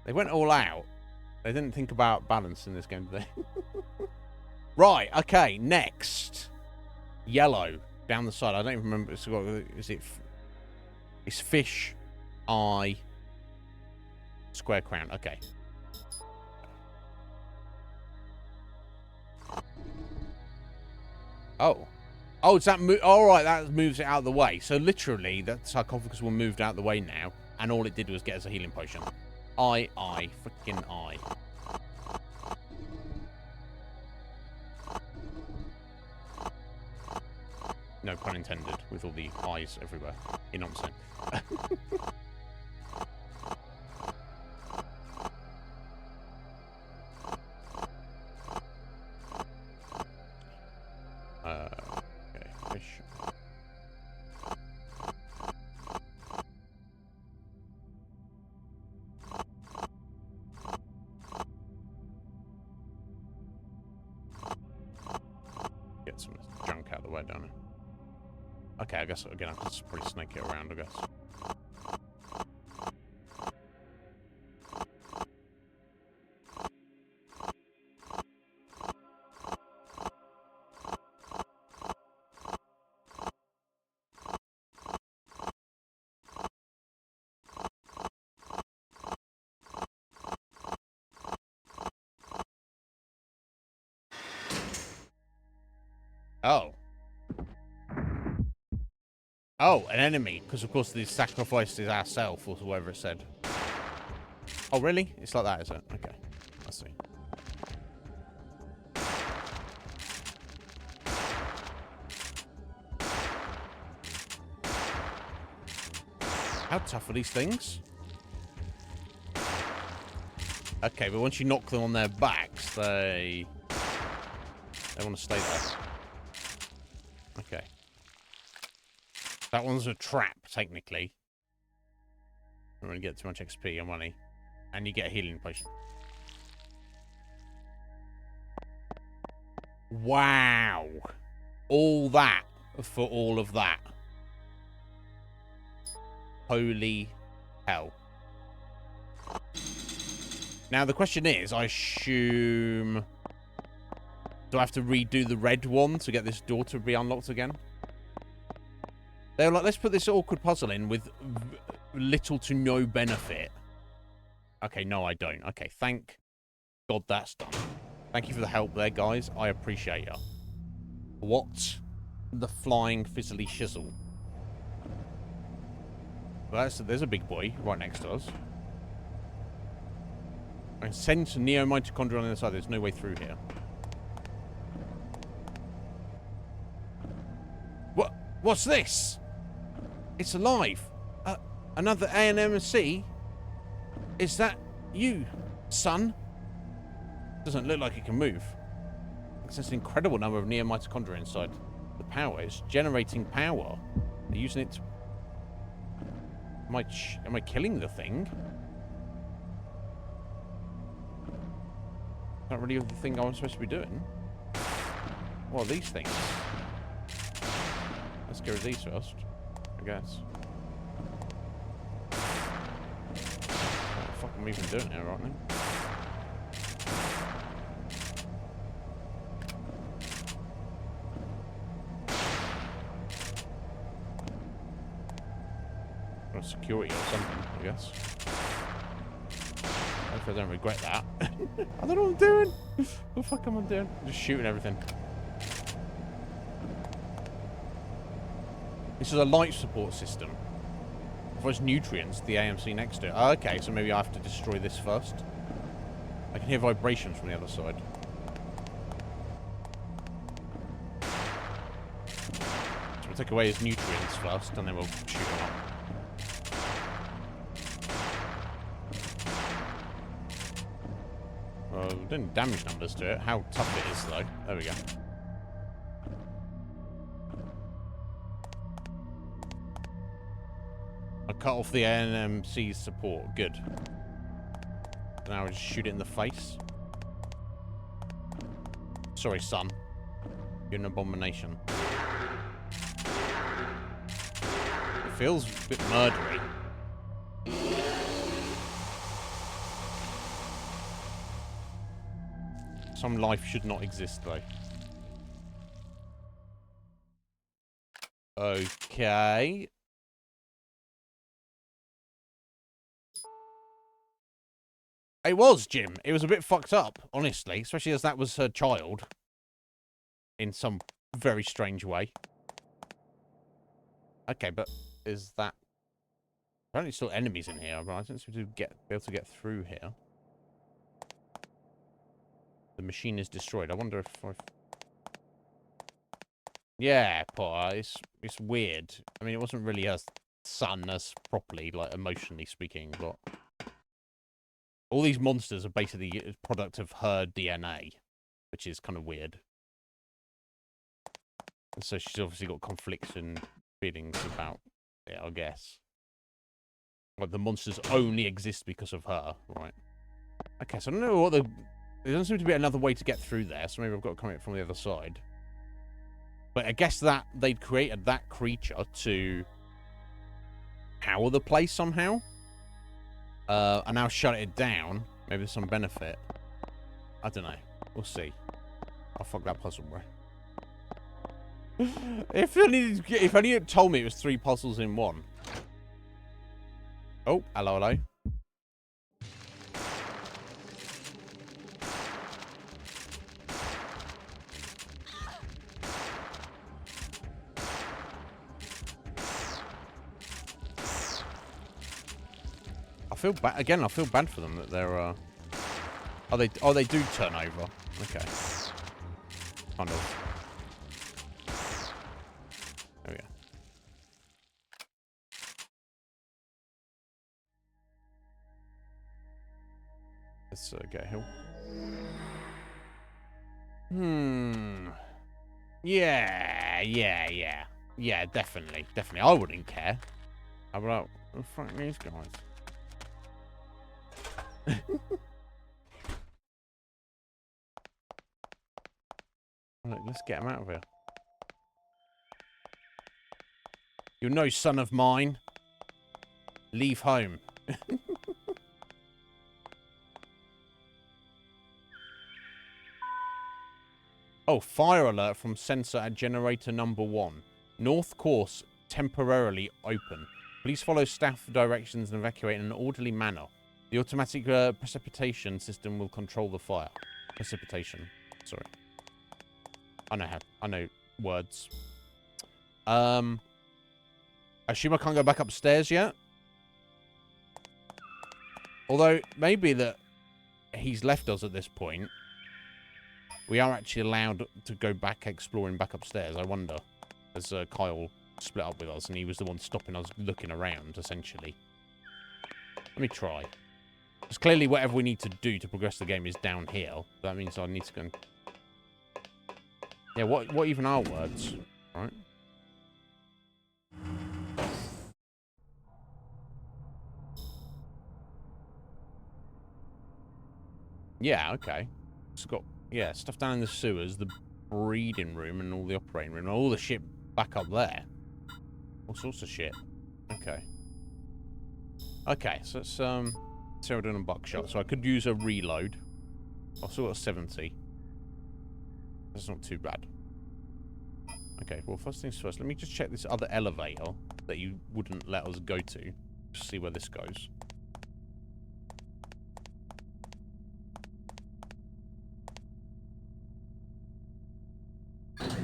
They went all out. They didn't think about balance in this game, did they? Right, okay, next. Yellow, down the side. I don't even remember. It's fish, eye, square crown. Okay. Oh. Oh, it's that alright, that moves it out of the way. So literally, that sarcophagus will moved out of the way now, and all it did was get us a healing potion. Eye, freaking eye. No pun intended, with all the eyes everywhere. You know what I'm saying? get some junk out of the way, don't I? Okay, I guess, again, I can just probably snake it around, I guess. Oh. Oh, an enemy. Because, of course, the sacrifice is ourself, or whatever it said. Oh, really? It's like that, is it? Okay. I see. How tough are these things? Okay, but once you knock them on their backs, they want to stay there. Okay. That one's a trap, technically. I'm going to get too much XP or money. And you get a healing potion. Wow. All that for all of that. Holy hell. Now, the question is, I assume... Do I have to redo the red one to get this door to be unlocked again? They were like, let's put this awkward puzzle in with little to no benefit. Okay, no, I don't. Okay, thank God that's done. Thank you for the help there, guys. I appreciate ya. What the flying fizzly shizzle? Well, there's a big boy right next to us. I can sense Neo mitochondria on the other side. There's no way through here. What's this? It's alive. Another ANMC? Is that you, son? Doesn't look like it can move. There's an incredible number of Neo mitochondria inside. The power is generating power. They're using it to... Am I killing the thing? Not really the thing I'm supposed to be doing. What are these things? Let's go with these first, I guess. What the fuck am I even doing here right now? Or security or something, I guess. Hopefully I don't regret that. I don't know what I'm doing. What the fuck am I doing? I'm just shooting everything. This is a life support system. If there's nutrients, the AMC next to it. Oh, okay, so maybe I have to destroy this first. I can hear vibrations from the other side. So we'll take away his nutrients first, and then we'll shoot him up. Well, we didn't damage numbers to it. How tough it is, though. There we go. Cut off the NMC's support. Good. Now I just shoot it in the face. Sorry, son. You're an abomination. It feels a bit murdery. Some life should not exist, though. Okay. It was, Jim. It was a bit fucked up, honestly. Especially as that was her child. In some very strange way. Okay, but is that... Apparently still enemies in here, but I don't seem to be able to get through here. The machine is destroyed. I wonder if I've... Yeah, Potter. It's weird. I mean, it wasn't really her son as properly, like, emotionally speaking, but... All these monsters are basically a product of her DNA, which is kind of weird. And so she's obviously got conflicts and feelings about it, I guess. Like, the monsters only exist because of her, right? Okay, so I don't know what the... There doesn't seem to be another way to get through there, so maybe I've got to come in from the other side. But I guess that they'd created that creature to power the place somehow. And now shut it down. Maybe there's some benefit. I don't know. We'll see. Oh, fuck that puzzle, bro. If only it told me it was 3 puzzles in one. Oh, hello, hello. I feel bad again. I feel bad for them that they're. Oh, they do turn over. Okay. Kind of. There we go. Let's get a hill. Yeah, definitely. I wouldn't care. How about fuck these guys? Look, let's get him out of here. You're no son of mine. Leave home. Oh, fire alert from sensor at generator number 1. North course temporarily open. Please follow staff directions and evacuate in an orderly manner. The automatic precipitation system will control the fire. Precipitation. Sorry. I know words. I assume I can't go back upstairs yet. Although, maybe that he's left us at this point. We are actually allowed to go back exploring back upstairs, I wonder. As Kyle split up with us and he was the one stopping us looking around, essentially. Let me try. Because clearly whatever we need to do to progress the game is down here. That means I need to go and... Yeah, what even are words? Right? Yeah, okay. It's got, yeah, stuff down in the sewers, the breeding room and all the operating room, and all the shit back up there. All sorts of shit. Okay. Okay, so it's, see how we're doing a buckshot. So I could use a reload. I've still got 70. That's not too bad. Okay, well, first things first, let me just check this other elevator that you wouldn't let us go to. Just see where this goes. Let's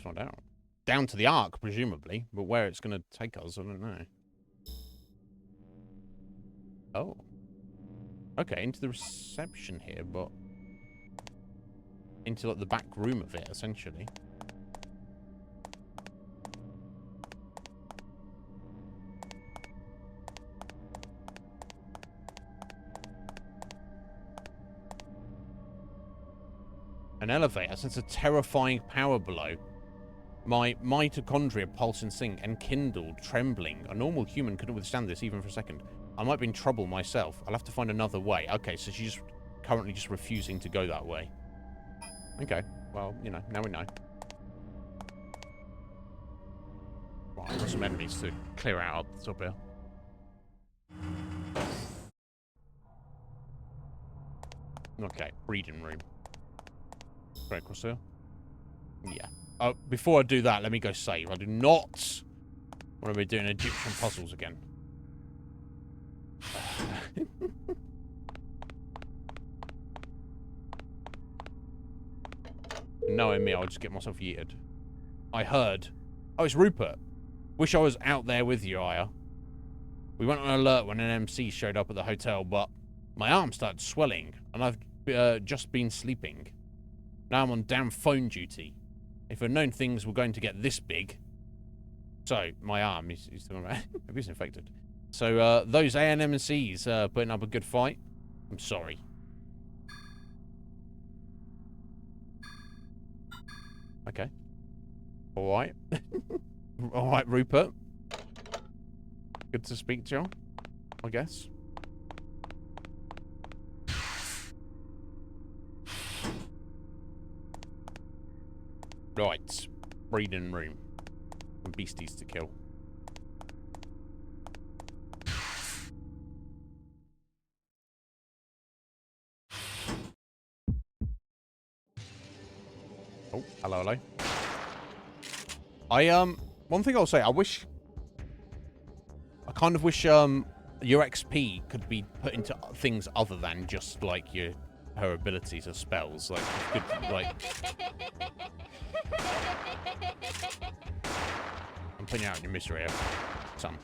find out. Down to the Ark, presumably, but where it's going to take us, I don't know. Oh. Okay, into the reception here, but... into, like, the back room of it, essentially. An elevator sends a terrifying power below. My mitochondria pulse and sync, enkindled, trembling. A normal human couldn't withstand this even for a second. I might be in trouble myself. I'll have to find another way. Okay, so she's currently just refusing to go that way. Okay, well, you know, now we know. Right, I've got some enemies to clear out up the top here. Okay, breeding room. Right, across here? Yeah. Before I do that, let me go save. I do not want to be doing Egyptian puzzles again. Knowing me, I'll just get myself yeeted. I heard. Oh, it's Rupert. Wish I was out there with you, Aya. We went on alert when an MC showed up at the hotel, but my arm started swelling, and I've just been sleeping. Now I'm on damn phone duty. If I'd known things were going to get this big... So, my arm is still around. Maybe it's infected. So, those ANMCs putting up a good fight. I'm sorry. Okay. Alright. Alright, Rupert. Good to speak to you, I guess. Right. Breeding room. Some beasties to kill. Oh, hello, hello. One thing I'll say, I kind of wish, your XP could be put into things other than just, like, her abilities or spells. Like, you could, like... I'm putting you out in your misery here. Some.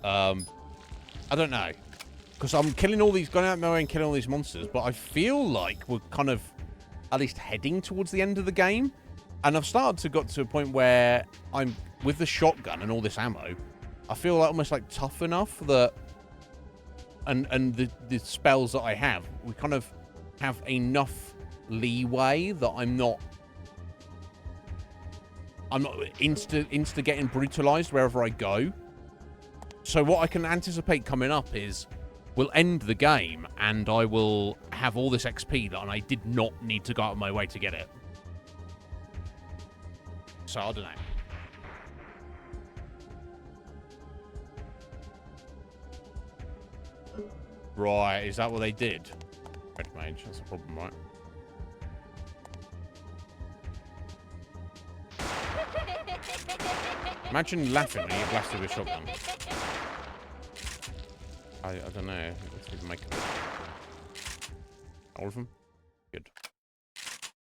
I don't know. Because I'm killing all these, going out my way and killing all these monsters, but I feel like we're kind of at least heading towards the end of the game. And I've started to got to a point where I'm, with the shotgun and all this ammo, I feel like almost like tough enough that, and the spells that I have, we kind of have enough leeway that I'm not insta getting brutalized wherever I go. So what I can anticipate coming up is we'll end the game and I will have all this XP that I did not need to go out of my way to get it. So I don't know. Right, is that what they did? Red mage, that's a problem, right? Imagine laughing when you get blasted with a shotgun. I don't know. Let's even make it. All of them? Good.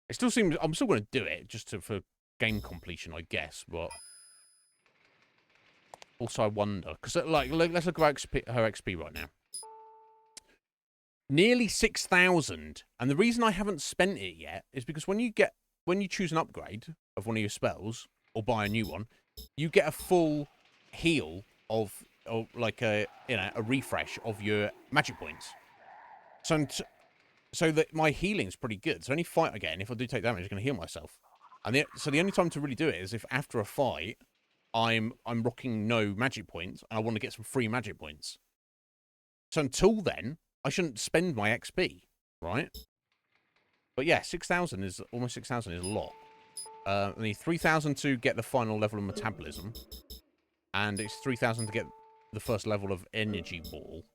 It still seems... I'm still going to do it, just for game completion, I guess, but... Also, I wonder... Because, like, let's look at her XP right now. Nearly 6,000. And the reason I haven't spent it yet is because when you choose an upgrade of one of your spells, or buy a new one, you get a full heal of like a refresh of your magic points. So that my healing's pretty good. So any fight I get in, if I do take damage, I'm going to heal myself. And so the only time to really do it is if after a fight, I'm rocking no magic points and I want to get some free magic points. So until then, I shouldn't spend my XP, right? But yeah, 6,000 is almost 6,000 is a lot. I need 3,000 to get the final level of metabolism, and it's 3,000 to get the first level of energy ball,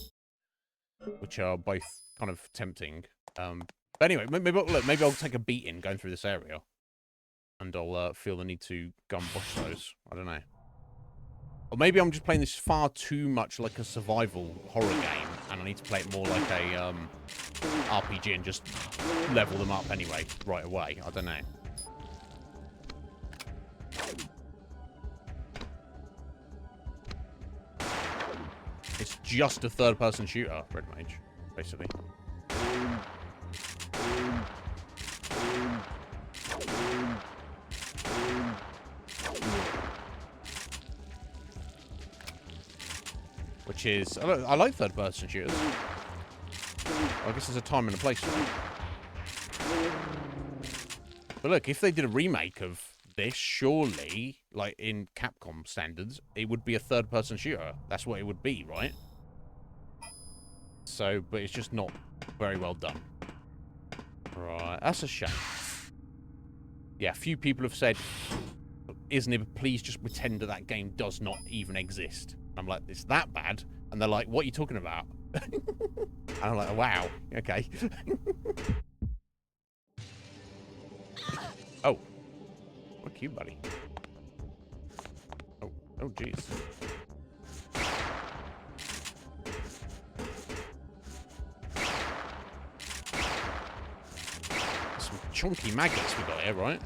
which are both kind of tempting. But anyway, maybe I'll take a beating going through this area, and I'll feel the need to go and boss those. I don't know. Or maybe I'm just playing this far too much like a survival horror game, and I need to play it more like a RPG and just level them up anyway, right away. I don't know. It's just a third-person shooter, Red Mage, basically. Which is... I like third-person shooters. I guess there's a time and a place for it. But look, if they did a remake of this, surely, like in Capcom standards, it would be a third-person shooter. That's what it would be, right? So, but it's just not very well done. Right, that's a shame. Yeah, a few people have said, Iznib, please just pretend that that game does not even exist. I'm like, it's that bad? And they're like, what are you talking about? And I'm like, wow, okay. Oh. What cute, buddy. Oh, jeez. Some chunky maggots we got here, right?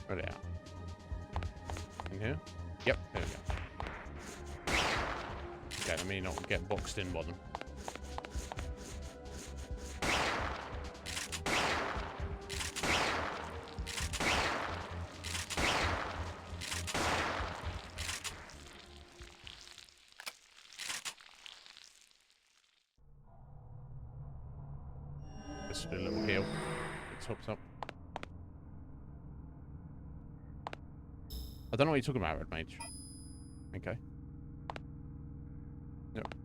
Right out. In here? Yep, there we go. Okay, let me not get boxed in by them. Let's do a little heal. Top. I don't know what you're talking about, Red Mage. Okay. Yep.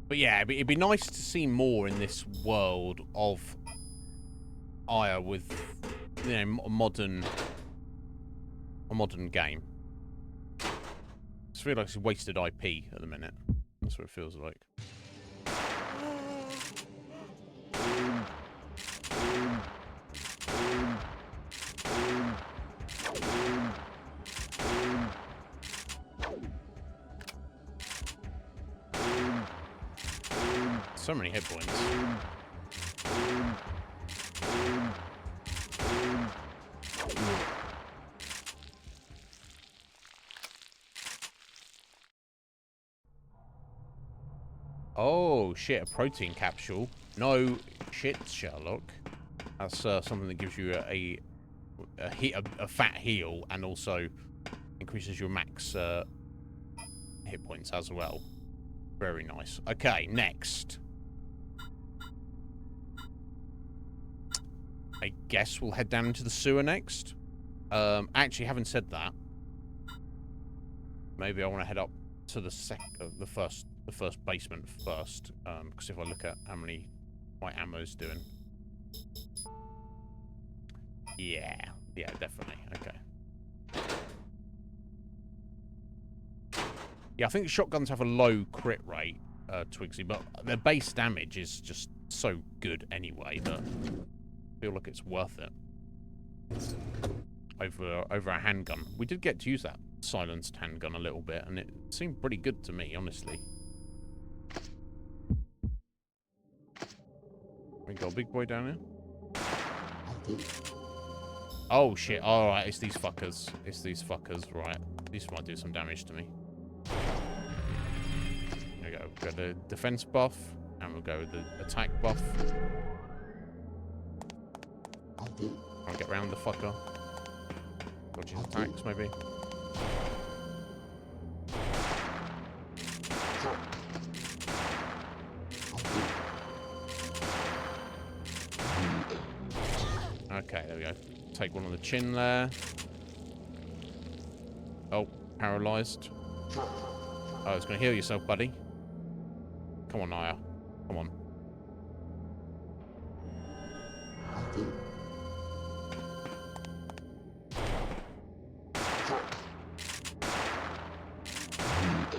But yeah, it'd be nice to see more in this world of Aya with, you know, a modern game. I just feel like it's wasted IP at the minute. That's what it feels like. So many hit points. Oh shit, a protein capsule. No shit, Sherlock. That's something that gives you a fat heal and also increases your max hit points as well. Very nice. Okay, next. I guess we'll head down into the sewer next. Actually, having said that, maybe I want to head up to the first basement first. Because if I look at how many my ammo's doing, yeah, definitely. Okay. Yeah, I think shotguns have a low crit rate, Twigsy, but their base damage is just so good anyway that I feel like it's worth it over a handgun. We did get to use that silenced handgun a little bit, and it seemed pretty good to me, honestly. We got a big boy down here. Oh shit! All right, it's these fuckers. It's these fuckers, right? These might do some damage to me. There we go. We've got the defense buff, and we'll go with the attack buff. I'll get round the fucker. Dodge his attacks, maybe. Okay, there we go. Take one on the chin there. Oh, paralyzed. Oh, it's going to heal yourself, buddy. Come on, Aya. Come on.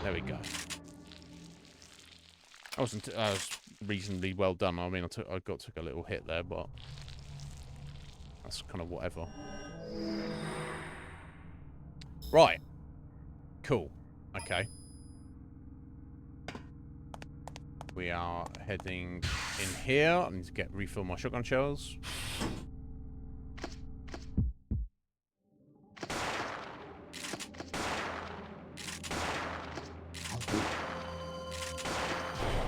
There we go. I was reasonably well done. I mean, I took a little hit there, but that's kind of whatever. Right. Cool. Okay. We are heading in here. I need to refill my shotgun shells.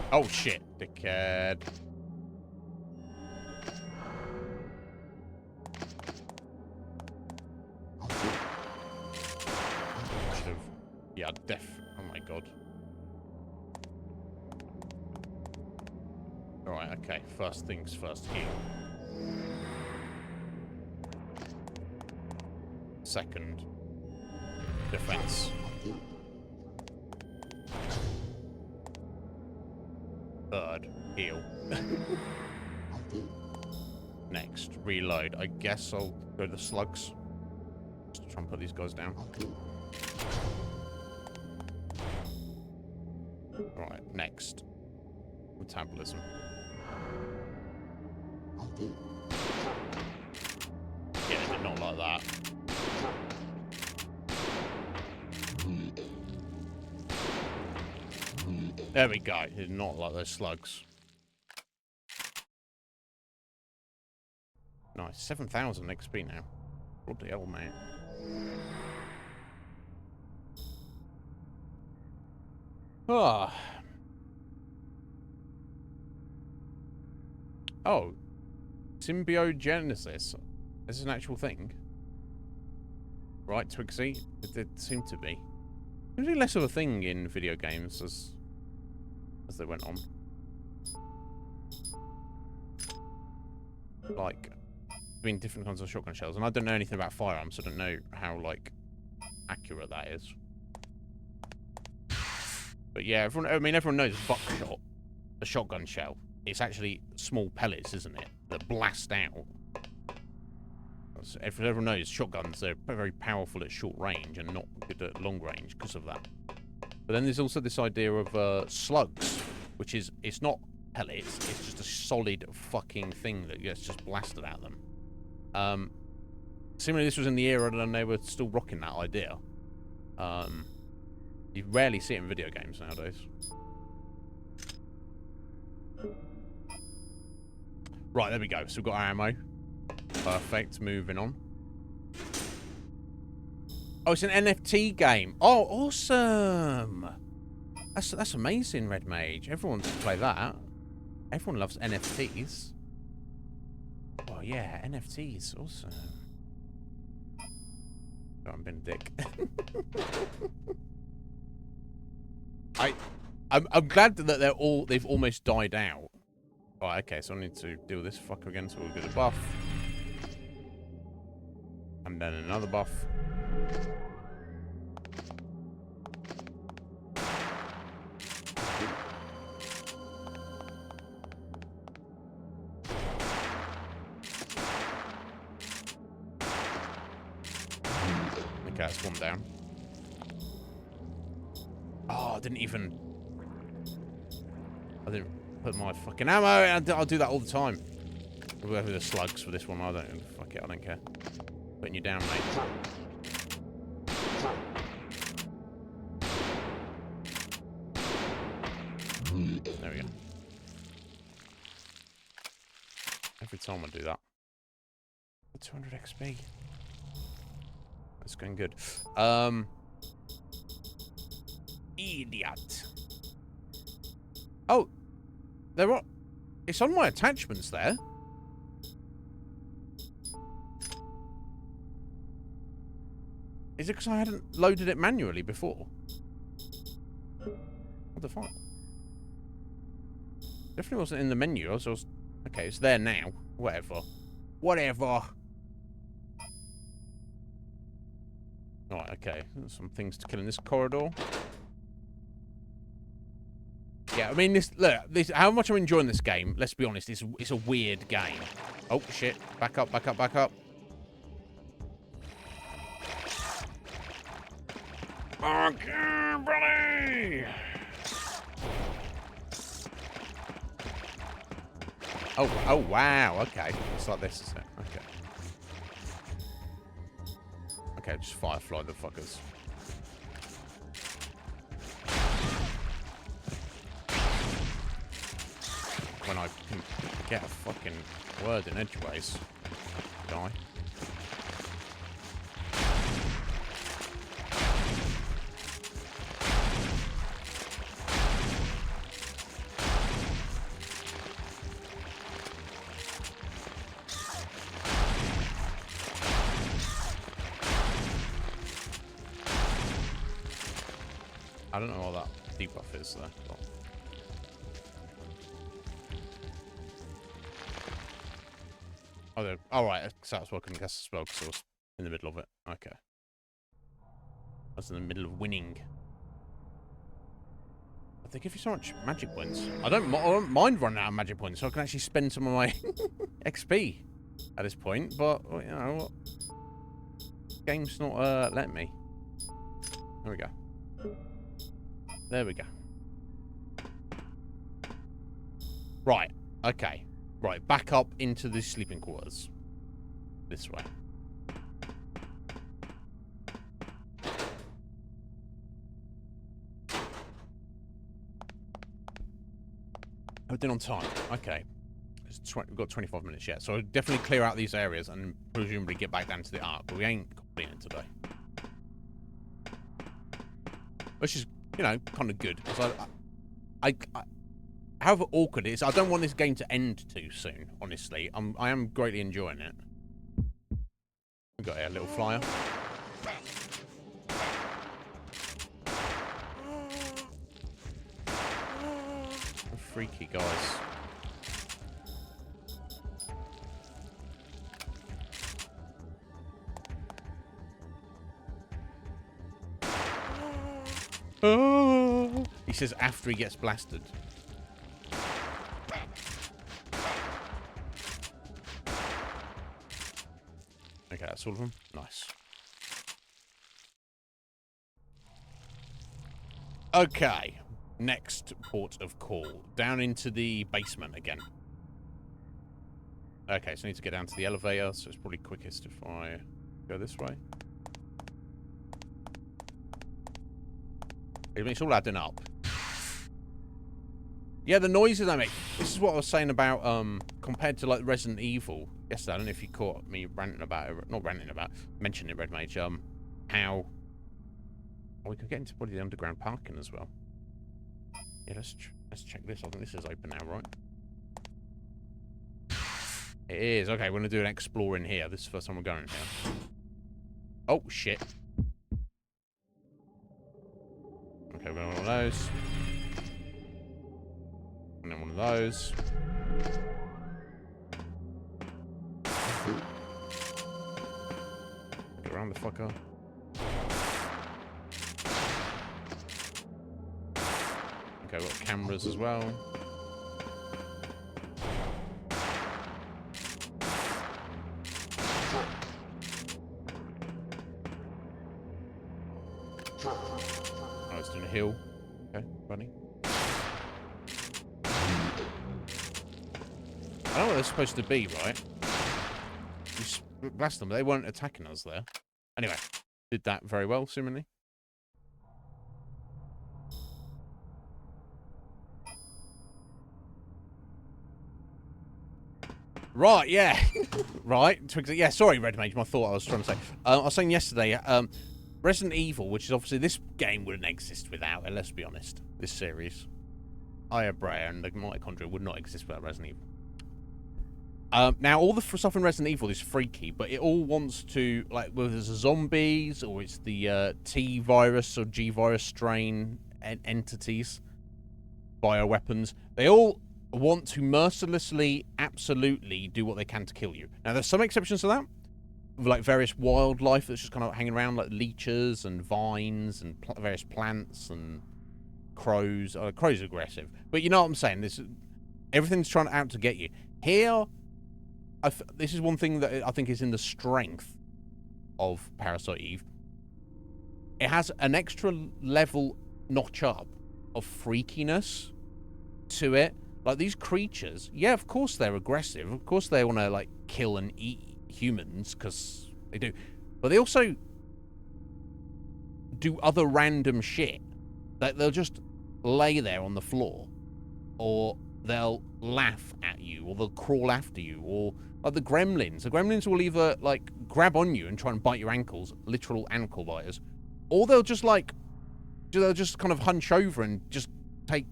Oh shit, dickhead. Yeah, oh my god. Alright, okay. First things first, heal. Second, defense. Third, heal. Next, reload. I guess I'll go to the slugs. Just try and put these guys down. Right, next. Metabolism. Yeah, I did not like that. There we go. Did not like those slugs. Nice. 7,000 XP now. Bloody hell, man. Ah. Oh. Symbiogenesis. This is an actual thing. Right, Twigsy? It did seem to be. Usually less of a thing in video games as as they went on. Like, between different kinds of shotgun shells. And I don't know anything about firearms, so I don't know how, like, accurate that is. But yeah, everyone knows buckshot, a shotgun shell. It's actually small pellets, isn't it? That blast out. Everyone knows shotguns, they're very powerful at short range and not good at long range because of that. But then there's also this idea of slugs, which is, it's not pellets, it's just a solid fucking thing that gets just blasted at them. Similarly, this was in the era when they were still rocking that idea. You rarely see it in video games nowadays. Right, there we go. So we've got our ammo. Perfect. Moving on. Oh, it's an NFT game. Oh, awesome. That's amazing, Red Mage. Everyone wants to play that. Everyone loves NFTs. Oh, yeah. NFTs. Awesome. Oh, I'm being a dick. I'm glad that they've almost died out. Right, okay, so I need to deal with this fucker again, so we'll get a buff. And then another buff. Okay, that's one down. Oh, I didn't put my fucking ammo in. I'll do that all the time. We'll go with the slugs for this one. Fuck it, I don't care. Putting you down, mate. There we go. Every time I do that. 200 XP. That's going good. Idiot. Oh, there are. It's on my attachments there. Is it because I hadn't loaded it manually before? What the fuck? Definitely wasn't in the menu. Okay, it's there now. Whatever. Whatever. Right, okay. There's some things to kill in this corridor. Yeah, I mean, this. How much I'm enjoying this game, let's be honest, it's a weird game. Oh, shit. Back up, back up, back up. Okay, buddy! Oh, wow, okay. It's like this, isn't it? Okay. Okay, just firefly the fuckers. When I can get a fucking word in edgeways. Die. I don't know what that debuff is there. But... Oh, alright, so that's why I couldn't cast the spell because I was in the middle of it. Okay. I was in the middle of winning. But they give you so much magic points. I don't mind running out of magic points, so I can actually spend some of my XP at this point, but, you know what? Game's not letting me. There we go. There we go. Right, okay. Right, back up into the sleeping quarters. This way. I've been on time. Okay. We've got 25 minutes yet, so I'll definitely clear out these areas and presumably get back down to the Ark, but we ain't completing today. Which is, you know, kind of good. Because however awkward it is, I don't want this game to end too soon, honestly. I am greatly enjoying it. We've got a little flyer. Freaky guys. Oh. He says after he gets blasted. Okay, that's all of them. Nice. Okay. Next port of call. Down into the basement again. Okay, so I need to get down to the elevator, so it's probably quickest if I go this way. It's all adding up. Yeah, the noises I make. This is what I was saying about, compared to, like, Resident Evil. Yesterday, I don't know if you caught me ranting about it. Not ranting about, mentioning it, Red Mage. How... Oh, we could get into probably the underground parking as well. Yeah, let's check this. I think this is open now, right? It is. Okay, we're going to do an explore in here. This is the first time we're going here. Oh, shit. Okay, we're going to one of those. And then one of those. Get around the fucker. Okay, we've got cameras as well. Oh, it's doing a hill. Okay, funny. I know what they're supposed to be, right? You blast them, but they weren't attacking us there. Anyway, did that very well, seemingly. Right, yeah. Right. Yeah, sorry, Red Mage, my thought I was trying to say. I was saying yesterday, Resident Evil, which is obviously this game wouldn't exist without it, let's be honest. This series. Aya Brea and the mitochondria would not exist without Resident Evil. Now, all the stuff in Resident Evil is freaky, but it all wants to, like, whether it's the zombies or it's the T virus or G virus strain entities, bioweapons, they all want to mercilessly, absolutely do what they can to kill you. Now, there's some exceptions to that, like various wildlife that's just kind of hanging around, like leeches and vines and various plants and crows. Crows are aggressive, but you know what I'm saying. Everything's trying out to get you. Here, this is one thing that I think is in the strength of Parasite Eve. It has an extra level notch up of freakiness to it. Like, these creatures, yeah, of course they're aggressive. Of course they want to, like, kill and eat humans, because they do. But they also do other random shit. Like, they'll just lay there on the floor, or they'll laugh at you, or they'll crawl after you, or like the gremlins. The gremlins will either, like, grab on you and try and bite your ankles, literal ankle biters, or they'll just kind of hunch over and just take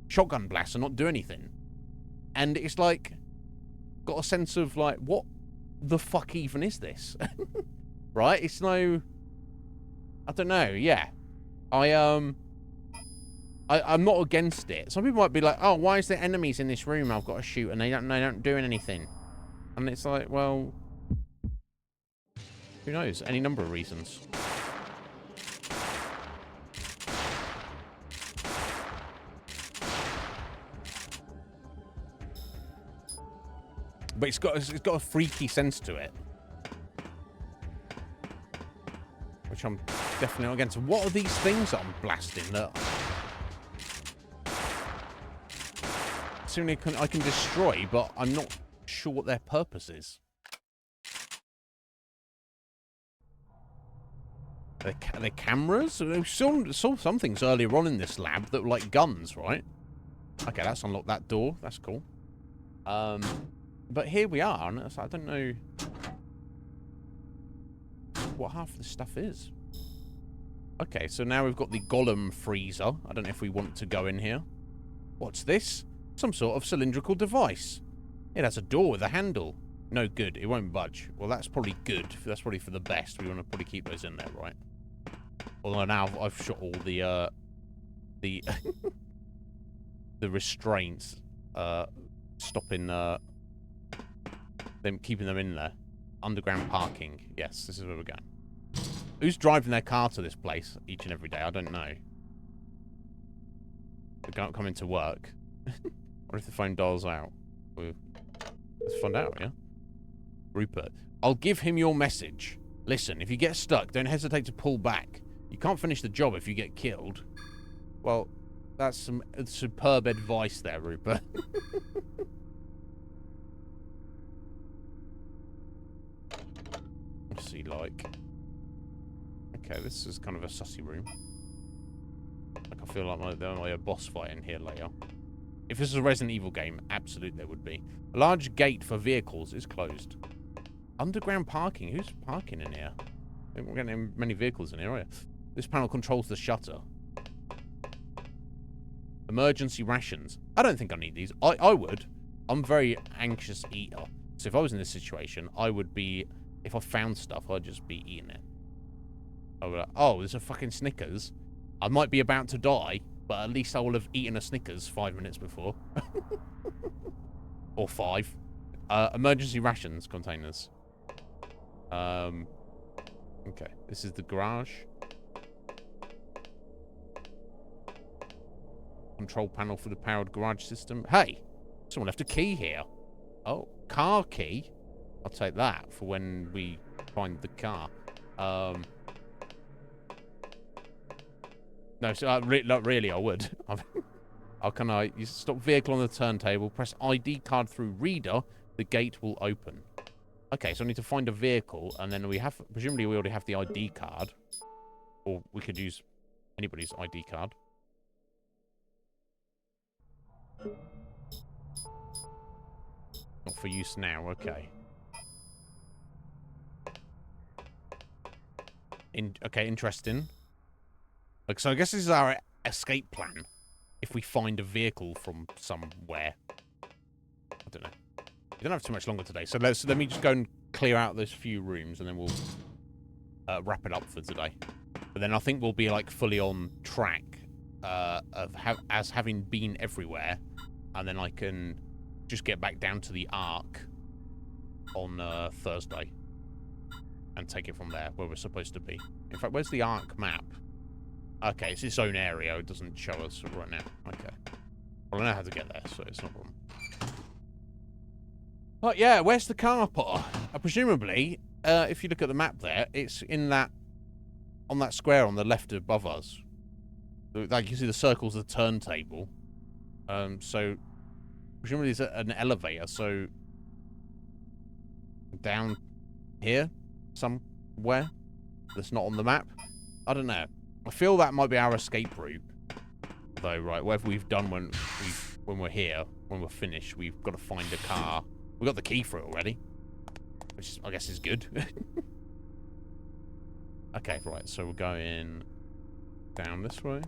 shotgun blasts and not do anything. And it's like, got a sense of, like, what the fuck even is this? Right? It's no, I don't know. Yeah, I'm not against it. Some people might be like, oh, why is there enemies in this room I've got to shoot and they don't do anything? And it's like, well, who knows? Any number of reasons. But it's got a freaky sense to it, which I'm definitely not against. What are these things that I'm blasting that seemingly I can destroy, but I'm not sure what their purpose is? Are they cameras? We saw some things earlier on in this lab that were like guns, right? Okay, that's unlocked that door. That's cool. But here we are, and I don't know what half this stuff is. Okay, so now we've got the golem freezer. I don't know if we want to go in here. What's this? Some sort of cylindrical device. It has a door with a handle. No good. It won't budge. Well, that's probably good. That's probably for the best. We want to probably keep those in there, right? Although now I've shot all the the restraints stopping them, keeping them in there. Underground parking. Yes, this is where we're going. Who's driving their car to this place each and every day? I don't know. They can't come into work. What if the phone dials out? Let's find out, yeah? Rupert. I'll give him your message. Listen, if you get stuck, don't hesitate to pull back. You can't finish the job if you get killed. Well, that's some superb advice there, Rupert. What's he like? Okay, this is kind of a sussy room. Like, I feel like there might be a boss fight in here later. If this is a Resident Evil game, absolutely there would be. A large gate for vehicles is closed. Underground parking? Who's parking in here? I don't think we're getting many vehicles in here, are you? This panel controls the shutter. Emergency rations. I don't think I need these. I would. I'm a very anxious eater. So if I was in this situation, I would be... If I found stuff, I'd just be eating it. I would be like, oh, there's a fucking Snickers. I might be about to die, but at least I will have eaten a Snickers 5 minutes before. Or 5. Emergency rations containers. Okay, this is the garage. Control panel for the powered garage system. Hey, someone left a key here. Oh, car key. I'll take that for when we find the car. No, so not really, I would. How can I? You stop vehicle on the turntable, press ID card through reader, the gate will open. Okay, so I need to find a vehicle, and then we have, presumably we already have the ID card. Or we could use anybody's ID card. Not for use now, okay. Okay, interesting. Like, so I guess this is our escape plan. If we find a vehicle from somewhere. I don't know. We don't have too much longer today, so let me just go and clear out those few rooms, and then we'll wrap it up for today. But then I think we'll be, like, fully on track as having been everywhere, and then I can just get back down to the Ark on Thursday and take it from there, where we're supposed to be. In fact, where's the Ark map? Okay, it's its own area. It doesn't show us right now. Okay. Well, I know how to get there, so it's not a problem. But yeah, where's the car pot? Presumably, if you look at the map there, it's in that... on that square on the left above us. Like, you see the circles of the turntable. So, presumably there's an elevator, so... down here? Somewhere? That's not on the map? I don't know. I feel that might be our escape route. Though, right, whatever we've done when we're here, when we're finished, we've got to find a car. We got the key for it already. Which I guess is good. Okay, right, so we're going down this way.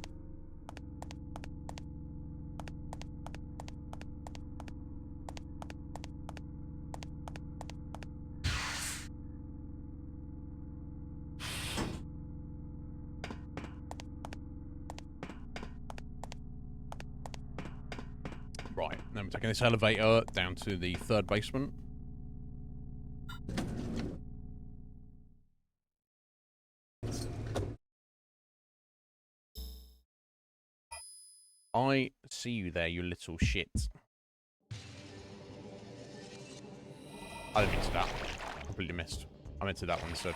Right, then we're taking this elevator down to the 3rd basement. I see you there, you little shit. I didn't mean to that. Completely missed. I meant to that one instead.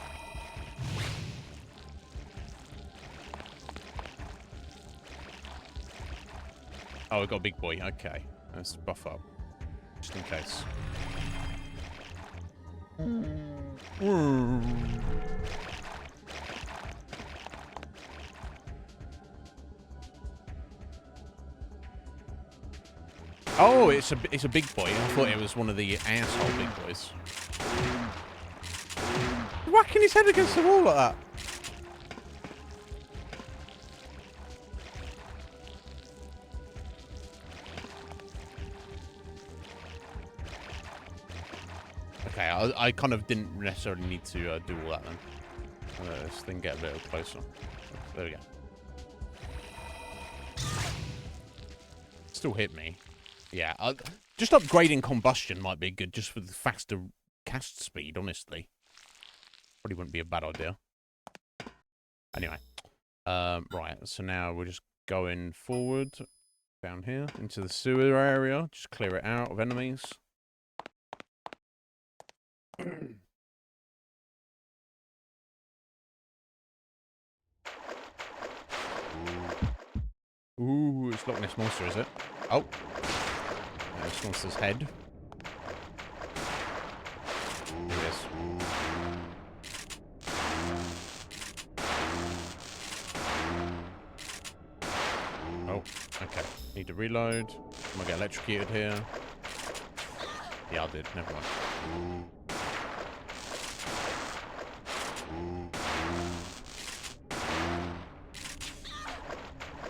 Oh, we got a big boy. Okay. Let's buff up. Just in case. Oh, it's a big boy. I thought it was one of the asshole big boys. Whacking his head against the wall like that. Okay, I kind of didn't necessarily need to do all that then. This thing get a bit closer. There we go. still hit me. Yeah, just upgrading combustion might be good, just for the faster cast speed, honestly. Probably wouldn't be a bad idea. Anyway. Right, so now we're just going forward, down here, into the sewer area. Just clear it out of enemies. Ooh, it's Loch Ness Monster, is it? Oh. This monster's head. Here it is. Oh, okay. Need to reload. I'm gonna get electrocuted here. Yeah, I did. Never mind.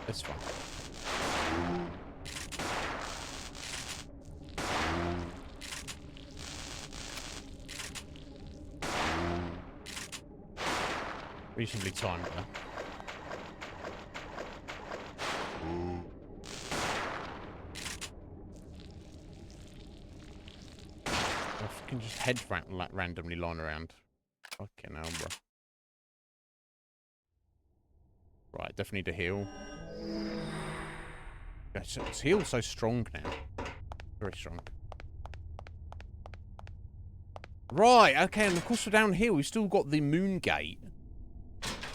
It's fine. Reasonably timed there. I can just head randomly lying around. Fucking hell, bro. Right, definitely need to heal. It's healed so strong now. Very strong. Right, okay, and of course we're down here. We've still got the moon gate,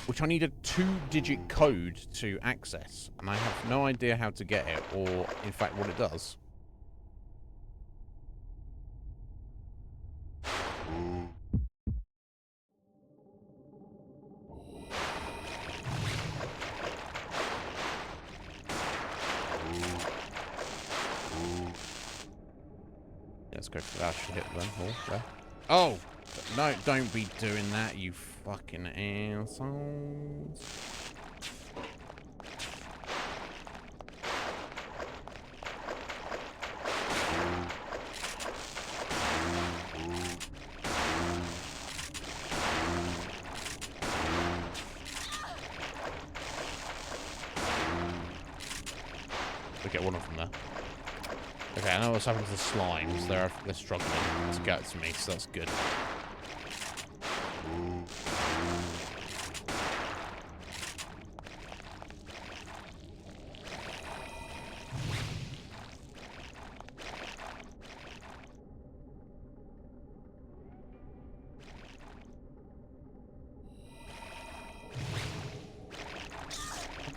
which I need a 2-digit code to access. And I have no idea how to get it, or, in fact, what it does. Let's go for that shit then. Oh, there. Oh! No, don't be doing that, you fucking assholes. We get one of them there. Okay, I know what's happened to the slimes. They're struggling to get to me, so that's good.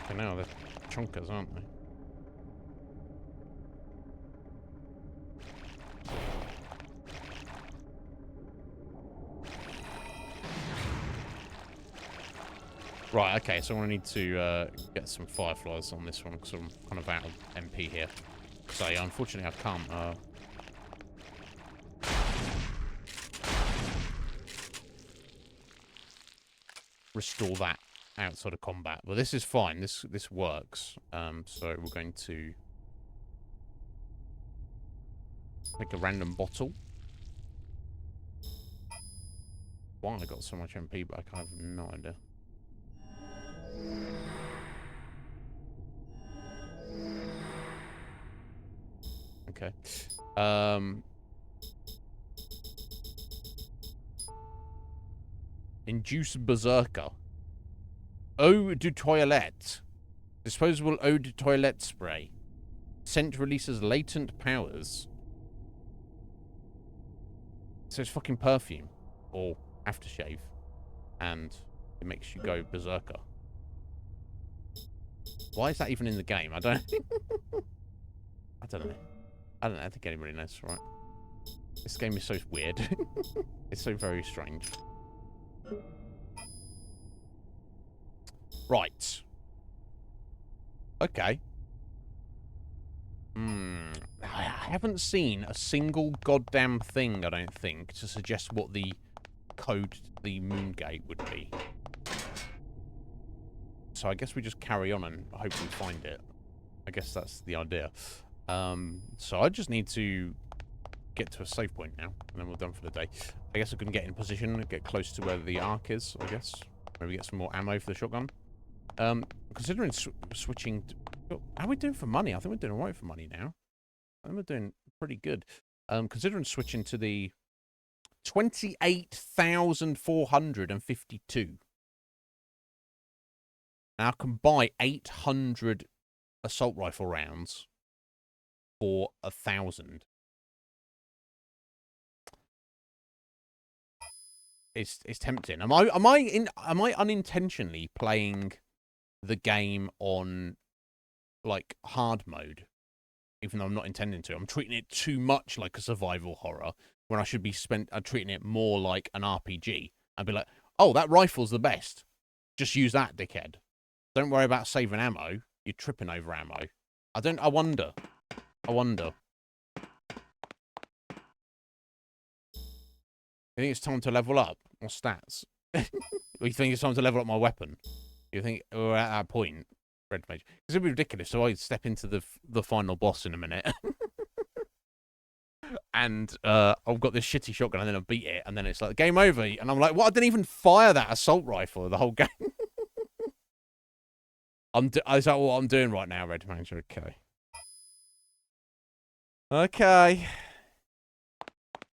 Okay, now they're chunkers, aren't they? Right, okay, so I need to get some fireflies on this one, because I'm kind of out of MP here. So, yeah, unfortunately, I can't restore that outside of combat. But this is fine, this works. So we're going to make a random bottle. Why I got so much MP back, I have no idea. Okay. Induce Berserker. Eau de Toilette. Disposable Eau de Toilette spray. Scent releases latent powers. So it's fucking perfume. Or aftershave. And it makes you go berserker. Why is that even in the game? I don't know. I don't know. I think anybody knows, right? This game is so weird. It's so very strange. Right. Okay. I haven't seen a single goddamn thing, I don't think, to suggest what the code to the moon gate would be. So I guess we just carry on and hope we find it. I guess that's the idea. So I just need to get to a save point now, and then we're done for the day. I guess I can get in position, get close to where the arc is, I guess. Maybe get some more ammo for the shotgun. Considering switching How are we doing for money? I think we're doing all right for money now. I think we're doing pretty good. Considering switching to the 28,452. Now I can buy 800 assault rifle rounds for 1,000. It's tempting. Am I unintentionally playing the game on like hard mode, even though I'm not intending to? I'm treating it too much like a survival horror when I should be treating it more like an RPG. I'd be like, oh, that rifle's the best. Just use that, dickhead. Don't worry about saving ammo. You're tripping over ammo. I wonder. You think it's time to level up? Or stats? Or you think it's time to level up my weapon? You think we're at that point, Red Mage? It's gonna be ridiculous. So I step into the final boss in a minute, and I've got this shitty shotgun, and then I beat it, and then it's like game over, and I'm like, what? I didn't even fire that assault rifle the whole game. Is that what I'm doing right now, Red Mage? Okay. Okay.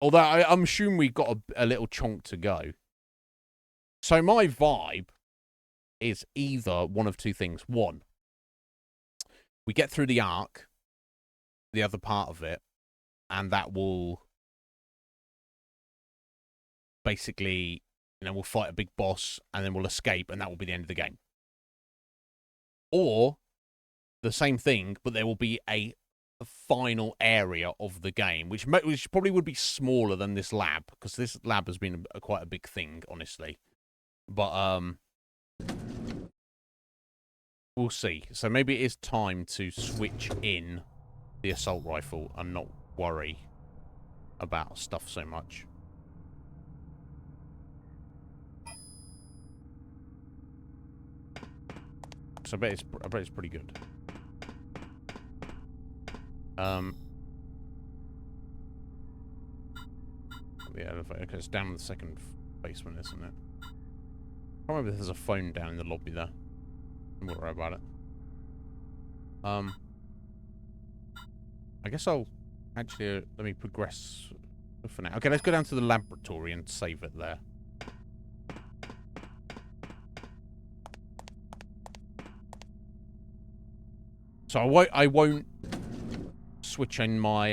Although I'm assuming we've got a little chunk to go. So my vibe is either one of two things. One, we get through the arc, the other part of it, and that will basically, we'll fight a big boss, and then we'll escape, and that will be the end of the game. Or the same thing, but there will be a final area of the game, which probably would be smaller than this lab, because this lab has been quite a big thing, honestly. But we'll see. So maybe it is time to switch in the assault rifle and not worry about stuff so much. So I bet it's pretty good. The elevator, okay, it's down in the second basement, isn't it? I can't remember if there's a phone down in the lobby there. I'm not worried about it. I guess I'll actually let me progress for now. Okay, let's go down to the laboratory and save it there. So I won't switch in my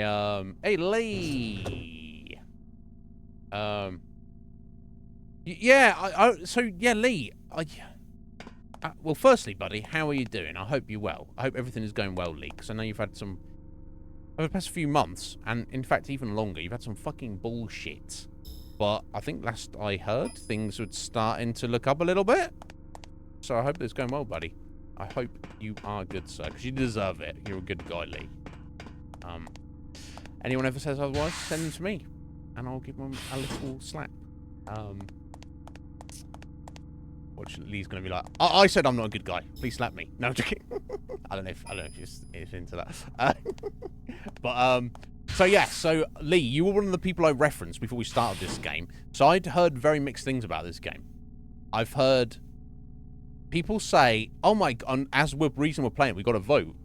hey Lee. Yeah, Lee. Well, firstly, buddy, how are you doing? I hope you're well. I hope everything is going well, Lee, because I know you've had some over the past few months, and in fact even longer, you've had some fucking bullshit. But I think last I heard, things were starting to look up a little bit. So I hope it's going well, buddy. I hope you are good, sir, because you deserve it. You're a good guy, Lee. Anyone ever says otherwise, send them to me, and I'll give them a little slap. Which Lee's going to be like, I said I'm not a good guy. Please slap me. No, I'm joking. I don't know if it's into that. So Lee, you were one of the people I referenced before we started this game. So I'd heard very mixed things about this game. I've heard people say, "Oh my god!" As we're reason we're playing, we got a vote.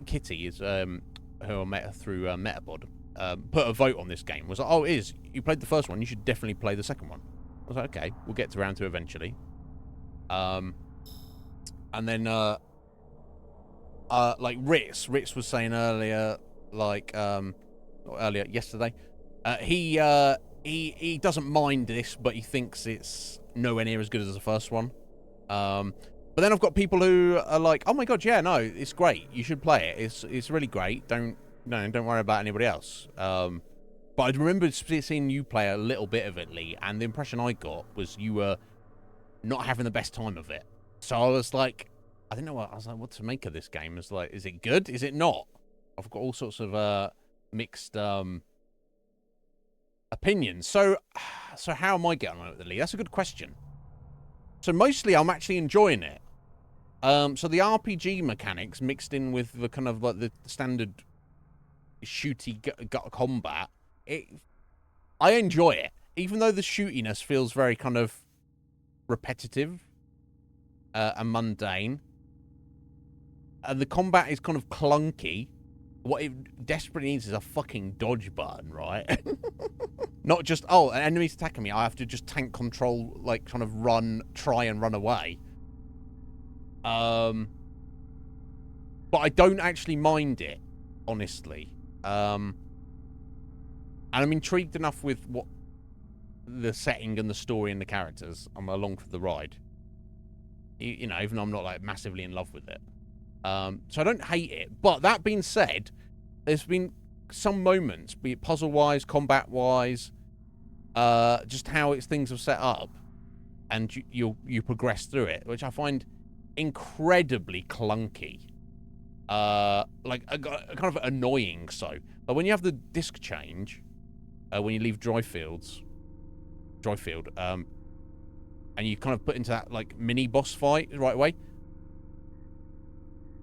Kitty is who I met through Metabod. Put a vote on this game. Was like, "Oh, you played the first one? You should definitely play the second one." I was like, "Okay, we'll get around to it eventually." And then like Ritz was saying earlier, yesterday, he doesn't mind this, but he thinks it's nowhere near as good as the first one. But then I've got people who are like, "Oh my god, yeah, no, it's great. You should play it. It's really great. Don't worry about anybody else." But I remember seeing you play a little bit of it, Lee, and the impression I got was you were not having the best time of it. So I was like, I didn't know what to make of this game. It's like, is it good? Is it not? I've got all sorts of mixed opinions. So how am I getting on with it, Lee? That's a good question. So mostly I'm actually enjoying it. So the RPG mechanics mixed in with the kind of like the standard shooty combat, I enjoy it. Even though the shootiness feels very kind of repetitive and mundane. And the combat is kind of clunky. What it desperately needs is a fucking dodge button, right? Not just, oh, an enemy's attacking me. I have to just tank control, like, kind of try and run away. But I don't actually mind it, honestly. And I'm intrigued enough with what the setting and the story and the characters. I'm along for the ride. You know, even though I'm not, like, massively in love with it. So I don't hate it. But that being said, there's been some moments, be it puzzle-wise, combat-wise, just how things are set up, and you progress through it, which I find incredibly clunky. Like, kind of annoying, so. But when you have the disc change, when you leave Dryfield, and you kind of put into that, like, mini-boss fight right away,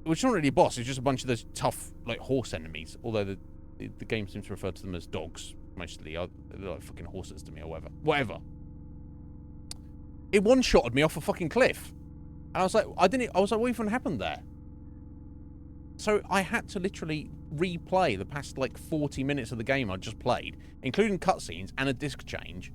which is not really a boss, it's just a bunch of those tough, like, horse enemies, although the game seems to refer to them as dogs, mostly. They're like fucking horses to me, or whatever. It one-shotted me off a fucking cliff. And I was like, what even happened there? So I had to literally replay the past, like, 40 minutes of the game I just played, including cutscenes and a disc change,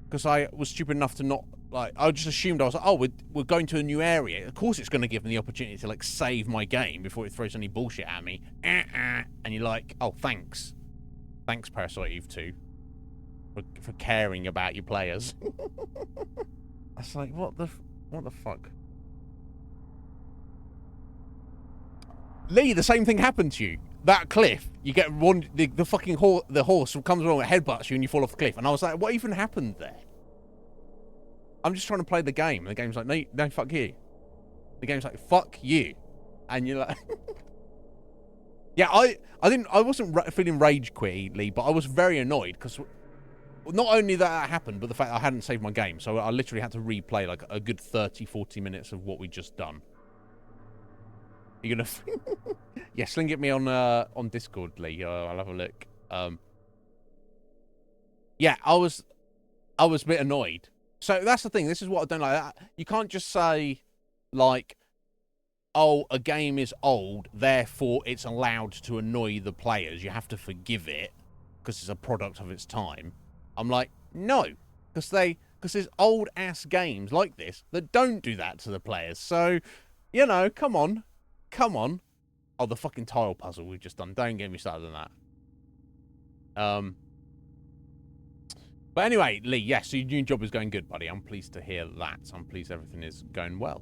because I was stupid enough to not, like, I just assumed, I was like, oh, we're going to a new area. Of course it's going to give me the opportunity to, like, save my game before it throws any bullshit at me. And you're like, oh, thanks. Thanks, Parasite Eve II, for caring about your players. I was like, what the fuck? Lee, the same thing happened to you. That cliff, you get one, the fucking the horse comes along and headbutts you and you fall off the cliff. And I was like, what even happened there? I'm just trying to play the game. And the game's like, no, fuck you. The game's like, fuck you. And you're like... Yeah, I wasn't feeling rage quit, Lee, but I was very annoyed because not only that happened, but the fact I hadn't saved my game. So I literally had to replay like a good 30, 40 minutes of what we'd just done. You're gonna... Yeah, sling it me on Discord, Lee. I'll have a look. Yeah, I was a bit annoyed. So that's the thing. This is what I don't like. You can't just say, like, oh, a game is old, therefore it's allowed to annoy the players. You have to forgive it because it's a product of its time. I'm like, no, because there's old-ass games like this that don't do that to the players. So, you know, come on. Oh, the fucking tile puzzle we've just done. Don't get me started on that. But anyway, Lee, yes, so your new job is going good, buddy. I'm pleased to hear that. I'm pleased everything is going well.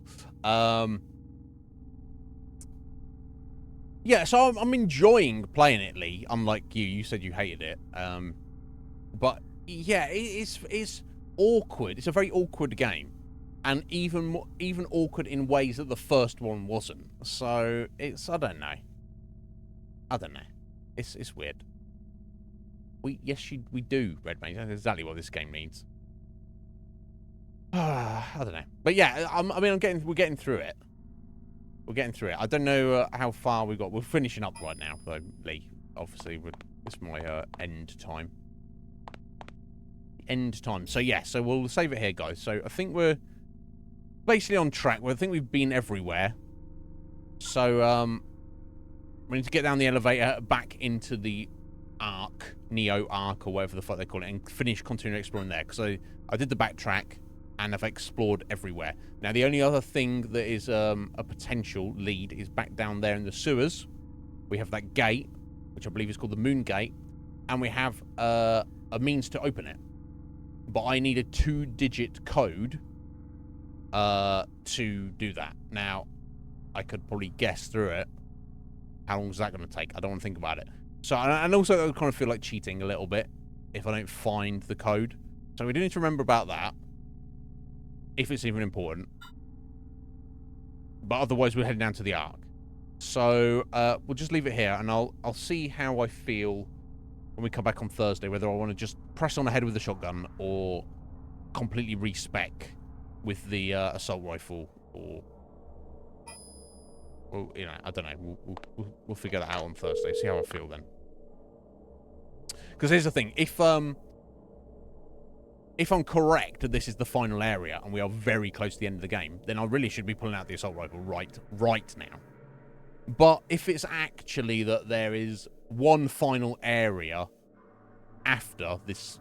Yeah, so I'm enjoying playing it, Lee. Unlike you. You said you hated it. But, yeah, it's awkward. It's a very awkward game. And even awkward in ways that the first one wasn't. So, I don't know. It's weird. Yes, we do, Red Mage. That's exactly what this game needs. I don't know. But yeah, we're getting through it. I don't know how far we got. We're finishing up right now, though, Lee. Obviously, it's my end time. So yeah, so we'll save it here, guys. So I think we're basically on track. I think we've been everywhere. So we need to get down the elevator back into the Ark, Neo Ark, or whatever the fuck they call it, and continue exploring there. Because I did the backtrack, and I've explored everywhere. Now, the only other thing that is a potential lead is back down there in the sewers. We have that gate, which I believe is called the Moon Gate, and we have a means to open it. But I need a 2-digit code to do that. Now, I could probably guess through it. How long is that going to take? I don't want to think about it. So, and also I kind of feel like cheating a little bit if I don't find the code. So we do need to remember about that, if it's even important. But otherwise, we're heading down to the Ark. So we'll just leave it here, and I'll see how I feel when we come back on Thursday, whether I want to just press on ahead with the shotgun or completely respec with the assault rifle, or you know, I don't know. We'll figure that out on Thursday. See how I feel then. Because here's the thing: if I'm correct that this is the final area and we are very close to the end of the game, then I really should be pulling out the assault rifle right now. But if it's actually that there is one final area after this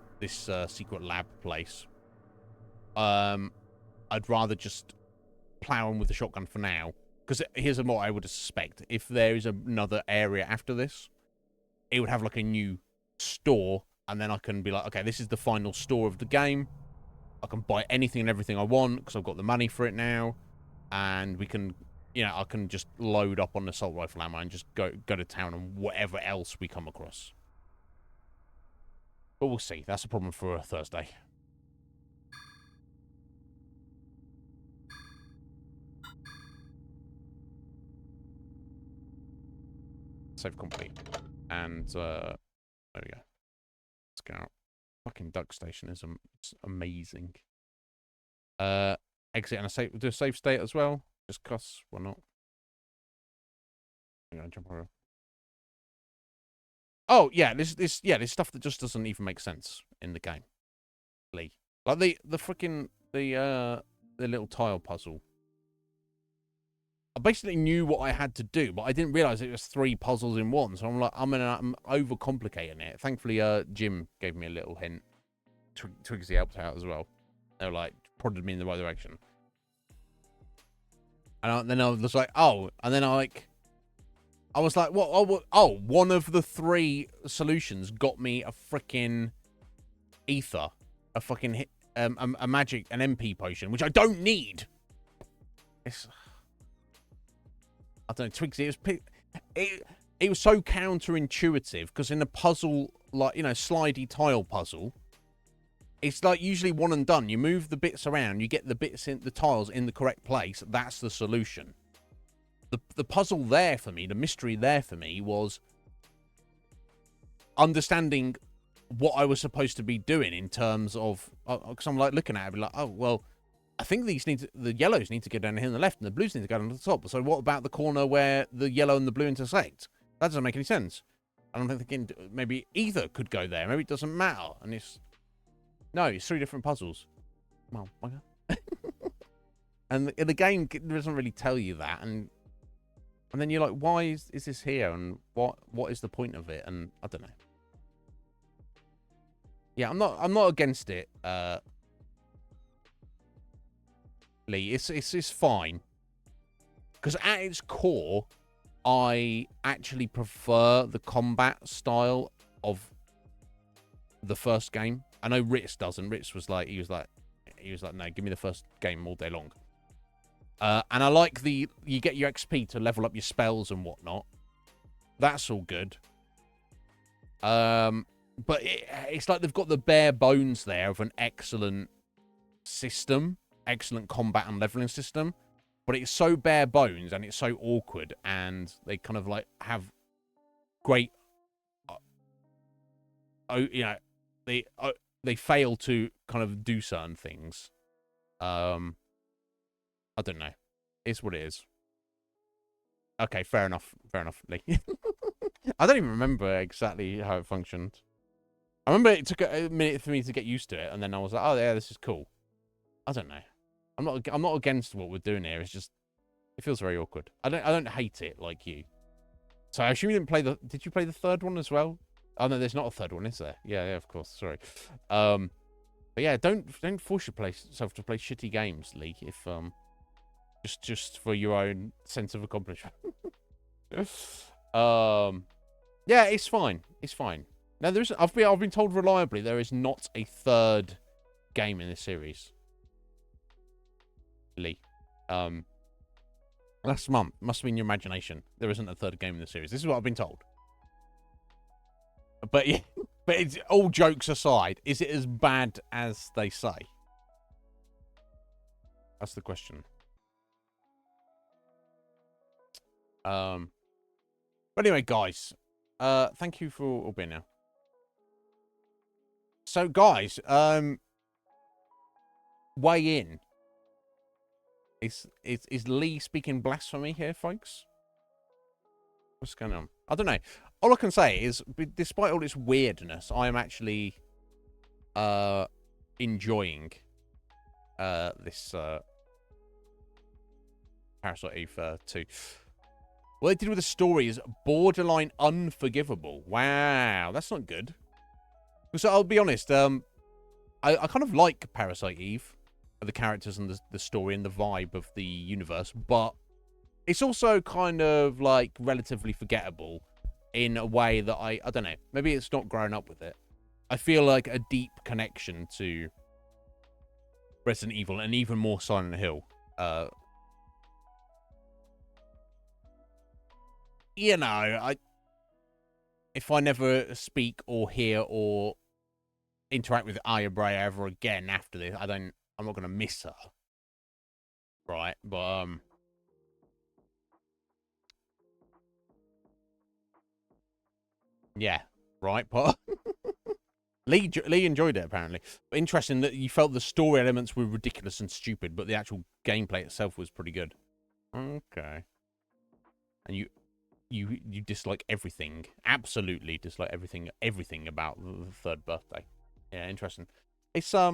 secret lab place, I'd rather just plow on with the shotgun for now. Because here's what I would suspect: if there is another area after this, it would have like a new store, and then I can be like, okay, this is the final store of the game. I can buy anything and everything I want because I've got the money for it now, and we can, you know, I can just load up on the assault rifle ammo and just go to town on whatever else we come across. But we'll see. That's a problem for a Thursday. Save complete. And there we go. Let's go. Fucking Duck Station is amazing. Exit and do a save state as well. Just cuss. Why not? I'm gonna jump over. Oh yeah, this stuff that just doesn't even make sense in the game. Lee. Like the freaking the little tile puzzle. I basically knew what I had to do, but I didn't realize it was 3 puzzles in one. So I'm like, I'm overcomplicating it. Thankfully, Jim gave me a little hint. Twigsy helped out as well. They were like, prodded me in the right direction. And then I was like, oh, and then I was like, what? Oh, one of the 3 solutions got me a freaking ether, a fucking a magic, an MP potion, which I don't need. I don't know, Twigsy. It was so counterintuitive because in a puzzle, like, you know, slidey tile puzzle, it's like usually one and done. You move the bits around, you get the bits in the tiles in the correct place. That's the solution. The puzzle there for me, the mystery there for me was understanding what I was supposed to be doing in terms of, because I'm like looking at it, I'd be like, oh well, I think the yellows need to go down here on the left and the blues need to go down to the top. So what about the corner where the yellow and the blue intersect? That doesn't make any sense. And I'm thinking maybe either could go there. Maybe it doesn't matter. And it's 3 different puzzles. Well, and the game doesn't really tell you that. And then you're like, why is this here? And what is the point of it? And I don't know. Yeah, I'm not against it. Lee, it's fine. Because at its core, I actually prefer the combat style of the first game. I know Ritz doesn't. Ritz was like, he was like, no, give me the first game all day long. And I like you get your XP to level up your spells and whatnot. That's all good. But it's like they've got the bare bones there of an excellent system, excellent combat and leveling system. But it's so bare bones and it's so awkward, and they kind of like have great, you know, they fail to kind of do certain things. I don't know. It's what it is. Okay, fair enough. Fair enough, Lee. I don't even remember exactly how it functioned. I remember it took a minute for me to get used to it, and then I was like, oh yeah, this is cool. I don't know. I'm not against what we're doing here. It's just it feels very awkward. I don't hate it like you. So I assume you didn't play did you play the third one as well? Oh no, there's not a third one, is there? Yeah, of course. Sorry. But yeah, don't force yourself to play shitty games, Lee. If just for your own sense of accomplishment. Yeah, it's fine. It's fine. Now I've been told reliably there is not a third game in this series. Lee. Last month must have been your imagination. There isn't a third game in the series. This is what I've been told. But yeah, but it's, all jokes aside, is it as bad as they say? That's the question. But anyway, guys, thank you for all being here. So, guys, weigh in. Is Lee speaking blasphemy here, folks? What's going on? I don't know. All I can say is, despite all its weirdness, I am actually enjoying this Parasite Eve II. What they did with the story is borderline unforgivable. Wow, that's not good. So I'll be honest, I kind of like Parasite Eve, the characters and the story and the vibe of the universe, but it's also kind of like relatively forgettable in a way that I don't know, maybe it's not growing up with it. I feel like a deep connection to Resident Evil and even more Silent Hill. You know, if I never speak or hear or interact with Aya Bray ever again after this, I'm not gonna miss her. Right, but yeah, right, but Lee enjoyed it apparently. But interesting that you felt the story elements were ridiculous and stupid, but the actual gameplay itself was pretty good. Okay. And you dislike everything, absolutely dislike everything about the third birthday. Yeah, interesting. It's I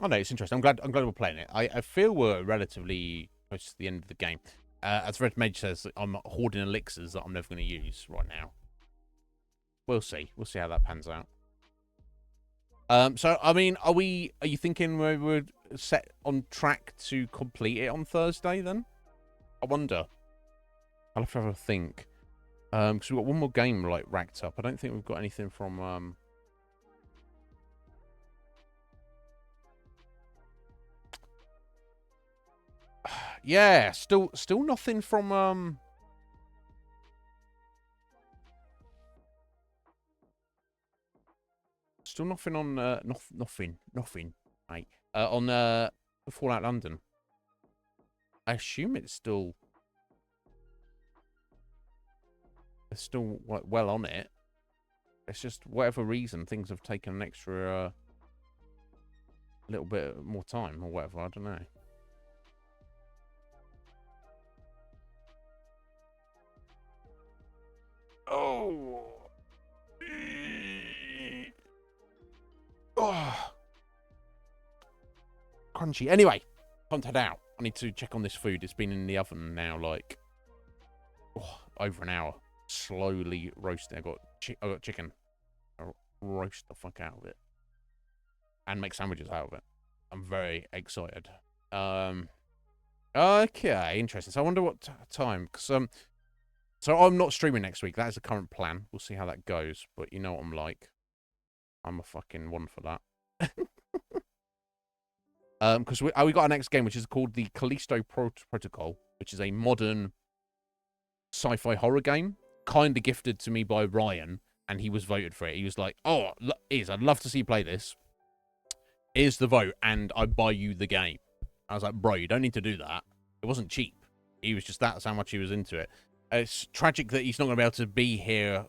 don't know, it's interesting. I'm glad we're playing it. I feel we're relatively close to the end of the game. As Red Mage says, I'm hoarding elixirs that I'm never going to use right now. We'll see. We'll see how that pans out. So I mean, are you thinking we would set on track to complete it on Thursday then? I wonder. I'll have to have a think. Because we've got one more game like racked up. I don't think we've got anything from yeah, still nothing from still nothing on nothing, mate. On Fallout London. I assume it's still well on it. It's just whatever reason things have taken an extra little bit more time or whatever. I don't know. Oh. Oh. Crunchy. Anyway, time to head out. I need to check on this food. It's been in the oven now, like over an hour, slowly roasting. I got chicken. I'll roast the fuck out of it and make sandwiches out of it. I'm very excited. Okay, interesting. So I wonder what time, because so I'm not streaming next week. That is the current plan. We'll see how that goes. But you know what I'm like. I'm a fucking one for that. Because we got our next game, which is called the Callisto Protocol, which is a modern sci-fi horror game, kind of gifted to me by Ryan, and he was voted for it. He was like, "Oh, I'd love to see you play this. Here's the vote, and I buy you the game." I was like, "Bro, you don't need to do that. It wasn't cheap. He was just that's how much he was into it." It's tragic that he's not going to be able to be here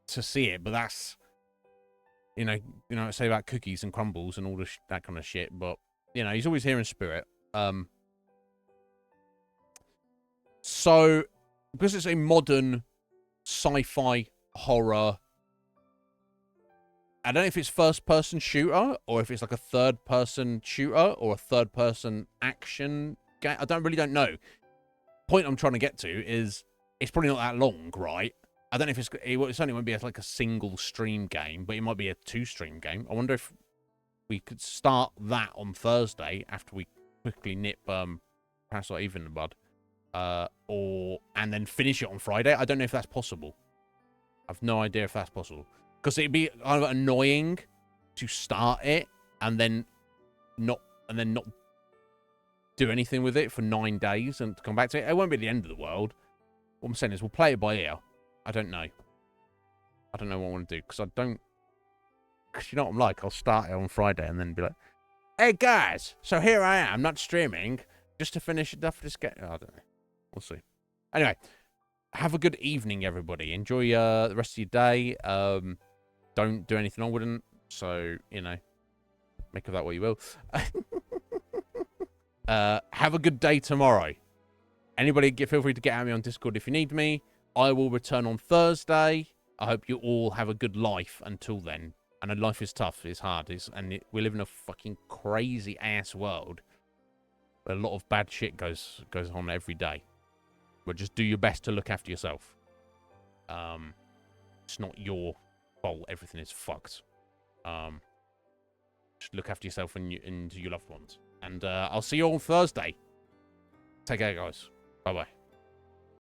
to see it, but that's you know, say about cookies and crumbles and all that kind of shit. But you know, he's always here in spirit. So because it's a modern sci-fi horror, I don't know if it's first-person shooter or if it's like a third-person shooter or a third-person action game. I don't know. Point I'm trying to get to is it's probably not that long, right? I don't know if it certainly won't be like a single stream game, but it might be a 2-stream game. I wonder if we could start that on Thursday after we quickly nip Parasite Eve in the bud, and then finish it on Friday. I don't know if that's possible. I've no idea if that's possible because it'd be kind of annoying to start it and then not do anything with it for 9 days and to come back to it. It won't be the end of the world. What I'm saying is we'll play it by ear. I don't know. I don't know what I want to do because I don't. Because you know what I'm like. I'll start it on Friday and then be like, "Hey guys, so here I am, not streaming, just to finish it off this game." I don't know. We'll see. Anyway, have a good evening, everybody. Enjoy the rest of your day. Don't do anything I wouldn't. So you know, make of that what you will. Have a good day tomorrow. Anybody, feel free to get at me on Discord if you need me. I will return on Thursday. I hope you all have a good life until then. I know life is tough, it's hard, we live in a fucking crazy ass world where a lot of bad shit goes on every day. But just do your best to look after yourself. It's not your fault. Everything is fucked. Just look after yourself and your loved ones. And I'll see you all on Thursday. Take care, guys. Bye-bye.